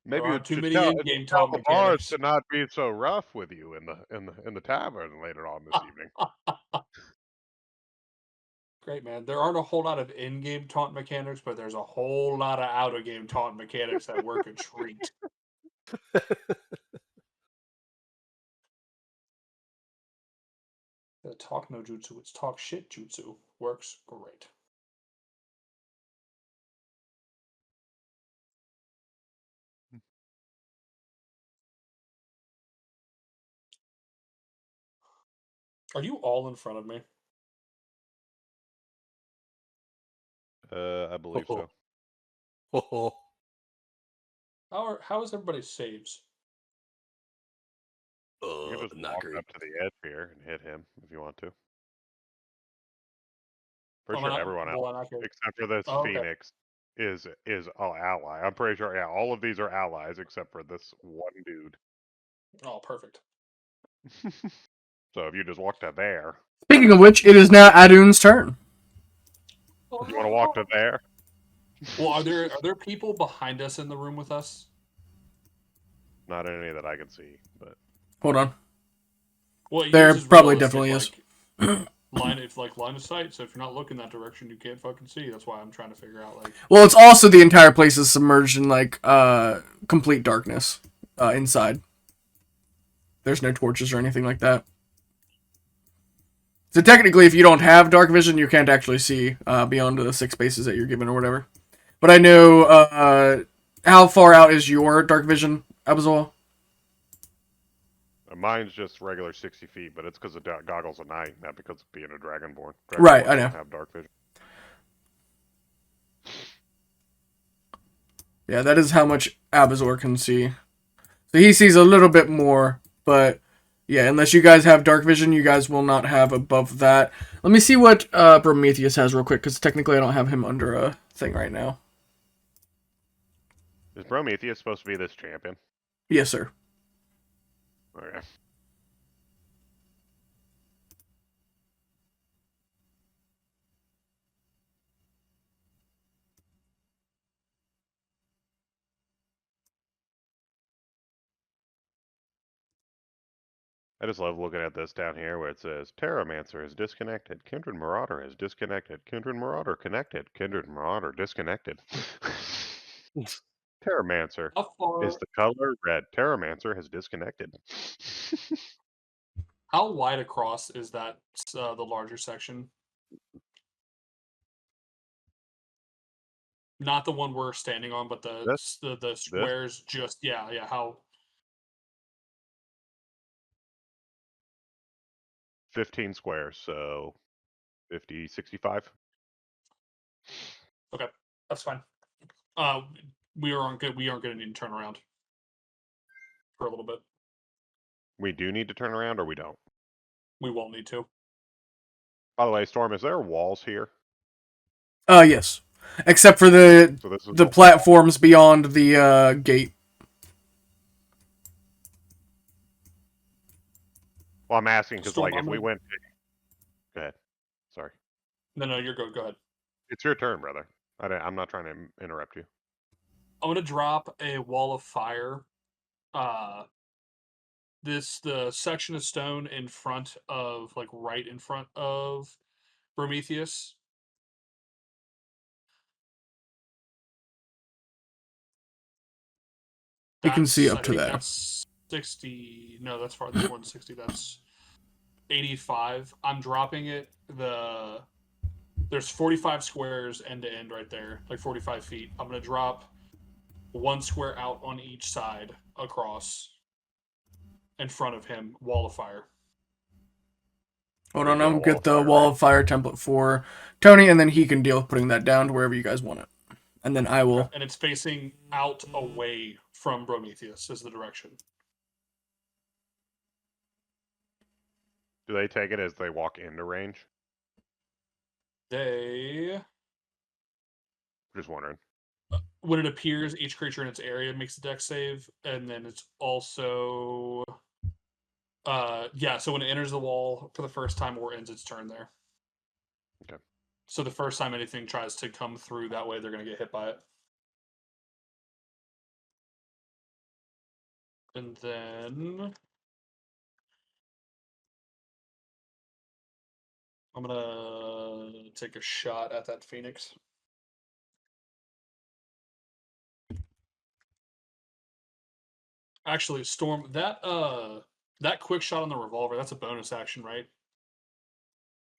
Maybe There you are too should many tell in-game tell talk the bards mechanics. to not be so rough with you in the tavern later on this evening. Great, man. There aren't a whole lot of in-game taunt mechanics, but there's a whole lot of out-of-game taunt mechanics that work a treat. The talk no jutsu, it's talk shit jutsu. Works great. Are you all in front of me? I believe so. How is everybody's saves? You can just Not walk great. up to the edge here and hit him if you want to. Pretty Oh, sure everyone else, except for this okay. Phoenix, is an ally. I'm pretty sure, yeah, all of these are allies except for this one dude. Oh, perfect. So if you just walk to there, Speaking of which, it is now Adun's turn. you want to walk to there? Well, are there people behind us in the room with us? Not any that I can see, but Hold on. Well, There yours is probably realistic, definitely is. line of sight. So if you're not looking that direction, you can't fucking see. That's why I'm trying to figure out like. Well, it's also the entire place is submerged in complete darkness inside. There's no torches or anything like that. So technically, if you don't have dark vision, you can't actually see beyond the 6 spaces that you're given or whatever. But I know how far out is your dark vision, Abazol? Mine's just regular 60 feet, but it's because of goggles of night, not because of being a dragonborn. Right, I Dragonborns know. don't have dark vision. Yeah, that is how much Abazor can see. So he sees a little bit more, but yeah, unless you guys have dark vision, you guys will not have above that. Let me see what Prometheus has real quick, because technically I don't have him under a thing right now. Is Prometheus supposed to be this champion? Yes, sir. Okay. I just love looking at this down here where it says Terramancer is disconnected. Kindred Marauder is disconnected. Kindred Marauder connected. Kindred Marauder disconnected. Terramancer How far? is the color red. Terramancer has disconnected. How wide across is that? The larger section, not the one we're standing on, but the This? the squares. Just yeah. How? 15 squares, so 50, 65. Okay, that's fine. Uh, we aren't good. We aren't going to need to turn around for a little bit. We do need to turn around, or we don't. We won't need to. By the way, Storm, is there walls here? Yes. Except for the So this is the platforms beyond the gate. Well, I'm asking because, Storm, like, if I'm we gonna- went... Go ahead. Sorry. No, you're good. Go ahead. It's your turn, brother. I'm not trying to interrupt you. I'm gonna drop a wall of fire. The section of stone in front of, like, right in front of Prometheus. You can see up I to think there. That's 60. No, that's far. That's more than 60. That's 85. I'm dropping it. There's 45 squares end to end right there, like 45 feet. I'm gonna drop one square out on each side across in front of him. Wall of fire. Hold We've on, got a I'm wall get of the fire, wall right? of fire template for Tony, and then he can deal with putting that down to wherever you guys want it. And then I will. And it's facing out away from Prometheus is the direction. Do they take it as they walk into range? Just wondering. When it appears, each creature in its area makes a dex save, and then it's also so when it enters the wall for the first time or ends its turn there. Okay. So the first time anything tries to come through that way, they're going to get hit by it. And then I'm going to take a shot at that Phoenix. Actually, Storm, that quick shot on the revolver, that's a bonus action, right?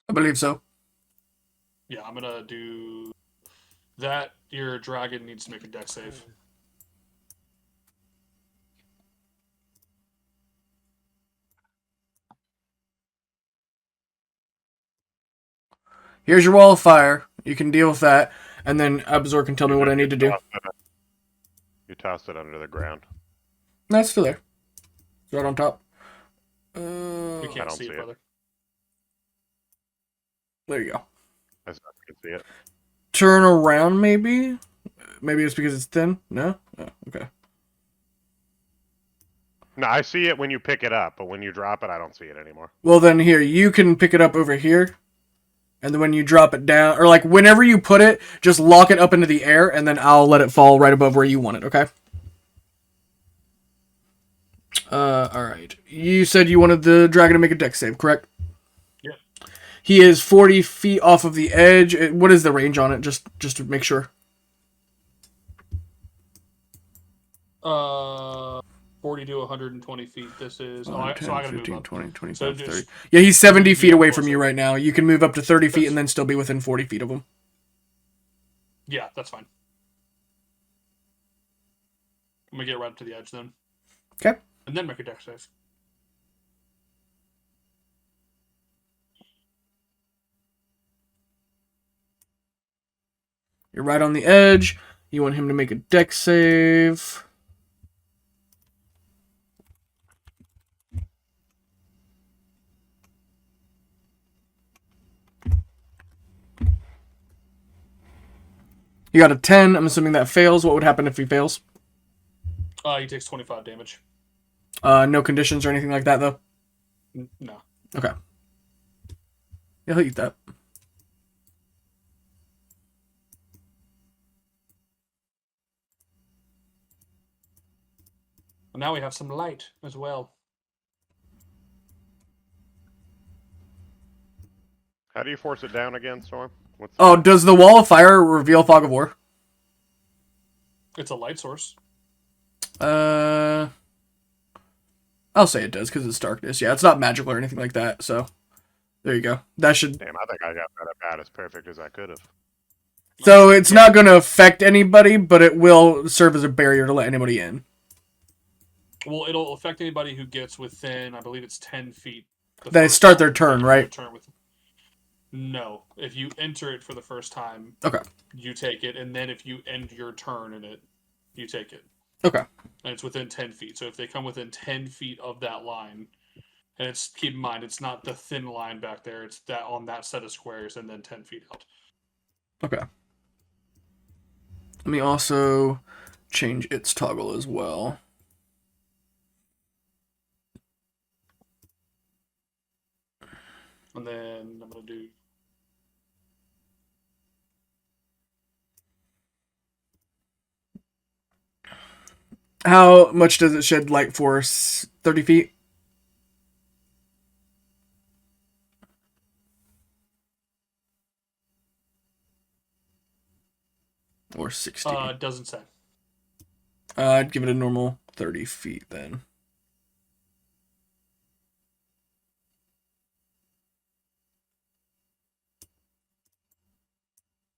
I believe so. Yeah, I'm going to do that. Your dragon needs to make a dex save. Here's your wall of fire. You can deal with that, and then Abzor can tell me what I need to do. You tossed it under the ground. No, it's still there. It's right on top. We I can't don't see see it, it. brother. There you go. I can see it. Turn around, maybe? Maybe it's because it's thin? No? Oh, okay. No, I see it when you pick it up, but when you drop it, I don't see it anymore. Well, then here, you can pick it up over here. And then when you drop it down, or like whenever you put it, just lock it up into the air, and then I'll let it fall right above where you want it, okay? Alright. You said you wanted the dragon to make a dex save, correct? Yeah. He is 40 feet off of the edge. What is the range on it, just to make sure? 40 to 120 feet. This is... so I 10, gotta 15, move up. 20, 25, So 30. just- Yeah, he's 70 feet Yeah, away of from course. you right now. You can move up to 30 feet That's- and then still be within 40 feet of him. Yeah, that's fine. I'm gonna get right up to the edge then. Okay. And then make a dex save. You're right on the edge. You want him to make a dex save. You got a 10. I'm assuming that fails. What would happen if he fails? He takes 25 damage. No conditions or anything like that, though? No. Okay. Yeah, he'll eat that. And now we have some light as well. How do you force it down again, Storm? What's Oh, does the wall of fire reveal fog of war? It's a light source. I'll say it does because it's darkness. Yeah, it's not magical or anything like that. So there you go. That should. Damn, I think I got that about as perfect as I could have. So it's not going to affect anybody, but it will serve as a barrier to let anybody in. Well, it'll affect anybody who gets within, I believe it's 10 feet. They start their turn, right? No. If you enter it for the first time, Okay. you take it, and then if you end your turn in it, you take it. Okay. And it's within 10 feet. So if they come within 10 feet of that line, and it's keep in mind, it's not the thin line back there, it's that on that set of squares and then 10 feet out. Okay. Let me also change its toggle as well. And then I'm going to do... How much does it shed light for? 30 feet? Or 60? it doesn't say. I'd give it a normal 30 feet then.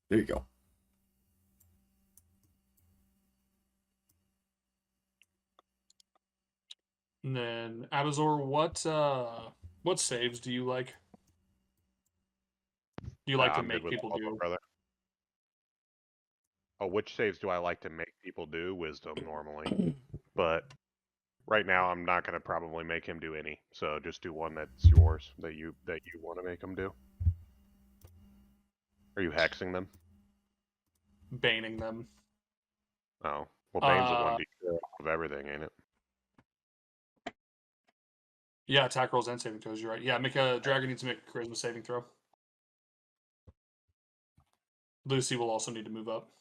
There you go. And then, Abazor, what saves do you like? Do you like to I'm good make with people all of them, do? brother. Oh, which saves do I like to make people do? Wisdom, normally. But right now, I'm not going to probably make him do any. So just do one that's yours, that you want to make him do. Are you hexing them? Baning them. Oh. Well, Bane's a 1d4 of everything, ain't it? Yeah, attack rolls and saving throws, you're right. Yeah, Dragon needs to make a charisma saving throw. Lucy will also need to move up.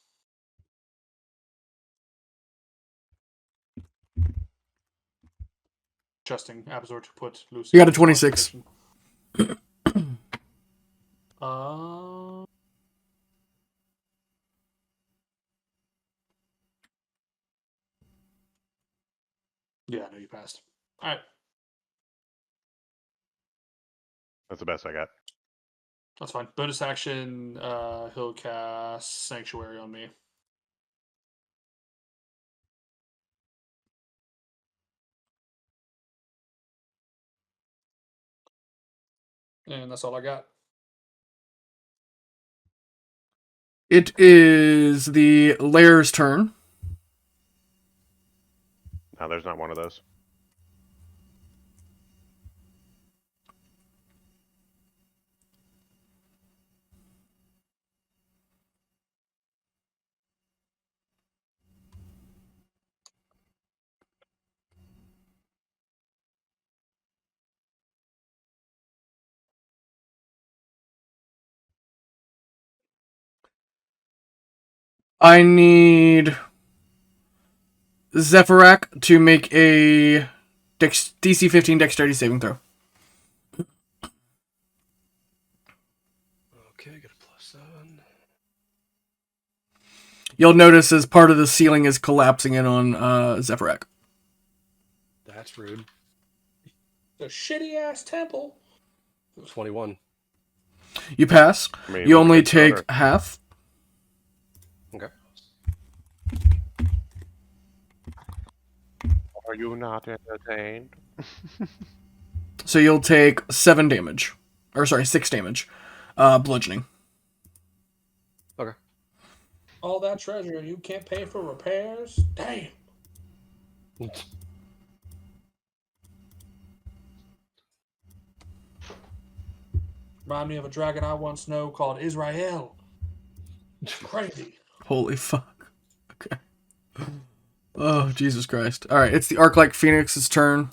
Trusting Abazor to put Lucy. You got a 26. Yeah, no, you passed. All right. That's the best I got. That's fine. Bonus action, he'll cast Sanctuary on me. And that's all I got. It is the Lair's turn. No, there's not one of those. I need Zephyrak to make a DC 15 dexterity saving throw. Okay, get a +7. You'll notice as part of the ceiling is collapsing in on Zephyrak. That's rude. The shitty ass temple. 21. You pass. I mean, You only it's take better. half. Okay. Are you not entertained? So you'll take 7 damage. Or sorry, 6 damage. Bludgeoning. Okay. All that treasure and you can't pay for repairs? Damn. Remind me of a dragon I once know called Israel. It's crazy. Holy fuck. Okay. Oh, Jesus Christ. Alright, it's the Arc-like Phoenix's turn.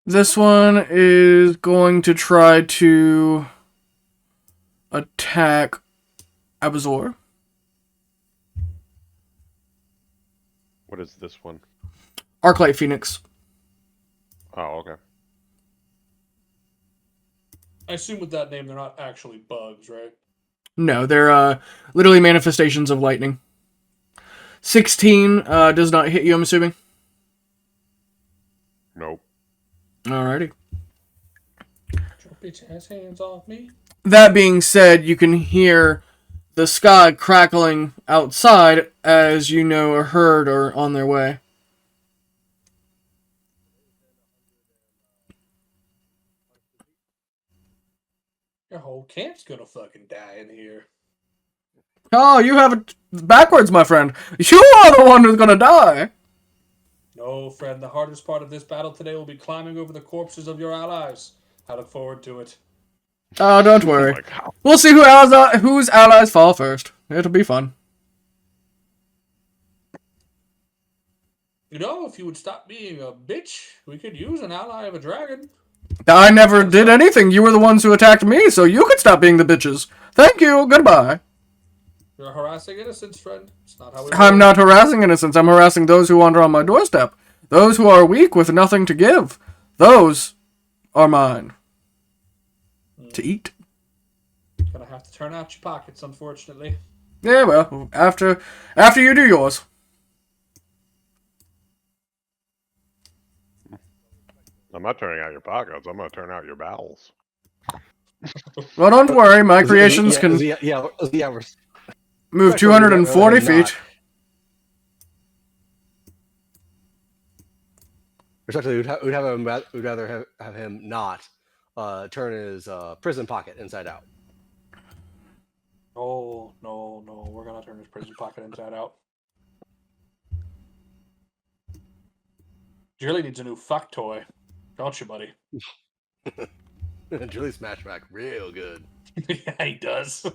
This one is going to try to attack Abazor. What is this one? Arclight Phoenix. Oh, okay. I assume with that name they're not actually bugs, right? No, they're literally manifestations of lightning. 16 does not hit you, I'm assuming. Nope. Alrighty. Your bitch ass hands off me. That being said, you can hear the sky crackling outside as you know a herd are on their way. Your whole camp's gonna fucking die in here. Oh, you have it backwards, my friend. You are the one who's gonna die. No, friend, the hardest part of this battle today will be climbing over the corpses of your allies. I look forward to it. Oh, don't worry. Oh my God. We'll see whose allies fall first. It'll be fun. You know, if you would stop being a bitch, we could use an ally of a dragon. I never did anything. You were the ones who attacked me, so you could stop being the bitches. Thank you. Goodbye. You're harassing innocents, friend. It's not how we I'm roll. not harassing innocents. I'm harassing those who wander on my doorstep. Those who are weak with nothing to give. Those are mine. To eat. Gonna have to turn out your pockets, unfortunately. Yeah, well, after you do yours. I'm not turning out your pockets. I'm going to turn out your bowels. Well, don't worry. My creations can Yeah, we're move 240 feet. Respectively, we'd rather have him not turn his prison pocket inside out. Oh, no. We're gonna turn his prison pocket inside out. Julie needs a new fuck toy. Don't you, buddy? Julie smash back real good. Yeah, he does.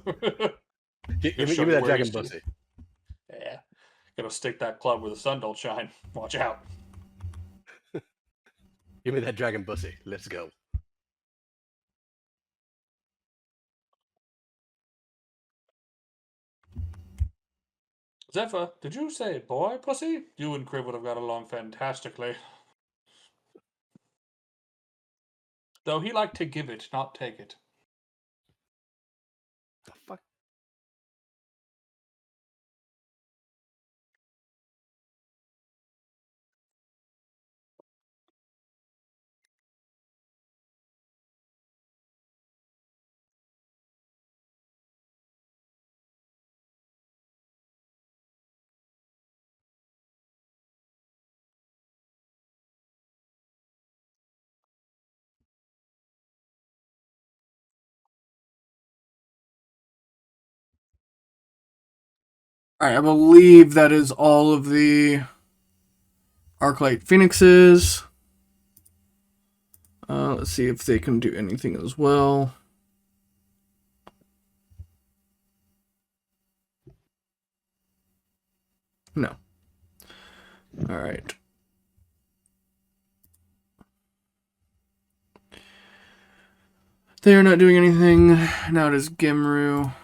Give me show you that where dragon he's pussy. Yeah. Gonna stick that club where the sun don't shine. Watch out. Give me that dragon pussy. Let's go. Zephyr, did you say boy pussy? You and Crib would have got along fantastically. Though he liked to give it, not take it. The fuck? Alright, I believe that is all of the Arclight Phoenixes. Let's see if they can do anything as well. No. Alright. They are not doing anything. Now it is Gimru.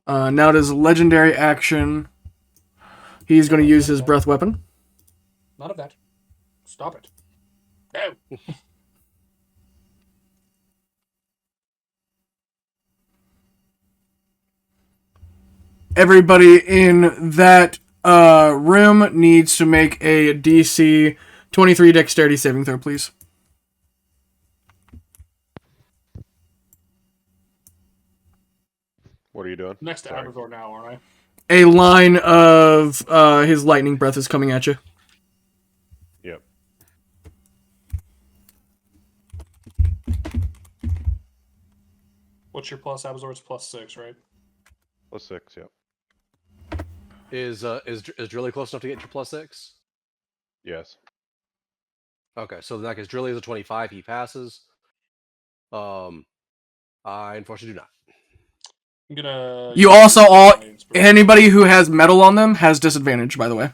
Now it is legendary action. He's going to use his breath weapon. None of that. Stop it. No. Everybody in that room needs to make a DC 23 dexterity saving throw, please. What are you doing? Next to Sorry. Abrazor now, aren't I? A line of his lightning breath is coming at you. Yep. What's your plus, Abrazor? It's +6, right? +6, yep. Is Drilly close enough to get your +6? Yes. Okay, so in that case, Drilly is a 25. He passes. I unfortunately do not. I'm gonna. You use also all my inspiration. anybody who has metal on them has disadvantage, by the way.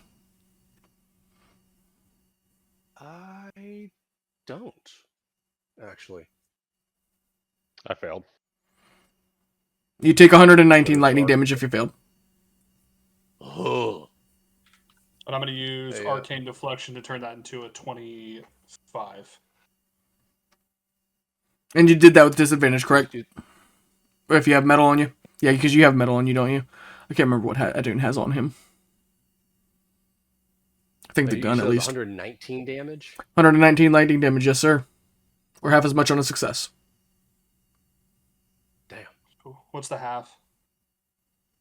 I don't actually. I failed. You take 119 lightning damage if you failed. Oh. And I'm gonna use Hey, Arcane Deflection to turn that into a 25. And you did that with disadvantage, correct? You- Or if you have metal on you? Yeah, because you have metal on you, don't you? I can't remember what Adun has on him. I think the you gun said at it was least. 119 damage. 119 lightning damage, yes, sir. Or half as much on a success. Damn. Cool. What's the half?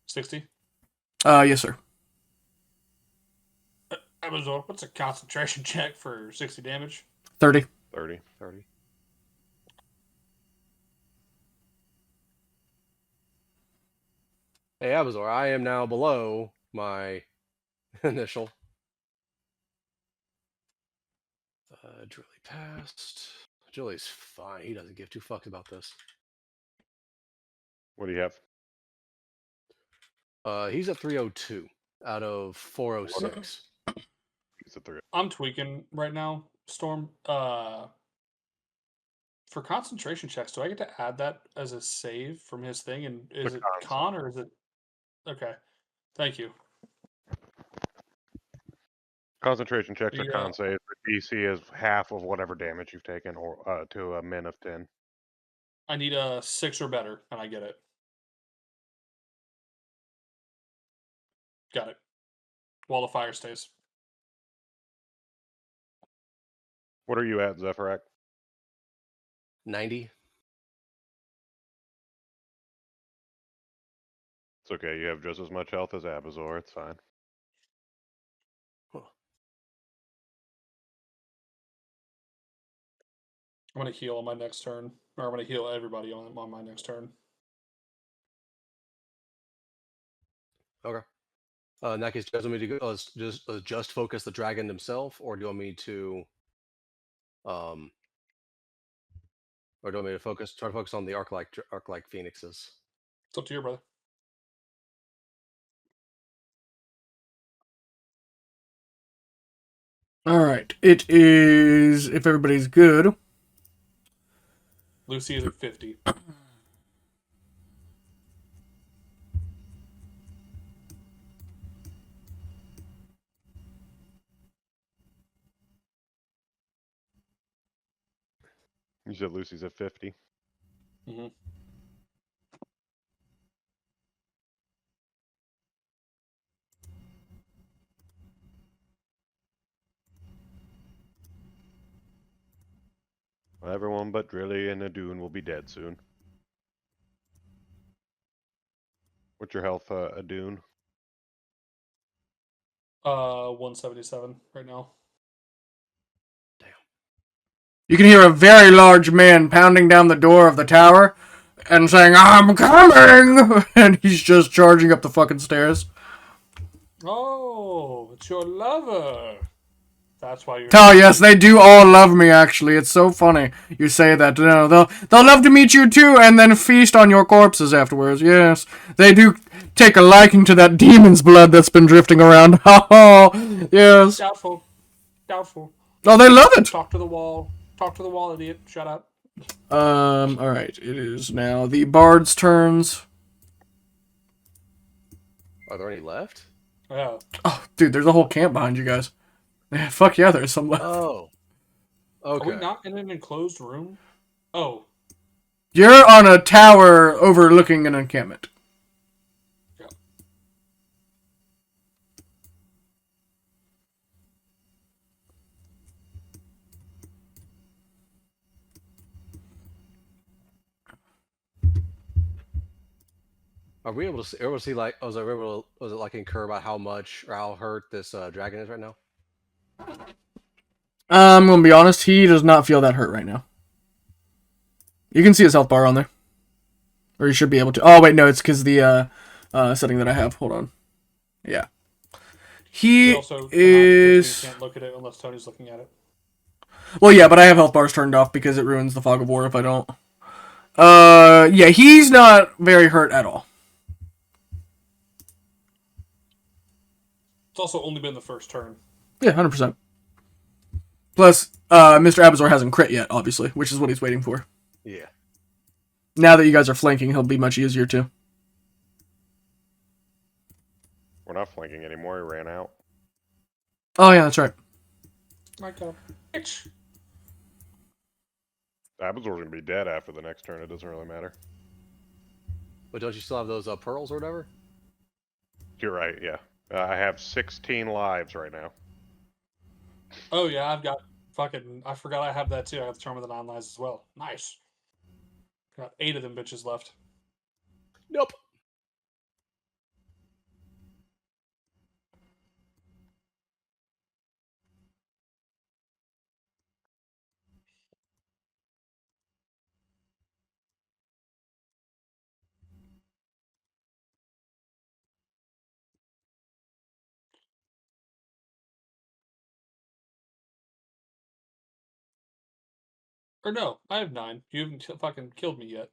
60? Yes, sir. Abrazor, what's a concentration check for 60 damage? 30. 30. 30. Hey, Abazor, I am now below my initial. Drilly passed. Drilly's fine. He doesn't give two fucks about this. What do you have? He's at 302 out of 406. He's at 3. I'm tweaking right now, Storm. For concentration checks, do I get to add that as a save from his thing? And is it con or is it? Okay, thank you. Concentration checks are Yeah. con saves. The DC is half of whatever damage you've taken, or to a min of 10. I need a 6 or better, and I get it. Got it. Wall of fire stays. What are you at, Zephyrak? 90. It's okay. You have just as much health as Abazor. It's fine. I'm gonna heal on my next turn, or I'm gonna heal everybody on my next turn. Okay. In that case, do you guys want me to go, just focus the dragon himself, or do you want me to, or do you want me to try to focus on the arc-like phoenixes? It's up to you, brother. Alright. It is, if everybody's good. Lucy is at 50. You said Lucy's at 50. Mm-hmm. Well, everyone but Drilly and Adun will be dead soon. What's your health, Adun? 177 right now. You can hear a very large man pounding down the door of the tower and saying, "I'm coming!" And he's just charging up the fucking stairs. Oh, it's your lover. That's why you're. Oh yes, they do all love me. Actually, it's so funny you say that. No, they'll love to meet you too, and then feast on your corpses afterwards. Yes, they do take a liking to that demon's blood that's been drifting around. Oh, yes. Doubtful. Doubtful. Oh, they love it. Talk to the wall. Talk to the wall, idiot. Shut up. All right. It is now the bard's turns. Are there any left? Yeah. Oh, dude, there's a whole camp behind you guys. Yeah, fuck yeah, there's some left. Oh. Okay. Are we not in an enclosed room? Oh. You're on a tower overlooking an encampment. Yeah. Are we able to see like? Was it like incur about how much or how hurt this dragon is right now? I'm gonna be honest, he does not feel that hurt right now. You can see his health bar on there. Or you should be able to. Oh, wait, no, it's because the setting that I have. Hold on. Yeah. He We also is... can't look at it unless Tony's looking at it. Well, yeah, but I have health bars turned off because it ruins the fog of war if I don't. Yeah, he's not very hurt at all. It's also only been the first turn. Yeah, 100%. Plus, Mr. Abazor hasn't crit yet, obviously, which is what he's waiting for. Yeah. Now that you guys are flanking, he'll be much easier too. We're not flanking anymore. He ran out. Oh, yeah, that's right. Like a bitch. Abazor's gonna be dead after the next turn. It doesn't really matter. But don't you still have those pearls or whatever? You're right. Yeah. I have 16 lives right now. Oh, yeah, I've got fucking... I forgot I have that, too. I have the Charm of the Nine Lives as well. Nice. Got 8 of them bitches left. Nope. Or no, I have 9. You haven't fucking killed me yet.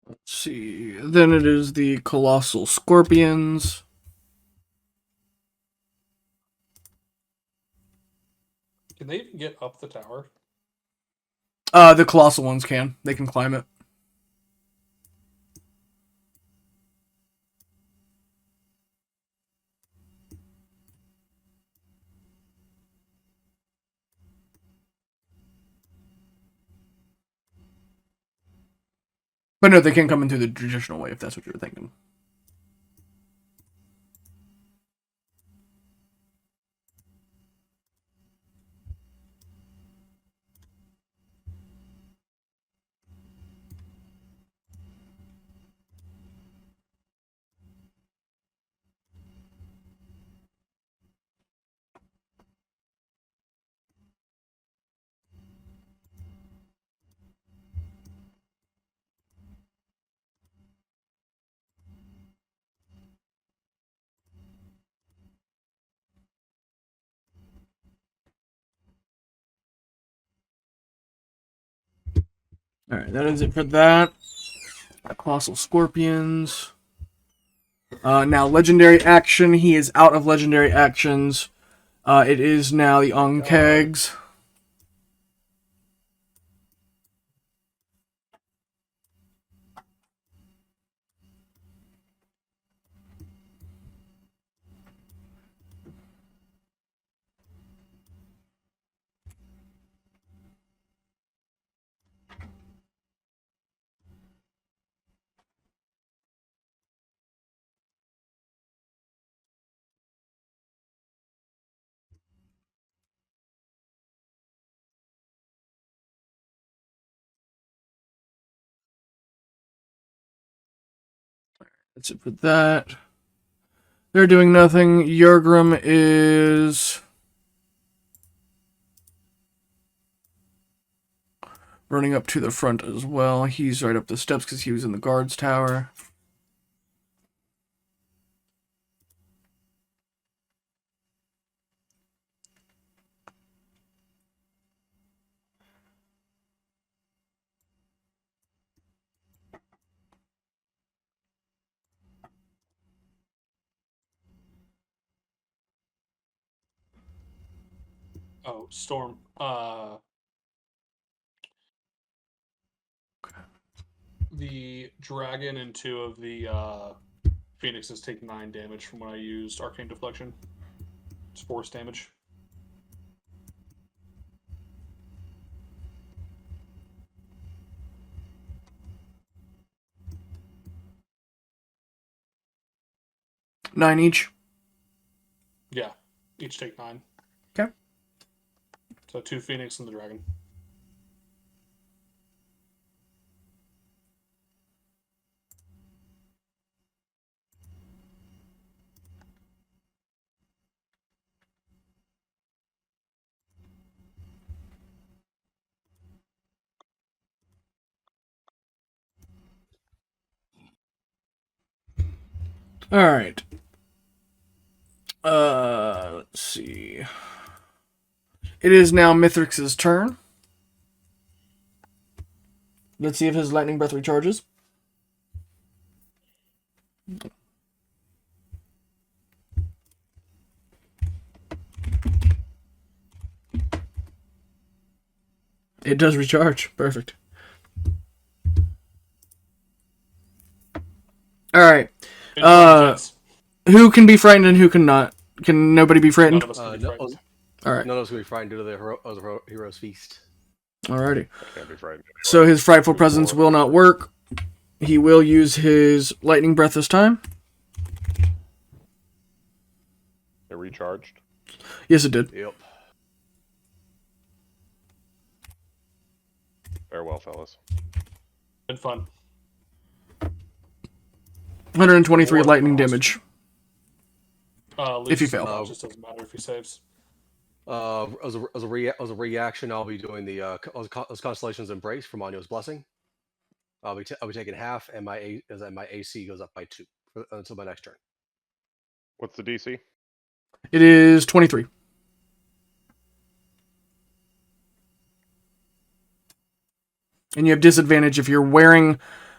Let's see. Then it is the Colossal Scorpions. Can they even get up the tower? The Colossal ones can. They can climb it. But no, they can come in through the traditional way if that's what you're thinking. Alright, that is it for that. Colossal Scorpions. Now, legendary action. He is out of legendary actions. It is now the Onkegs. That's it for that. They're doing nothing. Yergrim is running up to the front as well. He's right up the steps because he was in the guards tower. Oh, Storm. The dragon and 2 of the phoenixes take 9 damage from when I used arcane deflection. It's force damage. Nine each. Yeah, each take 9. Okay. So 2 phoenix and the dragon. All right. Let's see. It is now Mithrix's turn. Let's see if his lightning breath recharges. It does recharge. Perfect. All right. Who can be frightened and who cannot? Can nobody be frightened? None of us can be frightened. All right. None of us will be frightened due to the hero's feast. Alrighty. I can't be frightened. So his frightful presence will not work. He will use his lightning breath this time. It recharged. Yes, it did. Yep. Farewell, fellas. Been fun. 123 Or lightning frost. damage. If you fail. It just doesn't matter if he saves. As a reaction, I'll be doing the as Constellation's Embrace from Anyo's Blessing. I'll be taking half, and my AC goes up by 2 until my next turn. What's the DC? It is 23. And you have disadvantage if you're wearing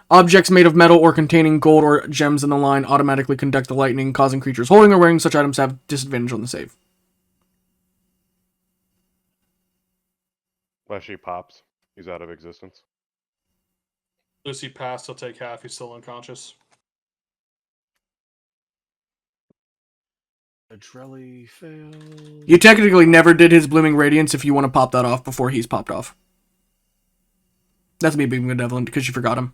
objects made of metal or containing gold or gems in the line automatically conduct the lightning, causing creatures holding or wearing such items to have disadvantage on the save. Unless she pops, he's out of existence. Lucy passed, he'll take half, he's still unconscious. Adrelli failed. You technically never did his Blooming Radiance if you want to pop that off before he's popped off. That's me being benevolent because you forgot him.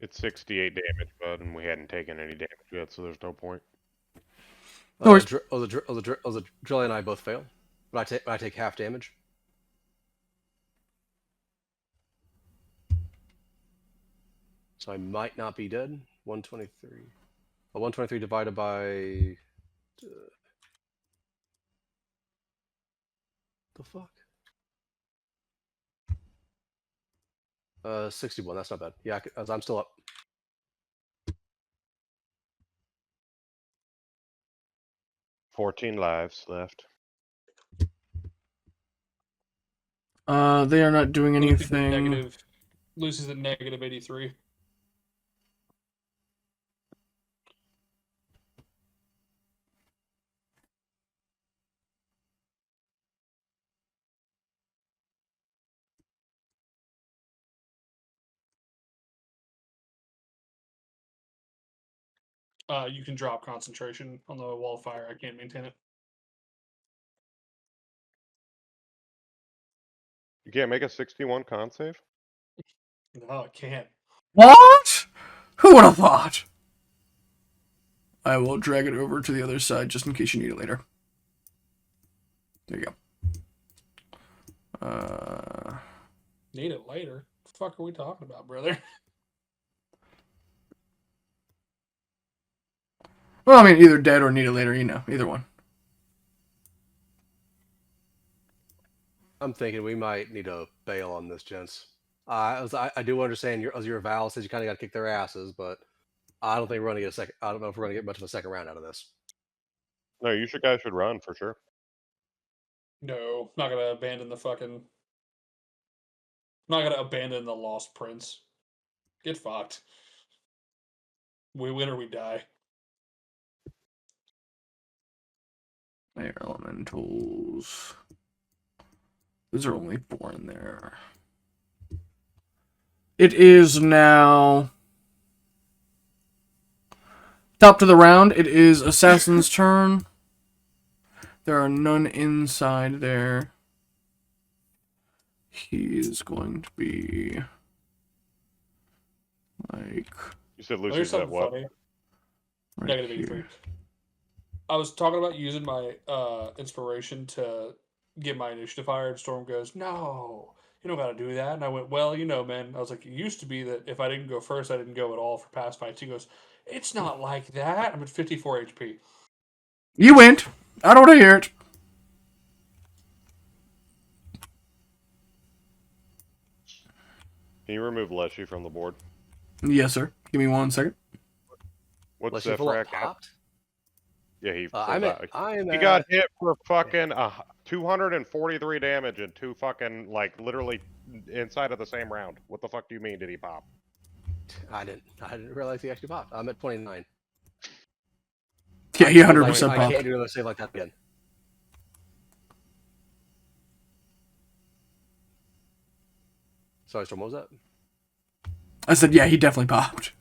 It's 68 damage, bud, and we hadn't taken any damage yet, so there's no point. No worries. Adrelli and I both fail, but I take half damage. So I might not be dead. 123. 123 divided by... the fuck? 61. That's not bad. Yeah, I'm still up. $14 lives left. They are not doing Lucy's at anything. Lucy's at negative 83. You can drop concentration on the wall of fire. I can't maintain it. You can't make a 61 con save? No, I can't. What? Who would have thought? I will drag it over to the other side just in case you need it later. There you go. Need it later. The fuck are we talking about, brother? Well, I mean, either dead or need it later, either one. I'm thinking we might need to bail on this, gents. I do understand your Val says you kind of got to kick their asses, but I don't think we're gonna get a second. I don't know if we're gonna get much of a second round out of this. No, guys should run for sure. No, not gonna abandon the fucking. Not gonna abandon the Lost Prince. Get fucked. We win or we die. Air elementals. Those are only 4 in there. It is now top of the round. It is Assassin's turn. There are none inside there. He is going to be like. You said Here's Lucy's at something what? funny. Right Negative here. 83. I was talking about using my inspiration to get my initiative higher, and Storm goes, "No, you don't got to do that." And I went, "Well, man." I was like, "It used to be that if I didn't go first, I didn't go at all for past fights." He goes, "It's not like that." I'm at 54 HP. You went. I don't want to hear it. Can you remove Leshy from the board? Yes, sir. Give me 1 second. What's Unless you full up Zephrak at? popped. Yeah, he I'm pulled at. out. I'm He at. got hit for fucking 243 damage and 2 fucking, like, literally inside of the same round. What the fuck do you mean, did he pop? I didn't realize he actually popped. I'm at 29. Yeah, he I 100% can't popped. do another save like that again. Sorry, Storm, what was that? I said, yeah, he definitely popped.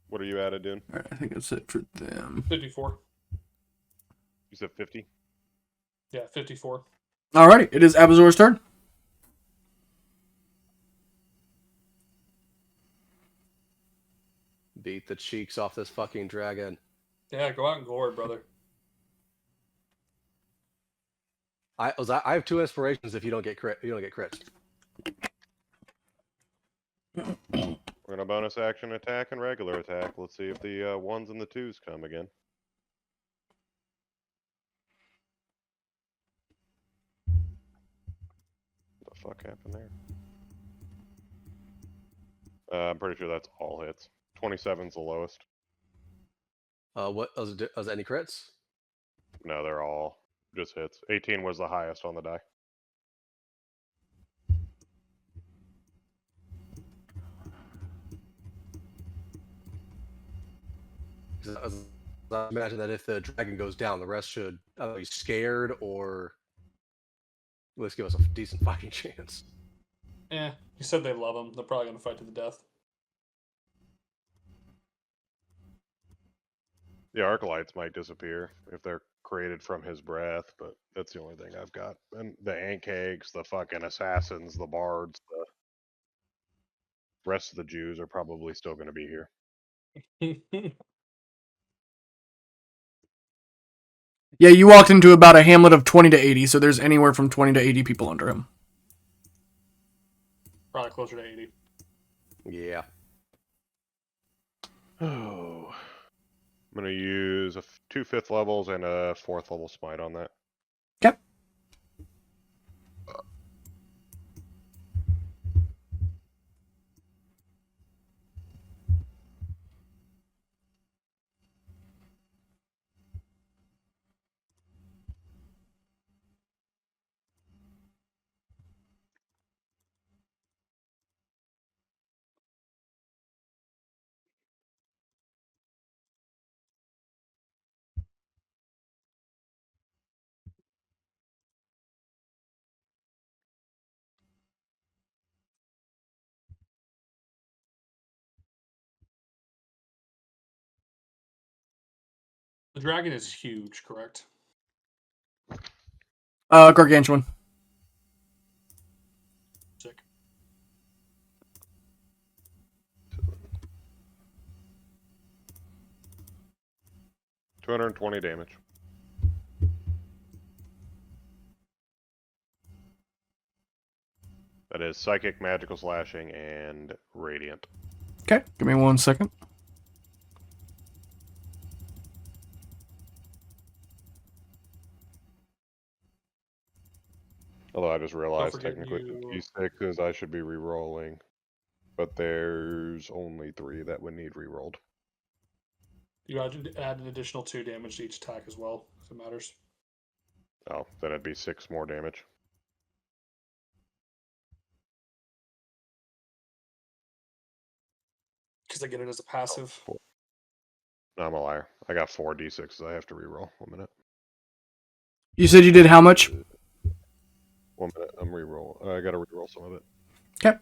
What are you at, dude? All right, I think that's it for them. 54. You said 50? Yeah, 54. Alrighty, it is Abazor's turn. Beat the cheeks off this fucking dragon. Yeah, go out and gore, brother. I have 2 inspirations if you don't get crit. You don't get crits. We're gonna bonus action attack and regular attack. Let's see if the 1s and the 2s come again. What the fuck happened there? I'm pretty sure that's all hits. 27's the lowest. What was any crits? No, they're all just hits. 18 was the highest on the die. I imagine that if the dragon goes down, the rest should be scared or at least give us a decent fighting chance. Yeah, he said they love him. They're probably going to fight to the death. The Arclights might disappear if they're created from his breath, but that's the only thing I've got. And the Ankegs, the fucking Assassins, the Bards, the rest of the Jews are probably still going to be here. Yeah, you walked into about a hamlet of 20 to 80, so there's anywhere from 20 to 80 people under him. Probably closer to 80. Yeah. Oh. I'm going to use 2 5th levels and a 4th level smite on that. Okay. The dragon is huge, correct? Gargantuan. Sick. $220 damage. That is psychic, magical slashing, and radiant. Okay, give me 1 second. Although I just realized forget technically you- the D6s I should be re-rolling, but there's only 3 that would need re-rolled. You add an additional 2 damage to each attack as well, if it matters. Oh, then it'd be 6 more damage. Because I get it as a passive. No, I'm a liar. I got 4 D6s I have to re-roll. 1 minute. You said you did how much? 1 minute. I'm re-roll. I gotta re-roll some of it. Okay.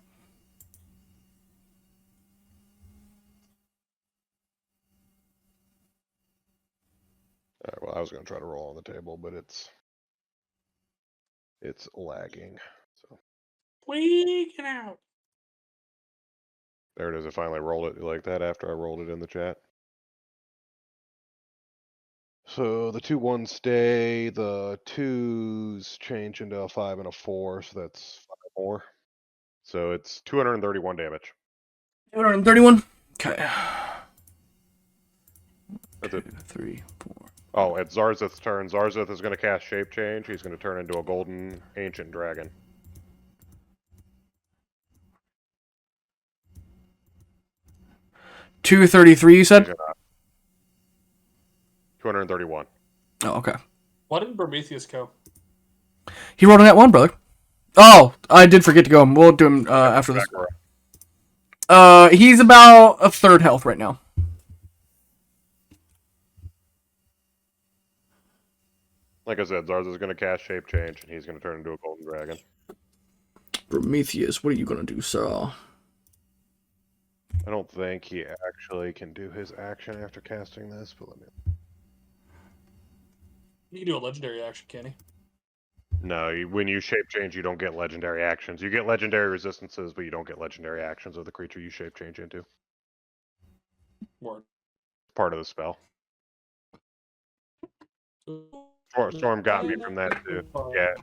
Alright, well, I was gonna try to roll on the table, but it's lagging. So Freaking out. there it is. I finally rolled it like that after I rolled it in the chat. So the 2 1s stay, the 2s change into a 5 and a 4, so that's 5 more. So it's 231 damage. 231. Okay. That's it. 3, 4. Oh, it's Zarzeth's turn. Zarzeth is going to cast Shape Change. He's going to turn into a golden ancient dragon. $233, you said? 231. Oh, okay. Why didn't Prometheus go? He rolled on that one, brother. Oh, I did forget to go. We'll do him after this. He's about a third health right now. Like I said, Zarzeth is going to cast Shape Change, and he's going to turn into a golden dragon. Prometheus, what are you going to do, sir? I don't think he actually can do his action after casting this, but let me... He can do a legendary action, can he? No, when you Shape Change, you don't get legendary actions. You get legendary resistances, but you don't get legendary actions of the creature you Shape Change into. Word. Part of the spell. Storm got me from that too. Yeah,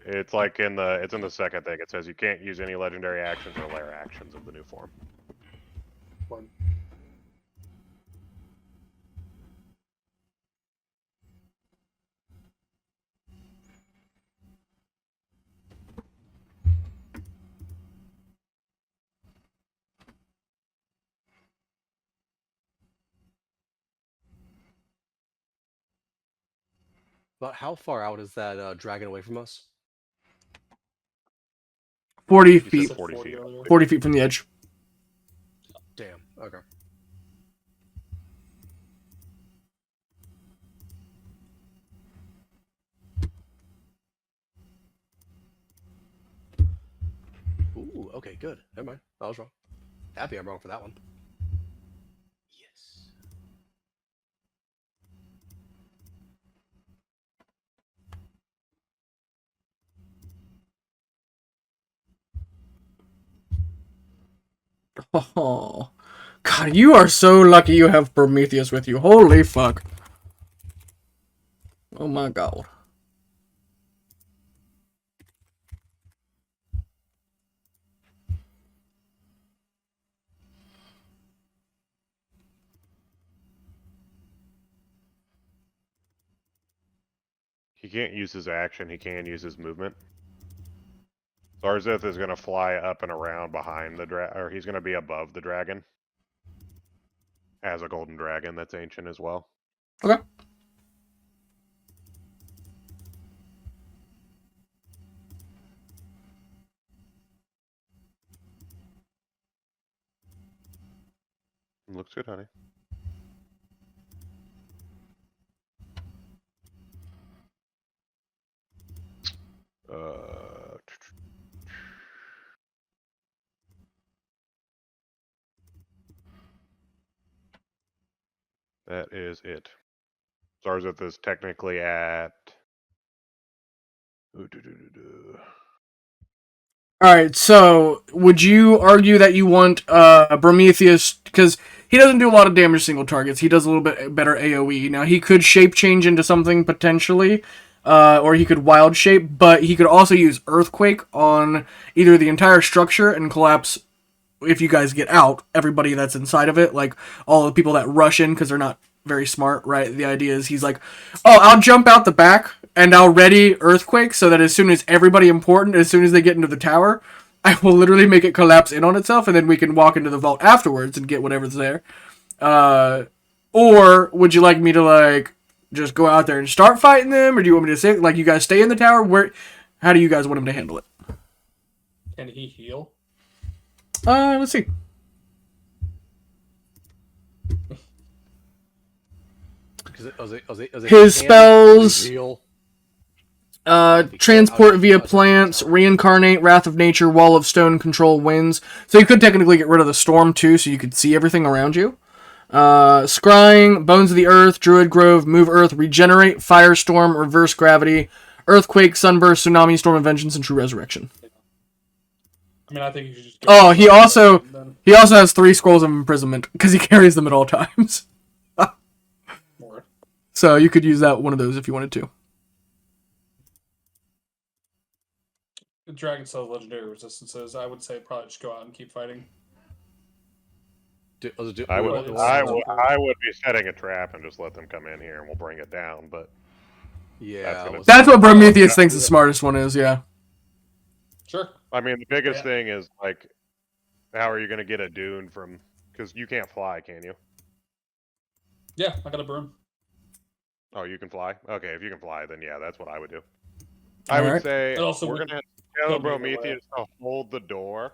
it's like in the second thing. It says you can't use any legendary actions or lair actions of the new form. Word. But how far out is that dragon away from us? 40 You feet. said 40 feet. earlier. 40 feet from the edge. Damn. Okay. Ooh, okay, good. Never mind. I was wrong. Happy I'm wrong for that one. Yes. Oh, God, you are so lucky you have Prometheus with you. Holy fuck. Oh my God. He can't use his action. He can use his movement. Zarzeth is going to fly up and around behind the or he's going to be above the dragon. As a golden dragon that's ancient as well. Okay. Looks good, honey. That is it. Zarzeth is technically at. Alright, so would you argue that you want Prometheus, because he doesn't do a lot of damage to single targets, he does a little bit better AoE. Now, he could shape change into something potentially, or he could wild shape, but he could also use Earthquake on either the entire structure and collapse, if you guys get out, everybody that's inside of it, like all the people that rush in because they're not very smart, right? The idea is he's like, oh, I'll jump out the back and I'll ready Earthquake so that as soon as everybody important, as soon as they get into the tower, I will literally make it collapse in on itself, and then we can walk into the vault afterwards and get whatever's there. Or would you like me to, like, just go out there and start fighting them, or do you want me to say, like, you guys stay in the tower? How do you guys want him to handle it? Can he heal? Let's see. His spells, transport via plants, reincarnate, wrath of nature, wall of stone, control winds. So you could technically get rid of the storm too, so you could see everything around you. Scrying, bones of the earth, druid grove, move earth, regenerate, firestorm, reverse gravity, earthquake, sunburst, tsunami, storm of vengeance, and true resurrection. I mean, I think you should just. Oh, he also has 3 scrolls of imprisonment because he carries them at all times. So you could use one of those if you wanted to. The Dragon Soul legendary resistances, I would say probably just go out and keep fighting. I would be setting a trap and just let them come in here and we'll bring it down, but yeah, that's what Prometheus thinks the smartest one is. Yeah. Sure. I mean, the biggest thing is, like, how are you going to get a dune from? Because you can't fly, can you? Yeah, I got a broom. Oh, you can fly? Okay, if you can fly, then yeah, that's what I would do. I would say we're going to tell Prometheus to hold the door,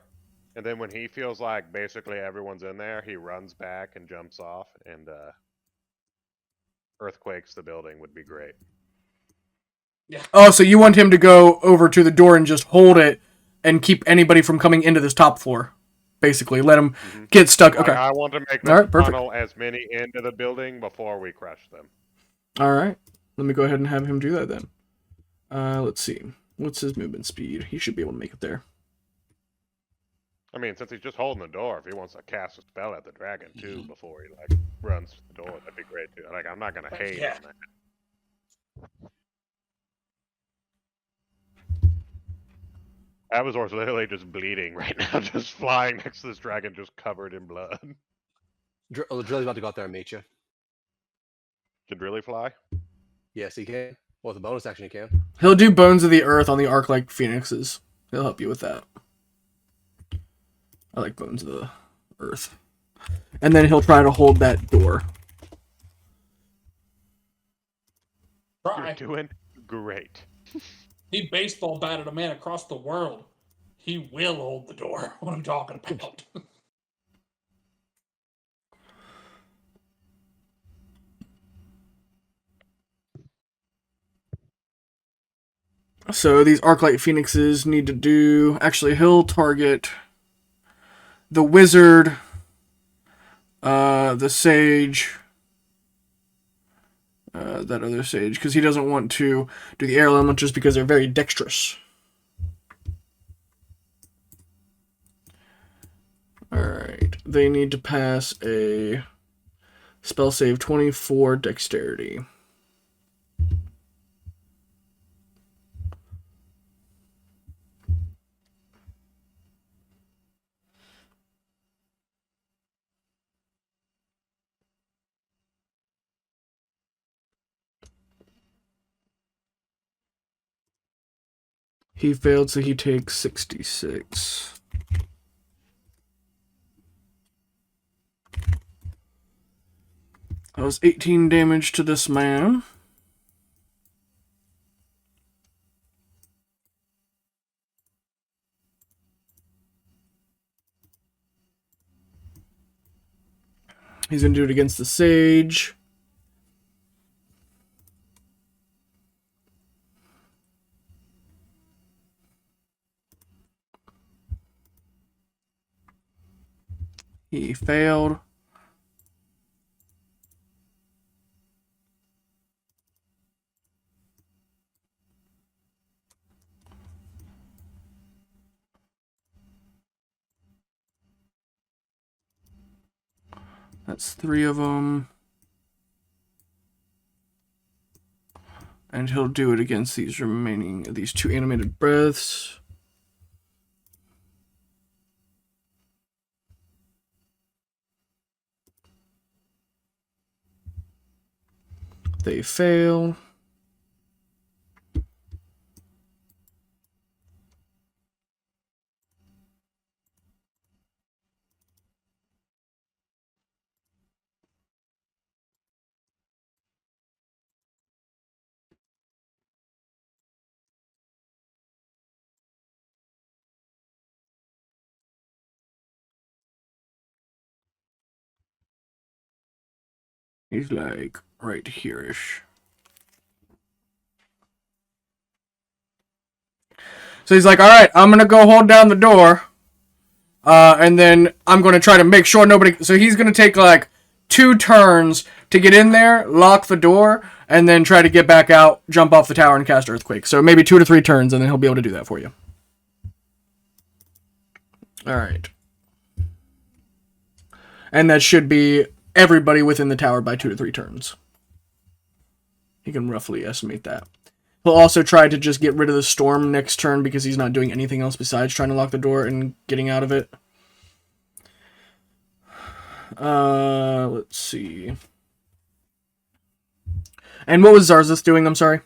and then when he feels like basically everyone's in there, he runs back and jumps off, and earthquakes the building would be great. Yeah. Oh, so you want him to go over to the door and just hold it and keep anybody from coming into this top floor? Basically, let them get stuck. Okay. I want to make them funnel as many into the building before we crush them. All right. Let me go ahead and have him do that then. Let's see. What's his movement speed? He should be able to make it there. I mean, since he's just holding the door, if he wants to cast a spell at the dragon too before he like runs to the door, that'd be great too. Like, I'm not gonna hate on that. Abazor's literally just bleeding right now, just flying next to this dragon, just covered in blood. Drilly's about to go out there and meet you. Can Drilly fly? Yes, he can. Well, with a bonus action, he can. He'll do Bones of the Earth on the arc like phoenixes. He'll help you with that. I like Bones of the Earth. And then he'll try to hold that door. You're doing great. He baseball batted a man across the world. He will hold the door. What I'm talking about. So these Arclight Phoenixes need to do... Actually, he'll target the Wizard, the Sage, that other Sage, because he doesn't want to do the Air Element just because they're very dexterous. Alright, they need to pass a spell save 24 dexterity. He failed, so he takes 66. That was 18 damage to this man. He's going to do it against the Sage. He failed. That's 3 of them. And he'll do it against these 2 animated breaths. They fail. He's like right here-ish. So he's like, all right, I'm going to go hold down the door. And then I'm going to try to make sure nobody... So he's going to take like 2 turns to get in there, lock the door, and then try to get back out, jump off the tower, and cast Earthquake. So maybe 2 to 3 turns, and then he'll be able to do that for you. All right. And that should be everybody within the tower by 2 to 3 turns. He can roughly estimate that. He'll also try to just get rid of the storm next turn because he's not doing anything else besides trying to lock the door and getting out of it. Let's see. And what was Zarzeth doing? I'm sorry.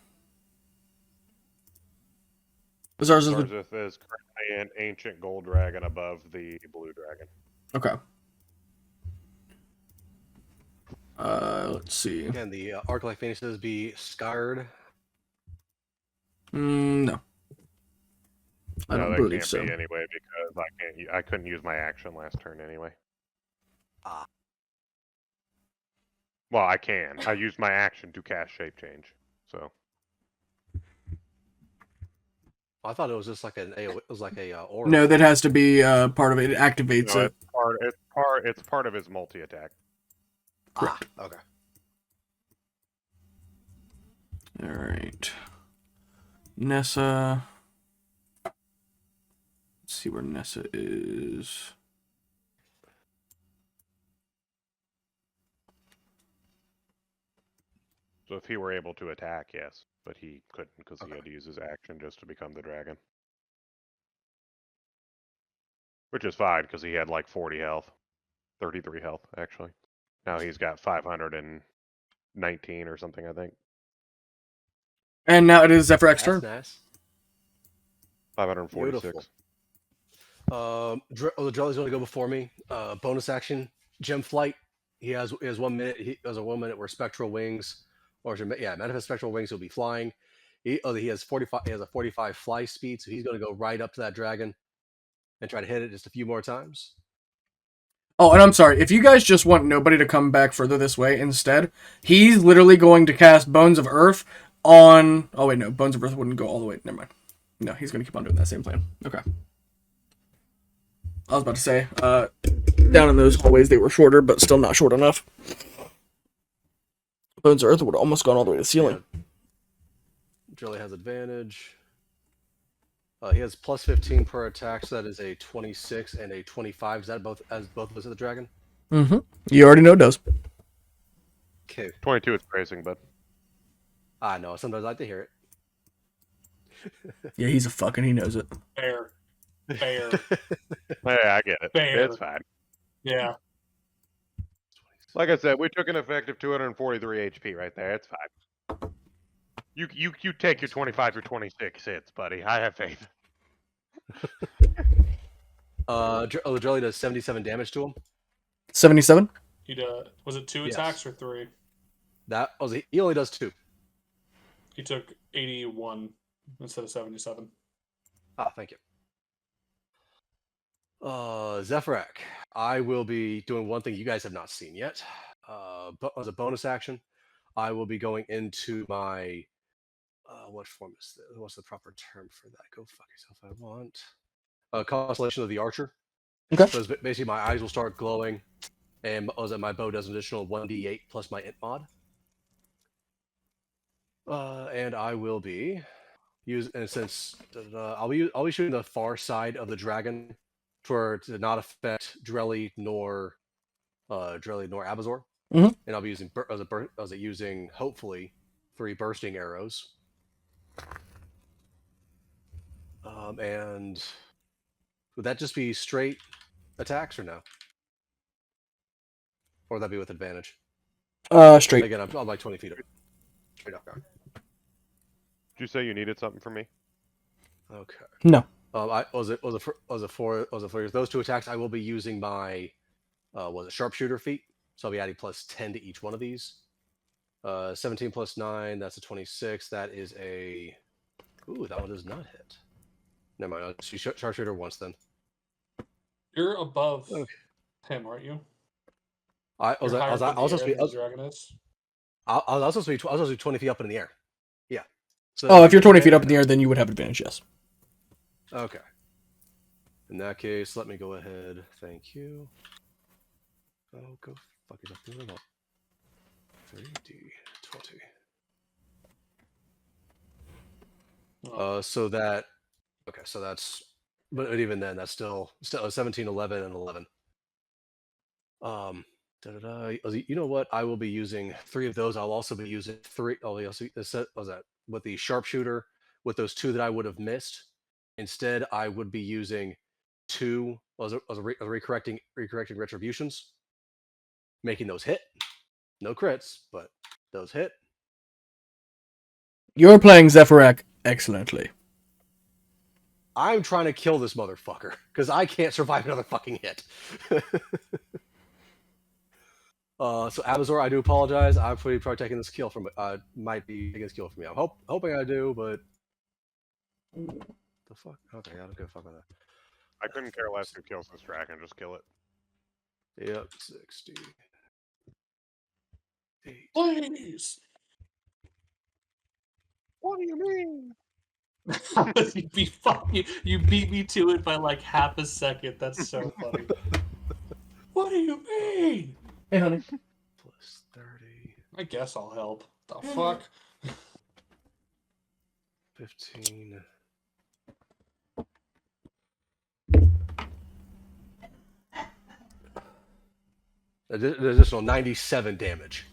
Zarzeth is currently an ancient gold dragon above the blue dragon. Okay. Let's see. Can the Arc-like Phoenixes be scarred? No. I don't they believe can't so. be anyway because I couldn't use my action last turn anyway. Ah. Well, I can. I used my action to cast Shape Change. So. I thought it was just like aura. No, that has to be part of it. It activates No, it. it's part of his multi-attack. Correct. Okay. All right. Nessa. Let's see where Nessa is. So if he were able to attack, yes. But he couldn't because he had to use his action just to become the dragon. Which is fine because he had like 40 health. 33 health, actually. Now he's got 519 or something, I think. And now it is Zephyr's That's turn. nice. 546. Beautiful. The Drelly's going to go before me. Bonus action, Gem Flight. He has 1 minute. He has a 1 minute where Spectral Wings, Manifest Spectral Wings will be flying. He has 45. He has a 45 fly speed, so he's going to go right up to that dragon and try to hit it just a few more times. Oh, and I'm sorry. If you guys just want nobody to come back further this way instead, he's literally going to cast Bones of Earth on... Oh, wait, no. Bones of Earth wouldn't go all the way. Never mind. No, he's going to keep on doing that same plan. Okay. I was about to say, down in those hallways, they were shorter, but still not short enough. Bones of Earth would have almost gone all the way to the ceiling. Yeah. Drilly has advantage. He has plus 15 per attack, so that is a 26 and a 25. Is that both of us at the dragon? Mm-hmm. You already know it does. Okay. 22 is bracing, but... I know. Sometimes I like to hear it. Yeah, he's a fucking... He knows it. Fair. Yeah, I get it. Fair. It's fine. Yeah. Like I said, we took an effective 243 HP right there. It's fine. You take your 25 or 26 hits, buddy. I have faith. Drilly does 77 damage to him. 77? He was it 2 Yes. attacks or 3? He only does 2. He took 81 instead of 77. Ah, thank you. Zephyrak, I will be doing one thing you guys have not seen yet. But as a bonus action, I will be going into my what form is this? What's the proper term for that? Go fuck yourself. I want Constellation of the Archer. Okay. So basically, my eyes will start glowing, and my bow does an additional 1d8 plus my int mod. And I will be I'll be shooting the far side of the dragon to not affect Drelly nor Drelly nor Abazor. Mhm. And I'll be using using hopefully 3 bursting arrows. And would that just be straight attacks or no? Or would that be with advantage? Straight. Again, I'm like 20 feet up. Straight up. Did you say you needed something from me? Okay. No. For those 2 attacks, I will be using my sharpshooter feat. So I'll be adding plus 10 to each one of these. 17 plus 9, that's a 26. That is a... Ooh, that one does not hit. Never mind, I'll see sharpshooter once then. You're above Okay. him, aren't you? I was You're higher also up in the supposed air to than be... the dragon is. I was also supposed to be 20 feet up in the air. Yeah. So Oh, if you're 20 feet up in the air, then you would have advantage, yes. Okay. In that case, let me go ahead. Thank you. Oh, go fuck yourself. Do what I want. 3d20. So that... Okay, so that's... But even then, that's still 17, 11, and 11. You know what? I will be using 3 of those. I'll also be using 3... Oh, was that with the sharpshooter, with those 2 that I would have missed. Instead, I would be using 2 recorrecting retributions, making those hit. No crits, but those hit. You're playing Zephyrak excellently. I'm trying to kill this motherfucker because I can't survive another fucking hit. So Abazor, I do apologize. I'm probably taking this kill from might be taking this kill from me. I'm hoping I do, but the fuck. Okay, I don't give a fuck about that. I couldn't care less who kills this dragon. Just kill it. Yep, 60. 8. Please. What do you mean? You beat me to it by like half a second. That's so funny. What do you mean? Hey, honey. Plus 30. I guess I'll help. The fuck? 15. Additional 97 damage.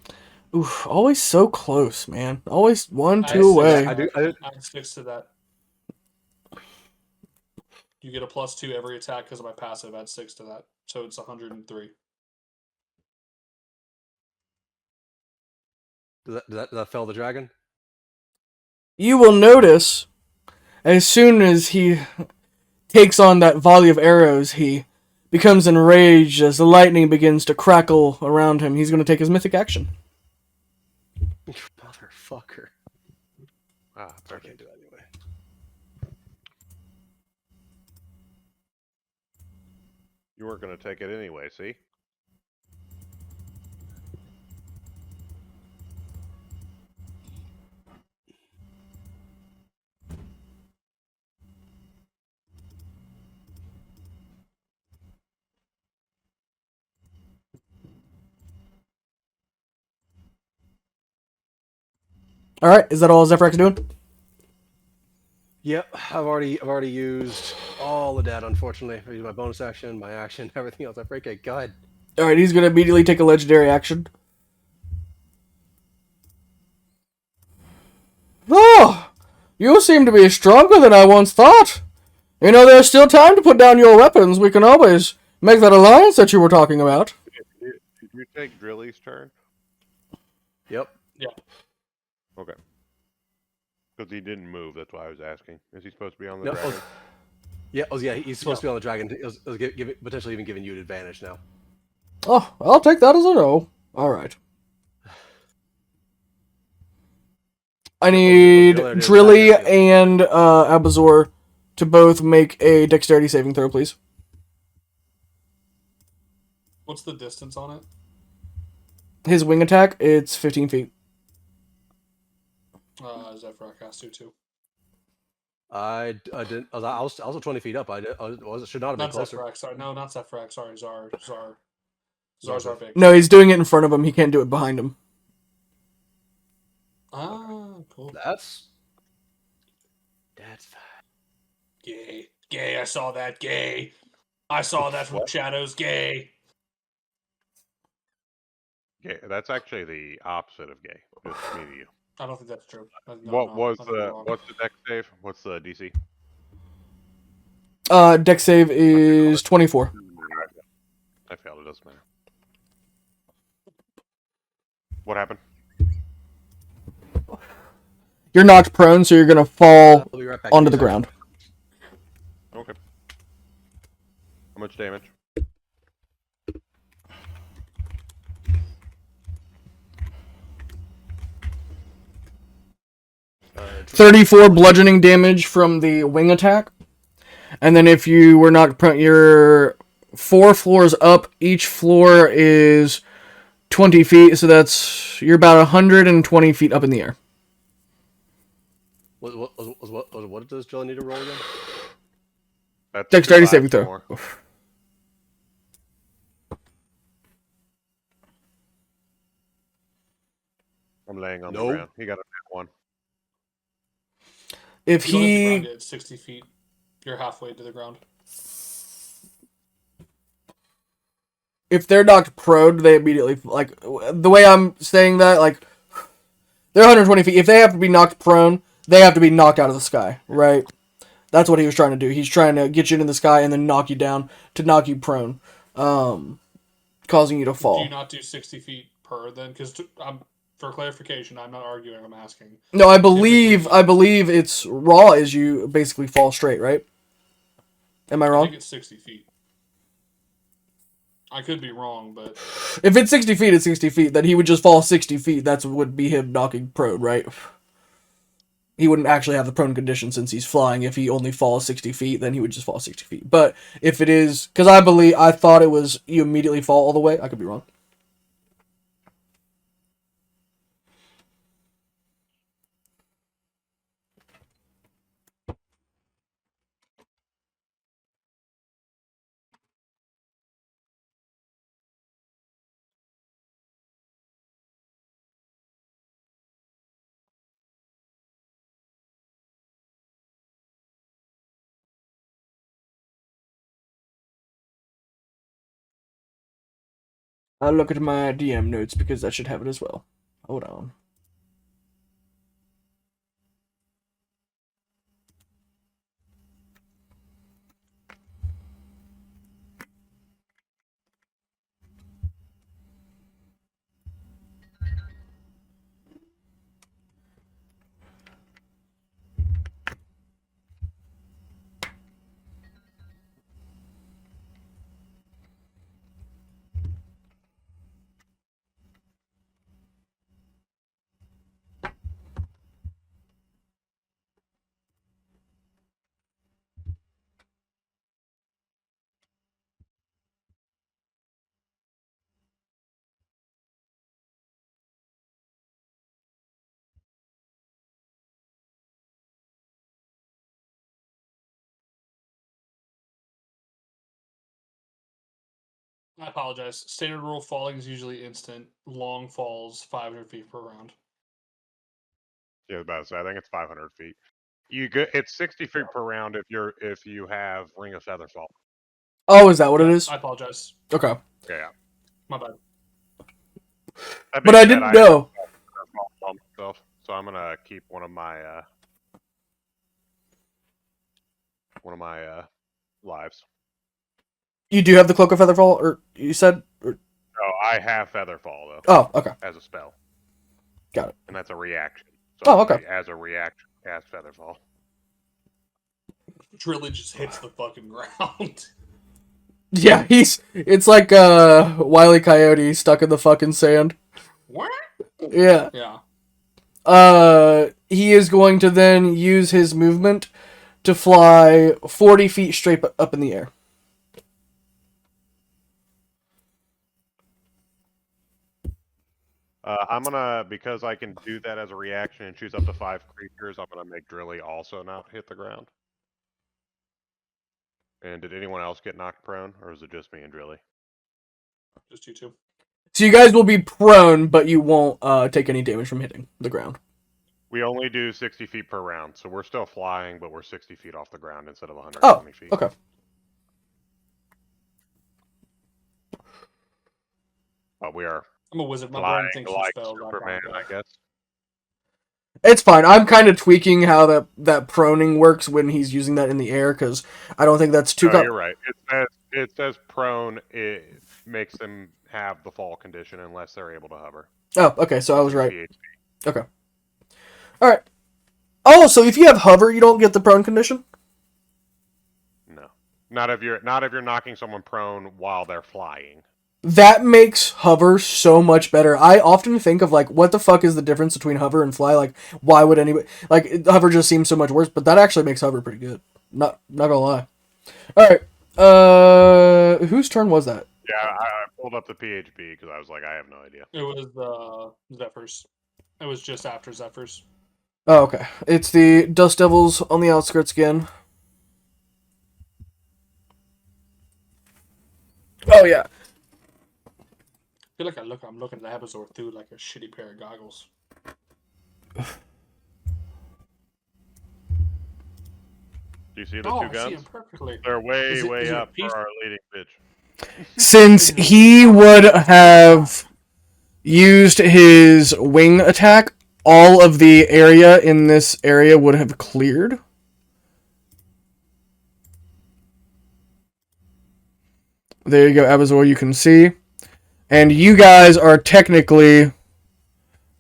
Oof, always so close, man. Always 1, 2 I away. add 6 to that. You get a +2 every attack because of my passive. Add 6 to that, so it's 103. Does that fell the dragon? You will notice, as soon as he takes on that volley of arrows, he becomes enraged as the lightning begins to crackle around him. He's going to take his mythic action. Motherfucker. I can't do that anyway. You weren't going to take it anyway, see? All right, is that all Zephyrak's doing? Yep, I've already used all of that. Unfortunately, I used my bonus action, my action, everything else. I break it. Go ahead. All right, he's going to immediately take a legendary action. Oh, you seem to be stronger than I once thought. You know, there's still time to put down your weapons. We can always make that alliance that you were talking about. Did you take Drilly's turn? Yep. Yeah. Okay. Because he didn't move, that's why I was asking. Is he supposed to be on the dragon? Yeah, he's supposed to be on the dragon. Potentially even giving you an advantage now. Oh, I'll take that as a no. All right. I need Drilly and Abazor to both make a dexterity saving throw, please. What's the distance on it? His wing attack, it's 15 feet. Zephyrak has to too. I didn't. I was also 20 feet up. Should not have been Not closer. Zephyrak. Sorry, no, not Zephyrak. Sorry, Zarvik. No, he's doing it in front of him. He can't do it behind him. Ah, cool. That's fine. Gay. I saw that. Gay. I saw that from shadows. Gay. Gay. That's actually the opposite of gay. Just me to you. I don't think that's true. No, What's I think you're the wrong. deck save? What's the DC? Deck save is 24. I failed. It doesn't matter. What happened? You're knocked prone, so you're gonna fall I'll be right back. onto Give the me a second. ground. Okay. How much damage? Uh, 34 bludgeoning damage from the wing attack. And then if you were knocked prone, you're 4 floors up. Each floor is 20 feet, so you're about 120 feet up in the air. What does Jill need to roll again? That's Dexterity two saving lives throw. more. I'm laying on the No. ground. He got a nat 1. If You don't hit the ground he yet, it's 60 feet. You're halfway to the ground. if they're knocked prone, they immediately, like, the way I'm saying that, like, they're 120 feet. If they have to be knocked prone, they have to be knocked out of the sky, right? That's what he was trying to do. He's trying to get you into the sky and then knock you down to knock you prone, causing you to Do fall. you not do 60 feet per then? Because for clarification, I'm not arguing. I'm asking. No, I believe it's raw as you basically fall straight, right? Am I I wrong? think it's 60 feet. I could be wrong, but If it's 60 feet, it's 60 feet. Then he would just fall 60 feet. That would be him knocking prone, right? He wouldn't actually have the prone condition since he's flying. If he only falls 60 feet, then he would just fall 60 feet. But if it is, because I thought it was you immediately fall all the way. I could be wrong. I'll look at my DM notes because that should have it as well. Hold on. I apologize. Standard rule falling is usually instant. Long falls 500 feet per round. Yeah, about to say, I think it's 500 feet. It's 60 feet per round if you have Ring of Featherfall. Oh, is that what it Yeah, is? I apologize. Okay. Yeah. My bad. That But being I said, didn't have know. Featherfall on myself, so I'm gonna keep one of my lives. You do have the Cloak of Featherfall, or you said? Or... Oh, I have Featherfall though. Oh, okay. As a spell. Got it. And that's a reaction. So Oh, okay. As a reaction, cast Featherfall. Trilly just hits the fucking ground. Yeah, it's like Wile E. Coyote stuck in the fucking sand. What? Yeah. Yeah. He is going to then use his movement to fly 40 feet straight up in the air. I'm gonna, because I can do that as a reaction and choose up to 5 creatures, I'm gonna make Drilly also not hit the ground. And did anyone else get knocked prone, or is it just me and Drilly? Just you two. So you guys will be prone, but you won't take any damage from hitting the ground. We only do 60 feet per round, so we're still flying, but we're 60 feet off the ground instead of 120 feet. Okay. But we are I'm a wizard. My Flying brain thinks like spells. Superman, I guess. It's fine. I'm kind of tweaking how that proning works when he's using that in the air, because I don't think that's too... No, you're right. It says prone. It makes them have the fall condition unless they're able to hover. Oh, okay, so I was It's in right. PHP. Okay. Alright. Oh, so if you have hover, you don't get the prone condition? No, not if you're knocking someone prone while they're flying. That makes hover so much better. I often think of, like, what the fuck is the difference between hover and fly? Like, why would anybody... Like, hover just seems so much worse, but that actually makes hover pretty good. Not gonna lie. Alright. Whose turn was that? Yeah, I pulled up the PHP because I was like, I have no idea. It was Zephyrs. It was just after Zephyrs. Oh, okay. It's the Dust Devils on the outskirts again. Oh, yeah. I feel like I'm looking at Abazor through like a shitty pair of goggles. Do you see the Oh, two I see him guns? perfectly. They're way, Is it way a up piece? for our leading bitch. Since he would have used his wing attack, all of the area in this area would have cleared. There you go, Abazor, you can see. And you guys are technically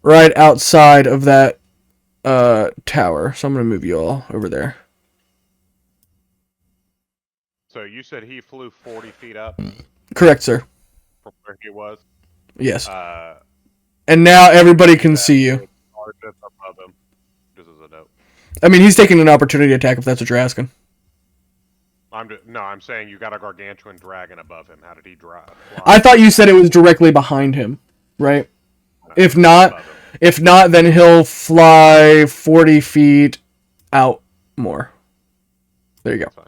right outside of that tower. So I'm going to move you all over there. So you said he flew 40 feet up Correct, sir. from where he was. Yes. And now everybody can see you. Or just above him. Just as a note. I mean, he's taking an opportunity attack if that's what you're asking. I'm saying you got a gargantuan dragon above him. How did he fly? I thought you said it was directly behind him, right? No, If above him. not, then he'll fly 40 feet out more. There you go. That's fine.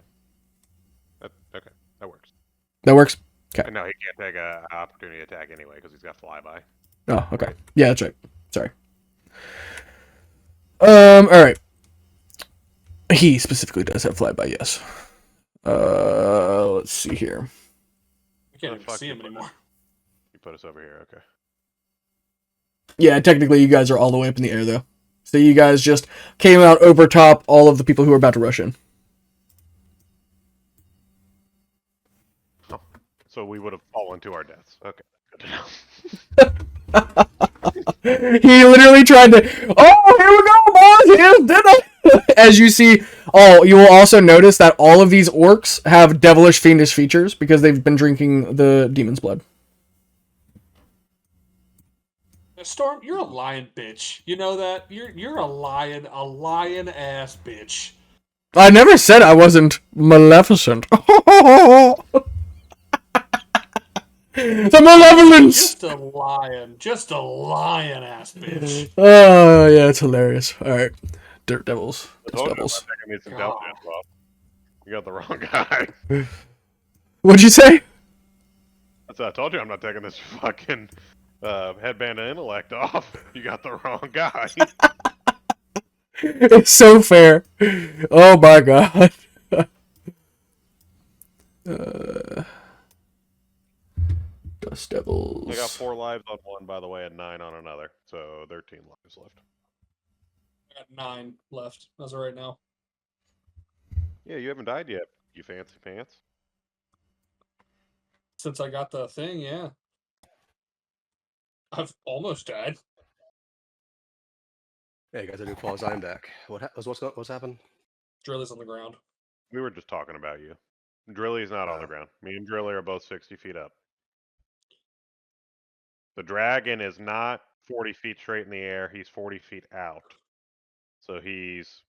Okay, that works. That works? Okay. And no, he can't take an opportunity attack anyway because he's got flyby. Oh, okay. Yeah, that's right. Sorry. Alright. He specifically does have flyby, yes. Let's see here. I can't Oh, even fuck, see you him put anymore. You put us over here, okay. Yeah, technically you guys are all the way up in the air, though. So you guys just came out over top all of the people who were about to rush in. Oh, so we would have fallen to our deaths. Okay, good to know. He literally tried to... Oh, here we go, boys! Here's dinner! As you see... Oh, you will also notice that all of these orcs have devilish, fiendish features because they've been drinking the demon's blood. Storm, you're a lion bitch. You know that? You're a lion ass bitch. I never said I wasn't maleficent. The malevolence! Just a lion ass bitch. Oh, yeah, it's hilarious. Alright. Dirt Devils. I Dust told you I'm Devils. not taking these intelligence off. You got the wrong guy. What'd you say? I told you I'm not taking this fucking headband of intellect off. You got the wrong guy. It's so fair. Oh my god. Dust Devils. I got 4 lives on one, by the way, and 9 on another. So 13 lives left. I got 9 left as of right now. Yeah, you haven't died yet, you fancy pants. Since I got the thing, yeah. I've almost died. Hey guys, I do pause. I'm back. What's happened? Drill is on the ground. We were just talking about you. Drilly's not on the ground. Me and Drilly are both 60 feet up. The dragon is not 40 feet straight in the air. He's 40 feet out. So he's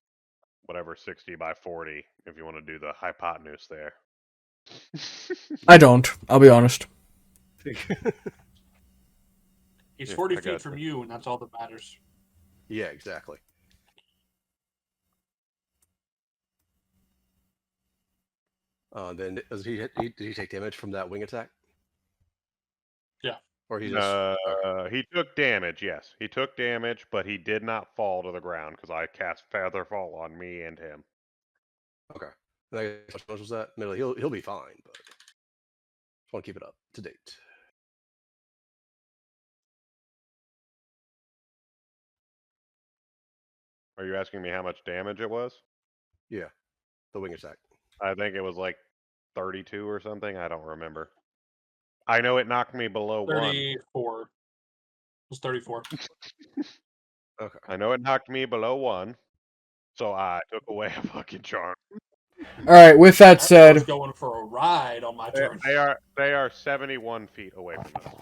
whatever 60 by 40 if you want to do the hypotenuse there. I don't. I'll be honest. He's Yeah, 40 I feet got from you. you, and that's all that matters. Yeah, exactly. Then did he take damage from that wing attack? Yeah. Or he just He took damage, yes. He took damage, but he did not fall to the ground because I cast Feather Fall on me and him. okay. And I guess how much was that? No, he'll be fine, but just want to keep it up to date. Are you asking me how much damage it was? Yeah, the wing attack. I think it was like 32 or something. I don't remember. I know it knocked me below 1. 34. It was 34. Okay. I know it knocked me below 1. So I took away a fucking charm. All right. With that I was said, going for a ride on my turn. They are 71 feet away from us.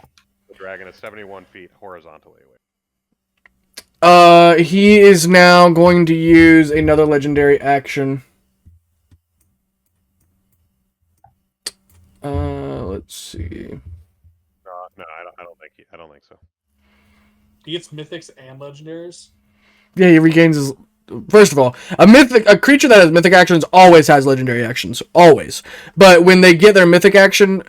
The dragon is 71 feet horizontally away. he is now going to use another legendary action. Let's see. No, I don't think so. He gets mythics and legendaries. Yeah, he regains his. First of all, a creature that has mythic actions always has legendary actions, always. But when they get their mythic action,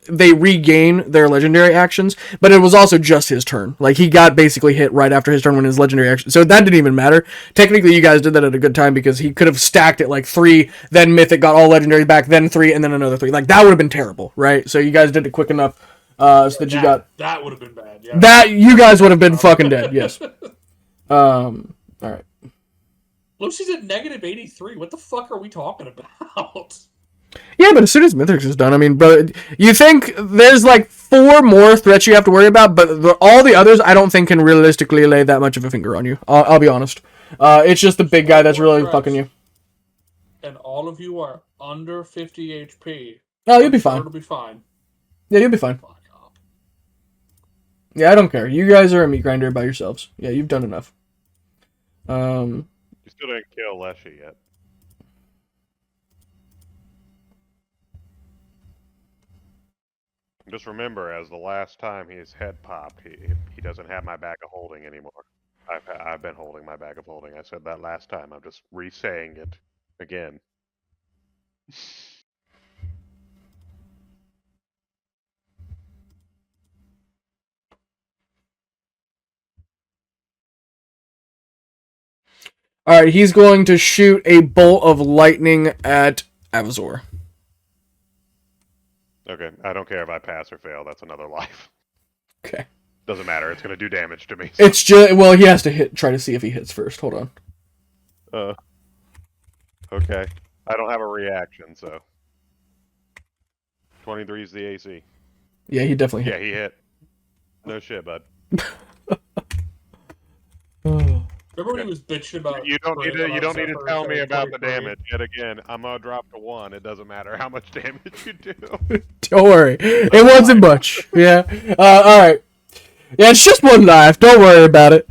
they regain their legendary actions. But it was also just his turn. Like, he got basically hit right after his turn when his legendary action. So that didn't even matter. Technically, you guys did that at a good time because he could have stacked it like 3, then mythic, got all legendary back, then 3, and then another 3. Like, that would have been terrible, right? So you guys did it quick enough so that you got. That would have been bad. Yeah. That you guys would have been fucking dead. Yes. All right. Lucy's at negative 83. What the fuck are we talking about? Yeah, but as soon as Mithrix is done, I mean, bro, you think there's like 4 more threats you have to worry about, but all the others I don't think can realistically lay that much of a finger on you. I'll be honest. It's just the big guy that's really fucking you. And all of you are under 50 HP. Oh, you'll be fine. It'll be fine. Yeah, you'll be fine. Fuck up. Yeah, I don't care. You guys are a meat grinder by yourselves. Yeah, you've done enough. You still didn't kill Leshy yet. Just remember, as the last time his head popped, he doesn't have my bag of holding anymore. I've been holding my bag of holding. I said that last time. I'm just re-saying it again. All right, he's going to shoot a bolt of lightning at Avazor. Okay, I don't care if I pass or fail. That's another life. Okay. Doesn't matter. It's going to do damage to me. It's just, well, he has to try to see if he hits first. Hold on. Okay. I don't have a reaction, so. 23 is the AC. Yeah, he definitely hit. Yeah, he hit. No shit, bud. Remember when he was bitching about... You don't need to tell me about the 23? damage yet again. I'm gonna drop to 1. It doesn't matter how much damage you do. Don't worry. It wasn't much. Yeah. Alright. Yeah, it's just 1 life. Don't worry about it.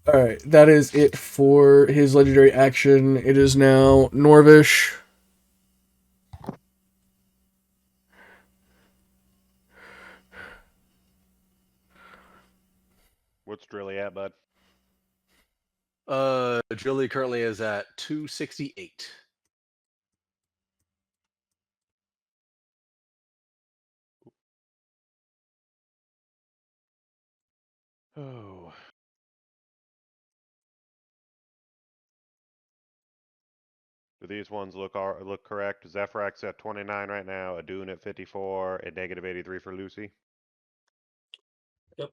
Alright, that is it for his legendary action. It is now Norvish. What's Drilly at, bud? Drilly currently is at 268. Oh. Do these ones look correct? Zephyrac's at 29 right now, Adun at 54, and negative 83 for Lucy. Yep.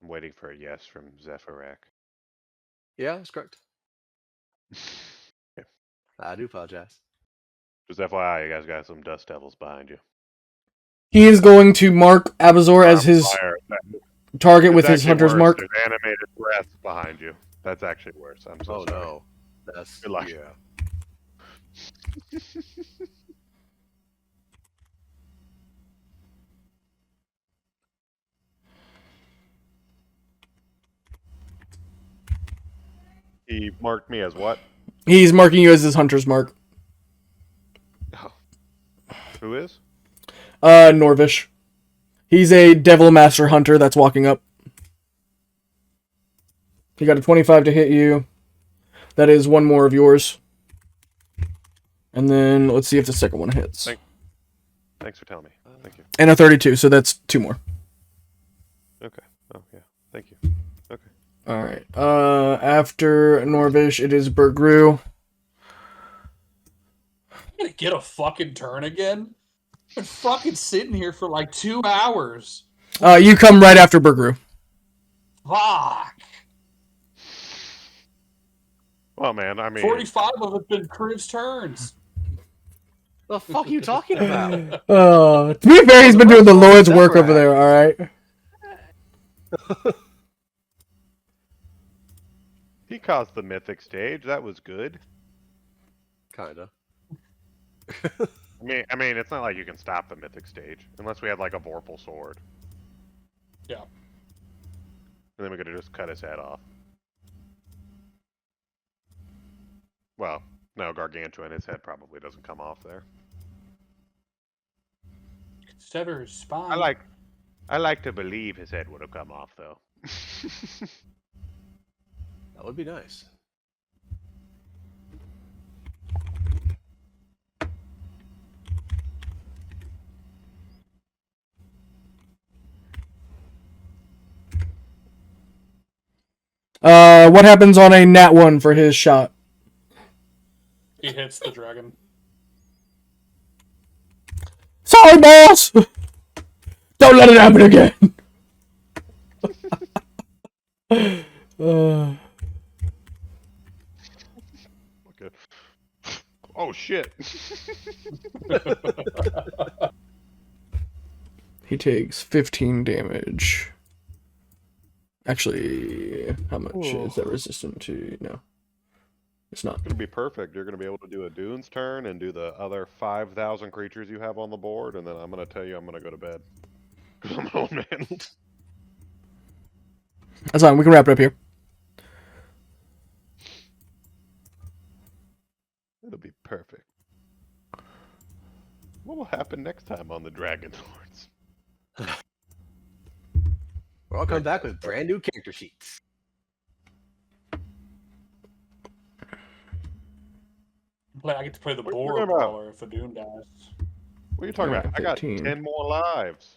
I'm waiting for a yes from Zephyrac. Yeah, that's correct. I do apologize. Just FYI, you guys got some Dust Devils behind you. He is going to mark Abazor as his target with his hunter's mark. There's animated breath behind you. That's actually worse. I'm so sorry. No. That's Good luck. Yeah. He marked me as what? He's marking you as his hunter's mark. Oh. Who is? Norvish. He's a Devil Master Hunter that's walking up. He got a 25 to hit you. That is 1 more of yours. And then let's see if the second one hits. Thanks for telling me. Thank you. And a 32, so that's 2 more. Okay. Oh, yeah. Thank you. Okay. Alright. After Norvish, it is Bergru. I'm gonna get a fucking turn again? I've been fucking sitting here for like 2 hours. You come right after Burgru. Fuck. Well, man, I mean, 45 of it's been Crib's turns. The fuck are you talking about? To be fair, he's been doing the Lord's work over there, alright? he caused the mythic stage. That was good. Kinda. I mean, it's not like you can stop the mythic stage unless we had like a Vorpal sword, Yeah. and then we could have just cut his head off. Well, no, Gargantuan, his head probably doesn't come off there. Sever his spine. I like to believe his head would have come off though. That would be nice. What happens on a nat 1 for his shot? He hits the dragon. Sorry, boss! Don't let it happen again! Okay. Oh shit! He takes 15 damage. Actually, how much is that resistant to? No. It's not. It's gonna be perfect. You're gonna be able to do a Dune's turn and do the other 5,000 creatures you have on the board, and then I'm gonna tell you I'm gonna go to bed. Cause I'm an old man. That's fine, we can wrap it up here. It'll be perfect. What will happen next time on the Dragon Lords? We're all coming back with brand new character sheets. I get to play the What are you boar talking about? brawler if a Dune dies. What are you talking about? I got 15. 10 more lives.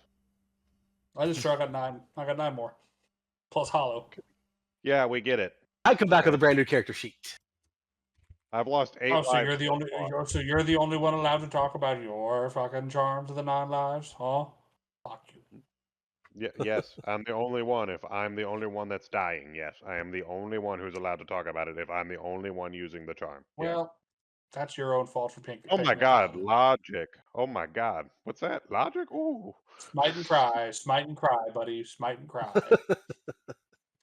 I just sure I got 9. I got 9 more. Plus hollow. Yeah, we get it. I come back with a brand new character sheet. I've lost 8 Oh, lives. so you're the so only far. so you're the only one allowed to talk about your fucking charms of the 9 lives, huh? Fuck you. Yes, I'm the only one. If I'm the only one that's dying, yes, I am the only one who's allowed to talk about it. If I'm the only one using the charm. Yes. Well, that's your own fault for picking. Oh my picking it god, down. logic. Oh my god. What's that? Logic? Ooh. Smite and cry, buddy. Smite and cry.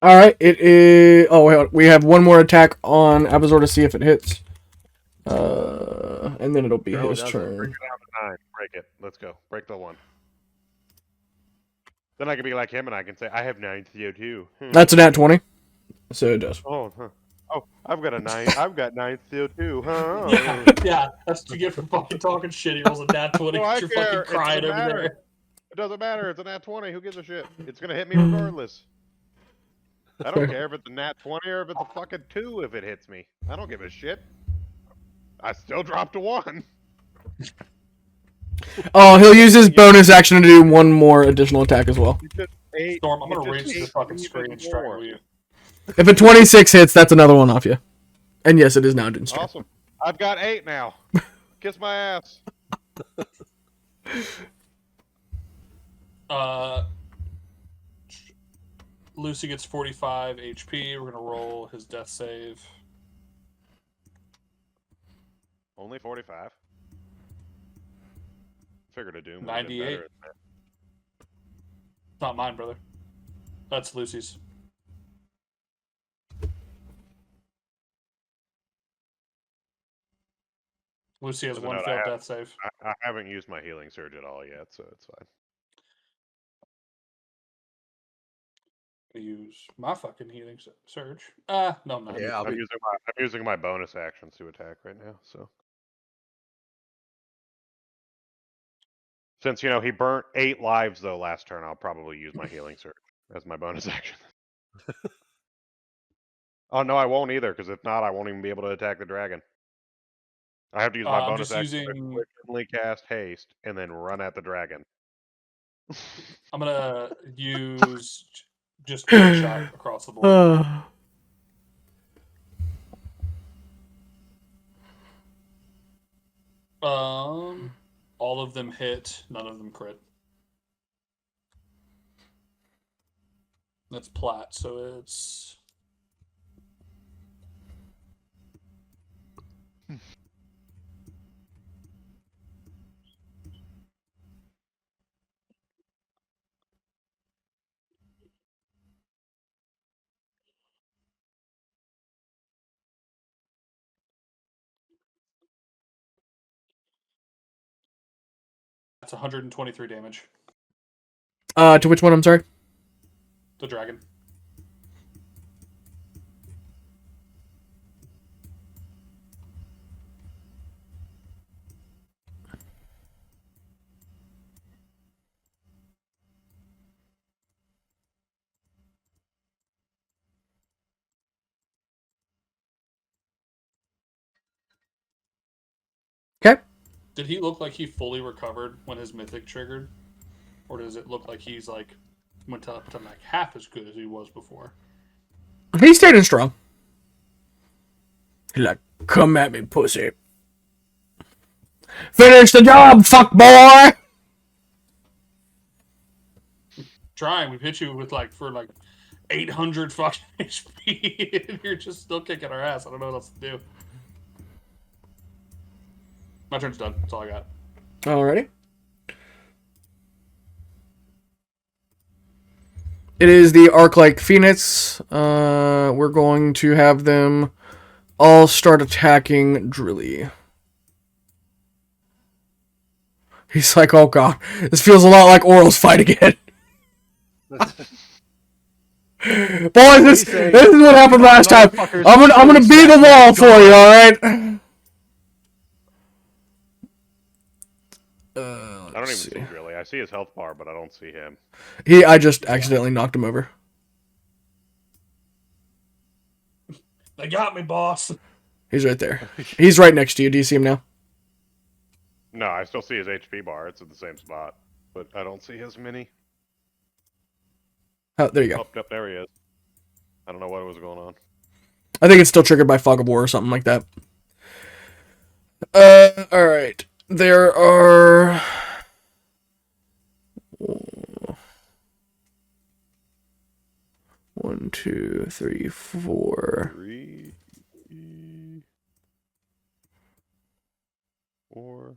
Alright, it is. Oh, wait, we have one more attack on Abazor to see if it hits. And then it'll be No, it his doesn't. turn. Break it down to 9. Break it. Let's go. Break the 1. Then I can be like him and I can say, I have 9 CO2. That's a nat 20. So it does. Oh, huh. Oh, I've got 9 CO2. Huh? Yeah, that's what you get for fucking talking shit. He rolls a nat 20 Oh, I because you're care. fucking crying It doesn't over matter. there. It doesn't matter. It's a nat 20. Who gives a shit? It's gonna hit me regardless. I don't care if it's a nat 20 or if it's a fucking 2 if it hits me. I don't give a shit. I still dropped a 1. Oh, he'll use his bonus action to do one more additional attack as well. You just ate. Storm, I'm you gonna just raise the ate fucking even screen and more. strangle you. If a 26 hits, that's another one off you. And yes, it is now Dune's turn. Awesome. I've got 8 now. Kiss my ass. Lucy gets 45 HP. We're gonna roll his death save. Only 45. Figured a Doom. 98. Not mine, brother. That's Lucy's. Lucy has Doesn't one know failed I have- death save. I haven't used my healing surge at all yet, so it's fine. I use my fucking healing surge. No, I'm not. Yeah, I'm using my bonus actions to attack right now. So since he burnt 8 lives though last turn, I'll probably use my healing surge as my bonus action. Oh no, I won't either, because if not, I won't even be able to attack the dragon. I have to use my I'm bonus just action to using. quickly cast haste and then run at the dragon. I'm gonna use just one shot across the board. All of them hit. None of them crit. That's plat, so it's... That's 123 damage. To which one? I'm sorry. The dragon. Okay. Did he look like he fully recovered when his mythic triggered? Or does it look like he's like went up to like half as good as he was before? He's standing strong. He's like, come at me, pussy. Finish the job, fuck boy. Trying, we've hit you with like for like 800 fucking HP, and you're just still kicking our ass. I don't know what else to do. My turn's done. That's all I got. Alrighty. It is the Arc-like Phoenix. We're going to have them all start attacking Drilly. He's like, oh god, this feels a lot like Oral's fight again. Boys, this is what happened last time. I'm gonna be the wall for you, alright? I don't even see Drilly. I see his health bar, but I don't see him. I just accidentally knocked him over. They got me, boss. He's right there. He's right next to you. Do you see him now? No, I still see his HP bar. It's in the same spot, but I don't see his mini. Oh, there you go. Oh, yep, there he is. I don't know what was going on. I think it's still triggered by Fog of War or something like that. Alright. There are... 1, 2, 3, 4. 3, 4.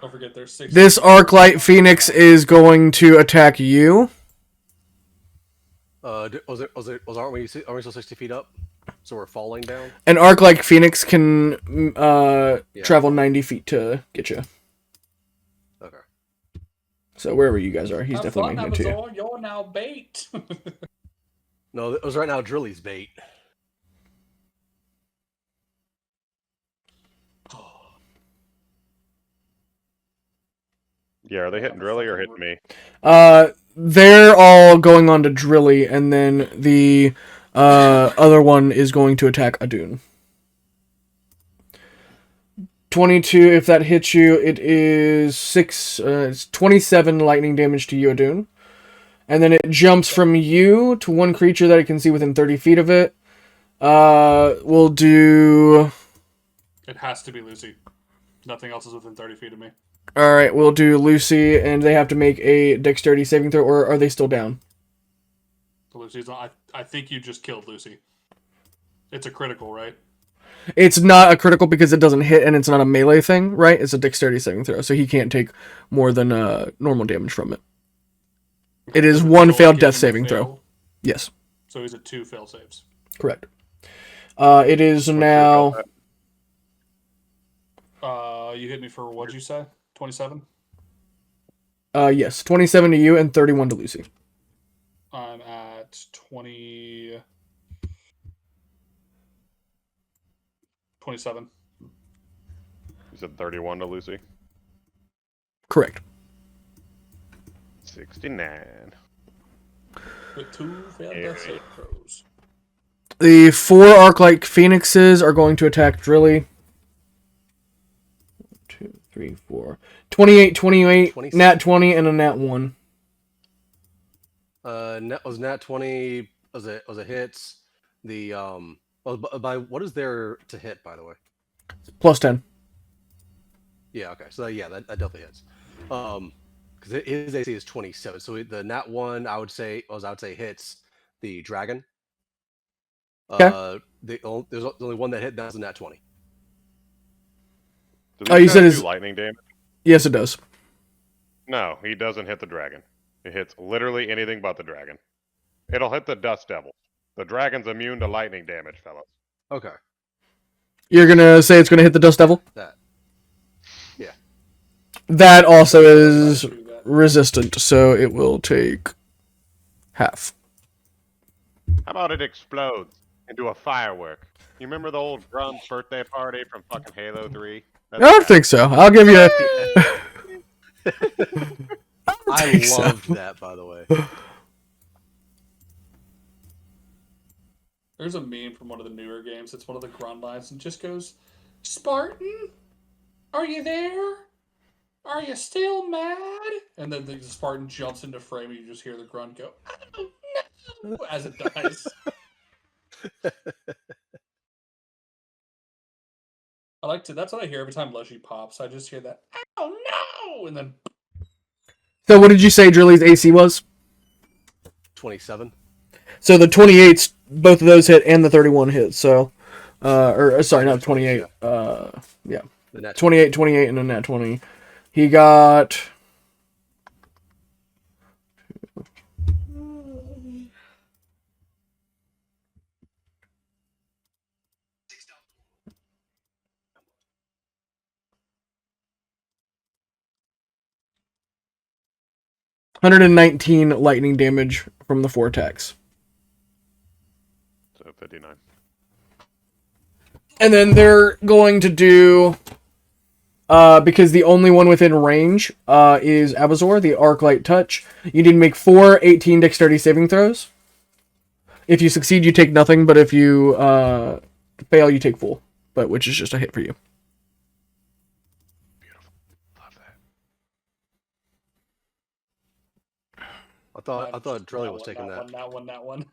Don't forget there's 6. This Arclight Phoenix is going to attack you. Aren't we still 60 feet up? So we're falling down? An Arc-like Phoenix can travel 90 feet to get you. Okay. So wherever you guys are, he's definitely making it to you. You're now bait. No, it was right now Drilly's bait. Yeah, are they hitting Drilly or hitting me? They're all going on to Drilly, and then the other one is going to attack Adun. 22, if that hits you, it is 6. It's 27 lightning damage to you, Adun. And then it jumps from you to one creature that it can see within 30 feet of it. We'll do... It has to be Lucy. Nothing else is within 30 feet of me. Alright, we'll do Lucy, and they have to make a dexterity saving throw, or are they still down? Lucy's not, I think you just killed Lucy. It's a critical, right? It's not a critical because it doesn't hit, and it's not a melee thing, right? It's a dexterity saving throw, so he can't take more than normal damage from it. It is one failed death saving throw. Yes. So he's at 2 fail saves. Correct. It is now... You hit me for, what'd you say? 27? Yes. 27 to you and 31 to Lucy. I'm at 20... 27. You said 31 to Lucy? Correct. 69. With 2 failed death save throws. The 4 Arc-like Phoenixes are going to attack Drilly. 1, 2, 3, 4. 28, 28, 27. nat 20, and a nat 1. Nat 20 was a hits. The by what is there to hit, by the way? Plus 10. Yeah, okay. So yeah, that definitely hits. Because his AC is 27. So the nat one, I would say hits the dragon. Okay. There's only one that hit. That was the nat 20. Do Oh, these you said guys his. do lightning damage? Yes, it does. No, he doesn't hit the dragon. It hits literally anything but the dragon. It'll hit the dust devil. The dragon's immune to lightning damage, fellas. Okay. You're gonna say it's gonna hit the Dust Devil? That. Yeah. That also is Do that. resistant, so it will take half. How about it explodes into a firework? You remember the old Grum's birthday party from fucking Halo 3? I don't think so. I'll give you. I think so. loved that, by the way. There's a meme from one of the newer games. It's one of the grunt lines and just goes, "Spartan, are you there? Are you still mad?" And then the Spartan jumps into frame and you just hear the grunt go, "Oh no!" as it dies. I like to. That's what I hear every time Leshy pops. I just hear that, "Oh no!" and then So what did you say Drilly's AC was? 27. So the 28s, both of those hit, and the 31 hit. So, sorry, not 28. Yeah, The nat 28, 28, and a nat 20. He got. $119 lightning damage from the 4 attacks. So 59. And then they're going to do, because the only one within range is Abazor, the Arclight Touch. You need to make 4 18 dexterity saving throws. If you succeed, you take nothing, but if you fail, you take full, but which is just a hit for you. Beautiful. Love that. I thought Drelly was taking that. That one.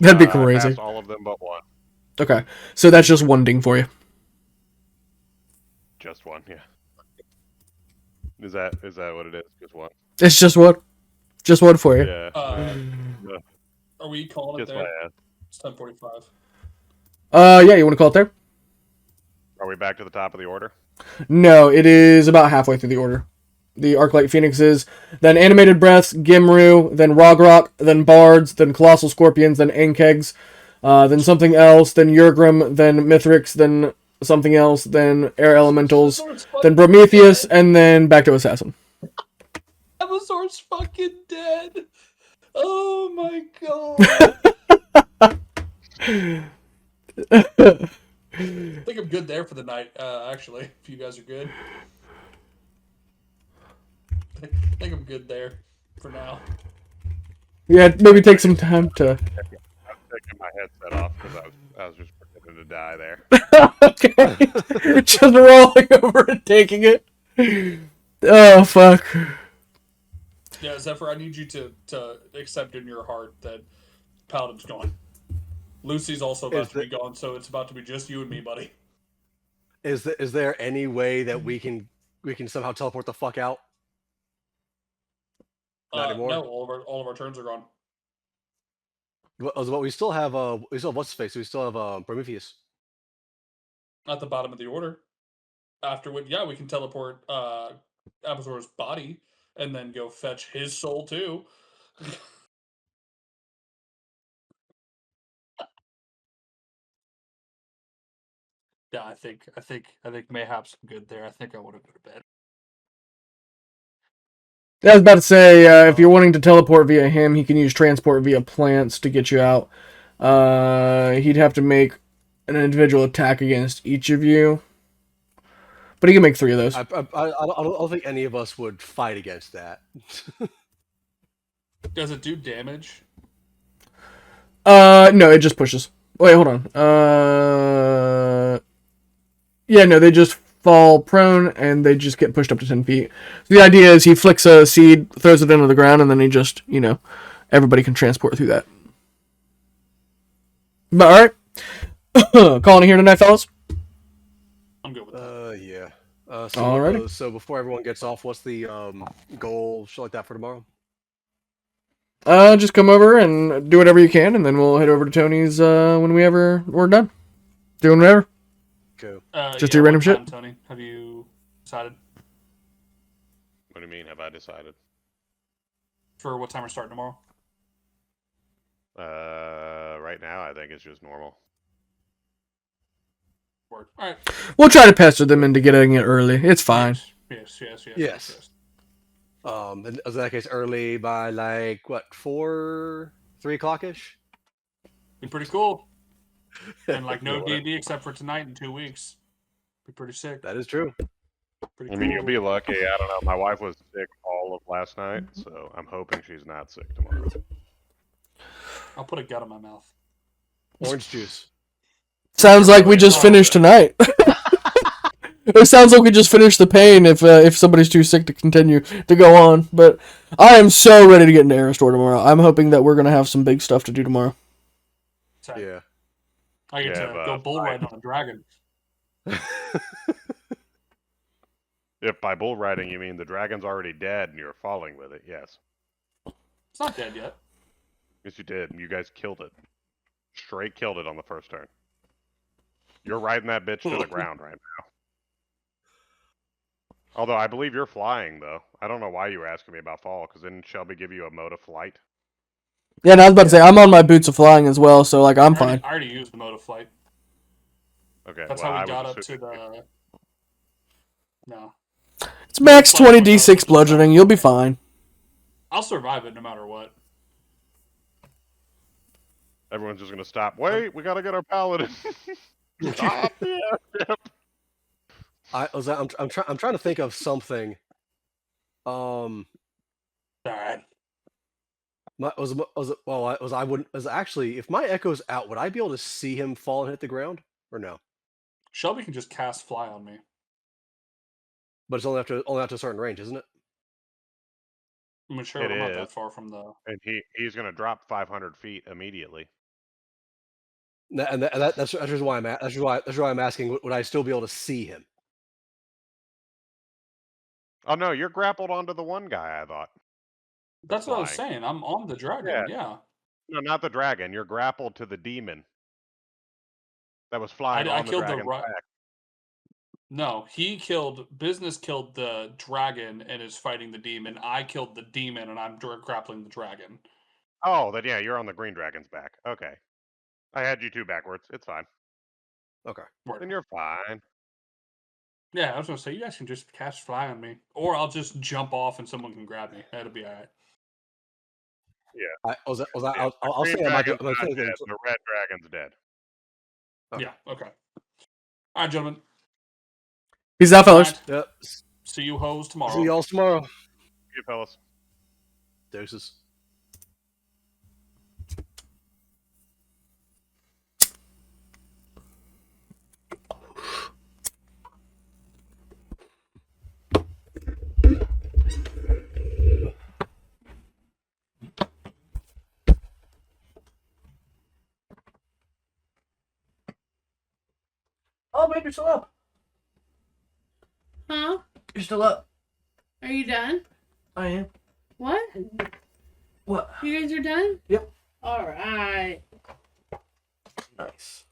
That'd be I crazy. passed all of them but one. Okay, so that's just one ding for you. Just one, yeah. Is that what it is? Just one? It's just one. Just one for you. Yeah. Are we calling it Kiss my there? ass. It's 10:45. Yeah, you want to call it there? Are we back to the top of the order? No, it is about halfway through the order. The Arclight Phoenixes, then Animated Breaths, Gimru, then Rogrock, then Bards, then Colossal Scorpions, then Ankegs, then something else, then Yurgrim, then Mithrix, then something else, then Air Elementals, then Prometheus, and then back to Assassin. Abazor's fucking dead. Oh my god. I think I'm good there for the night, actually, if you guys are good. I think I'm good there for now. Yeah, maybe take some time to... I'm taking my headset off because I was just pretending to die there. Okay. Just rolling over and taking it. Oh, fuck. Yeah, Zephyr, I need you to accept in your heart that Paladin's gone. Lucy's also about to be gone, so it's about to be just you and me, buddy. Is there any way that we can somehow teleport the fuck out? Not anymore? No, all of our turns are gone. But we still have what's his face? We still have Prometheus. At the bottom of the order. After which, yeah, we can teleport Abazor's body and then go fetch his soul too. Yeah, I think mayhaps I'm good there. I think I want to go to bed. I was about to say, if you're wanting to teleport via him, he can use transport via plants to get you out. He'd have to make an individual attack against each of you. But he can make 3 of those. I don't think any of us would fight against that. Does it do damage? No, it just pushes. Wait, hold on. Yeah, no, they just fall prone and they just get pushed up to 10 feet. So the idea is he flicks a seed, throws it into the ground, and then he just, everybody can transport through that. But alright. Calling it here tonight, fellas? I'm good with that. Yeah. Alrighty. So before everyone gets off, what's the goal, shit like that, for tomorrow? Just come over and do whatever you can, and then we'll head over to Tony's whenever we're done. Doing whatever. Cool. Just do random what shit? time, Tony, have you decided What do you mean? Have I decided? for what time we're starting tomorrow? Right now I think it's just normal. Word. All right. We'll try to pester them into getting it early. It's fine. Yes. In that case, early by like what, 3 o'clock-ish? Be pretty cool. And like no Yeah, what- D&D except for tonight in 2 weeks. Be pretty sick. That is true. Pretty I cool. mean, you'll be lucky. I don't know. My wife was sick all of last night, so I'm hoping she's not sick tomorrow. I'll put a gut in my mouth. Orange juice. Sounds like we just finished tonight. It sounds like we just finished the pain if somebody's too sick to continue to go on. But I am so ready to get into Air Store tomorrow. I'm hoping that we're going to have some big stuff to do tomorrow. So Yeah. I get to go bull riding on a dragon. If by bull riding you mean the dragon's already dead and you're falling with it, yes. It's not dead yet. Yes, you did. You guys killed it. Straight killed it on the first turn. You're riding that bitch to the ground right now. Although I believe you're flying, though. I don't know why you were asking me about fall, because didn't Shelby give you a mode of flight? Yeah, and I was about to say, I'm on my boots of flying as well, so like I'm fine. I already used the mode of flight. Okay, That's well, how I we got was up to assuming- the... No. It's max 20d6 bludgeoning. You'll be fine. I'll survive it no matter what. Everyone's just gonna stop. Wait, we gotta get our paladin. Stop! Yeah. I'm trying to think of something. Alright. Actually, if my echo's out, would I be able to see him fall and hit the ground, or no? Shelby can just cast fly on me. But it's only after a certain range, isn't it? I mean, sure, It I'm not is. that far from the... And he's gonna drop 500 feet immediately. That's why I'm asking. Would I still be able to see him? Oh no, you're grappled onto the one guy, I thought. That's what I was flying. saying. I'm on the dragon, yeah. No, not the dragon. You're grappled to the demon that was flying I on the killed the dragon's ri- back. No, Business killed the dragon and is fighting the demon. I killed the demon and I'm grappling the dragon. Oh, then yeah, you're on the green dragon's back. Okay. I had you two backwards. It's fine. Okay. Word. Then you're fine. Yeah, I was gonna say, you guys can just cast fly on me. Or I'll just jump off and someone can grab me. That'll be alright. Yeah. I'll The say green I might dragon's do. not dead. The red dragon's dead. Okay. Yeah, okay. Alright, gentlemen. Peace out, fellas. Alright, Yep. see you hoes tomorrow. See y'all tomorrow. You fellas. Doses. Oh, babe, you're still up. Huh? You're still up. Are you done? I am. What? What? You guys are done? Yep. All right. Nice.